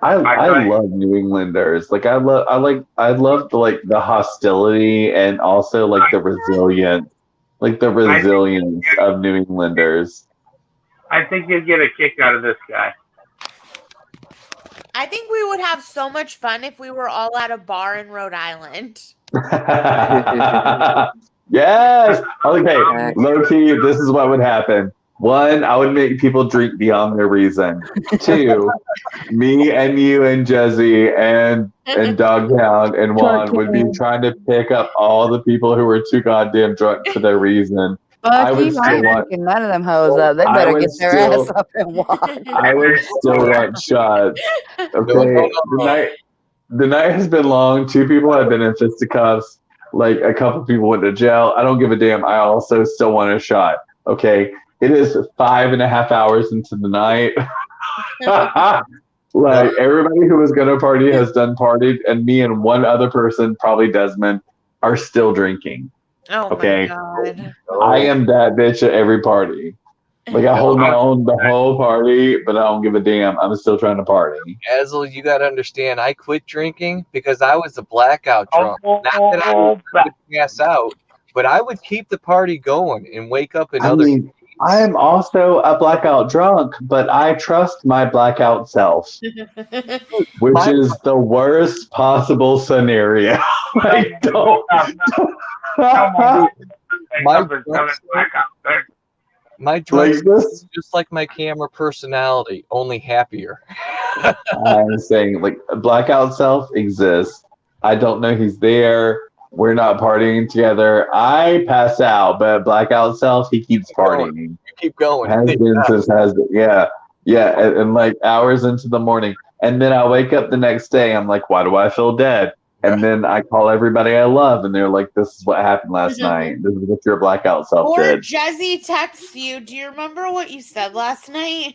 I love New Englanders. Like I love the hostility and also like the resilience. Like the resilience of New Englanders. I think you'd get a kick out of this guy. I think we would have so much fun if we were all at a bar in Rhode Island. Yes. Okay. Low key, this is what would happen. 1, I would make people drink beyond their reason. 2, me and you and Jezzy and Dogtown and Juan would be trying to pick up all the people who were too goddamn drunk for their reason Fuck you, I ain't picking none of them hoes up. They better get their ass up and walk. I would still want shots. Okay, the night has been long. 2 people have been in fisticuffs. Like a couple people went to jail. I don't give a damn. I also still want a shot. Okay, it is 5.5 hours into the night. Like everybody who was gonna party has done partied, and me and one other person, probably Desmond, are still drinking. Oh okay, my God. I am that bitch at every party. Like I hold my own the whole party, but I don't give a damn. I'm still trying to party. Azel, you gotta understand, I quit drinking because I was a blackout drunk. Not that I would pass out, but I would keep the party going and wake up in other. I am also a blackout drunk, but I trust my blackout self, which is the worst possible scenario. I don't. My drunk is just like my camera personality, only happier. I'm saying, like, blackout self exists. I don't know he's there. We're not partying together. I pass out, but blackout self, he keeps partying. You keep going. Has been since has been. Yeah. And like hours into the morning. And then I wake up the next day. I'm like, why do I feel dead? And then I call everybody I love, and they're like, this is what happened last night. This is what your blackout self Or did. Jezzy texts you. Do you remember what you said last night?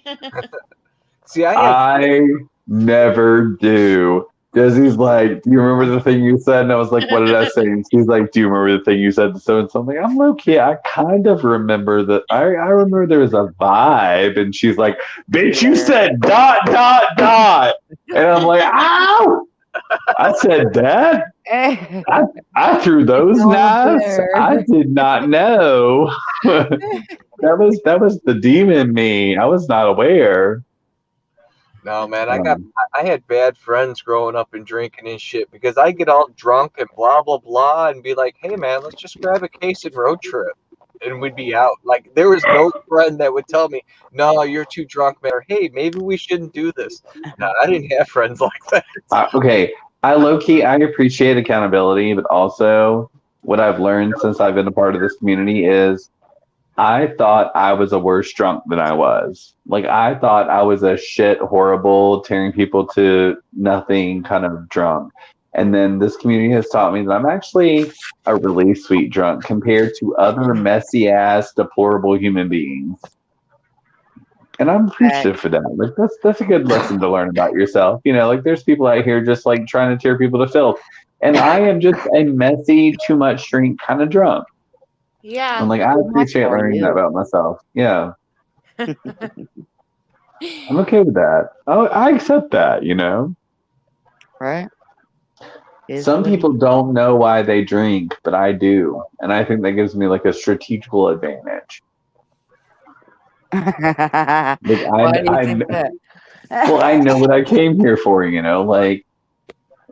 See, I never do. Jezzy's like, do you remember the thing you said? And I was like, what did I say? And she's like, do you remember the thing you said to so-and-so? I'm like, I'm low-key. I kind of remember that. I remember there was a vibe. And she's like, bitch, you said ... And I'm like, ow! I said that? I threw those knives? I did not know. That was the demon in me. I was not aware. No, man, I had bad friends growing up and drinking and shit because I get all drunk and blah blah blah and be like, hey man, let's just grab a case and road trip, and we'd be out. Like there was no friend that would tell me, no, you're too drunk, man, or hey, maybe we shouldn't do this. No, I didn't have friends like that. Okay, I low-key, I appreciate accountability, but also what I've learned since I've been a part of this community is I thought I was a worse drunk than I was. Like, I thought I was a shit, horrible, tearing people to nothing kind of drunk. And then this community has taught me that I'm actually a really sweet drunk compared to other messy-ass, deplorable human beings. And I'm appreciative for that. Like, that's a good lesson to learn about yourself. You know, like, there's people out here just, like, trying to tear people to filth. And I am just a messy, too much drink kind of drunk. Yeah. And like I appreciate learning that about myself. Yeah. I'm okay with that. Oh, I accept that, you know. Right. Some people don't know why they drink, but I do. And I think that gives me like a strategical advantage. Why do you think that? Well, I know what I came here for, you know, like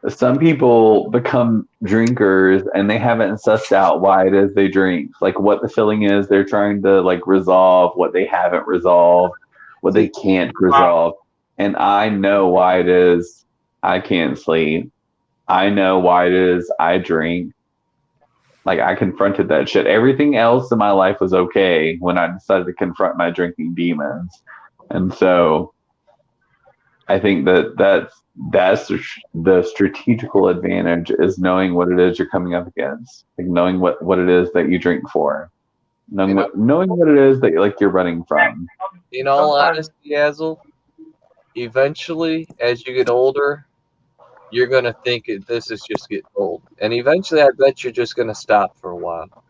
some people become drinkers and they haven't sussed out why it is they drink, like what the feeling is they're trying to like resolve, what they haven't resolved, what they can't resolve. And I know why it is I can't sleep. I know why it is I drink. Like I confronted that shit. Everything else in my life was okay when I decided to confront my drinking demons. And so I think that's the strategical advantage is knowing what it is you're coming up against, like knowing what it is that you drink for, knowing what it is that you're running from. In all honesty, Azel, eventually, as you get older, you're gonna think this is just getting old, and eventually, I bet you're just gonna stop for a while.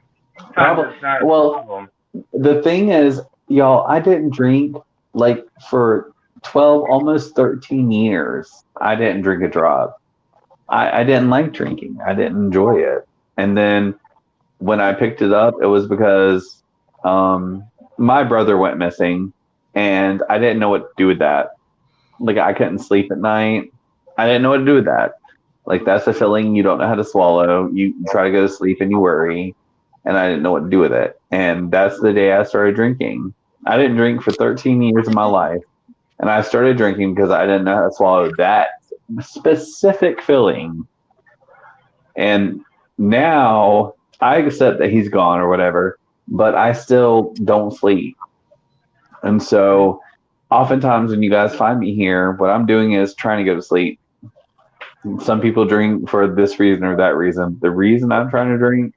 Well, the thing is, y'all, I didn't drink like for 12, almost 13 years. I didn't drink a drop. I didn't like drinking. I didn't enjoy it. And then when I picked it up, it was because my brother went missing and I didn't know what to do with that. Like I couldn't sleep at night. I didn't know what to do with that. Like that's a feeling you don't know how to swallow. You try to go to sleep and you worry. And I didn't know what to do with it. And that's the day I started drinking. I didn't drink for 13 years of my life. And I started drinking because I didn't know how to swallow that specific feeling. And now I accept that he's gone or whatever. but I still don't sleep. And so oftentimes when you guys find me here, what I'm doing is trying to go to sleep. Some people drink for this reason or that reason. The reason I'm trying to drink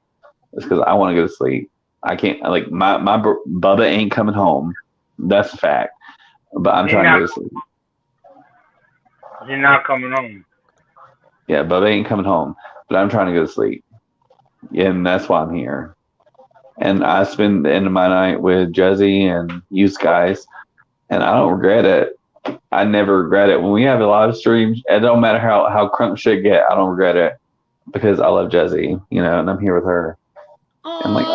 is because I want to go to sleep. I can't, like, my Bubba ain't coming home. That's a fact. But I'm trying to go to sleep. You're not coming home. Yeah, Bubba ain't coming home. But I'm trying to go to sleep. And that's why I'm here. And I spend the end of my night with Jezzy and you guys, and I don't regret it. I never regret it. When we have a live stream, it don't matter how crunk shit get, I don't regret it because I love Jezzy, and I'm here with her. And like,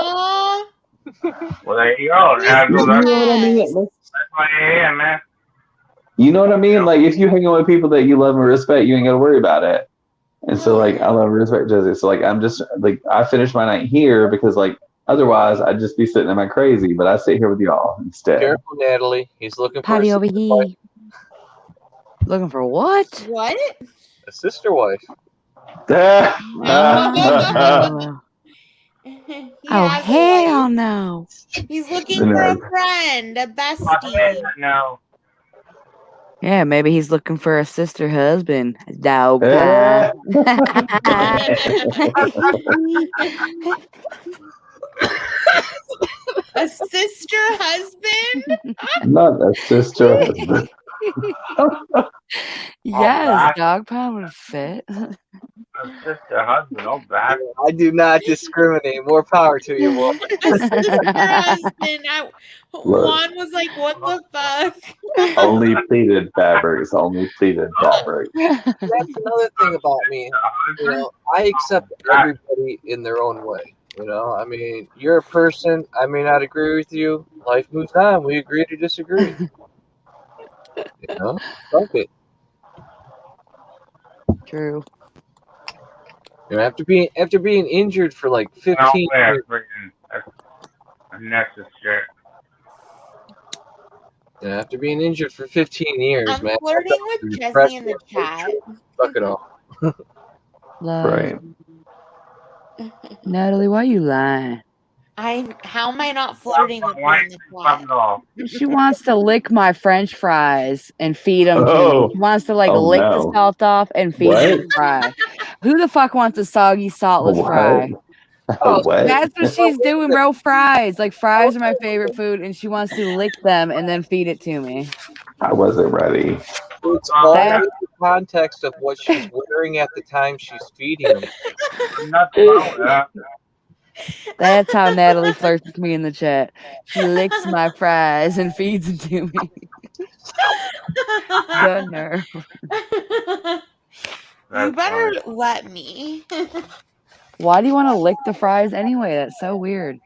well, there you go. You know what I mean? That's why you're here, man. You know what I mean? Like, if you hang out with people that you love and respect, you ain't got to worry about it. And so, like, I love and respect Jezzy. So, like, I'm just, like, I finished my night here because, like, otherwise I'd just be sitting in my crazy. But I sit here with y'all instead. Careful, Natalie. He's looking for Potty a over sister here. wife. Looking for what? What? A sister wife. Oh, hell no. He's looking for a friend, a bestie. No. Yeah, maybe he's looking for a sister husband. Dog pie. A sister husband? Not a sister husband. Yes, dog pie would fit. A sister husband, oh bad. I do not discriminate. More power to you, Wolf. A sister husband. Juan was like, what the fuck? Only pleated fabrics. Only pleated fabrics. That's another thing about me. I accept everybody in their own way. I mean, you're a person. I may not agree with you. Life moves on. We agree to disagree. Fuck it. True. After being injured for like 15 years. Unnecessary. After being injured for 15 years, I'm man. flirting with Jezzy in the chat. Fuck it all. Right. Natalie, why are you lying? How am I not flirting with you in the chat? She wants to lick my French fries and feed them to me. She wants to lick the salt off and feed me the fry. Who the fuck wants a soggy, saltless fry? That's what she's doing, bro. Fries. Like, fries are my favorite food, and she wants to lick them and then feed it to me. I wasn't ready. It's all in the context of what she's wearing at the time she's feeding them. Nothing wrong with that. That's how Natalie flirts with me in the chat. She licks my fries and feeds them to me. The nerve. You better let me. Why do you want to lick the fries anyway? That's so weird.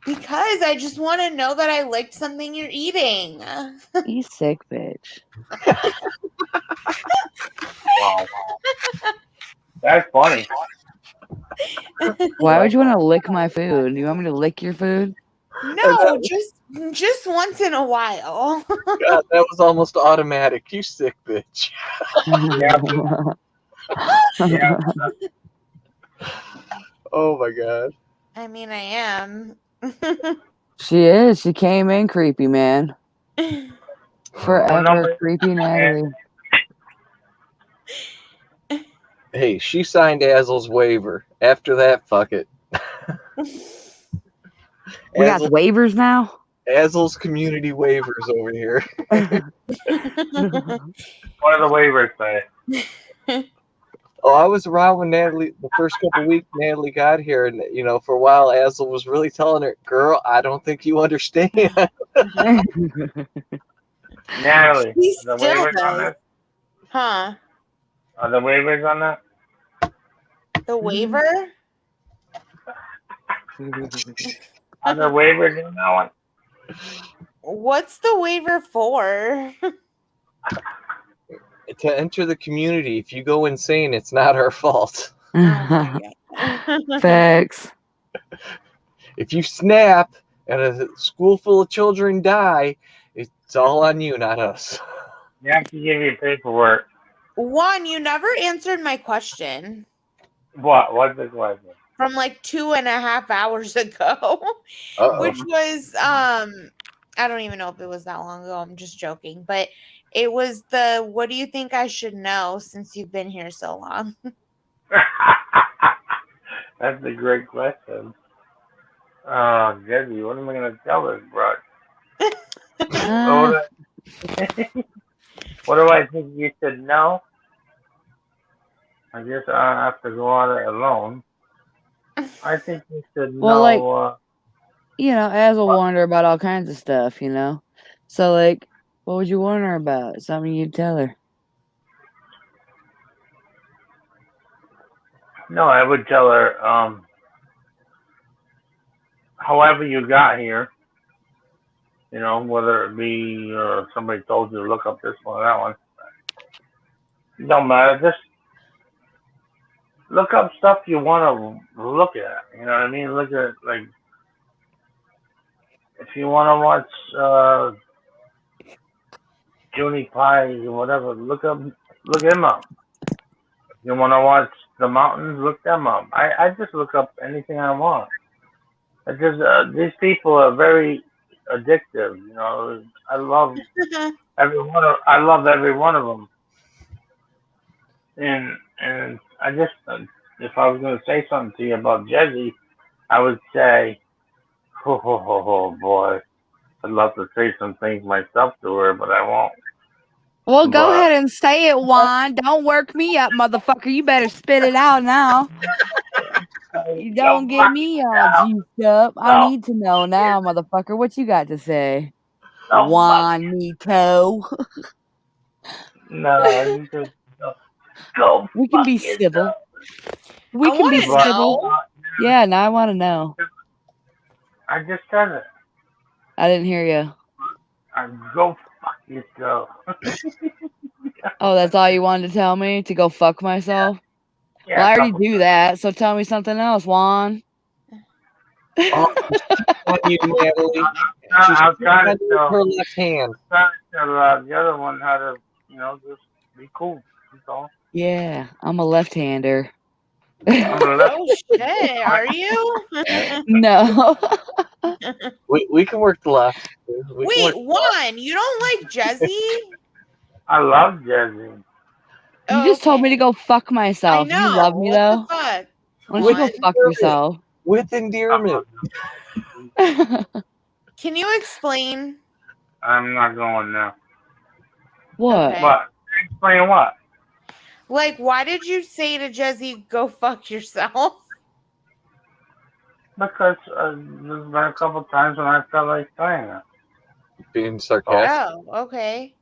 Because I just want to know that I licked something you're eating. You sick bitch. Wow. That's funny. Why would you want to lick my food? Do you want me to lick your food? No, just once in a while. God, that was almost automatic. You sick bitch. Yeah. Oh my god. I mean, I am. She is. She came in creepy, man. Forever creepy Natalie. Hey, she signed Azel's waiver. After that, fuck it. We got waivers now? Azel's community waivers over here. What do the waivers say? Oh, I was around when Natalie, the first couple weeks Natalie got here, and for a while, Azel was really telling her, "Girl, I don't think you understand." Natalie, He are the still waivers on does. that? Huh? Are the waivers on that? The waiver? Are there waivers in that one? What's the waiver for? To enter the community, if you go insane, it's not our fault. Facts. If you snap and a school full of children die, it's all on you, not us. You have to give you paperwork. Juan, you never answered my question. What? What's the question? from like 2.5 hours ago, which was I don't even know if it was that long ago. I'm just joking, but it was the what do you think I should know since you've been here so long? That's a great question. Jezzy, what am I gonna tell this bro? What do I think you should know? I guess I have to go at it alone. I think you should know. Well, like, as a wonder about all kinds of stuff, So, like, what would you warn her about? Something you'd tell her? No, I would tell her, however you got here, whether it be somebody told you to look up this one or that one, don't matter. Just look up stuff you want to look at. You know what I mean? Look at, like, if you want to watch Junie Pie or whatever, look him up. If you want to watch the mountains, look them up. I just look up anything I want. It's just these people are very addictive. I love every one of them. And I just if I was going to say something to you about Jezzy, I would say, oh boy, I'd love to say some things myself to her, but I won't. Well, go ahead and say it, Juan. Don't work me up, motherfucker. You better spit it out now. You don't get me all juiced up. I need to know now, motherfucker. What you got to say? Juanito. No, you just go. We can be civil. We can be civil. Yeah, now I want to know. I just said it. I didn't hear you. Go fuck yourself. Oh, that's all you wanted to tell me? To go fuck myself? Yeah, well, I already do that, so tell me something else, Juan. On you, Natalie. I'll try to tell her left hand. The other one how to, just be cool. That's all. Yeah, I'm a left-hander. Oh shit, are you? No. we can work the left. Wait, Juan, you don't like Jezzy? I love Jezzy. You just told me to go fuck myself. I know. You love me though. What the fuck? Why don't you go fuck yourself? With endearment. Can you explain? I'm not going now. What? Okay. What? Explain what? Like, why did you say to Jezzy, go fuck yourself? Because there's been a couple times when I felt like saying it. Being sarcastic. Oh, okay.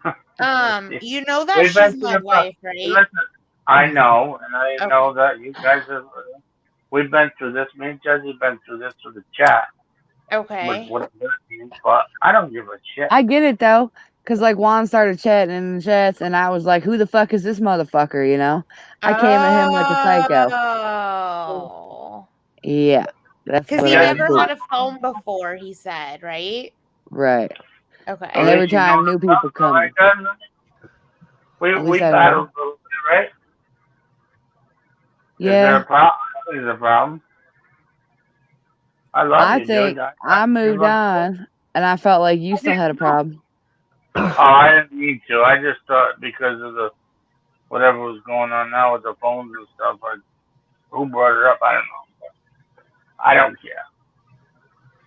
You know that she's my wife, right? Listen, I know, and I know that you guys have. We've been through this. Me and Jezzy been through this through the chat. Okay. What it means, but I don't give a shit. I get it though, because like Juan started chatting in the chats, and I was like, "Who the fuck is this motherfucker?" I came at him like a psycho. Oh. Yeah, that's because he never had a phone before. He said, right? Right. Okay. And every time new people come, we battled a little bit, right? Yeah. Is there a problem? Is there a problem? I think I moved on, and I felt like you still had a problem. Oh, I didn't mean to. I just thought because of the whatever was going on now with the phones and stuff. Who brought it up? I don't know. I don't care.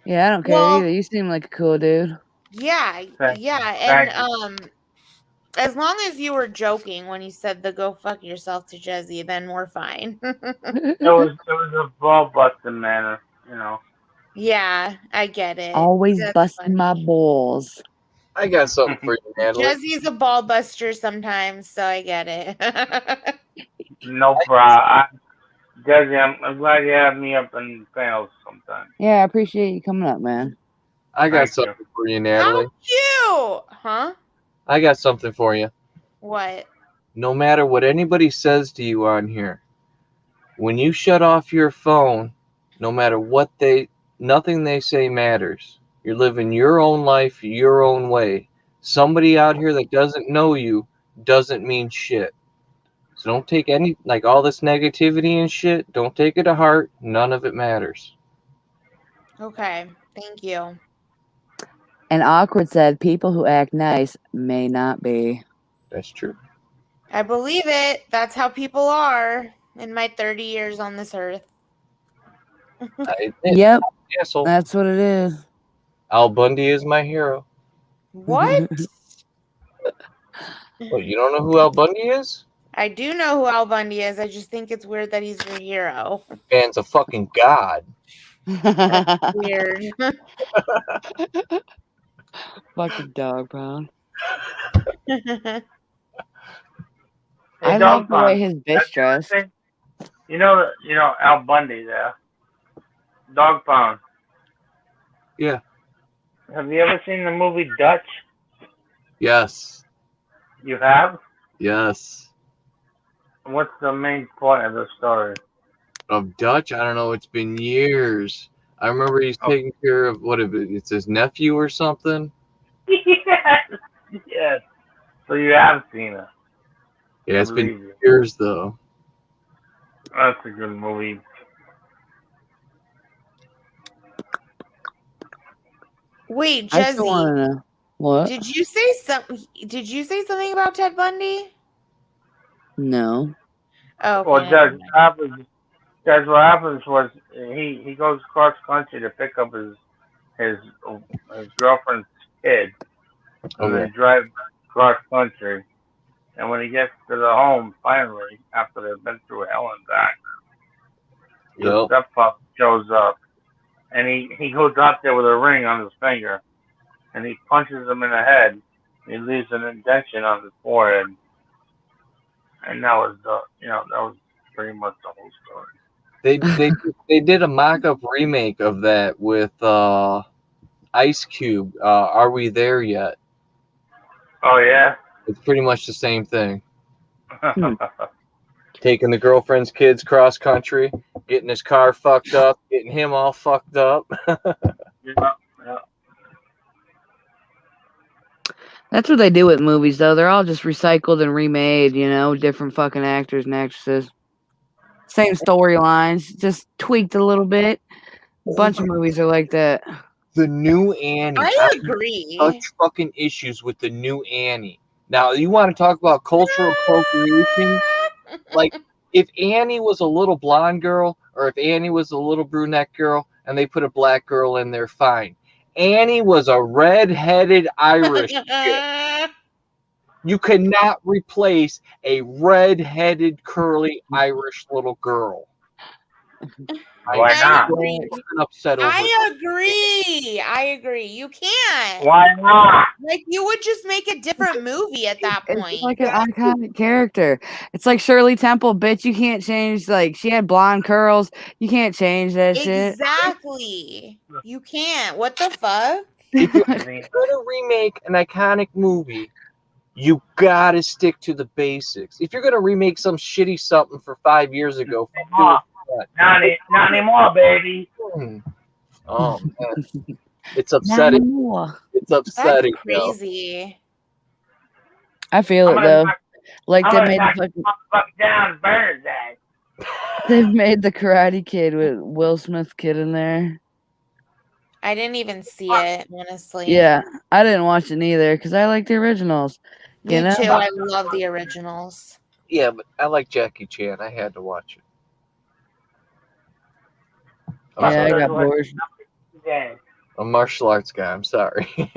Yeah, I don't care either. You seem like a cool dude. Yeah, and as long as you were joking when you said the "go fuck yourself" to Jezzy, then we're fine. It was a ball busting manner, Yeah, I get it. Always busting my balls. I got something for you, Natalie. Jezzy's a ball buster sometimes, so I get it. No problem. Jezzy, I'm glad you have me up in panels sometimes. Yeah, I appreciate you coming up, man. I got something for you, Natalie. How cute! Huh? I got something for you. What? No matter what anybody says to you on here, when you shut off your phone, no matter what nothing they say matters. You're living your own life, your own way. Somebody out here that doesn't know you doesn't mean shit. So don't take any, like, all this negativity and shit. Don't take it to heart. None of it matters. Okay, thank you. And Awkward said, people who act nice may not be. That's true. I believe it. That's how people are in my 30 years on this earth. Yep, asshole. That's what it is. Al Bundy is my hero. What? What, you don't know who Al Bundy is? I do know who Al Bundy is. I just think it's weird that he's your hero. Man's a fucking god. That's weird. Fucking dog pound. Hey, I love Dog the way Pound, his bitch that's the other dressed. thing. You know Al Bundy there. Dog Pound. Yeah. Have you ever seen the movie Dutch? Yes. You have? Yes. What's the main point of the story? Of Dutch? I don't know. It's been years. I remember he's taking care of, what, it's his nephew or something? Yes. Yes. So you have seen it. Yeah, it's been years, though. That's a good movie. Wait, I still want to Jezzy, know. What? did you say something about Ted Bundy? No. Oh, okay. Well, Judge, what happens was he goes cross country to pick up his girlfriend's kid, and they drive cross country. And when he gets to the home, finally, after they've been through hell and back, the stepfather shows up, and he goes out there with a ring on his finger, and he punches him in the head. He leaves an indentation on his forehead, and that was pretty much the whole story. They did a mock-up remake of that with Ice Cube. Are We There Yet? Oh yeah. It's pretty much the same thing. Taking the girlfriend's kids cross country, getting his car fucked up, getting him all fucked up. Yeah. That's what they do with movies, though. They're all just recycled and remade, different fucking actors and actresses. Same storylines, just tweaked a little bit. A bunch of movies are like that. The new Annie. I agree. Such fucking issues with the new Annie. Now, you want to talk about cultural appropriation? Like, if Annie was a little blonde girl, or if Annie was a little brunette girl, and they put a black girl in there, fine. Annie was a red-headed Irish chick. You cannot replace a red-headed, curly Irish little girl. Why not? I agree. You can't. Why not? Like, you would just make a different movie at that point. It's like an iconic character. It's like Shirley Temple, bitch. You can't change. Like, she had blonde curls. You can't change that shit. Exactly. You can't. What the fuck? If you're going to remake an iconic movie, you gotta stick to the basics. If you're gonna remake some shitty something for 5 years ago, not anymore, baby. Oh man, it's upsetting. It's upsetting. That's crazy. I feel it though. Like they made the Karate Kid with Will Smith kid in there. I didn't even see it, honestly. Yeah, I didn't watch it either because I like the originals. Me too. I love the originals. Yeah, but I like Jackie Chan. I had to watch it. I got bored. I'm a martial arts guy. I'm sorry.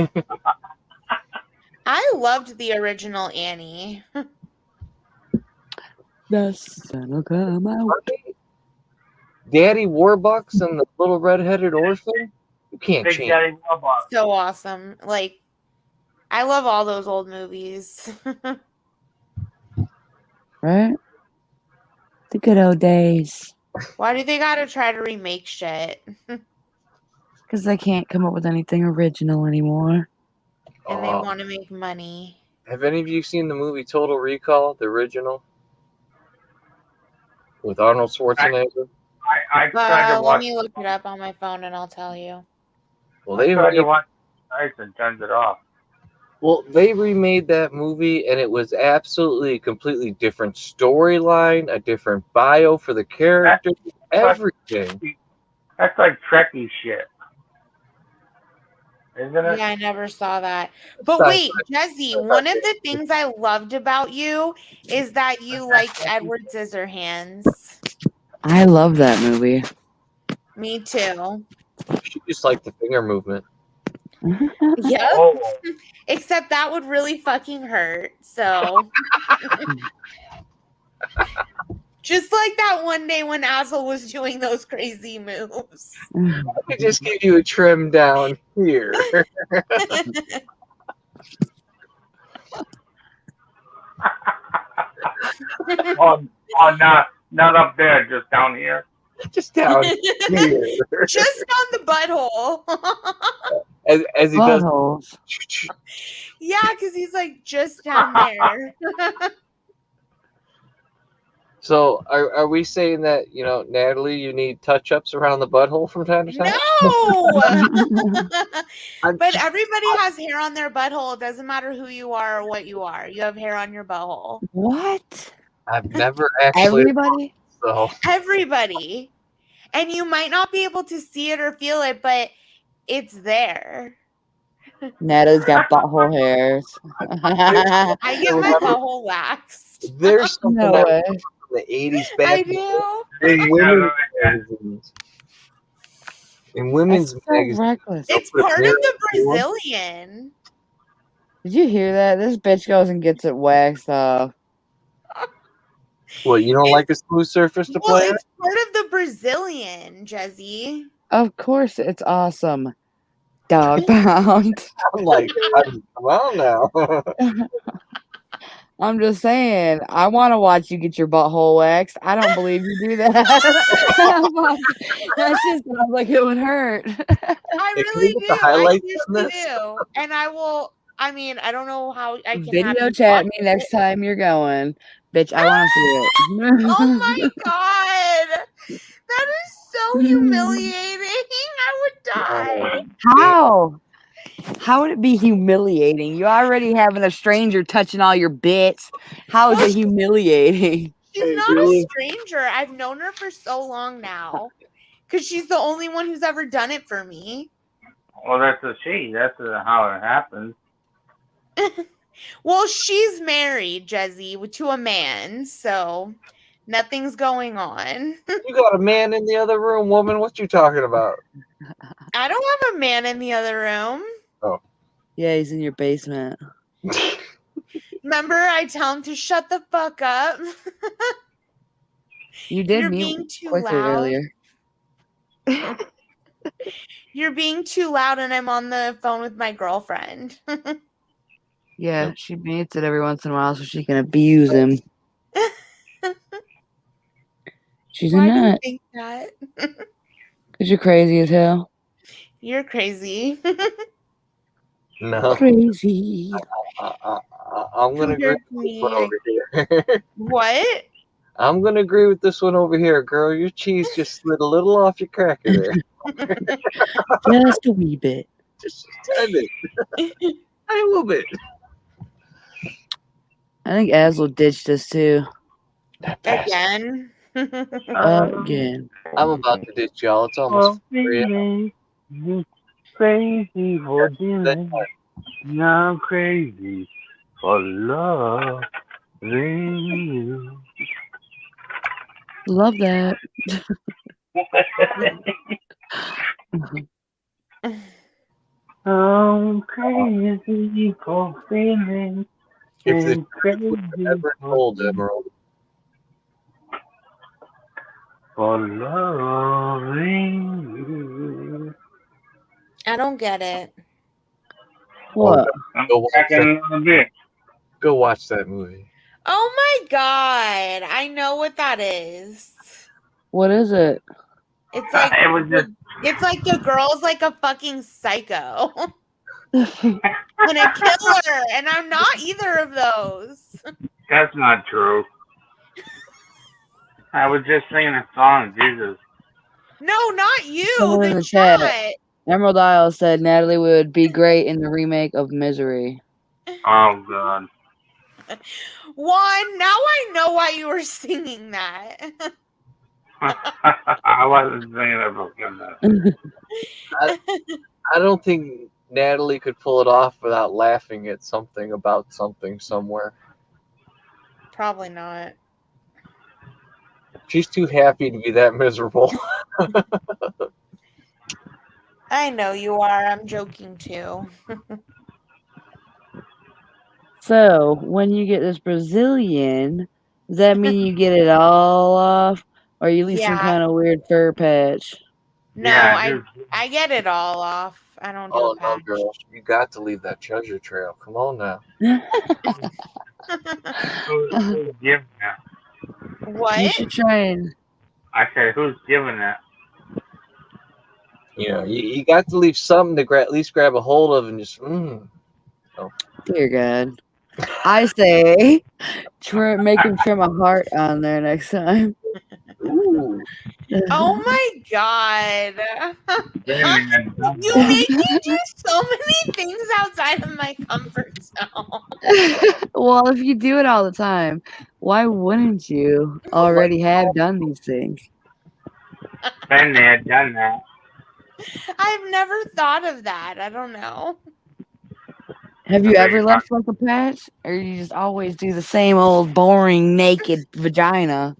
I loved the original Annie. The sun will come out. Daddy Warbucks and the little red-headed orphan. You can't change. So awesome. Like, I love all those old movies. Right? The good old days. Why do they gotta try to remake shit? Because they can't come up with anything original anymore. And they want to make money. Have any of you seen the movie Total Recall, the original? With Arnold Schwarzenegger? I tried to watch. Let me look it up on my phone and I'll tell you. Well, they tried to watch it and turned it off. Well, they remade that movie, and it was absolutely a completely different storyline, a different bio for the characters, everything. That's like Trekkie shit, isn't it? Yeah, I never saw that. But wait, Jezzy, one of the things I loved about you is that you liked Edward Scissorhands. I love that movie. Me too. She just liked the finger movement. Yep. Oh. Except that would really fucking hurt. So just like that one day when Asshole was doing those crazy moves. I could just give you a trim down here. Not up there, just down here. Just down here. Just on the butthole. As he does. Yeah, because he's like just down there. So are we saying that, Natalie, you need touch-ups around the butthole from time to time? No! But everybody has hair on their butthole. It doesn't matter who you are or what you are. You have hair on your butthole. What? I've never actually. Everybody? So. Everybody. And you might not be able to see it or feel it, but it's there. Natalie's got butthole hairs. I get my butthole waxed. There's something No way. from the 80s I back do. in women's That's magazines. so reckless. It's part of the Brazilian. Did you hear that? This bitch goes and gets it waxed off. What, you don't like a smooth surface to play? It's part of the Brazilian, Jezzy. Of course, it's awesome. Dog pound. I'm like, well now. I'm just saying, I want to watch you get your butthole waxed. I don't believe you do that. That just sounds like it would hurt. I really do. I seriously do. And I will. I mean, I don't know how I can video chat me next time you're going. Bitch, I want to see it. Oh my god. That is so humiliating. I would die. How? How would it be humiliating? You already having a stranger touching all your bits. How is it humiliating? She's not a stranger. I've known her for so long now. Because she's the only one who's ever done it for me. Well, that's a she. That's how it happens. Well, she's married, Jezzy, to a man, so nothing's going on. You got a man in the other room, woman. What you talking about? I don't have a man in the other room. Oh. Yeah, he's in your basement. Remember, I tell him to shut the fuck up. You did You're mute being too quickly loud. earlier. You're being too loud, and I'm on the phone with my girlfriend. Yeah, she mutes it every once in a while so she can abuse him. She's Why a do you nut. think that? Because you're crazy as hell. You're crazy. No. Crazy. I'm going to agree with this one over here. What? I'm going to agree with this one over here, girl. Your cheese just slid a little off your cracker there. Just a wee bit. Just a bit. A little bit. I think Aslo ditched us too. Again? Again. I'm about to ditch y'all. It's almost 3 You crazy for dealing. Now I'm crazy for loving you. Love that. I'm crazy for feeling. If the truth was ever told, Emerald. For loving you. I don't get it. What? Go watch that movie. Oh my god. I know what that is. What is it? It's like it's like the girl's like a fucking psycho. And a killer. And I'm not either of those. That's not true. I was just singing a song, Jesus. No, not you. Someone in the chat. Emerald Isle said Natalie would be great in the remake of Misery. Oh God. Juan, now I know why you were singing that. I wasn't singing it for goodness. I don't think Natalie could pull it off without laughing at something about something somewhere. Probably not. She's too happy to be that miserable. I know you are. I'm joking too. So, when you get this Brazilian, does that mean you get it all off? Or you leave some kind of weird fur patch? No, yeah, I get it all off. I don't do a patch. No, girl. You got to leave that treasure trail. Come on now. Who's giving that? What? You should try and... I said, who's giving that? You know, you got to leave something to at least grab a hold of and just, Oh. Dear God. I say, make him trim a heart on there next time. Ooh. Oh my God. You make me do so many things outside of my comfort zone. Well, if you do it all the time, why wouldn't you already have done these things? Been there, done that. I've never thought of that. I don't know. Have you ever left like a patch? Or you just always do the same old boring naked vagina?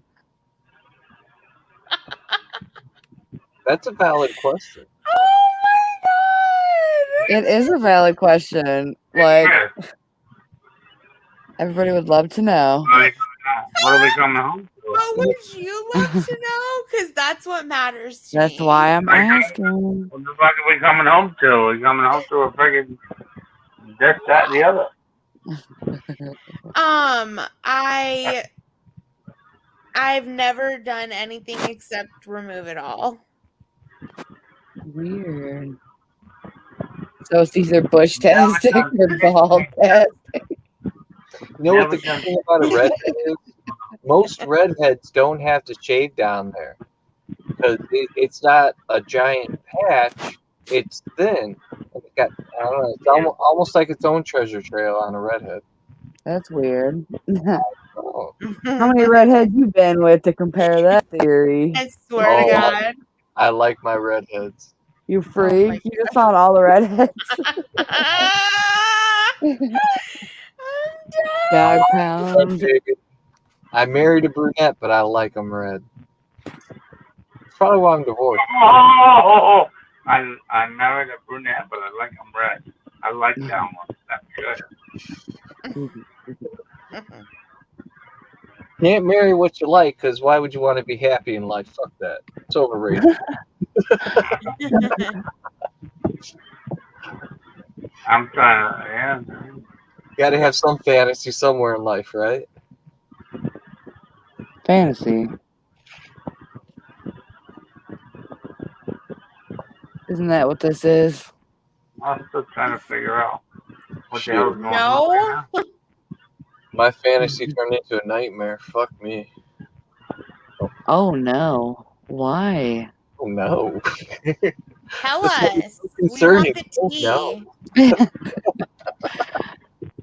That's a valid question. Oh my God! It is a valid question. Like, everybody would love to know. What are we coming home to? What would you like to know? Because that's what matters to me. That's why I'm asking. What the fuck are we coming home to? We're coming home to a friggin' this, that, and the other. I've never done anything except remove it all. Weird. So it's either bush testing or ball testing. You know what the good thing about a redhead is? Most redheads don't have to shave down there because it's not a giant patch. It's thin. It got, I don't know. It's almost like its own treasure trail on a redhead. That's weird. How many redheads you been with to compare that theory? I swear to God. I like my redheads. You freak. You just found all the redheads. Dog pound. I married a brunette, but I like them red. That's probably why I'm divorced. Oh, I married a brunette, but I like them red. I like that one. That's good. Can't marry what you like, because why would you want to be happy in life? Fuck that. It's overrated. I'm trying to, yeah. Got to have some fantasy somewhere in life, right? Fantasy. Isn't that what this is? I'm still trying to figure out what the hell is going on right now. My fantasy turned into a nightmare. Fuck me. Oh no. Why? Oh no. Tell us. Concerning. We want the tea. No.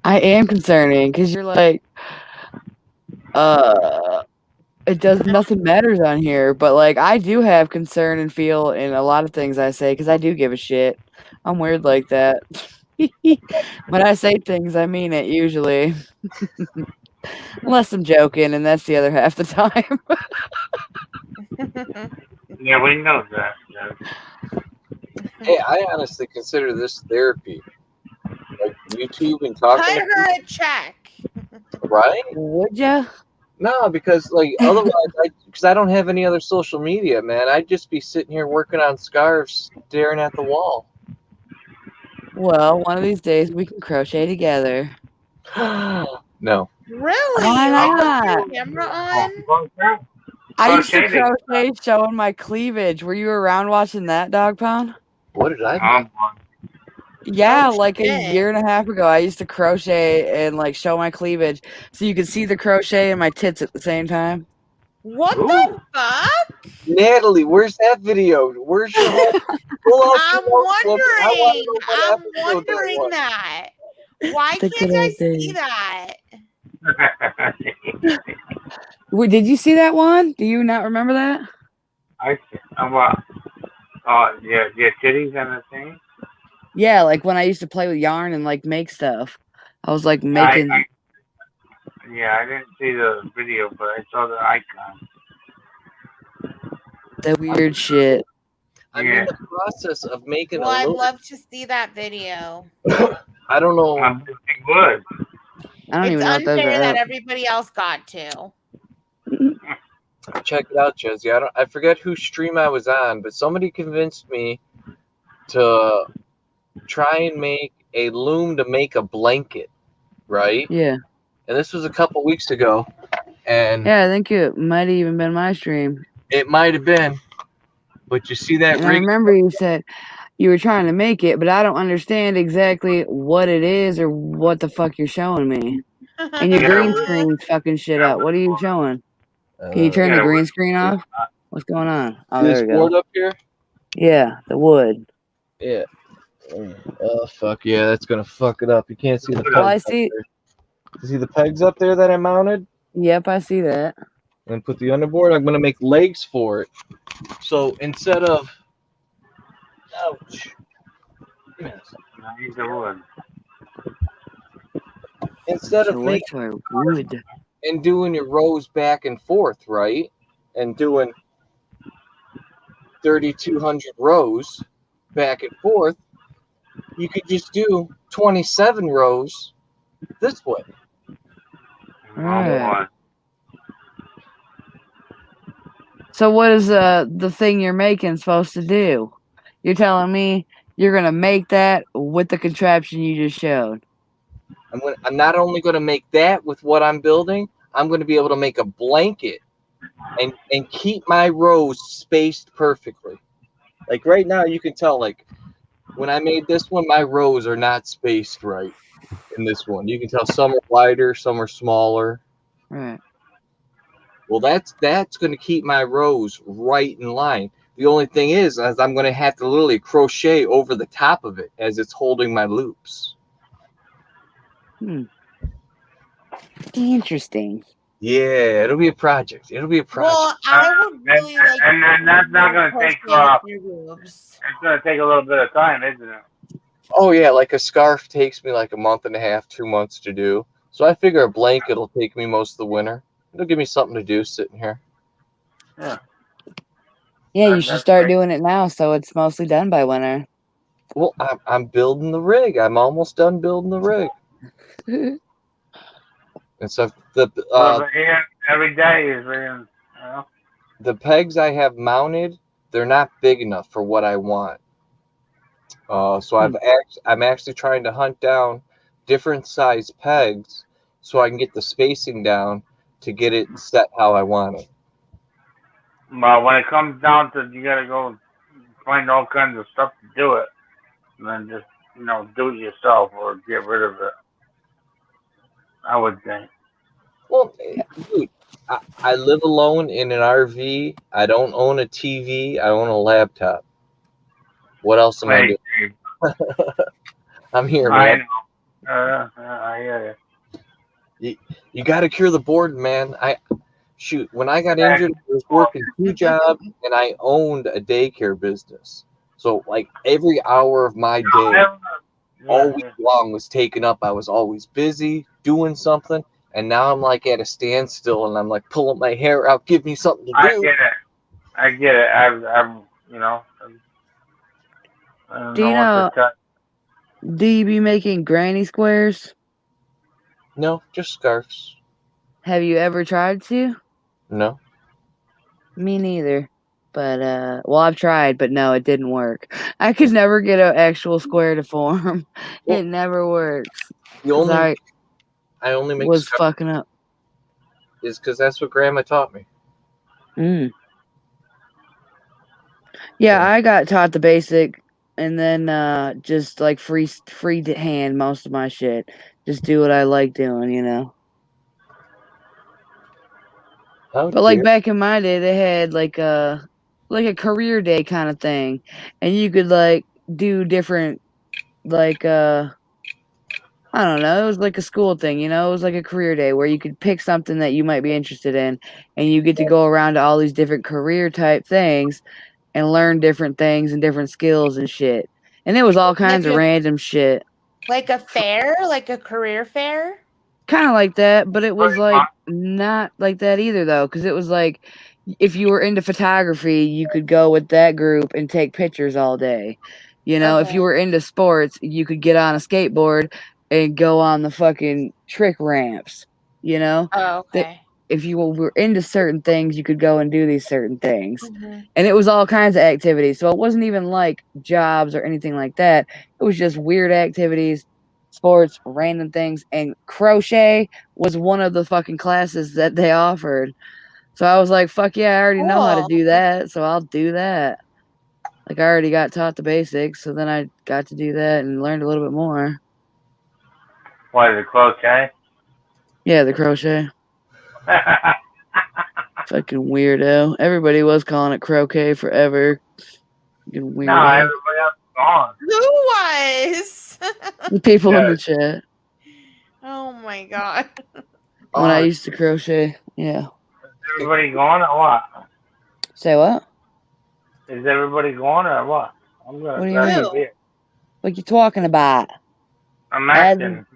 I am concerning because you're like, nothing matters on here, but like I do have concern and feel in a lot of things I say because I do give a shit. I'm weird like that. When I say things, I mean it usually. Unless I'm joking, and that's the other half the time. Yeah, we know that. Hey, I honestly consider this therapy. Like YouTube and talking. Cut her a check. Right? Would ya? No, because like otherwise, because I don't have any other social media, man. I'd just be sitting here working on scarves, staring at the wall. Well, one of these days we can crochet together. No. Really? Why not? Camera on? I used to crochet showing my cleavage. Were you around watching that, Dog Pound? What did I do? Yeah, like a year and a half ago, I used to crochet and like show my cleavage so you could see the crochet and my tits at the same time. What the fuck? Natalie, where's that video? Where's your I'm wondering that. Why can't I see that? Wait, did you see that one? Do you not remember that? What? Yeah, titties and the thing. Yeah, like when I used to play with yarn and like make stuff. I was like making. I didn't see the video, but I saw the icon. That weird shit. I'm in the process of making Well, I'd love to see that video. I don't know. I would. I don't even know what those unfair are. that everybody else got to. Check it out, Jezzy. I forget whose stream I was on, but somebody convinced me to try and make a loom to make a blanket, right? Yeah. And this was a couple weeks ago, and yeah, I think it might have even been my stream. It might have been, but you see that? And I remember you said you were trying to make it, but I don't understand exactly what it is or what the fuck you're showing me. And your green screen's fucking shit up. What are you showing? Can you turn the green screen off? What's going on? Oh, this there we go. board up here? Yeah, the wood. Yeah. Oh, fuck yeah, that's going to fuck it up. You can't see the pegs. Well, I see. You see the pegs up there that I mounted? Yep, I see that. And put the underboard. I'm going to make legs for it. So instead of... Ouch. Instead of making wood and doing your rows back and forth, right? And doing 3,200 rows back and forth, you could just do 27 rows this way. Right. So what is the thing you're making supposed to do? You're telling me you're gonna make that with the contraption you just showed? I'm not only gonna make that with what I'm building, I'm gonna be able to make a blanket and keep my rows spaced perfectly. Like right now, you can tell, like when I made this one, my rows are not spaced right in this one. You can tell some are wider, some are smaller. Right. Well, that's going to keep my rows right in line. The only thing is I'm going to have to literally crochet over the top of it as it's holding my loops. Interesting. Yeah, it'll be a project. It'll be a project. Well, I would really like. And that's not going to take. It's going to take a little bit of time, isn't it? Oh yeah, like a scarf takes me like a month and a half, 2 months to do. So I figure a blanket will take me most of the winter. It'll give me something to do sitting here. Yeah. Yeah, you should start doing it now, so it's mostly done by winter. Well, I'm building the rig. I'm almost done building the rig. And so every day is being, the pegs I have mounted, they're not big enough for what I want. So I'm actually trying to hunt down different size pegs so I can get the spacing down to get it set how I want it. But when it comes down to, you got to go find all kinds of stuff to do it, and then just do it yourself or get rid of it. I would think. Well, dude, I live alone in an RV. I don't own a TV. I own a laptop. What else am I doing? I'm here, man. I hear you. You got to cure the boredom, man. When I got injured, I was working 2 jobs and I owned a daycare business. So like every hour of my day, all week long was taken up. I was always busy doing something. And now I'm like at a standstill and I'm like pulling my hair out. Give me something to do. I get it. I'm do you be making granny squares? No, just scarves. Have you ever tried to? No. Me neither. But well, I've tried, but no, it didn't work. I could never get an actual square to form. It never works. I only make was fucking up. Is because that's what Grandma taught me. Yeah, I got taught the basic, and then just like free to hand most of my shit. Just do what I like doing, Oh, but like back in my day, they had like a career day kind of thing, and you could like do different like I don't know. It was like a school thing, you know? It was like a career day where you could pick something that you might be interested in, and you get to go around to all these different career type things and learn different things and different skills and shit. And it was all kinds of random shit. Like a fair? Like a career fair? Kind of like that, but it was like not like that either, though, because it was like if you were into photography, you could go with that group and take pictures all day. You know, if you were into sports, you could get on a skateboard and go on the fucking trick ramps. You know, Oh, okay. If you were into certain things, you could go and do these certain things. Mm-hmm. And it was all kinds of activities. So it wasn't even like jobs or anything like that. It was just weird activities, sports, random things. And crochet was one of the fucking classes that they offered. So I was like, fuck yeah, I already know how to do that. So I'll do that. Like I already got taught the basics. So then I got to do that and learned a little bit more. What, the crochet? Yeah, the crochet. Fucking weirdo. Everybody was calling it croquet forever. Fucking weirdo. No, everybody else is gone. Who was? The people in the chat. Oh my god. When I used to crochet, yeah. Is everybody gone or what? Say what? Is everybody gone or what? I'm gonna What do you mean? beer. What you talking about? I'm asking.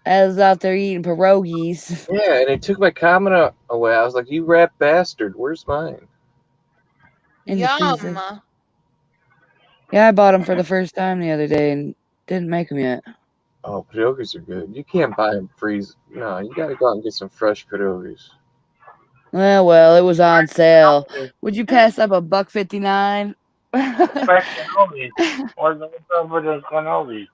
I was out there eating pierogies. Yeah, and it took my comment away. I was like, "You rat bastard! Where's mine?" Yum. Yeah, I bought them for the first time the other day and didn't make them yet. Oh, pierogies are good. You can't buy them freeze. No, you got to go out and get some fresh pierogies. Well, it was on sale. Would you pass up $1.59? Fresh cannolis. What's up with those cannolis?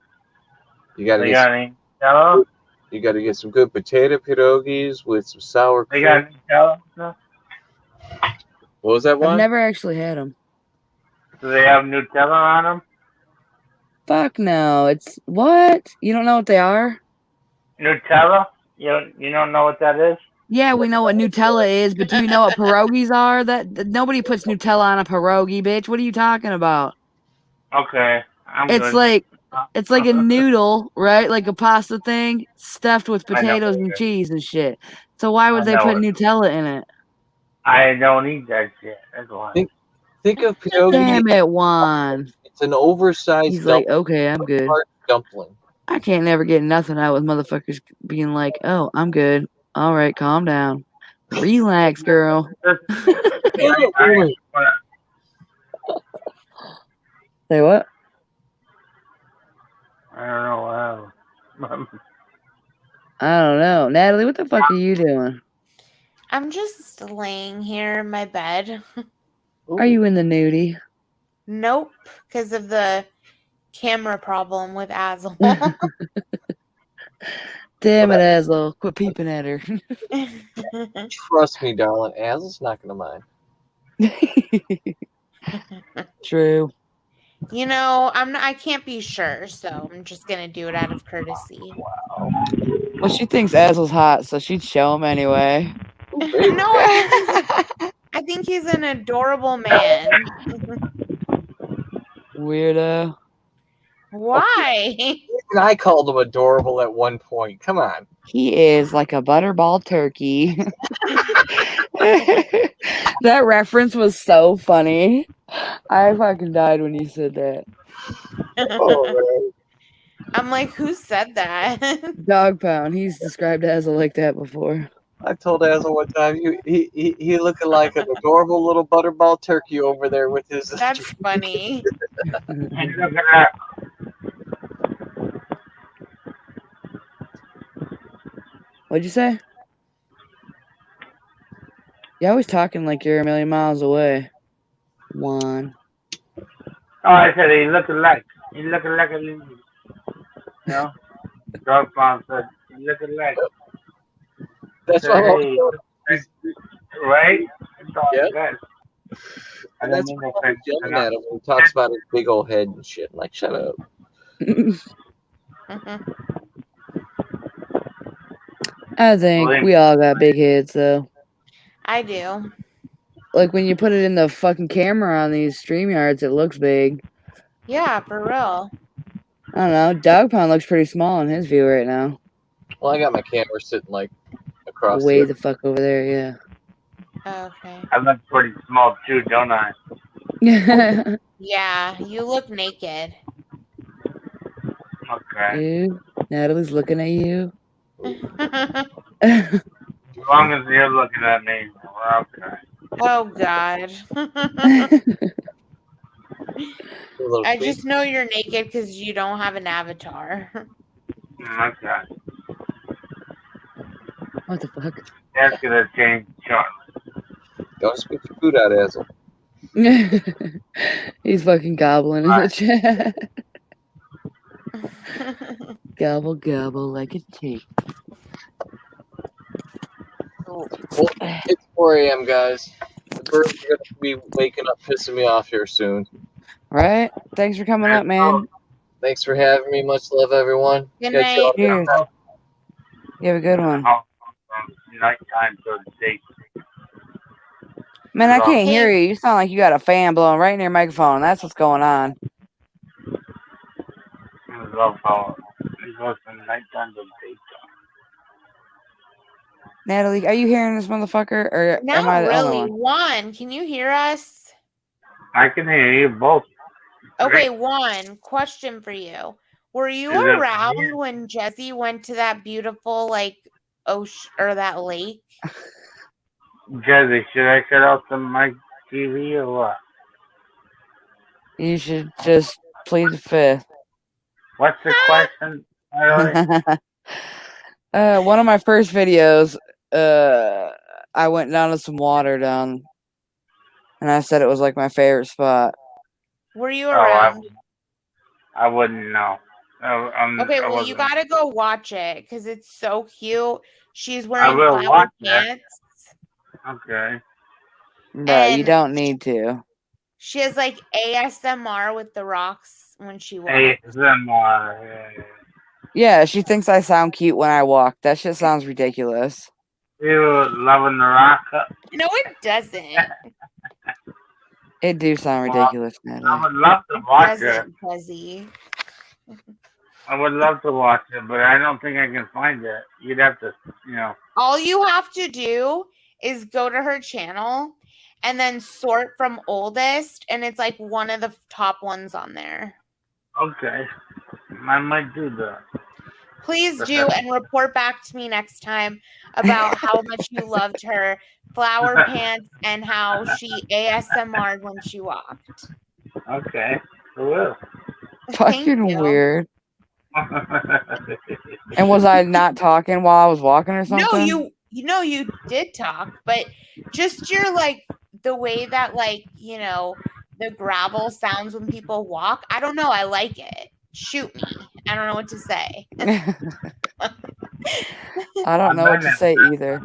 You got to They get. got any Nutella? You got to get some good potato pierogies with some sour cream. They got Nutella? What was that one? I've never actually had them. Do they have Nutella on them? Fuck no. It's what? You don't know what they are? Nutella? You don't know what that is? Yeah, we know what Nutella is, but do you know what pierogies are? That nobody puts Nutella on a pierogi, bitch. What are you talking about? Okay, It's like a noodle, right? Like a pasta thing stuffed with potatoes and cheese and shit. So why would they put Nutella in it? I don't eat that shit. That's why. Think of pierogi. Damn it, Juan. It's an oversized. He's like, okay, I'm good. Dumpling. I can't never get nothing out with motherfuckers being like, oh, I'm good. All right, calm down. Relax, girl. Say what? I don't know. I don't know. Natalie, what the fuck are you doing? I'm just laying here in my bed. Are you in the nudie? Nope, because of the camera problem with Azel. Damn it, Azel. Quit peeping at her. Trust me, darling. Azel's not going to mind. True. You know, I can't be sure, so I'm just gonna do it out of courtesy. Well, she thinks Azel's hot, so she'd show him anyway. No, I think he's an adorable man. Weirdo. Why? I called him adorable at one point. Come on. He is like a butterball turkey. That reference was so funny. I fucking died when you said that. Oh, I'm like, who said that? Dog Pound. He's described Azel like that before. I told Azel one time he looking like an adorable little butterball turkey over there with his. That's funny. And look at that. What'd you say? You're always talking like you're a million miles away. Juan. Oh, I said he look alike. He look like a little. You know? Dog Pound said he look alike. That's said, what hey, right? Yeah. And that's what I'm yelling at him when he talks about his big old head and shit. I'm like, shut up. I think we all got big heads, though. I do. Like, when you put it in the fucking camera on these StreamYards, it looks big. Yeah, for real. I don't know. Dog Pound looks pretty small on his view right now. Well, I got my camera sitting like across Way the fuck over there, yeah. Okay. I look pretty small too, don't I? Yeah, you look naked. Okay. Dude, Natalie's looking at you. As long as you're looking at me, we're okay. Oh God. I just know you're naked because you don't have an avatar. Okay. What the fuck? That's gonna change shortly. Don't spit your food out, Azel. He's fucking gobbling in the chat. Gobble, gobble like a tape. Well, it's 4 a.m., guys. The birds are going to be waking up, pissing me off here soon. Right? Thanks for coming up, man. Thanks for having me. Much love, everyone. Good night. Cheers. You have a good one. Nighttime, so to speak. Man, I can't hear you. You sound like you got a fan blowing right in your microphone. That's what's going on. It goes from nighttime to daytime. Natalie, are you hearing this motherfucker, or am I the only one? Juan, can you hear us? I can hear you both. Okay, Juan, question for you. Were you around when Jezzy went to that beautiful, like, ocean or that lake? Jezzy, should I shut off my TV or what? You should just plead the fifth. What's the question? One of my first videos, I went down to some water down, and I said it was like my favorite spot. Were you around? I wouldn't know. Okay, well, you gotta go watch it because it's so cute. She's wearing will flower watch pants. Okay. Bro, you don't need to. She has like ASMR with the rocks when she walks. ASMR. Yeah, she thinks I sound cute when I walk. That shit sounds ridiculous. You loving the rock? No, it doesn't. It do sound ridiculous, Natalie. I would love to watch it. Jezzy. I would love to watch it, but I don't think I can find it. You'd have to, All you have to do is go to her channel and then sort from oldest, and it's like one of the top ones on there. Okay. I might do that. Please do, and report back to me next time about how much you loved her flower pants and how she ASMR'd when she walked. Okay. I will. Fucking weird. And was I not talking while I was walking or something? No, you did talk, but just your like the way that the gravel sounds when people walk. I don't know. I like it. Shoot me. I don't know what to say. I don't know what to say either.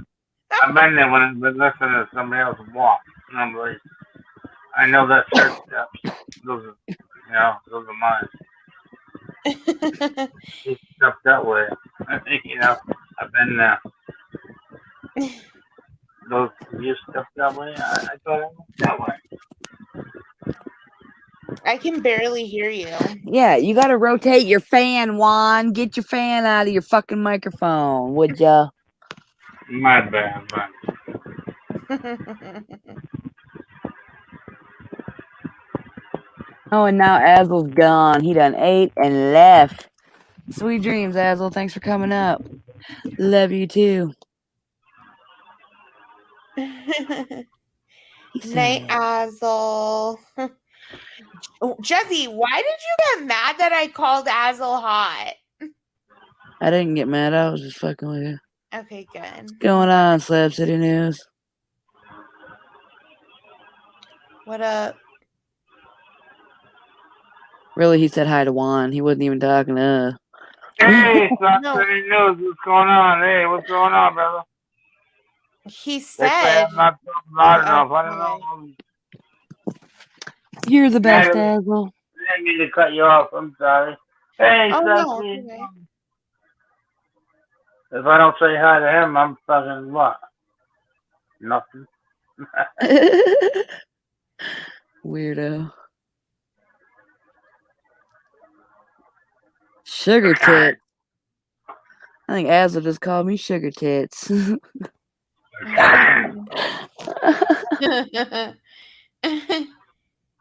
I've been there when I've been listening to somebody else walk. And I'm like, I know that church steps. Those are mine. You step that way. I've been there. Those you step that way? I thought I went that way. I can barely hear you. Yeah, you gotta rotate your fan, Juan. Get your fan out of your fucking microphone, would ya? My bad, Oh, and now Azel's gone. He done ate and left. Sweet dreams, Azel. Thanks for coming up. Love you too. Night, Azel. Jezzy, why did you get mad that I called Azel hot? I didn't get mad. I was just fucking with you. Okay, good. What's going on, Slab City News? What up? Really, he said hi to Juan. He wasn't even talking to us. Hey, Slab City News. What's going on? Hey, what's going on, brother? He said... I'm not loud enough. I don't know. You're the best, Azel. I didn't mean to cut you off. I'm sorry. Hey, no, okay. If I don't say hi to him, I'm fucking what? Nothing. Weirdo. Sugar tits. I think Azza just called me sugar tits.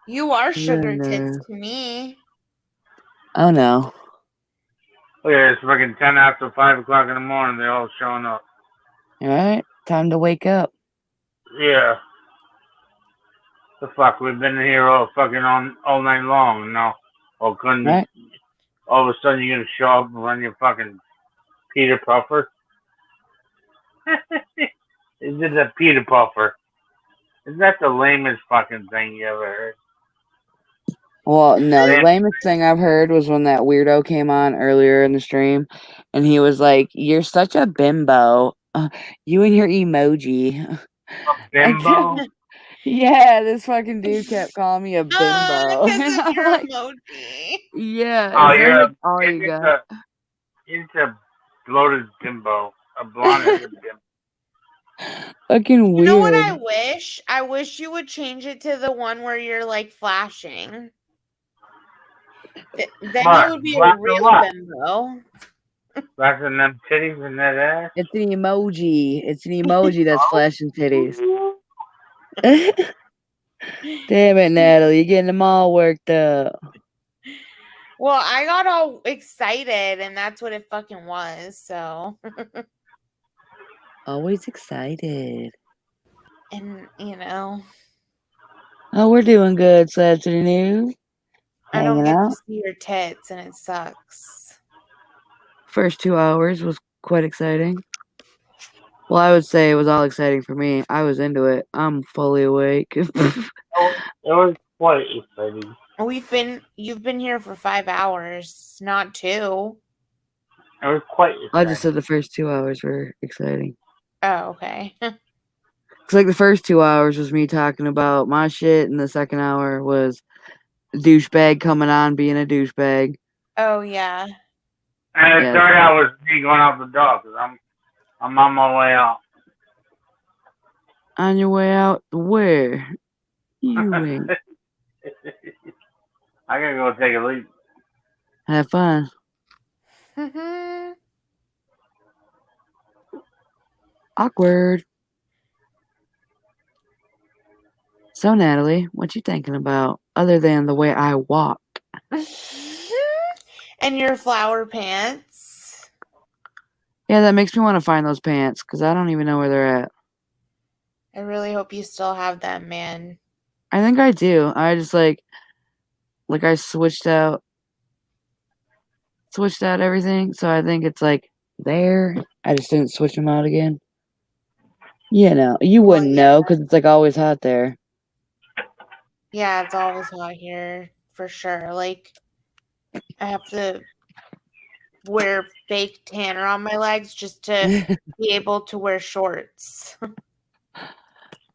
You are sugar tits to me. Oh no. Look at it's fucking 10 after 5 o'clock in the morning. They're all showing up. All right, time to wake up. Yeah. The fuck? We've been here all fucking all night long. Now, all of a sudden you're gonna show up and run your fucking Peter Puffer? Is it a Peter Puffer? Isn't that the lamest fucking thing you ever heard? Well, no, the lamest thing I've heard was when that weirdo came on earlier in the stream, and he was like, "You're such a bimbo. You and your emoji." A bimbo? Yeah, this fucking dude kept calling me a bimbo. Because of your emoji. Yeah. Oh, you're all you got? It's a bloated bimbo. A blonde-headed bimbo. Fucking weird. You know what I wish? I wish you would change it to the one where you're like flashing. Then you would be a real bimbo. Flashing them titties and that ass? It's an emoji. It's an emoji that's flashing titties. Damn it, Natalie. You're getting them all worked up. Well, I got all excited, and that's what it fucking was, so. Always excited. And, you know. Oh, we're doing good, Slab to the News. I don't Hanging get out. to see your tits, and it sucks. First 2 hours was quite exciting. Well, I would say it was all exciting for me. I was into it. I'm fully awake. It was quite exciting. You've been here for 5 hours, not 2. It was quite exciting. I just said the first 2 hours were exciting. Oh, okay. It's like the first 2 hours was me talking about my shit, and the second hour was douchebag coming on being a douchebag. Oh, yeah. And the third hour was me going out the door, because I'm on my way out. On your way out? Where? You ain't. I gotta go take a leak. Have fun. Awkward. So, Natalie, what you thinking about other than the way I walk? And your flower pants. Yeah, that makes me want to find those pants because I don't even know where they're at. I really hope you still have them, man. I think I do. I just like I switched out everything, so I think it's like there. I just didn't switch them out again. You know, you wouldn't know because it's like always hot there. Yeah, it's always hot here for sure. Like, I have to wear fake tanner on my legs just to be able to wear shorts.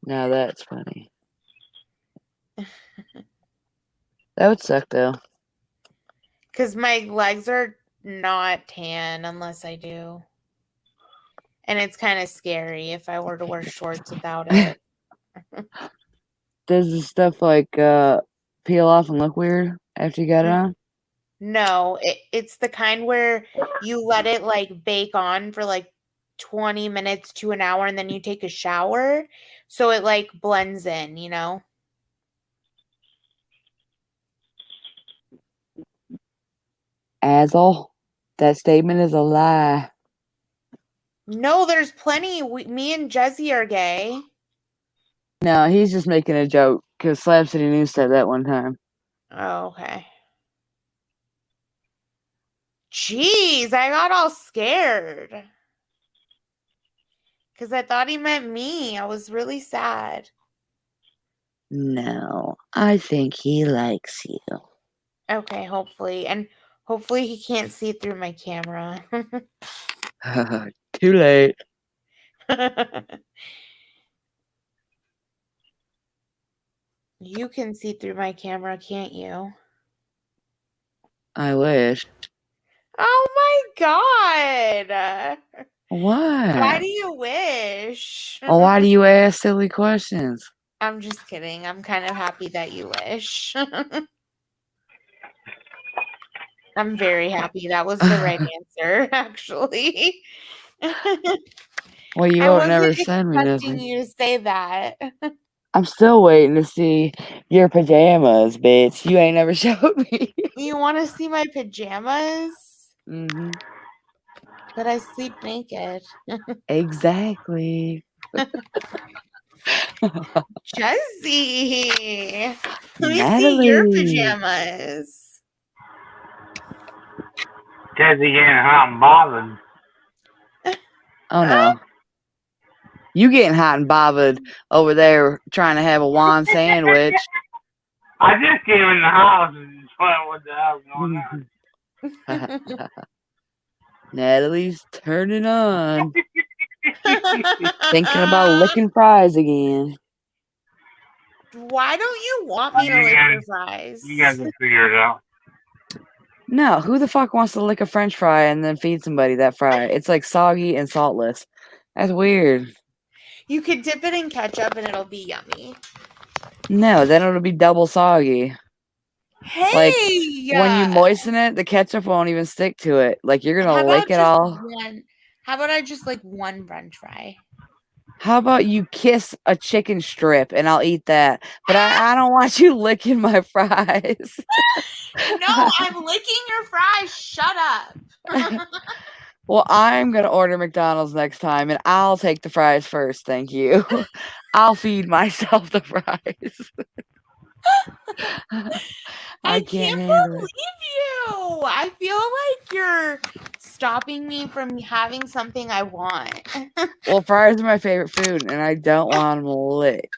Now that's funny. That would suck though. Because my legs are not tan unless I do. And it's kind of scary if I were to wear shorts without it. Does the stuff like peel off and look weird after you got it on? No, it's the kind where you let it like bake on for like 20 minutes to an hour and then you take a shower. So it like blends in, you know? Azel, that statement is a lie. No, there's plenty. Me and Jezzy are gay. No, he's just making a joke because Slab City News said that one time. Oh, okay. Jeez, I got all scared. Because I thought he meant me. I was really sad. No, I think he likes you. Okay, hopefully. And hopefully he can't see through my camera. Too late. You can see through my camera, can't you? I wish. Oh my god! What? Why do you wish? Well, why do you ask silly questions? I'm just kidding. I'm kind of happy that you wish. I'm very happy. That was the right answer, actually. Well, you won't never send me this. Expecting you to say that. I'm still waiting to see your pajamas, bitch. You ain't never showed me. You want to see my pajamas? Mm-hmm. But I sleep naked. Exactly. Jezzy, let me Natalie. see your pajamas. Jezzy getting hot and bothered. Oh no. You getting hot and bothered over there trying to have a wand sandwich. I just came in the house and just wondering what the hell's going on. Natalie's turning on. Thinking about licking fries again. Why don't you want me to lick your fries? You guys will figure it out. No, who the fuck wants to lick a french fry and then feed somebody that fry? It's like soggy and saltless. That's weird. You could dip it in ketchup and it'll be yummy. No, then it'll be double soggy. Hey! Like, when you moisten it, the ketchup won't even stick to it. Like, you're going to lick it all. How about I just like one french fry? How about you kiss a chicken strip and I'll eat that? But I don't want you licking my fries. No, I'm licking your fries. Shut up. Well, I'm going to order McDonald's next time and I'll take the fries first. Thank you. I'll feed myself the fries. I can't believe you. I feel like you're stopping me from having something I want. Well, fries are my favorite food, and I don't want them licked.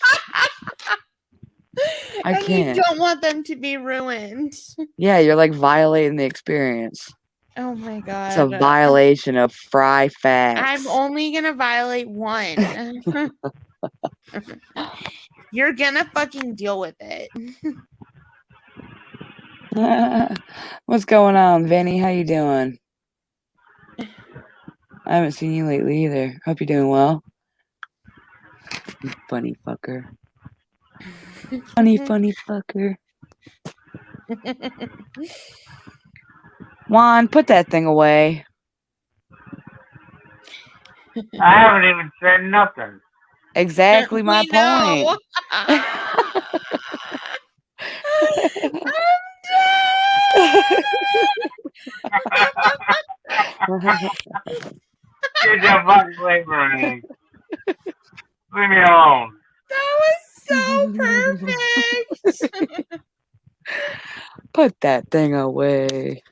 I can't. You don't want them to be ruined. Yeah, you're like violating the experience. Oh my god. It's a violation of fry facts. I'm only gonna violate one. You're gonna fucking deal with it. What's going on, Vinny? How you doing? I haven't seen you lately either. Hope you're doing well. You funny fucker. Funny fucker. Juan, put that thing away. I haven't even said nothing. Exactly my point. Get your fucking away from me. Leave me alone. That was so perfect. Put that thing away.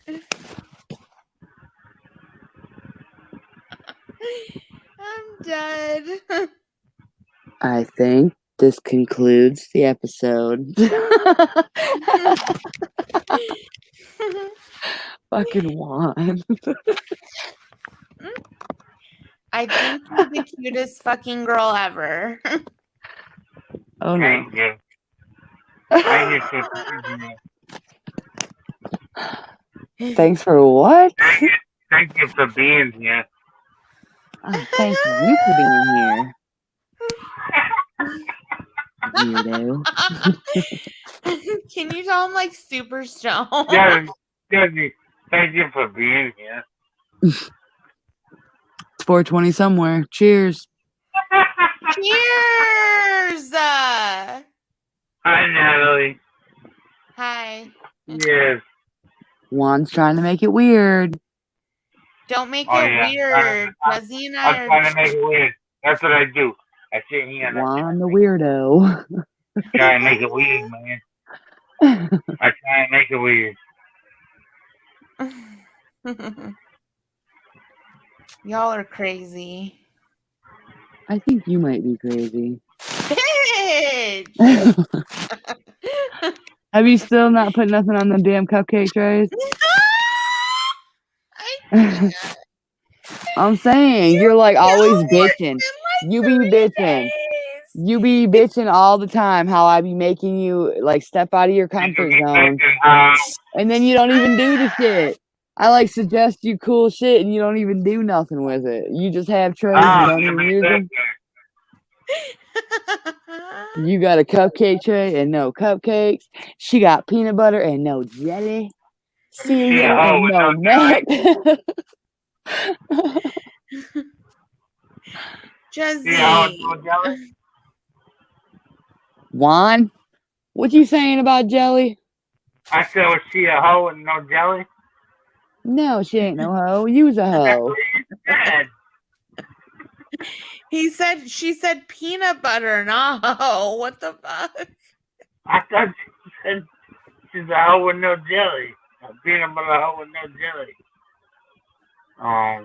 I'm dead. I think this concludes the episode. Fucking Juan. I think you're the cutest fucking girl ever. Oh no. Thank you. Thank you. Thanks for what? Thank you for being here. Thank you for being here. Weirdo. Can you tell I'm like super stoned? Jezzy, thank you for being here. It's 4:20 somewhere. Cheers. Cheers! Hi, Natalie. Hi. Yes. Juan's trying to make it weird. Don't make it weird. Jezzy and I I'm trying to make it weird. That's what I do. I sit here and Juan the weirdo. try and make it weird, man. I try and make it weird. Y'all are crazy. I think you might be crazy. Bitch! Have you still not put nothing on the damn cupcake trays? I'm saying, you're like always bitching. You be bitching. You be bitching all the time how I be making you like step out of your comfort zone. And then you don't even do the shit. I like suggest you cool shit and you don't even do nothing with it. You just have trays and don't even use them. You got a cupcake tray and no cupcakes. She got peanut butter and no jelly. cereal and no neck. Jezzy. Juan, what you saying about jelly? I said, was she a hoe and no jelly? No, she ain't no hoe. You's a hoe. She said peanut butter, not hoe. What the fuck? I thought she said she's a hoe with no jelly. A peanut butter hoe with no jelly. Oh,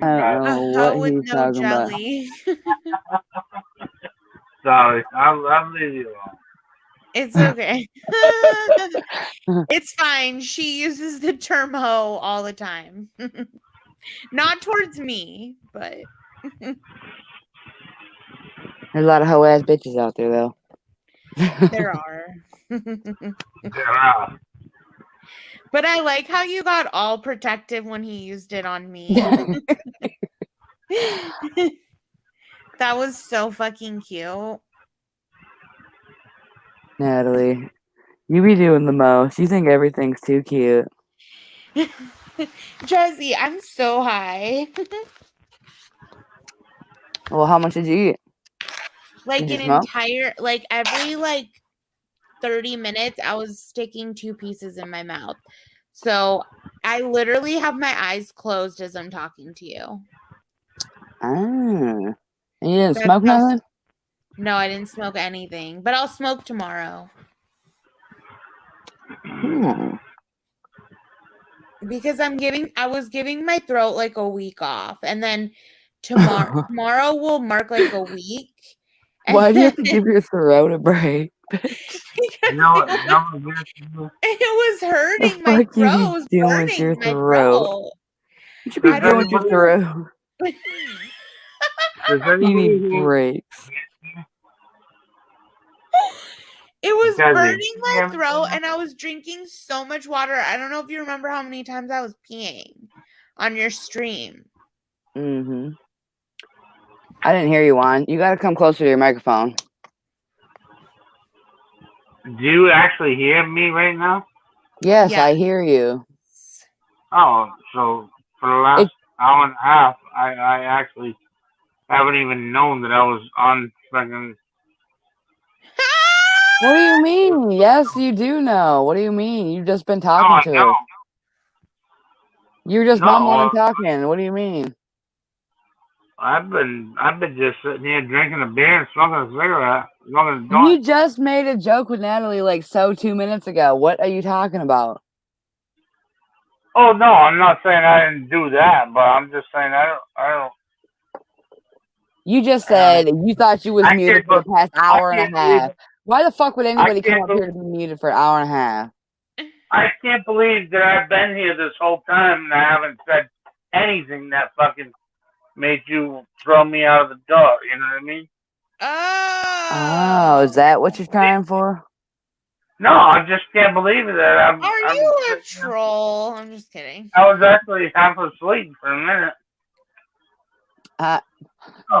I don't know what he's talking about. Sorry, I'll leave you alone. It's okay. It's fine. She uses the term hoe all the time. Not towards me, but there's a lot of hoe ass bitches out there though. There are. There are. But I like how you got all protective when he used it on me. That was so fucking cute. Natalie, you be doing the most. You think everything's too cute. Jezzy, I'm so high. Well, how much did you eat? Like an entire, like every 30 minutes, I was sticking 2 pieces in my mouth. So I literally have my eyes closed as I'm talking to you. Ah. And you didn't smoke nothing? No, I didn't smoke anything. But I'll smoke tomorrow. Because I was giving my throat like a week off. And then tomorrow will mark like a week. Why do you have to give your throat a break? It was hurting my throat. It was burning my throat. You should be doing with your throat. You need breaks. It was burning my throat, and I was drinking so much water. I don't know if you remember how many times I was peeing on your stream. Mm-hmm. I didn't hear you, Juan. You got to come closer to your microphone. Do you actually hear me right now? Yes, I hear you. Oh, so for the last hour and a half, I actually haven't even known that I was on fucking. What do you mean? Yes, you do know. What do you mean? You've just been talking to her. You were just mumbling and talking. What do you mean? I've been just sitting here drinking a beer and smoking a cigarette. You just made a joke with Natalie 2 minutes ago. What are you talking about? Oh no, I'm not saying I didn't do that, but I'm just saying I don't. You just said you thought you was muted for the past hour and a half. Why the fuck would anybody come up here to be muted for an hour and a half? I can't believe that I've been here this whole time and I haven't said anything that fucking made you throw me out of the door. You know what I mean? Oh, is that what you're trying for? No, I just can't believe it. That Are you a troll? I'm just kidding. I was actually half asleep for a minute.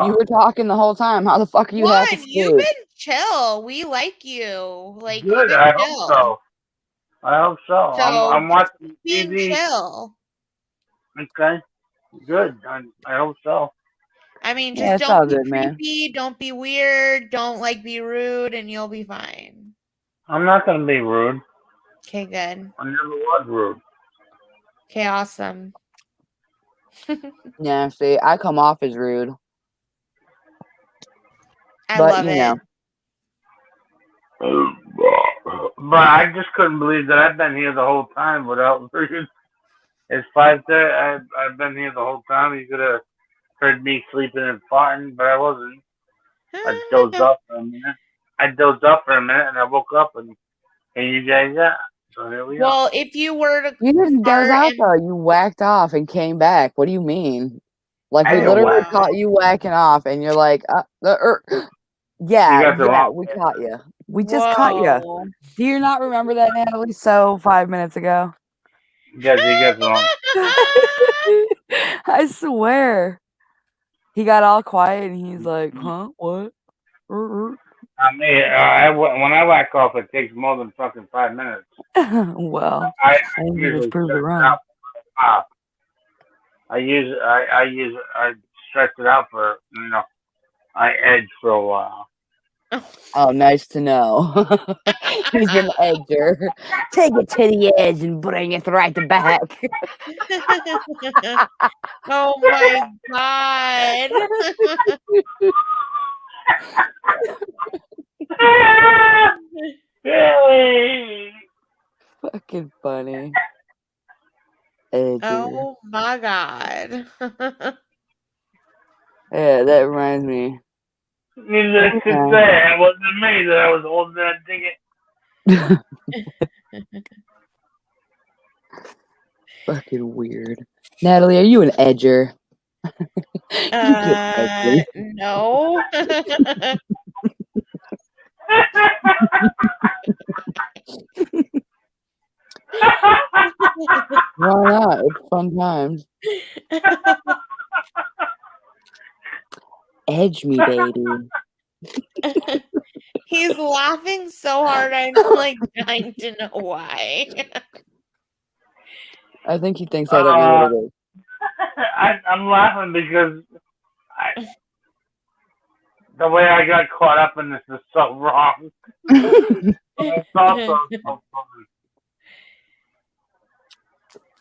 You were talking the whole time. How the fuck are you half asleep? You've been chill. We like you. Good. I hope so. I hope so. I'm watching being TV. Chill. Okay. Good. I hope so. I mean, just don't be creepy. Don't be weird. Don't be rude, and you'll be fine. I'm not gonna be rude. Okay, good. I never was rude. Okay, awesome. Yeah, see, I come off as rude. I love it. But I just couldn't believe that I've been here the whole time without freaking. It's 5:30. I've been here the whole time. You could have heard me sleeping and farting, but I wasn't. I dozed off for a minute. And I woke up and you guys got. So here we are. Well, if you were to, you didn't doze off though. You whacked off and came back. What do you mean? We literally caught you whacking off, and you're like, yeah, we caught you. We just caught you. Do you not remember that, Natalie? So 5 minutes ago. Yes, he gets wrong. I swear. He got all quiet and he's like, huh? What? I mean, when I whack off, it takes more than fucking 5 minutes. Well, I and you usually just proved it stretch it wrong. out. I stretch it out for I edge for a while. Oh, nice to know. He's an edger. Take it to the edge and bring it right back. Oh my god. Fucking funny. Edger. Oh my god. Yeah, that reminds me. Needless to say, it wasn't me that I was holding that ticket. Fucking weird. Natalie, are you an edger? No. Why not? It's fun times. Edge me, baby. He's laughing so hard, I'm like dying to know why. I think he thinks I don't know what it is. I'm laughing because the way I got caught up in this is so wrong. It's also so funny.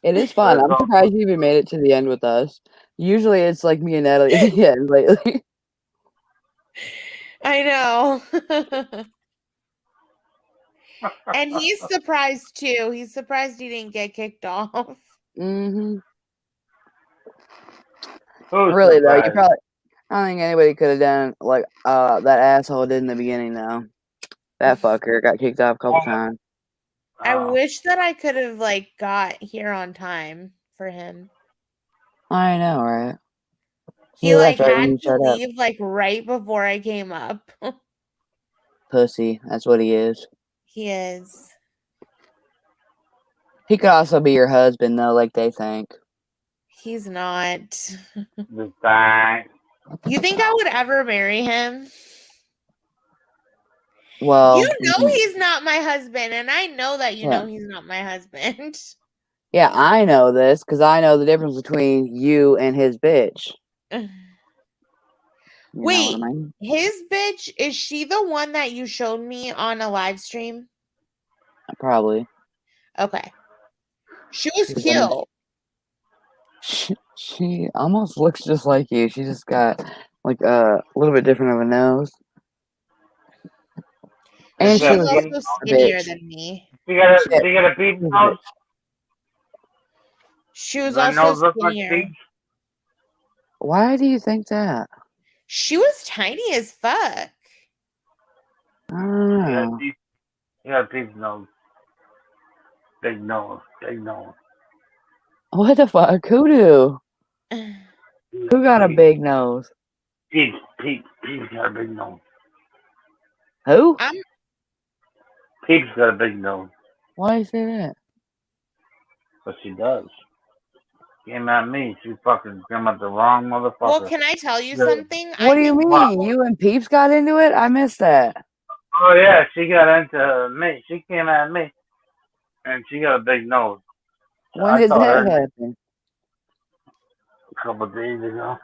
It is fun. I'm surprised you even made it to the end with us. Usually it's like me and Natalie at the end lately. I know. And he's surprised too. He's surprised he didn't get kicked off. Mm-hmm. Really though, you probably I don't think anybody could have done like that asshole did in the beginning though. That fucker got kicked off a couple times. I wish that I could have like got here on time for him. I know, right? He like had to leave like right before I came up. Pussy, that's what he is. He is. He could also be your husband though, like they think. He's not. You think I would ever marry him? Well, you know he's not my husband, and I know that you know he's not my husband. Yeah, I know this because I know the difference between you and his bitch. Wait, his bitch, is she the one that you showed me on a live stream? Probably. Okay. She was cute. She almost looks just like you. She just got like a little bit different of a nose. And she's also skinnier than me. She got a big nose. She was also skinnier. Why do you think that? She was tiny as fuck. I don't know. She got a big nose. Big nose. Big nose. What the fuck? Who do? Who got a big nose? Pete got a big nose. Who? Pete's got a big nose. Why do you say that? But she does. Came at me. She fucking came at the wrong motherfucker. Well, can I tell you something? What do you mean? You and Peeps got into it? I missed that. Oh, yeah. She got into me. She came at me. And she got a big nose. When did that happen? A couple of days ago.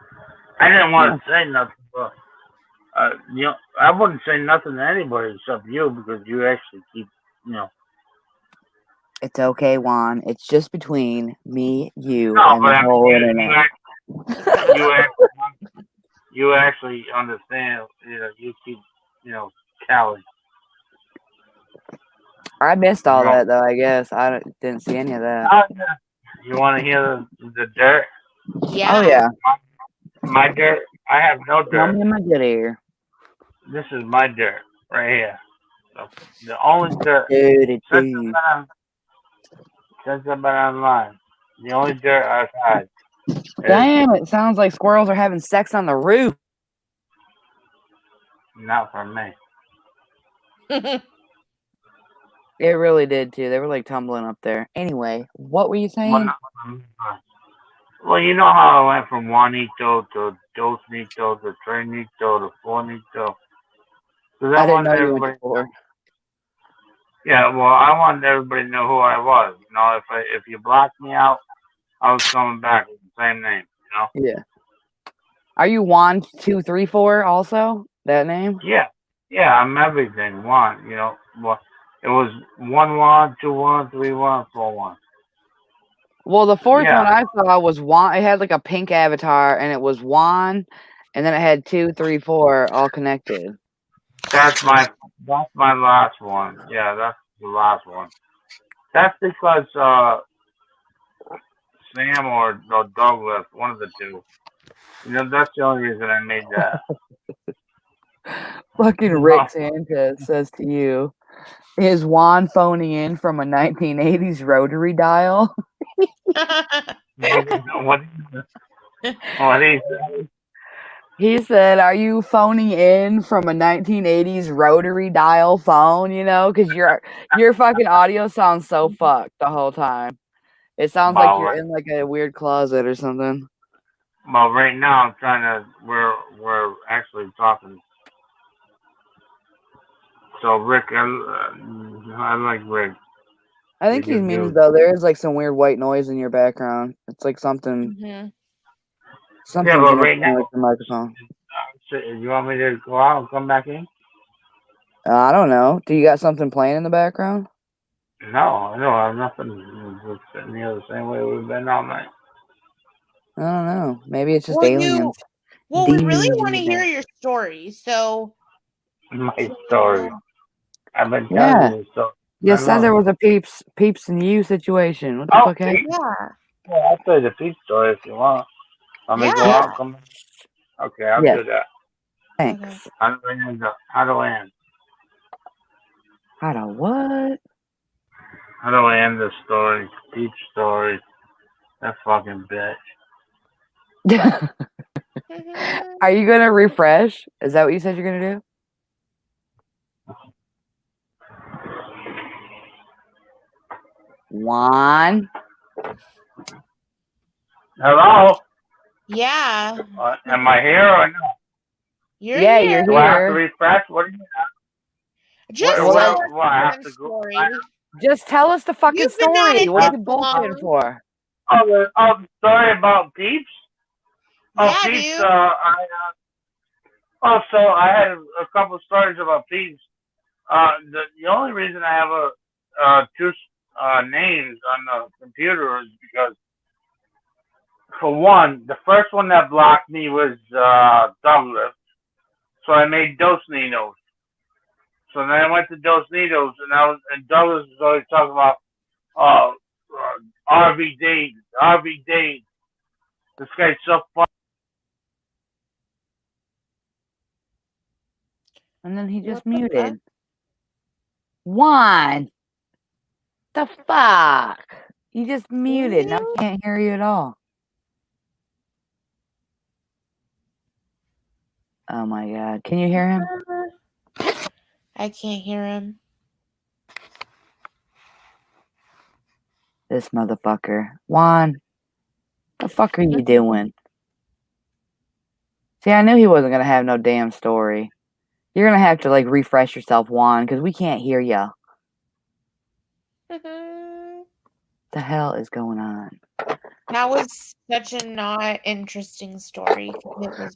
I didn't want to say nothing, but I wouldn't say nothing to anybody except you because you actually keep, It's okay, Juan. It's just between me, you, and the whole internet. You actually understand. You keep, Callie. I missed all that though. I guess I didn't see any of that. You want to hear the dirt? Yeah. Oh yeah. My dirt. I have no dirt. Tell me my good ear. This is my dirt right here. So the only dirt since I've been online, the only dirt I've had. Damn! It sounds like squirrels are having sex on the roof. Not for me. It really did too. They were like tumbling up there. Anyway, what were you saying? Well, you know how I went from Juanito to Dos Nito to Tres Nito to Four Nito. Because I didn't know you went to 4. Yeah, well, I wanted everybody to know who I was. You know, if you blocked me out, I was coming back with the same name. You know. Yeah. Are you Juan 234 also? That name? Yeah, yeah, I'm everything. One, you know, well, it was 1-1, 2-1, 3-1, 4-1. Well, the 4th Yeah. one I saw was Juan. It had like a pink avatar, and it was Juan, and then it had 2, 3, 4 all connected. That's my last one. Yeah, that's the last one. That's because Sam or Douglas, one of the two. You know, that's the only reason I made that. Fucking Rick Sanchez says to you, is Juan phoning in from a 1980s rotary dial? What is that? He said, are you phoning in from a 1980s rotary dial phone, you know? Because your fucking audio sounds so fucked the whole time. It sounds like you're in like a weird closet or something. Well, right now I'm trying to. We're actually talking. So Rick, I like Rick. I think he's muted though. There is like some weird white noise in your background. It's like something. Something. Yeah, but right now, with the microphone. You want me to go out and come back in? I don't know. Do you got something playing in the background? No, I don't have nothing. We're just sitting here the same way we've been all night. I don't know. Maybe it's just aliens. We really want to hear your story. So. My story. I've been telling you so. You said there was a peeps and you situation. What the fuck happened? Yeah, I'll tell you the peeps story if you want. Let me go out and come. Okay, I'll do that. Thanks. How do I end? How do what? How do I end this story? Peep story. That fucking bitch. Are you gonna refresh? Is that what you said you're gonna do? Juan? Hello? Yeah. Am I here or no? You're here. Do I have to refresh? What do you Just tell us the fucking story. What are you bullshitting for? Oh, the story about Peeps? Oh, Yeah, Peeps, dude. so I had a couple of stories about Peeps. The only reason I have two names on the computer is because, for one, the first one that blocked me was Douglas. So I made Dos Ninos. So then I went to Dos Ninos, and Douglas was always talking about RV Dave. This guy's so fun. And then he just muted. Juan, the fuck? You just muted. Now I can't hear you at all. Oh my god. Can you hear him? I can't hear him. This motherfucker. Juan, the fuck are you doing? See, I knew he wasn't going to have no damn story. You're going to have to, like, refresh yourself, Juan, because we can't hear you. The hell is going on? That was such a not interesting story.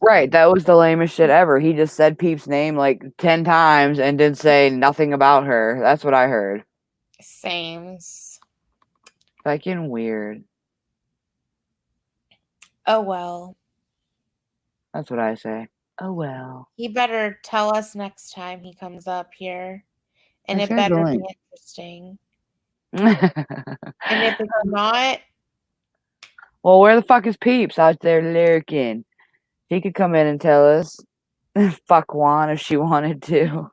Right, that was the lamest shit ever. He just said Peep's name like 10 times and didn't say nothing about her. That's what I heard. Sames. Fucking weird. Oh well. That's what I say. Oh well. He better tell us next time he comes up here. And That's it better scheduling. be interesting. And if it's not... Well, where the fuck is Peeps out there lurking? He could come in and tell us. Fuck Juan if she wanted to.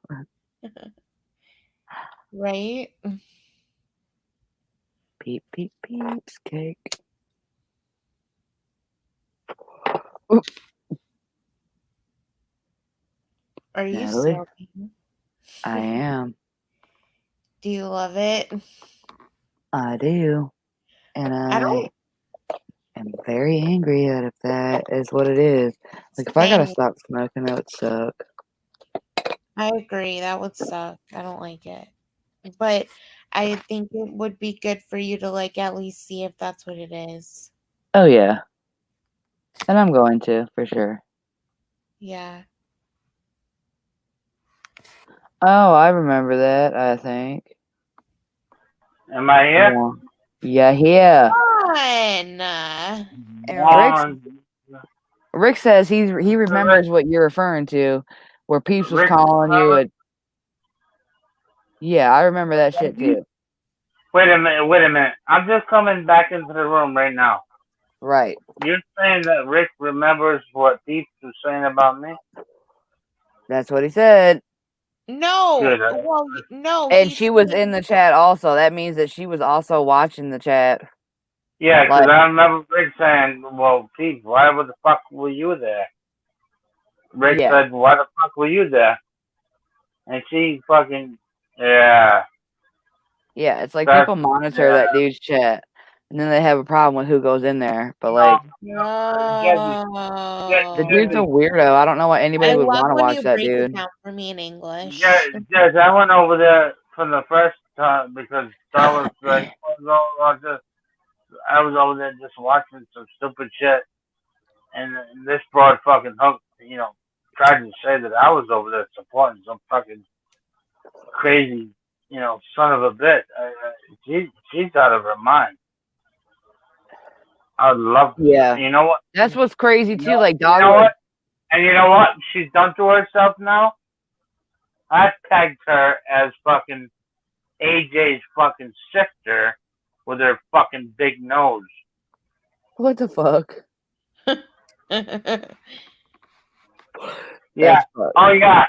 Right? Peep, peep, peeps, cake. Are you Natalie? smoking? I am. Do you love it? I do. And I am very angry at if that is what it is. Like, if I gotta stop smoking, that would suck. I agree. That would suck. I don't like it. But I think it would be good for you to like at least see if that's what it is. Oh yeah. And I'm going to, for sure. Yeah. Oh, I remember that, I think. Am I here? Yeah, here. Fun. Rick says he remembers what you're referring to, where Peeps was calling you a... Yeah, I remember that shit too. Wait a minute. I'm just coming back into the room right now. Right. You're saying that Rick remembers what Peeps was saying about me? That's what he said. No. Good. Well, no. And she was in the chat also. That means that she was also watching the chat. Yeah, because I remember Rick saying, well, Peeps, why the fuck were you there? Rick said, why the fuck were you there? And she fucking, yeah. Yeah, it's like people monitor that dude's chat. And then they have a problem with who goes in there. But like, the dude's a weirdo. I don't know why anybody would want to watch that dude. It down for me in English. Yes, I went over there for the first time because I was like, I was over there just watching some stupid shit, and this broad fucking hook, tried to say that I was over there supporting some fucking crazy, son of a bitch. She's out of her mind. I'd love to. Yeah. You know what? That's what's crazy too. Like, dog. You know what? And you know what she's done to herself now? I tagged her as fucking AJ's fucking sister with her fucking big nose. What the fuck? Yeah. Oh yeah.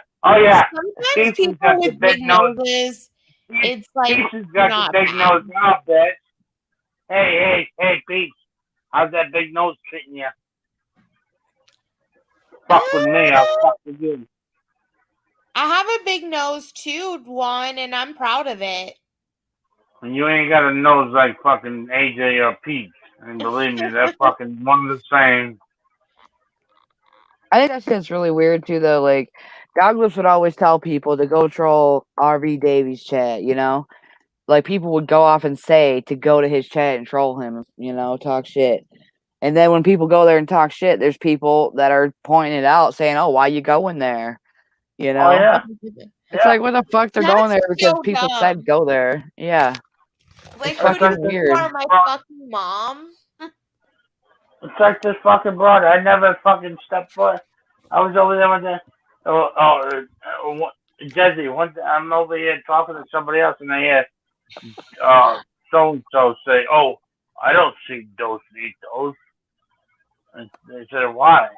Sometimes people with big noses, it's like Peaches got the big nose now, bitch. Hey, Peach. How's that big nose treating you? Fuck with me, I'll fuck with you. I have a big nose too, Juan, and I'm proud of it. And you ain't got a nose like fucking AJ or Peach. And believe me, they're fucking one of the same. I think that shit's really weird too, though. Like, Douglas would always tell people to go troll RV Davies' chat, Like, people would go off and say to go to his chat and troll him, talk shit. And then when people go there and talk shit, there's people that are pointing it out, saying, "Oh, why you going there?" Oh, yeah. It's like, what the fuck? They're going there because people said go there. Yeah. Like, it's fucking weird. You are my fucking mom. It's like this fucking broad. I never fucking stepped foot. I was over there with Jezzy. I'm over here talking to somebody else, and I hear so-and-so say, "Oh, I don't see Dositos." And they said, "Why?"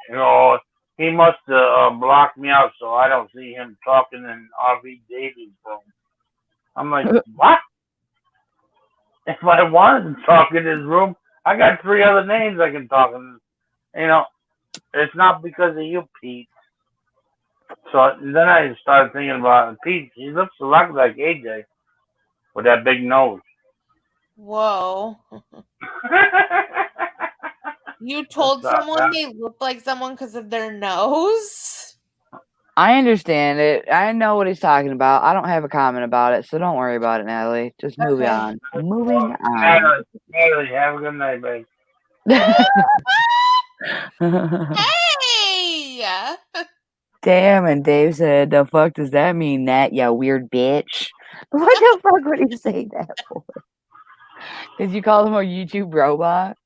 He must have blocked me out, so I don't see him talking in RV Davies' room. I'm like, what? If I wanted to talk in his room, I got 3 other names I can talk in. It's not because of you, Pete. So then I started thinking about Pete. He looks a lot like AJ with that big nose. Whoa. You told someone they look like someone because of their nose? I understand it. I know what he's talking about. I don't have a comment about it, so don't worry about it, Natalie. Just move on. Moving on. Natalie, have a good night, babe. Hey! Damn, and Dave said, "The fuck does that mean, Nat, you weird bitch?" What the fuck would he say that for? Did you call him a YouTube robot?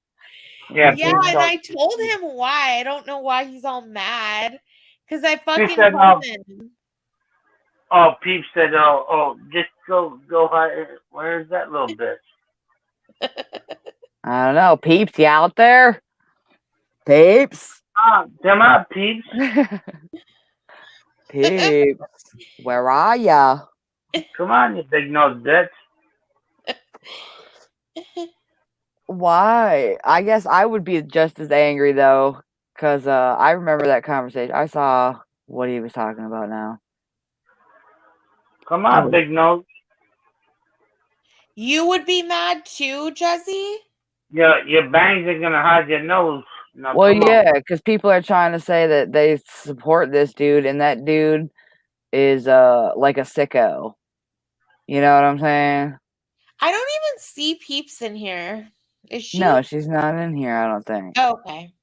Yeah, and I told him why. I don't know why he's all mad. Because I fucking told him. Oh, Peep said, just go hide. Where's that little bitch? I don't know. Peeps, you out there? Peeps? Come on, Peeps. Peeps, where are ya? Come on, you big nose bitch. Why? I guess I would be just as angry, though, because I remember that conversation. I saw what he was talking about now. Come on, big nose. You would be mad too, Jezzy? Yeah, your bangs are going to hide your nose. Well, yeah, because people are trying to say that they support this dude, and that dude is like a sicko. You know what I'm saying? I don't even see Peeps in here. Is she? No, she's not in here, I don't think. Oh, okay.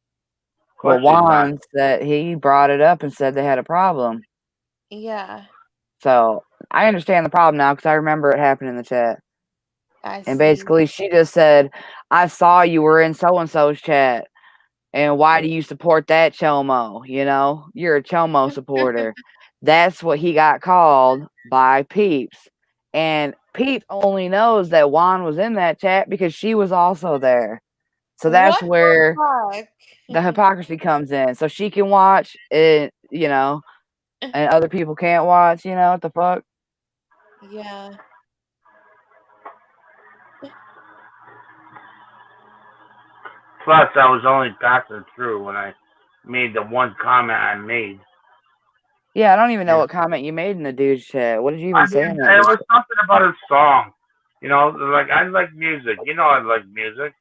Well, Juan said he brought it up and said they had a problem. Yeah. So I understand the problem now because I remember it happened in the chat. And basically she just said, I saw you were in so-and-so's chat. And why do you support that chomo? You know, you're a chomo supporter. That's what he got called by Peeps. And Peeps only knows that Juan was in that chat because she was also there. So that's where the hypocrisy comes in. So she can watch it, you know, and other people can't watch, you know, what the fuck? Yeah. Plus, I was only passing through when I made the one comment I made. Yeah, I don't even know what comment you made in the dude's chat. What did you even say in that? It was something about a song. You know, like I like music. You know I like music.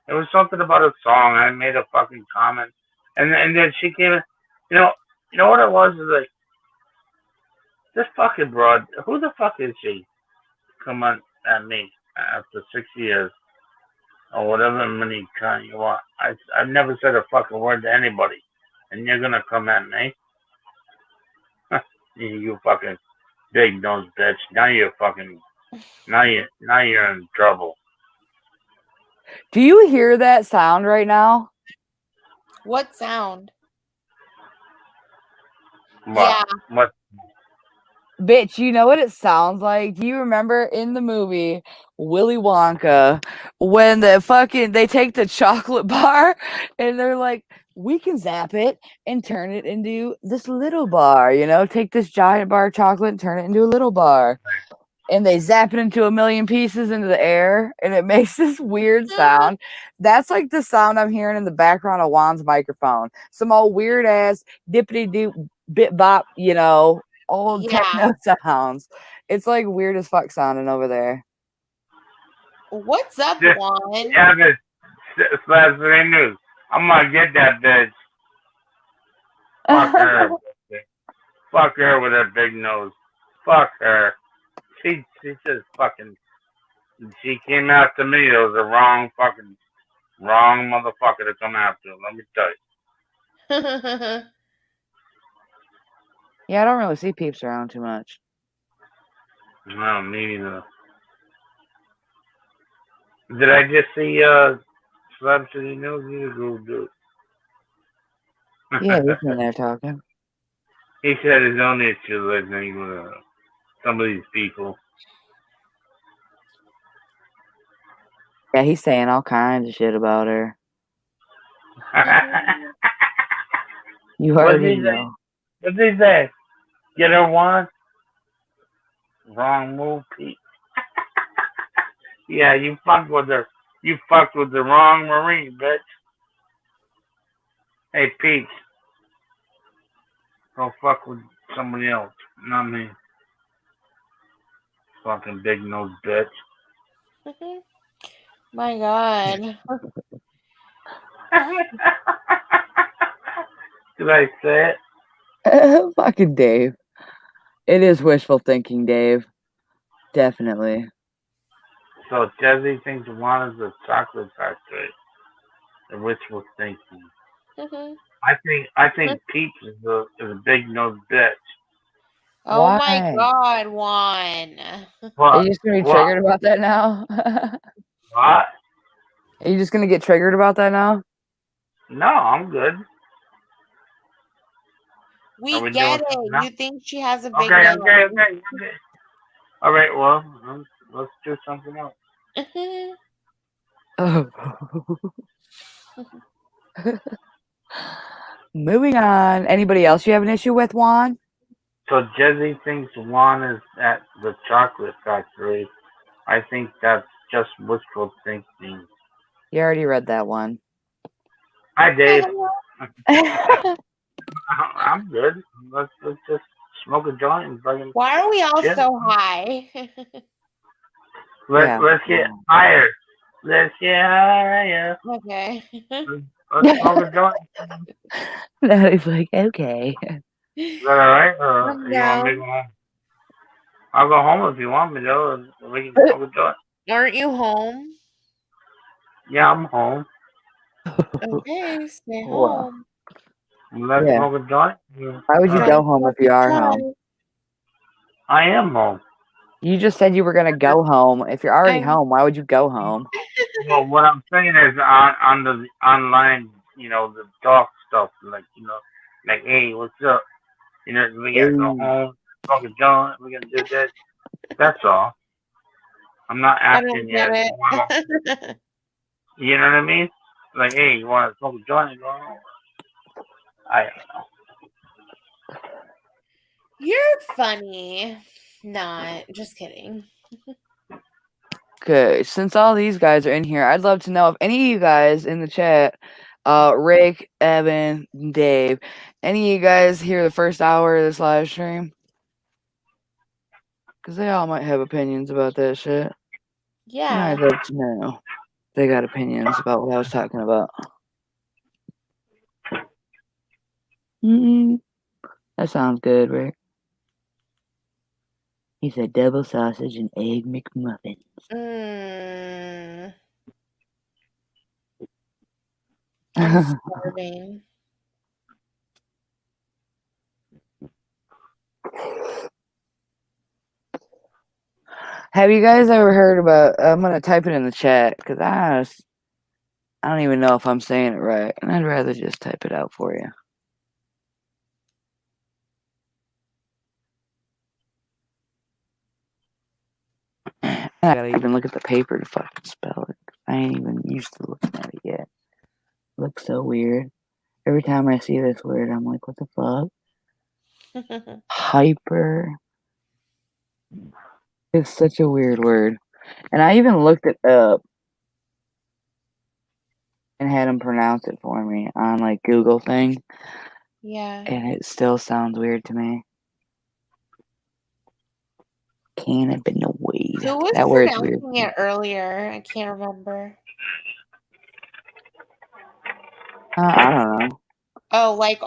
It was something about a song. I made a fucking comment. And then she came in. You know what it was? Is like, this fucking broad, who the fuck is she? Come on at me after 6 years. Or whatever many times you want. I've never said a fucking word to anybody. And you're gonna come at me? You fucking big nose bitch. Now you're in trouble. Do you hear that sound right now? What sound? What? Yeah. What? Bitch, you know what it sounds like? Do you remember in the movie Willy Wonka when they take the chocolate bar and they're like, we can zap it and turn it into this little bar, you know, take this giant bar of chocolate and turn it into a little bar. And they zap it into a million pieces into the air and it makes this weird sound. That's like the sound I'm hearing in the background of Juan's microphone. Some old weird ass dippity doop bit bop, you know, old techno sounds. It's like weird as fuck sounding over there. What's up, Juan? Yeah, this last news. I'm gonna get that bitch. Fuck her. Fuck her with her big nose. Fuck her. She just fucking. She came after me. It was the wrong motherfucker to come after. Let me tell you. Yeah, I don't really see Peeps around too much. No, me neither. Did I just see Slab City News? You go do it. Yeah, he's in there talking. He said his own issue listening with some of these people. Yeah, he's saying all kinds of shit about her. You already know. What did he say? Get her one? Wrong move, Pete. Yeah, you fucked with her. You fucked with the wrong Marine, bitch. Hey, Pete. Go fuck with somebody else, not me. Fucking big nose bitch. My God. Did I say it? Fucking Dave. It is wishful thinking, Dave. Definitely. So Jezzy thinks Juan is a chocolate factory. The wishful thinking. I think Peach is a big nose bitch. Oh Why? my God, Juan. Are you just gonna be triggered about that now? What? Are you just gonna get triggered about that now? No, I'm good. We get it. You think she has a big nose. Okay. All right, well, let's do something else. Moving on. Anybody else you have an issue with, Juan? So Jezzy thinks Juan is at the chocolate factory. I think that's just wishful thinking. You already read that one. Hi, Dave. I'm good. Let's just smoke a joint and fucking. Why are we all so high? Let's get higher. Let's get higher. Okay. Let's smoke a joint. Daddy's like, okay. Is that all right? Or you want me to go home? I'll go home if you want me to. We can smoke a joint. Aren't you home? Yeah, I'm home. Okay, stay home. Let's smoke a joint. Why would you go home if you are home? I am home. You just said you were gonna go home. If you're already home, why would you go home? Well, what I'm saying is on the online, the talk stuff, like hey, what's up? We gotta go home, smoke a joint. We gotta do this. That's all. I'm not asking you. You know what I mean? Like, hey, you want to smoke a joint? Go home? I don't know. You're funny. Not just kidding. Okay, since all these guys are in here, I'd love to know if any of you guys in the chat, Rick, Evan, Dave, any of you guys hear the first hour of this live stream? Because they all might have opinions about that shit. Yeah. And I'd love to know. They got opinions about what I was talking about. That sounds good, Rick. He said double sausage and egg McMuffins. I'm starving. Have you guys ever heard about? I'm gonna type it in the chat because I don't even know if I'm saying it right, and I'd rather just type it out for you. I gotta even look at the paper to fucking spell it. I ain't even used to looking at it yet. It looks so weird. Every time I see this word, I'm like, what the fuck? Hyper. It's such a weird word. And I even looked it up and had him pronounce it for me on like Google thing. Yeah. And it still sounds weird to me. Cannabinoid. Who was That word's weird. pronouncing it earlier? I can't remember. I don't know. Oh, like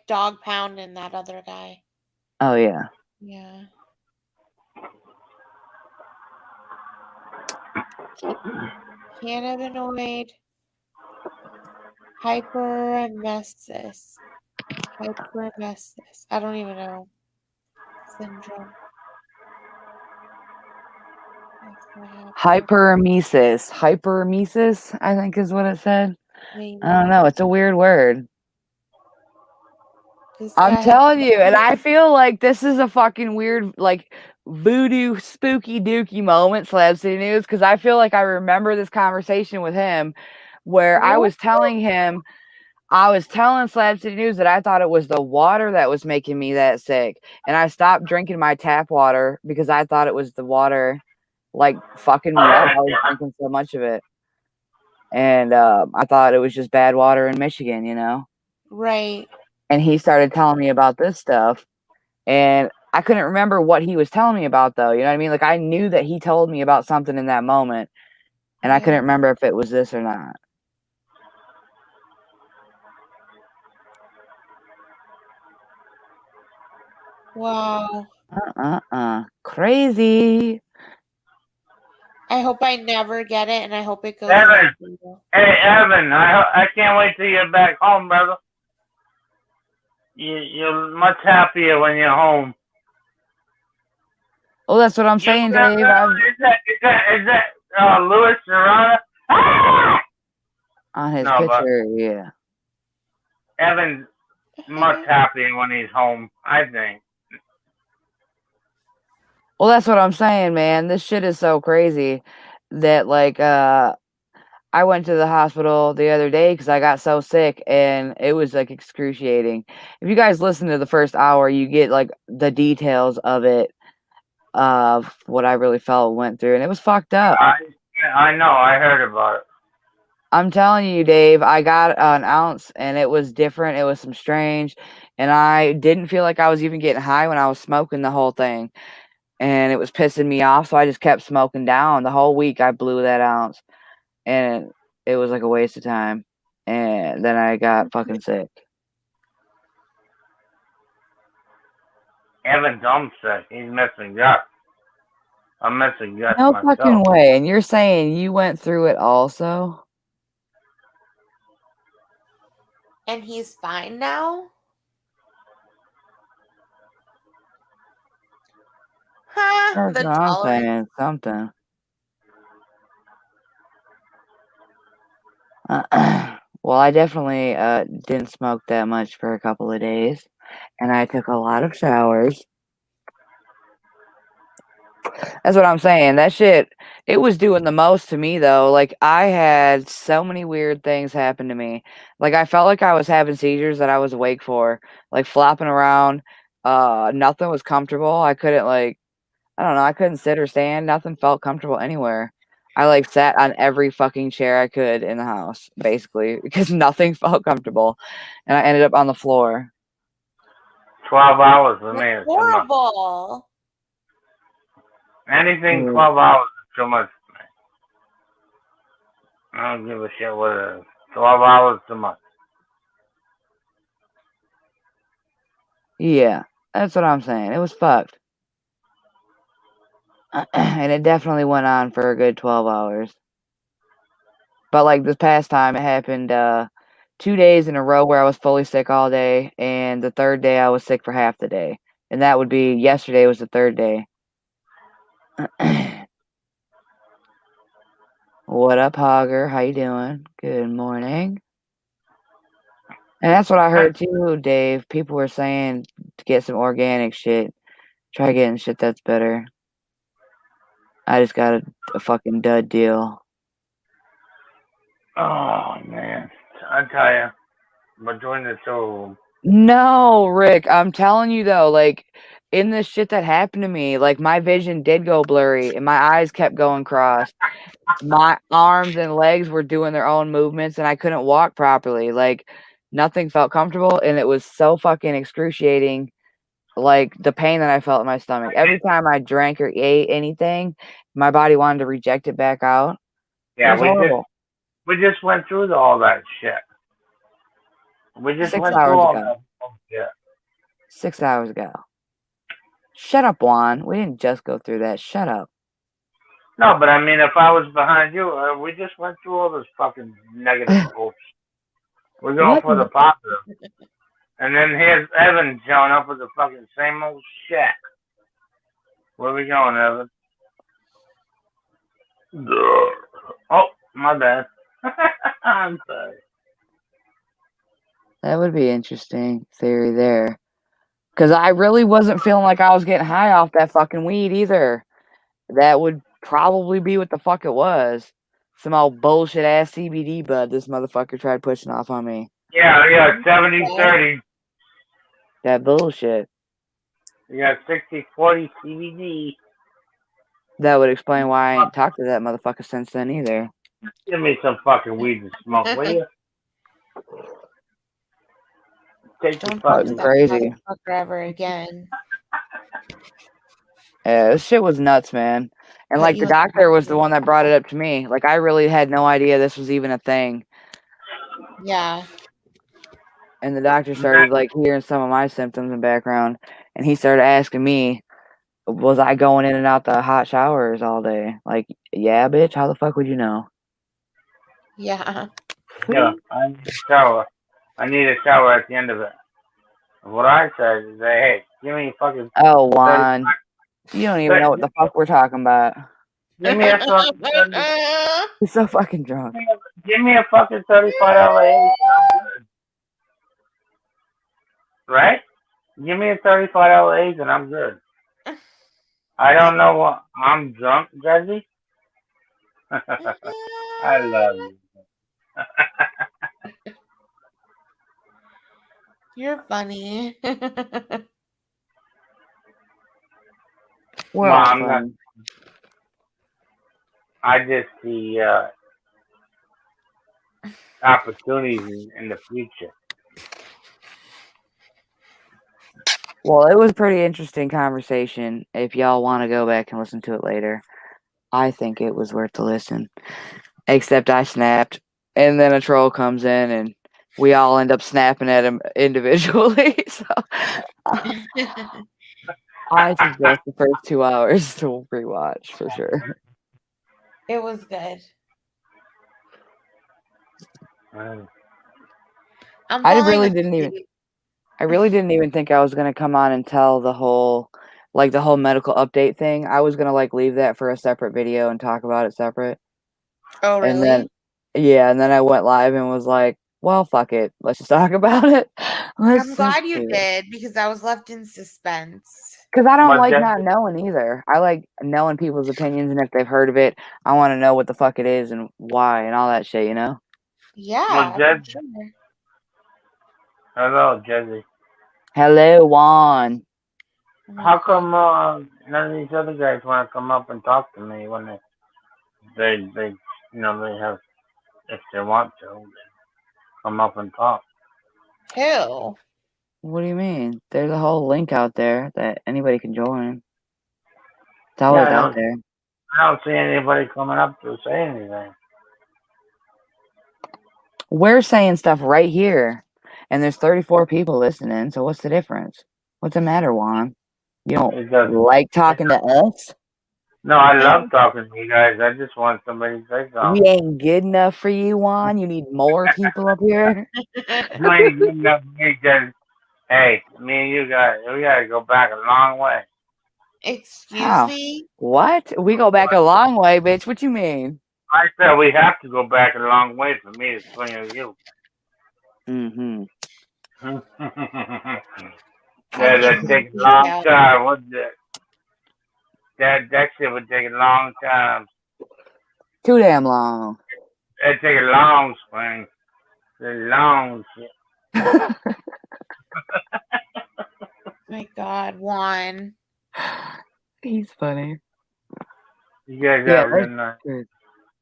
Dog Pound and that other guy. Oh yeah. Yeah. Cannabinoid hyperemesis. Hyperemesis. I don't even know. Syndrome. Hyperemesis. Hyperemesis, I think is what it said. Maybe. I don't know. It's a weird word. I'm telling you, and I feel like this is a fucking weird, like, voodoo, spooky, dooky moment, Slab City News, because I feel like I remember this conversation with him where I was telling Slab City News that I thought it was the water that was making me that sick, and I stopped drinking my tap water because I thought it was the water, like, fucking me up. I was drinking so much of it. And I thought it was just bad water in Michigan, you know? Right. And he started telling me about this stuff. And I couldn't remember what he was telling me about, though. You know what I mean? Like, I knew that he told me about something in that moment. And I couldn't remember if it was this or not. Wow. Crazy. I hope I never get it, and I hope it goes Evan. Hey, Evan, I can't wait till you're back home, brother. You're much happier when you're home. Oh, that's what I'm saying, Dave. Is that Louis Serrano? Ah! On his picture, yeah. Evan's much happier when he's home, I think. Well, that's what I'm saying, man. This shit is so crazy that, like, I went to the hospital the other day because I got so sick, and it was, like, excruciating. If you guys listen to the first hour, you get, like, the details of it, of what I really felt went through, and it was fucked up. I know. I heard about it. I'm telling you, Dave, I got an ounce, and it was different. It was some strange, and I didn't feel like I was even getting high when I was smoking the whole thing. And it was pissing me off, so I just kept smoking down. The whole week I blew that ounce, and it was like a waste of time. And then I got fucking sick. Evan's homesick. He's missing guts. I'm missing guts No myself. fucking way. And you're saying you went through it also? And he's fine now? Huh? That's what I'm saying. Something. Well, I definitely didn't smoke that much for a couple of days. And I took a lot of showers. That's what I'm saying. That shit, it was doing the most to me, though. Like, I had so many weird things happen to me. Like, I felt like I was having seizures that I was awake for. Like, flopping around. Nothing was comfortable. I couldn't, like, I don't know. I couldn't sit or stand. Nothing felt comfortable anywhere. I, like, sat on every fucking chair I could in the house, basically, because nothing felt comfortable. And I ended up on the floor. 12 hours for me is horrible. Anything 12 hours is too much for me. I don't give a shit what it is. 12 hours too much. Yeah, that's what I'm saying. It was fucked. And it definitely went on for a good 12 hours. But, like, this past time, it happened 2 days in a row where I was fully sick all day, and the third day I was sick for half the day. And that would be, yesterday was the third day. What up, Hogger? How you doing? Good morning. And that's what I heard too, Dave. People were saying to get some organic shit. Try getting shit that's better. I just got a fucking dud deal. Oh, man. I tell you, between the two of them. No, Rick, I'm telling you though, like, in this shit that happened to me, like, my vision did go blurry and my eyes kept going crossed. My arms and legs were doing their own movements and I couldn't walk properly. Like, nothing felt comfortable and it was so fucking excruciating. Like, the pain that I felt in my stomach. Every time I drank or ate anything, my body wanted to reject it back out. Yeah, it was horrible. we just went through all that shit. We just 6 went hours through all ago. that shit. 6 hours ago. Shut up, Juan. We didn't just go through that. Shut up. No, but I mean, if I was behind you, we just went through all this fucking negative bullshit. We're going for the positive. And then here's Evan showing up with the fucking same old shit. Where are we going, Evan? Oh, my bad. I'm sorry. That would be interesting theory there. Because I really wasn't feeling like I was getting high off that fucking weed either. That would probably be what the fuck it was. Some old bullshit ass CBD bud this motherfucker tried pushing off on me. Yeah, 70-30. That bullshit. You got 60-40 CBD. That would explain why I ain't talked to that motherfucker since then either. Give me some fucking weed to smoke, will you? Don't talk to that motherfucker ever again. Yeah, this shit was nuts, man. And like the doctor was the one that brought it up to me. Like I really had no idea this was even a thing. Yeah. And the doctor started like hearing some of my symptoms and background, and he started asking me, was I going in and out the hot showers all day? Like, yeah, bitch, how the fuck would you know? Yeah. Yeah, I need a shower. I need a shower at the end of it. What I said is, hey, give me fucking... Oh, Juan. You don't even know what the fuck we're talking about. Give me a fucking... He's so fucking drunk. Give me a fucking $35 AIDS. Right? Give me a $35 AIDS and I'm good. I don't know what... I'm drunk, Jezzy? I love you. You're funny. Well, I'm not. I just see opportunities in the future. Well, it was a pretty interesting conversation. If y'all want to go back and listen to it later, I think it was worth the listen. Except I snapped, and then a troll comes in, and we all end up snapping at him individually. So I suggest the first 2 hours to rewatch for sure. It was good. I really didn't even think I was gonna come on and tell the whole medical update thing. I was gonna leave that for a separate video and talk about it separate. Oh, really? And then, and then I went live and was like, well, fuck it. Let's just talk about it. I'm glad you did, because I was left in suspense. Because I don't like not knowing either. I like knowing people's opinions, and if they've heard of it, I want to know what the fuck it is and why and all that shit, you know? Yeah, for sure. Hello, Jezzy. Hello, Juan. How come none of these other guys want to come up and talk to me when they have, if they want to, come up and talk? Who? What do you mean? There's a whole link out there that anybody can join. It's always out there. I don't see anybody coming up to say anything. We're saying stuff right here, and there's 34 people listening, so what's the difference? What's the matter, Juan? You don't like talking to us? No, I love talking to you guys. I just want somebody to say something. We ain't good enough for you, Juan. You need more people up here. You ain't good enough for me, because, hey, me and you guys, we got to go back a long way. Excuse me? What? We go back a long way, bitch. What you mean? I said we have to go back a long way for me to swing at you. Mm-hmm. That takes a long time, wouldn't it? That shit would take a long time. Too damn long. It'd take a long swing. The long shit. My God, Juan. He's funny. You guys have a good night. Good.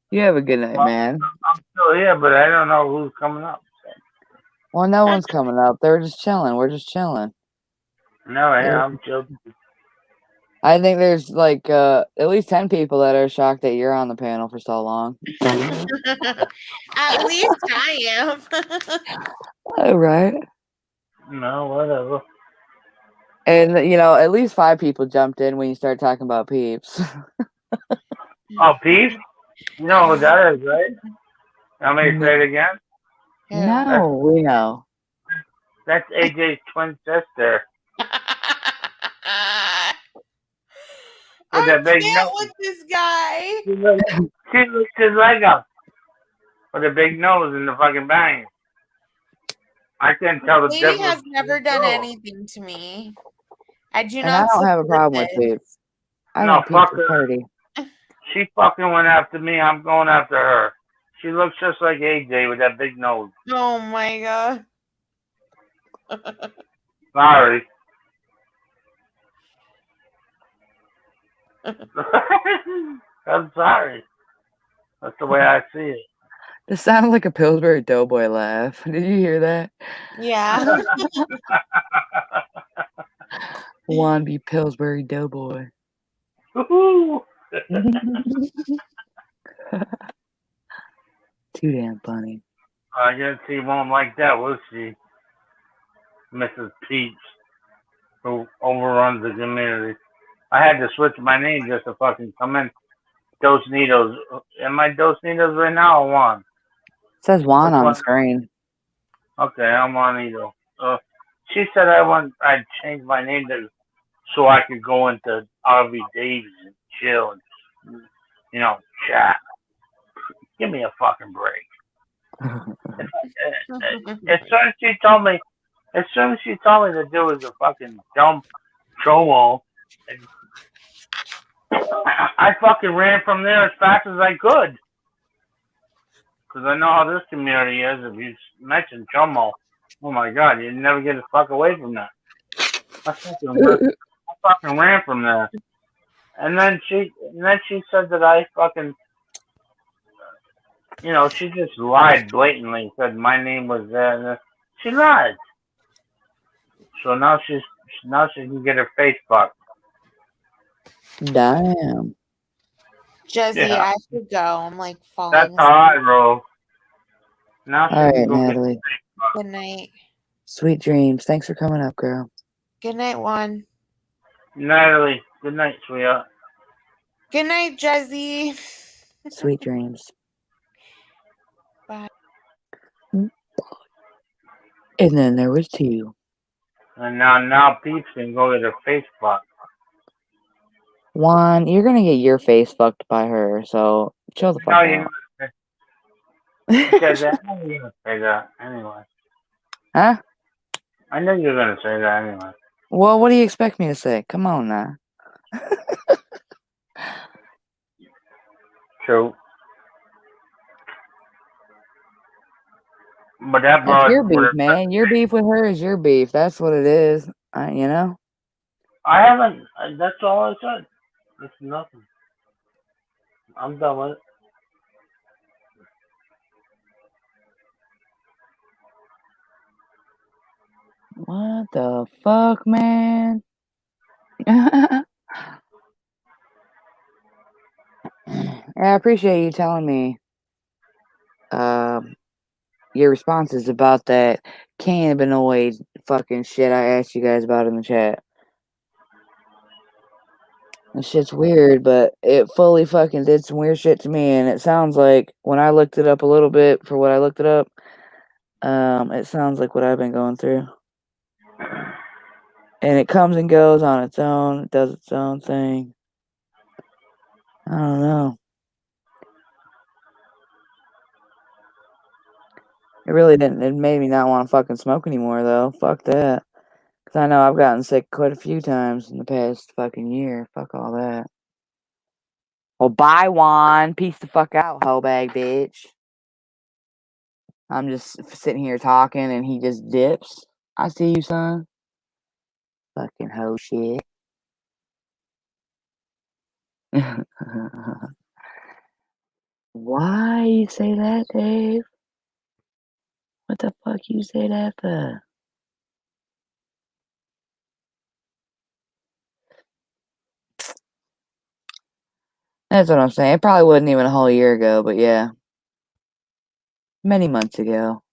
You have a good night, man. I'm still here, but I don't know who's coming up. Well, no one's coming up. They're just chilling. We're just chilling. No, I'm joking. I think there's at least 10 people that are shocked that you're on the panel for so long. At least I am. All right. No, whatever. And, at least 5 people jumped in when you started talking about Peeps. Oh, Peeps? You know who that is, right? Want me to say it again? No, we know. That's AJ's twin sister. I can't with this guy. She looks just like him. With a big nose and the fucking bangs. I can't tell the difference. Shady has never done anything to me. I do And not. I don't have a problem with Peeps. No, fuck her. She fucking went after me. I'm going after her. She looks just like AJ with that big nose. Oh my God. Sorry. I'm sorry. That's the way I see it. This sounded like a Pillsbury Doughboy laugh. Did you hear that? Yeah. Juan B. Pillsbury Doughboy. Too damn funny. I guess she won't like that, will she? Mrs. Peach, who overruns the community. I had to switch my name just to fucking come in. Dos Nitos. Am I Dos Nitos right now or Juan? It says Juan on the screen. Okay, I'm Juanito. She said I'd change my name so I could go into RV Davies and chill and, chat. Give me a fucking break. As soon as she told me that there was a fucking dumb chomo, I fucking ran from there as fast as I could. Because I know how this community is. If you mention chomo, oh my God, you never get the fuck away from that. I fucking ran from there. And then she said that I fucking, she just lied blatantly. Said my name was there. She lied. So now she can get her face fucked. Damn. Jezzy, Yeah. I should go. I'm falling. That's how I roll. Now she all right, can go Natalie. Good night. Sweet dreams. Thanks for coming up, girl. Good night, Juan. Natalie, good night, sweetheart. Good night, Jezzy. Sweet dreams. Bye. And then there was two. And now Pete's can go get her face fucked. Juan, you're gonna get your face fucked by her, so chill the fuck out. Because I know you're gonna say that anyway. Huh? I know you're gonna say that anyway. Well, what do you expect me to say? Come on now. True. But that That's your beef, man. Your beef with her is your beef. That's what it is. You know? I haven't. That's all I said. It's nothing. I'm done with it. What the fuck, man? I appreciate you telling me your responses about that cannabinoid fucking shit I asked you guys about in the chat. That shit's weird, but it fully fucking did some weird shit to me, and it sounds like when I looked it up a little bit for what I looked it up, it sounds like what I've been going through. And it comes and goes on its own. It does its own thing. I don't know. It really didn't. It made me not want to fucking smoke anymore, though. Fuck that. Because I know I've gotten sick quite a few times in the past fucking year. Fuck all that. Well, bye, Juan. Peace the fuck out, hoe bag bitch. I'm just sitting here talking and he just dips. I see you, son. Fucking hoe shit. Why you say that, Dave? What the fuck you say that for? That's what I'm saying. It probably wasn't even a whole year ago, but yeah. Many months ago.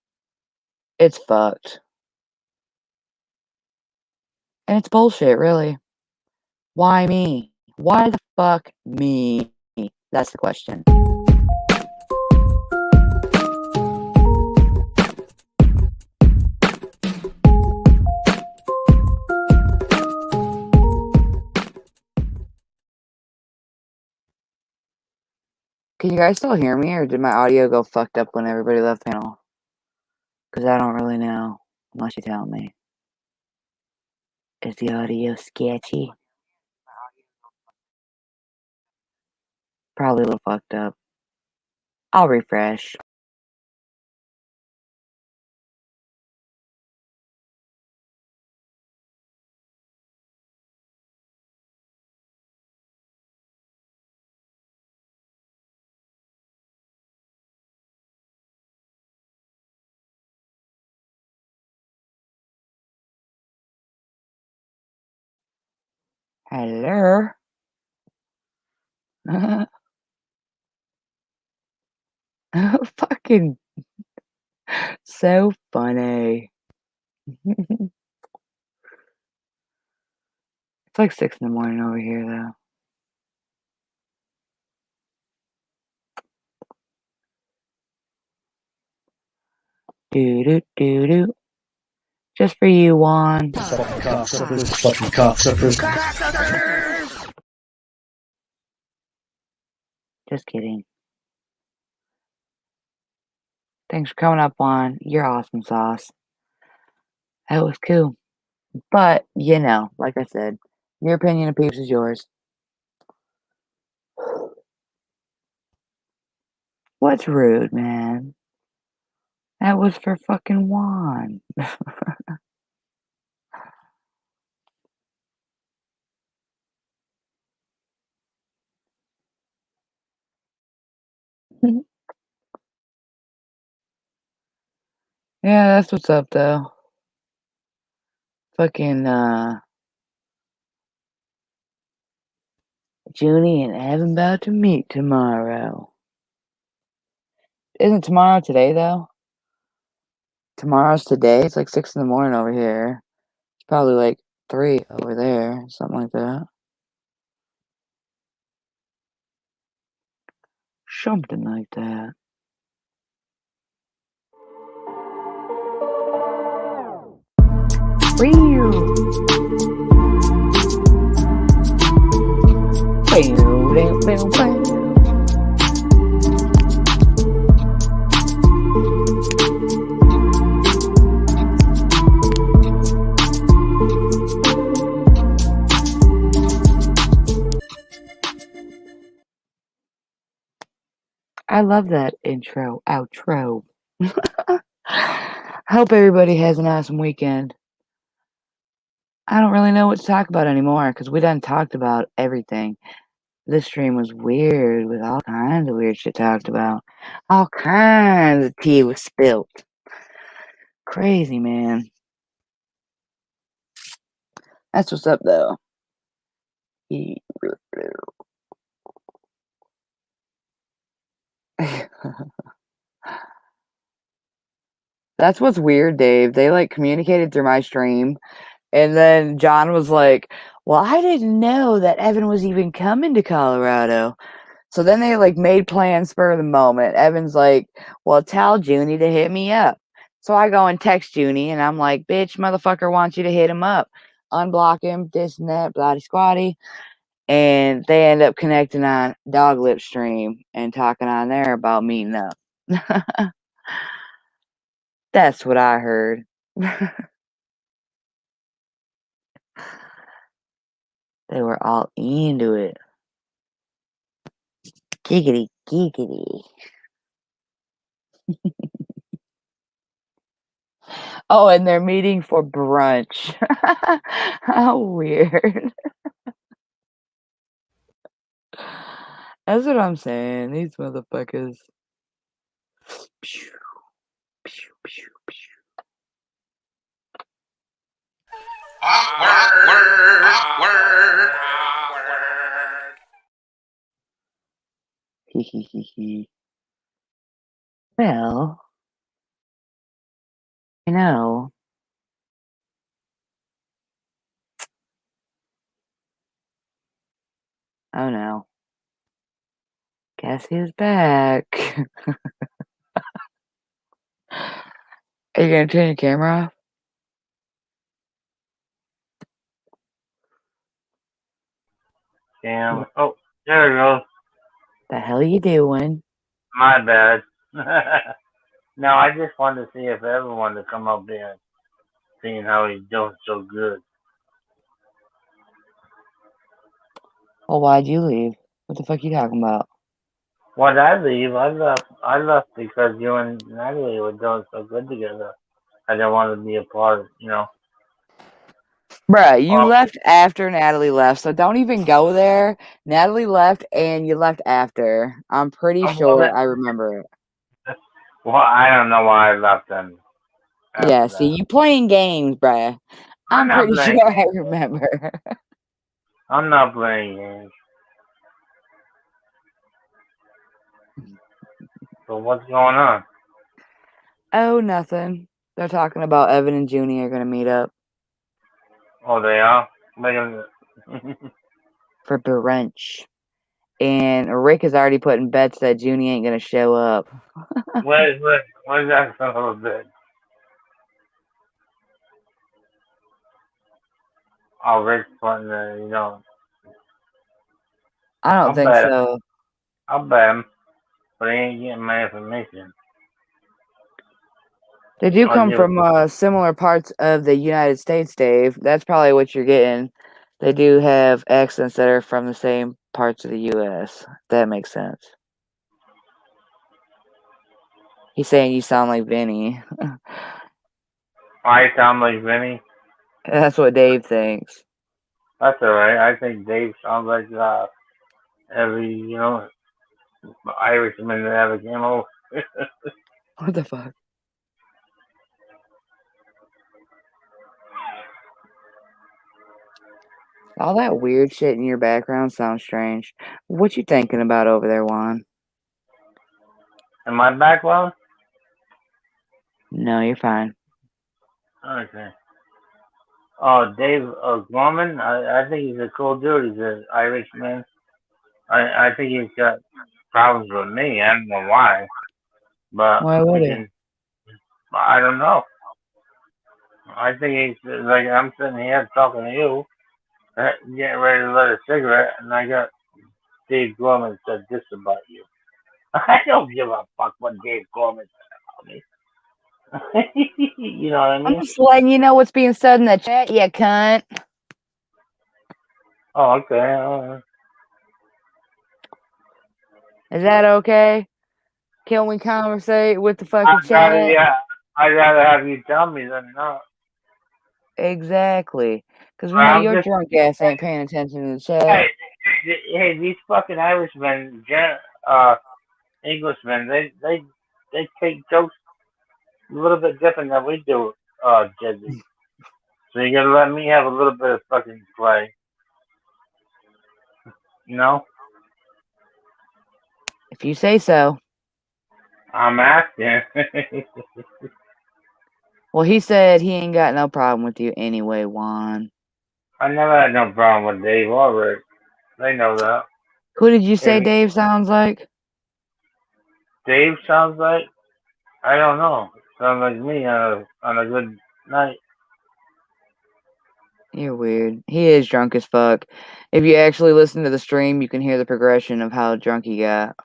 It's fucked. And it's bullshit, really. Why me? Why the fuck me? That's the question. Can you guys still hear me, or did my audio go fucked up when everybody left panel? Because I don't really know, unless you tell me. Is the audio sketchy? Probably a little fucked up. I'll refresh. Hello? Fucking so funny. It's like 6 in the morning over here, though. Do. Just for you, Juan. Fucking cocksuckers. Just kidding. Thanks for coming up, Juan. You're awesome sauce. That was cool. But, you know, like I said, your opinion of Peeps is yours. What's rude, man? That was for fucking Juan. Yeah, that's what's up, though. Fucking, Junie and Evan about to meet tomorrow. Isn't tomorrow today, though? Tomorrow's today? It's like 6 in the morning over here. It's probably like 3 over there, something like that. Something like that. I love that intro, outro. I hope everybody has an awesome weekend. I don't really know what to talk about anymore because we done talked about everything. This stream was weird with all kinds of weird shit talked about. All kinds of tea was spilt. Crazy, man. That's what's up, though. That's what's weird, Dave. They like communicated through my stream, and then John was like, "Well, I didn't know that Evan was even coming to Colorado." So then they like made plans for the moment. Evan's like, "Well, tell Junie to hit me up." So I go and text Junie, and I'm like, "Bitch, motherfucker wants you to hit him up, unblock him, this and that, bloody squatty." And they end up connecting on Dog Lip stream and talking on there about meeting up. That's what I heard. They were all into it. Giggity, giggity. Oh, and they're meeting for brunch. How weird. That's what I'm saying. These motherfuckers. Awkward. Hee hee hee hee. Well, you know. Oh no. Guess who's back? Are you gonna turn your camera off? Damn. Oh, there it goes. The hell you doing? My bad. No, I just wanted to see if Evan wanted to come up there and seeing how he's doing so good. Well, why'd you leave? What the fuck you talking about? Why'd I leave? I left because you and Natalie were doing so good together. I didn't want to be a part, you know. Bruh, you left after Natalie left, so don't even go there. Natalie left and you left after. I'm pretty sure I remember it. Well, I don't know why I left then. Yeah, see, you playing games, bruh. I'm pretty sure I remember. I'm not playing games. So what's going on? Oh, nothing. They're talking about Evan and Junie are going to meet up. Oh, they are? For brunch. And Rick is already putting bets that Junie ain't going to show up. Where's that son of a bitch? Oh, Rick's putting the, you know. I don't think so. I'll bet him, but he ain't getting my information. They do come from similar parts of the United States, Dave. That's probably what you're getting. They do have accents that are from the same parts of the U.S. That makes sense. He's saying you sound like Vinny. I sound like Vinny? That's what Dave thinks. That's alright. I think Dave sounds like every, you know, Irishman that ever came over. What the fuck? All that weird shit in your background sounds strange. What you thinking about over there, Juan? In my background? No, you're fine. Okay. Oh, Dave Gorman. I think he's a cool dude. He's an Irishman. I think he's got problems with me. I don't know why, but Why would he? I don't know. I think he's like I'm sitting here talking to you, getting ready to light a cigarette, and I got Dave Gorman said this about you. I don't give a fuck what Dave Gorman said about me. You know what I mean? I'm just letting you know what's being said in the chat, you cunt. Oh, okay. Is that okay? Can we conversate with the fucking chat? I'd rather have you tell me than not. Exactly. Because we know your drunk ass ain't paying attention to the chat. Hey, these fucking Irishmen, Englishmen, they take jokes a little bit different than we do, Jezzy. So you gotta let me have a little bit of fucking play. You know? If you say so. I'm asking. Well, he said he ain't got no problem with you anyway, Juan. I never had no problem with Dave or Rick. They know that. Who did you say Dave sounds like? Dave sounds like? I don't know. Sounds like me on a good night. You're weird. He is drunk as fuck. If you actually listen to the stream, you can hear the progression of how drunk he got.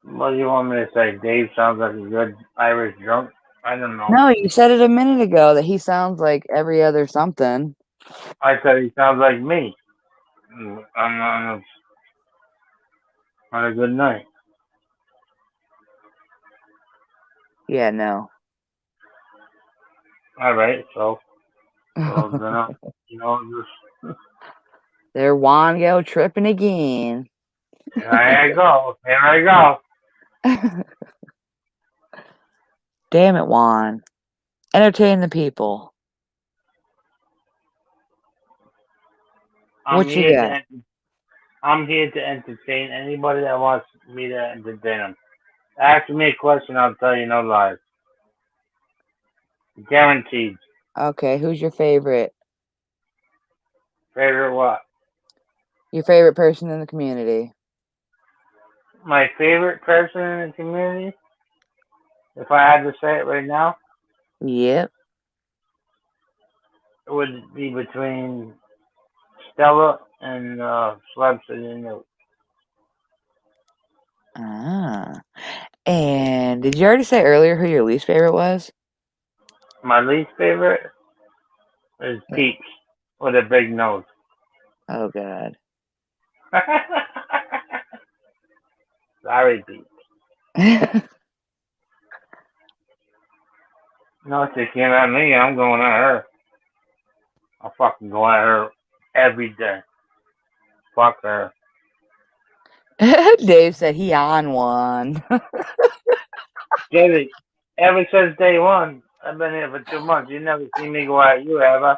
What do you want me to say? Dave sounds like a good Irish drunk? I don't know. No, you said it a minute ago that he sounds like every other something. I said he sounds like me on a good night. Yeah, no. All right, so then just there Juan go tripping again. Here I go. Damn it, Juan. Entertain the people. What you got? I'm here to entertain anybody that wants me to entertain them. Ask me a question, I'll tell you no lies. Guaranteed. Okay, who's your favorite? Favorite what? Your favorite person in the community. My favorite person in the community? If I had to say it right now? Yep. It would be between Stella and Slab City News. Ah. And did you already say earlier who your least favorite was? My least favorite is Peeps with a big nose. Oh, God. Sorry, Peeps. No, if she came at me, I'm going at her. I'll fucking go at her every day. Fuck her. Dave said he on one. Jezzy, ever since day one, I've been here for 2 months. You never seen me go at you, have I?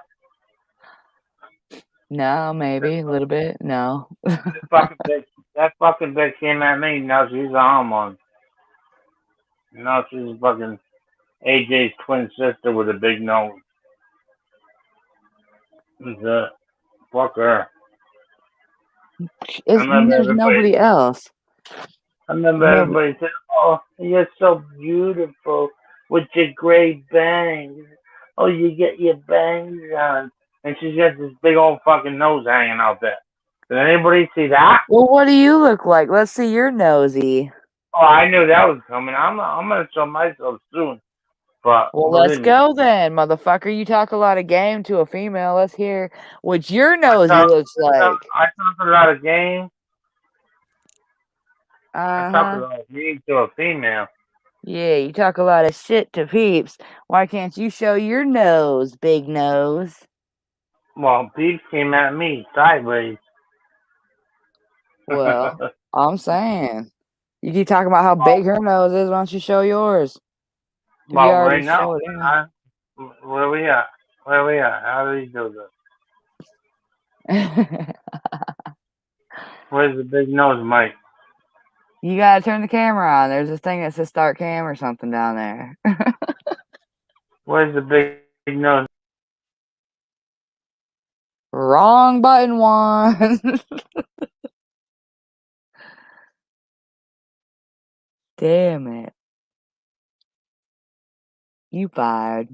No, maybe a little bit. No. that fucking bitch came at me. Now she's on one. Now she's fucking AJ's twin sister with a big nose. Fuck her. There's nobody else. I remember everybody said, "Oh, you're so beautiful with your gray bangs. Oh, you get your bangs on." And she's got this big old fucking nose hanging out there. Did anybody see that? Well, what do you look like? Let's see your nosy. Oh, I knew that was coming. I'm gonna show myself soon. But well, let's go then, motherfucker. You talk a lot of game to a female. Let's hear what your nosy looks like. I talk a lot of game. I talk a Uh-huh. lot of game to a female. Yeah, you talk a lot of shit to Peeps. Why can't you show your nose, big nose? Well, Peeps came at me sideways. Well, I'm saying. You keep talking about how big her nose is. Why don't you show yours? Well, right now, where we at? Where we at? How do we do this? Where's the big nose, Mike? You gotta turn the camera on. There's this thing that says start cam or something down there. Where's the big nose? Wrong button, Juan. Damn it. You fired.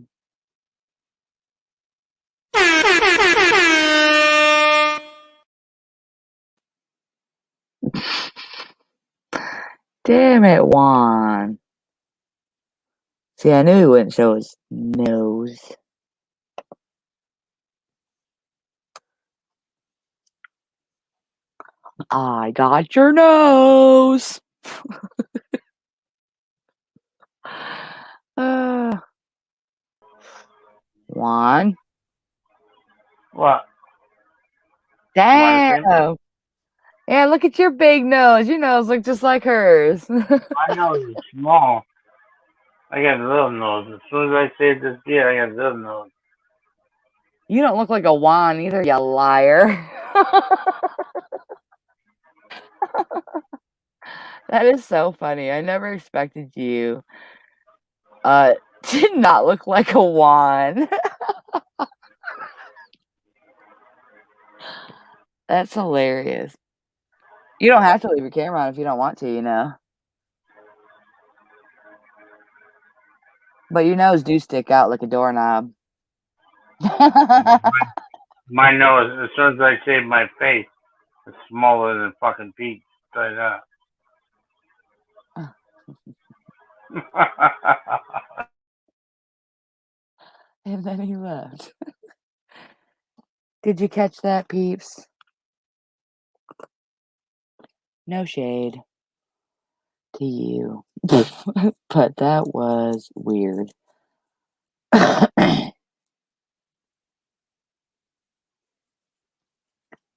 Damn it, Juan. See, I knew he wouldn't show his nose. I got your nose. Juan. What? Damn. Yeah, look at your big nose. Your nose looks just like hers. My nose is small. I got a little nose. As soon as I say this year, I got a little nose. You don't look like a Juan either, you liar. That is so funny. I never expected you to not look like a Juan. That's hilarious. You don't have to leave your camera on if you don't want to, you know. But your nose do stick out like a doorknob. My nose, as soon as I shave my face, it's smaller than fucking Pete. Tell you that. And then he left. Did you catch that, peeps? No shade to you. But that was weird.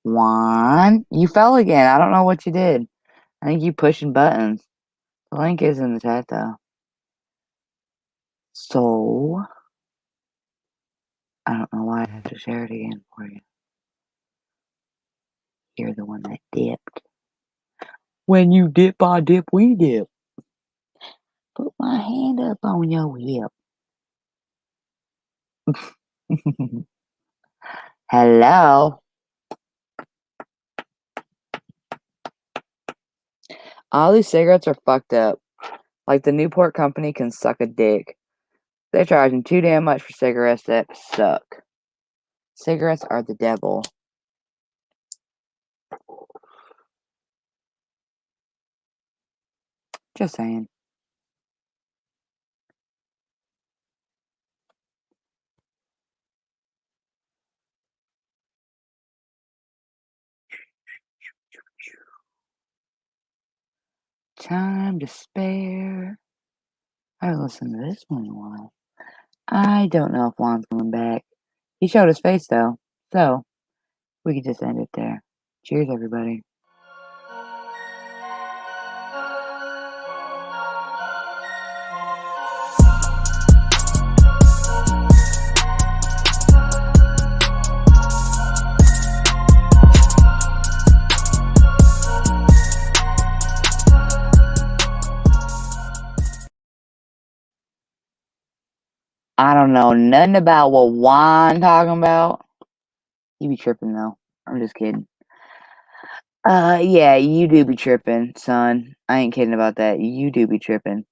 Juan, you fell again. I don't know what you did. I think you pushing buttons. The link is in the chat, though. So, I don't know why I have to share it again for you. You're the one that dipped. When you dip, I dip, we dip. Put my hand up on your hip. Hello. All these cigarettes are fucked up. Like the Newport company can suck a dick. They're charging too damn much for cigarettes that suck. Cigarettes are the devil. Just saying. Time to spare. I would listen to this one in a while. I don't know if Juan's coming back. He showed his face though, so we could just end it there. Cheers, everybody. I don't know nothing about what Juan talking about. You be tripping though. I'm just kidding. Yeah, you do be tripping, son. I ain't kidding about that. You do be tripping.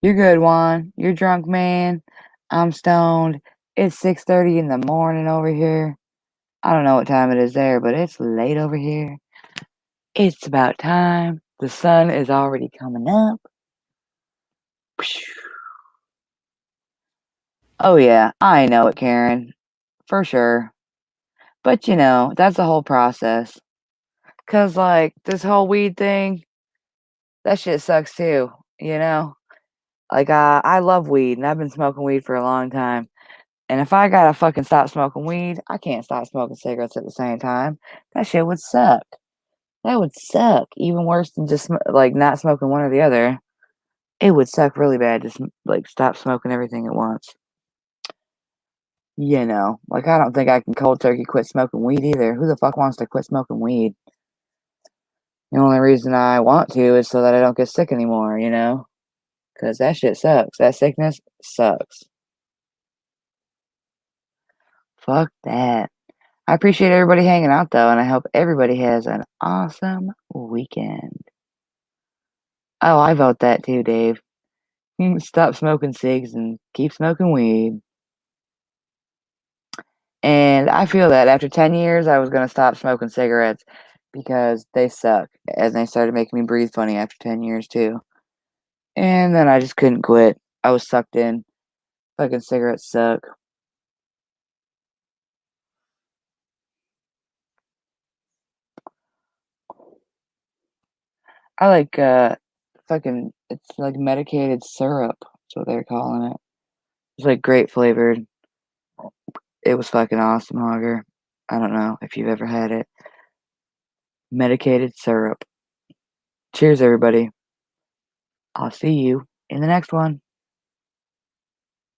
You're good, Juan. You're drunk, man. I'm stoned. It's 6:30 in the morning over here. I don't know what time it is there, but it's late over here. It's about time. The sun is already coming up. Oh yeah, I know it, Karen. For sure. But you know, that's the whole process. 'Cause like this whole weed thing, that shit sucks too, you know? Like I love weed and I've been smoking weed for a long time. And if I gotta fucking stop smoking weed, I can't stop smoking cigarettes at the same time. That shit would suck. That would suck. Even worse than just like not smoking one or the other. It would suck really bad to like stop smoking everything at once. You know, like I don't think I can cold turkey quit smoking weed either. Who the fuck wants to quit smoking weed? The only reason I want to is so that I don't get sick anymore, you know? Because that shit sucks. That sickness sucks. Fuck that. I appreciate everybody hanging out, though, and I hope everybody has an awesome weekend. Oh, I vote that too, Dave. Stop smoking cigs and keep smoking weed. And I feel that after 10 years, I was going to stop smoking cigarettes because they suck. And they started making me breathe funny after 10 years, too. And then I just couldn't quit. I was sucked in. Fucking cigarettes suck. I like, it's like medicated syrup. That's what they're calling it. It's like grape flavored. It was fucking awesome, Hogger. I don't know if you've ever had it. Medicated syrup. Cheers, everybody. I'll see you in the next one.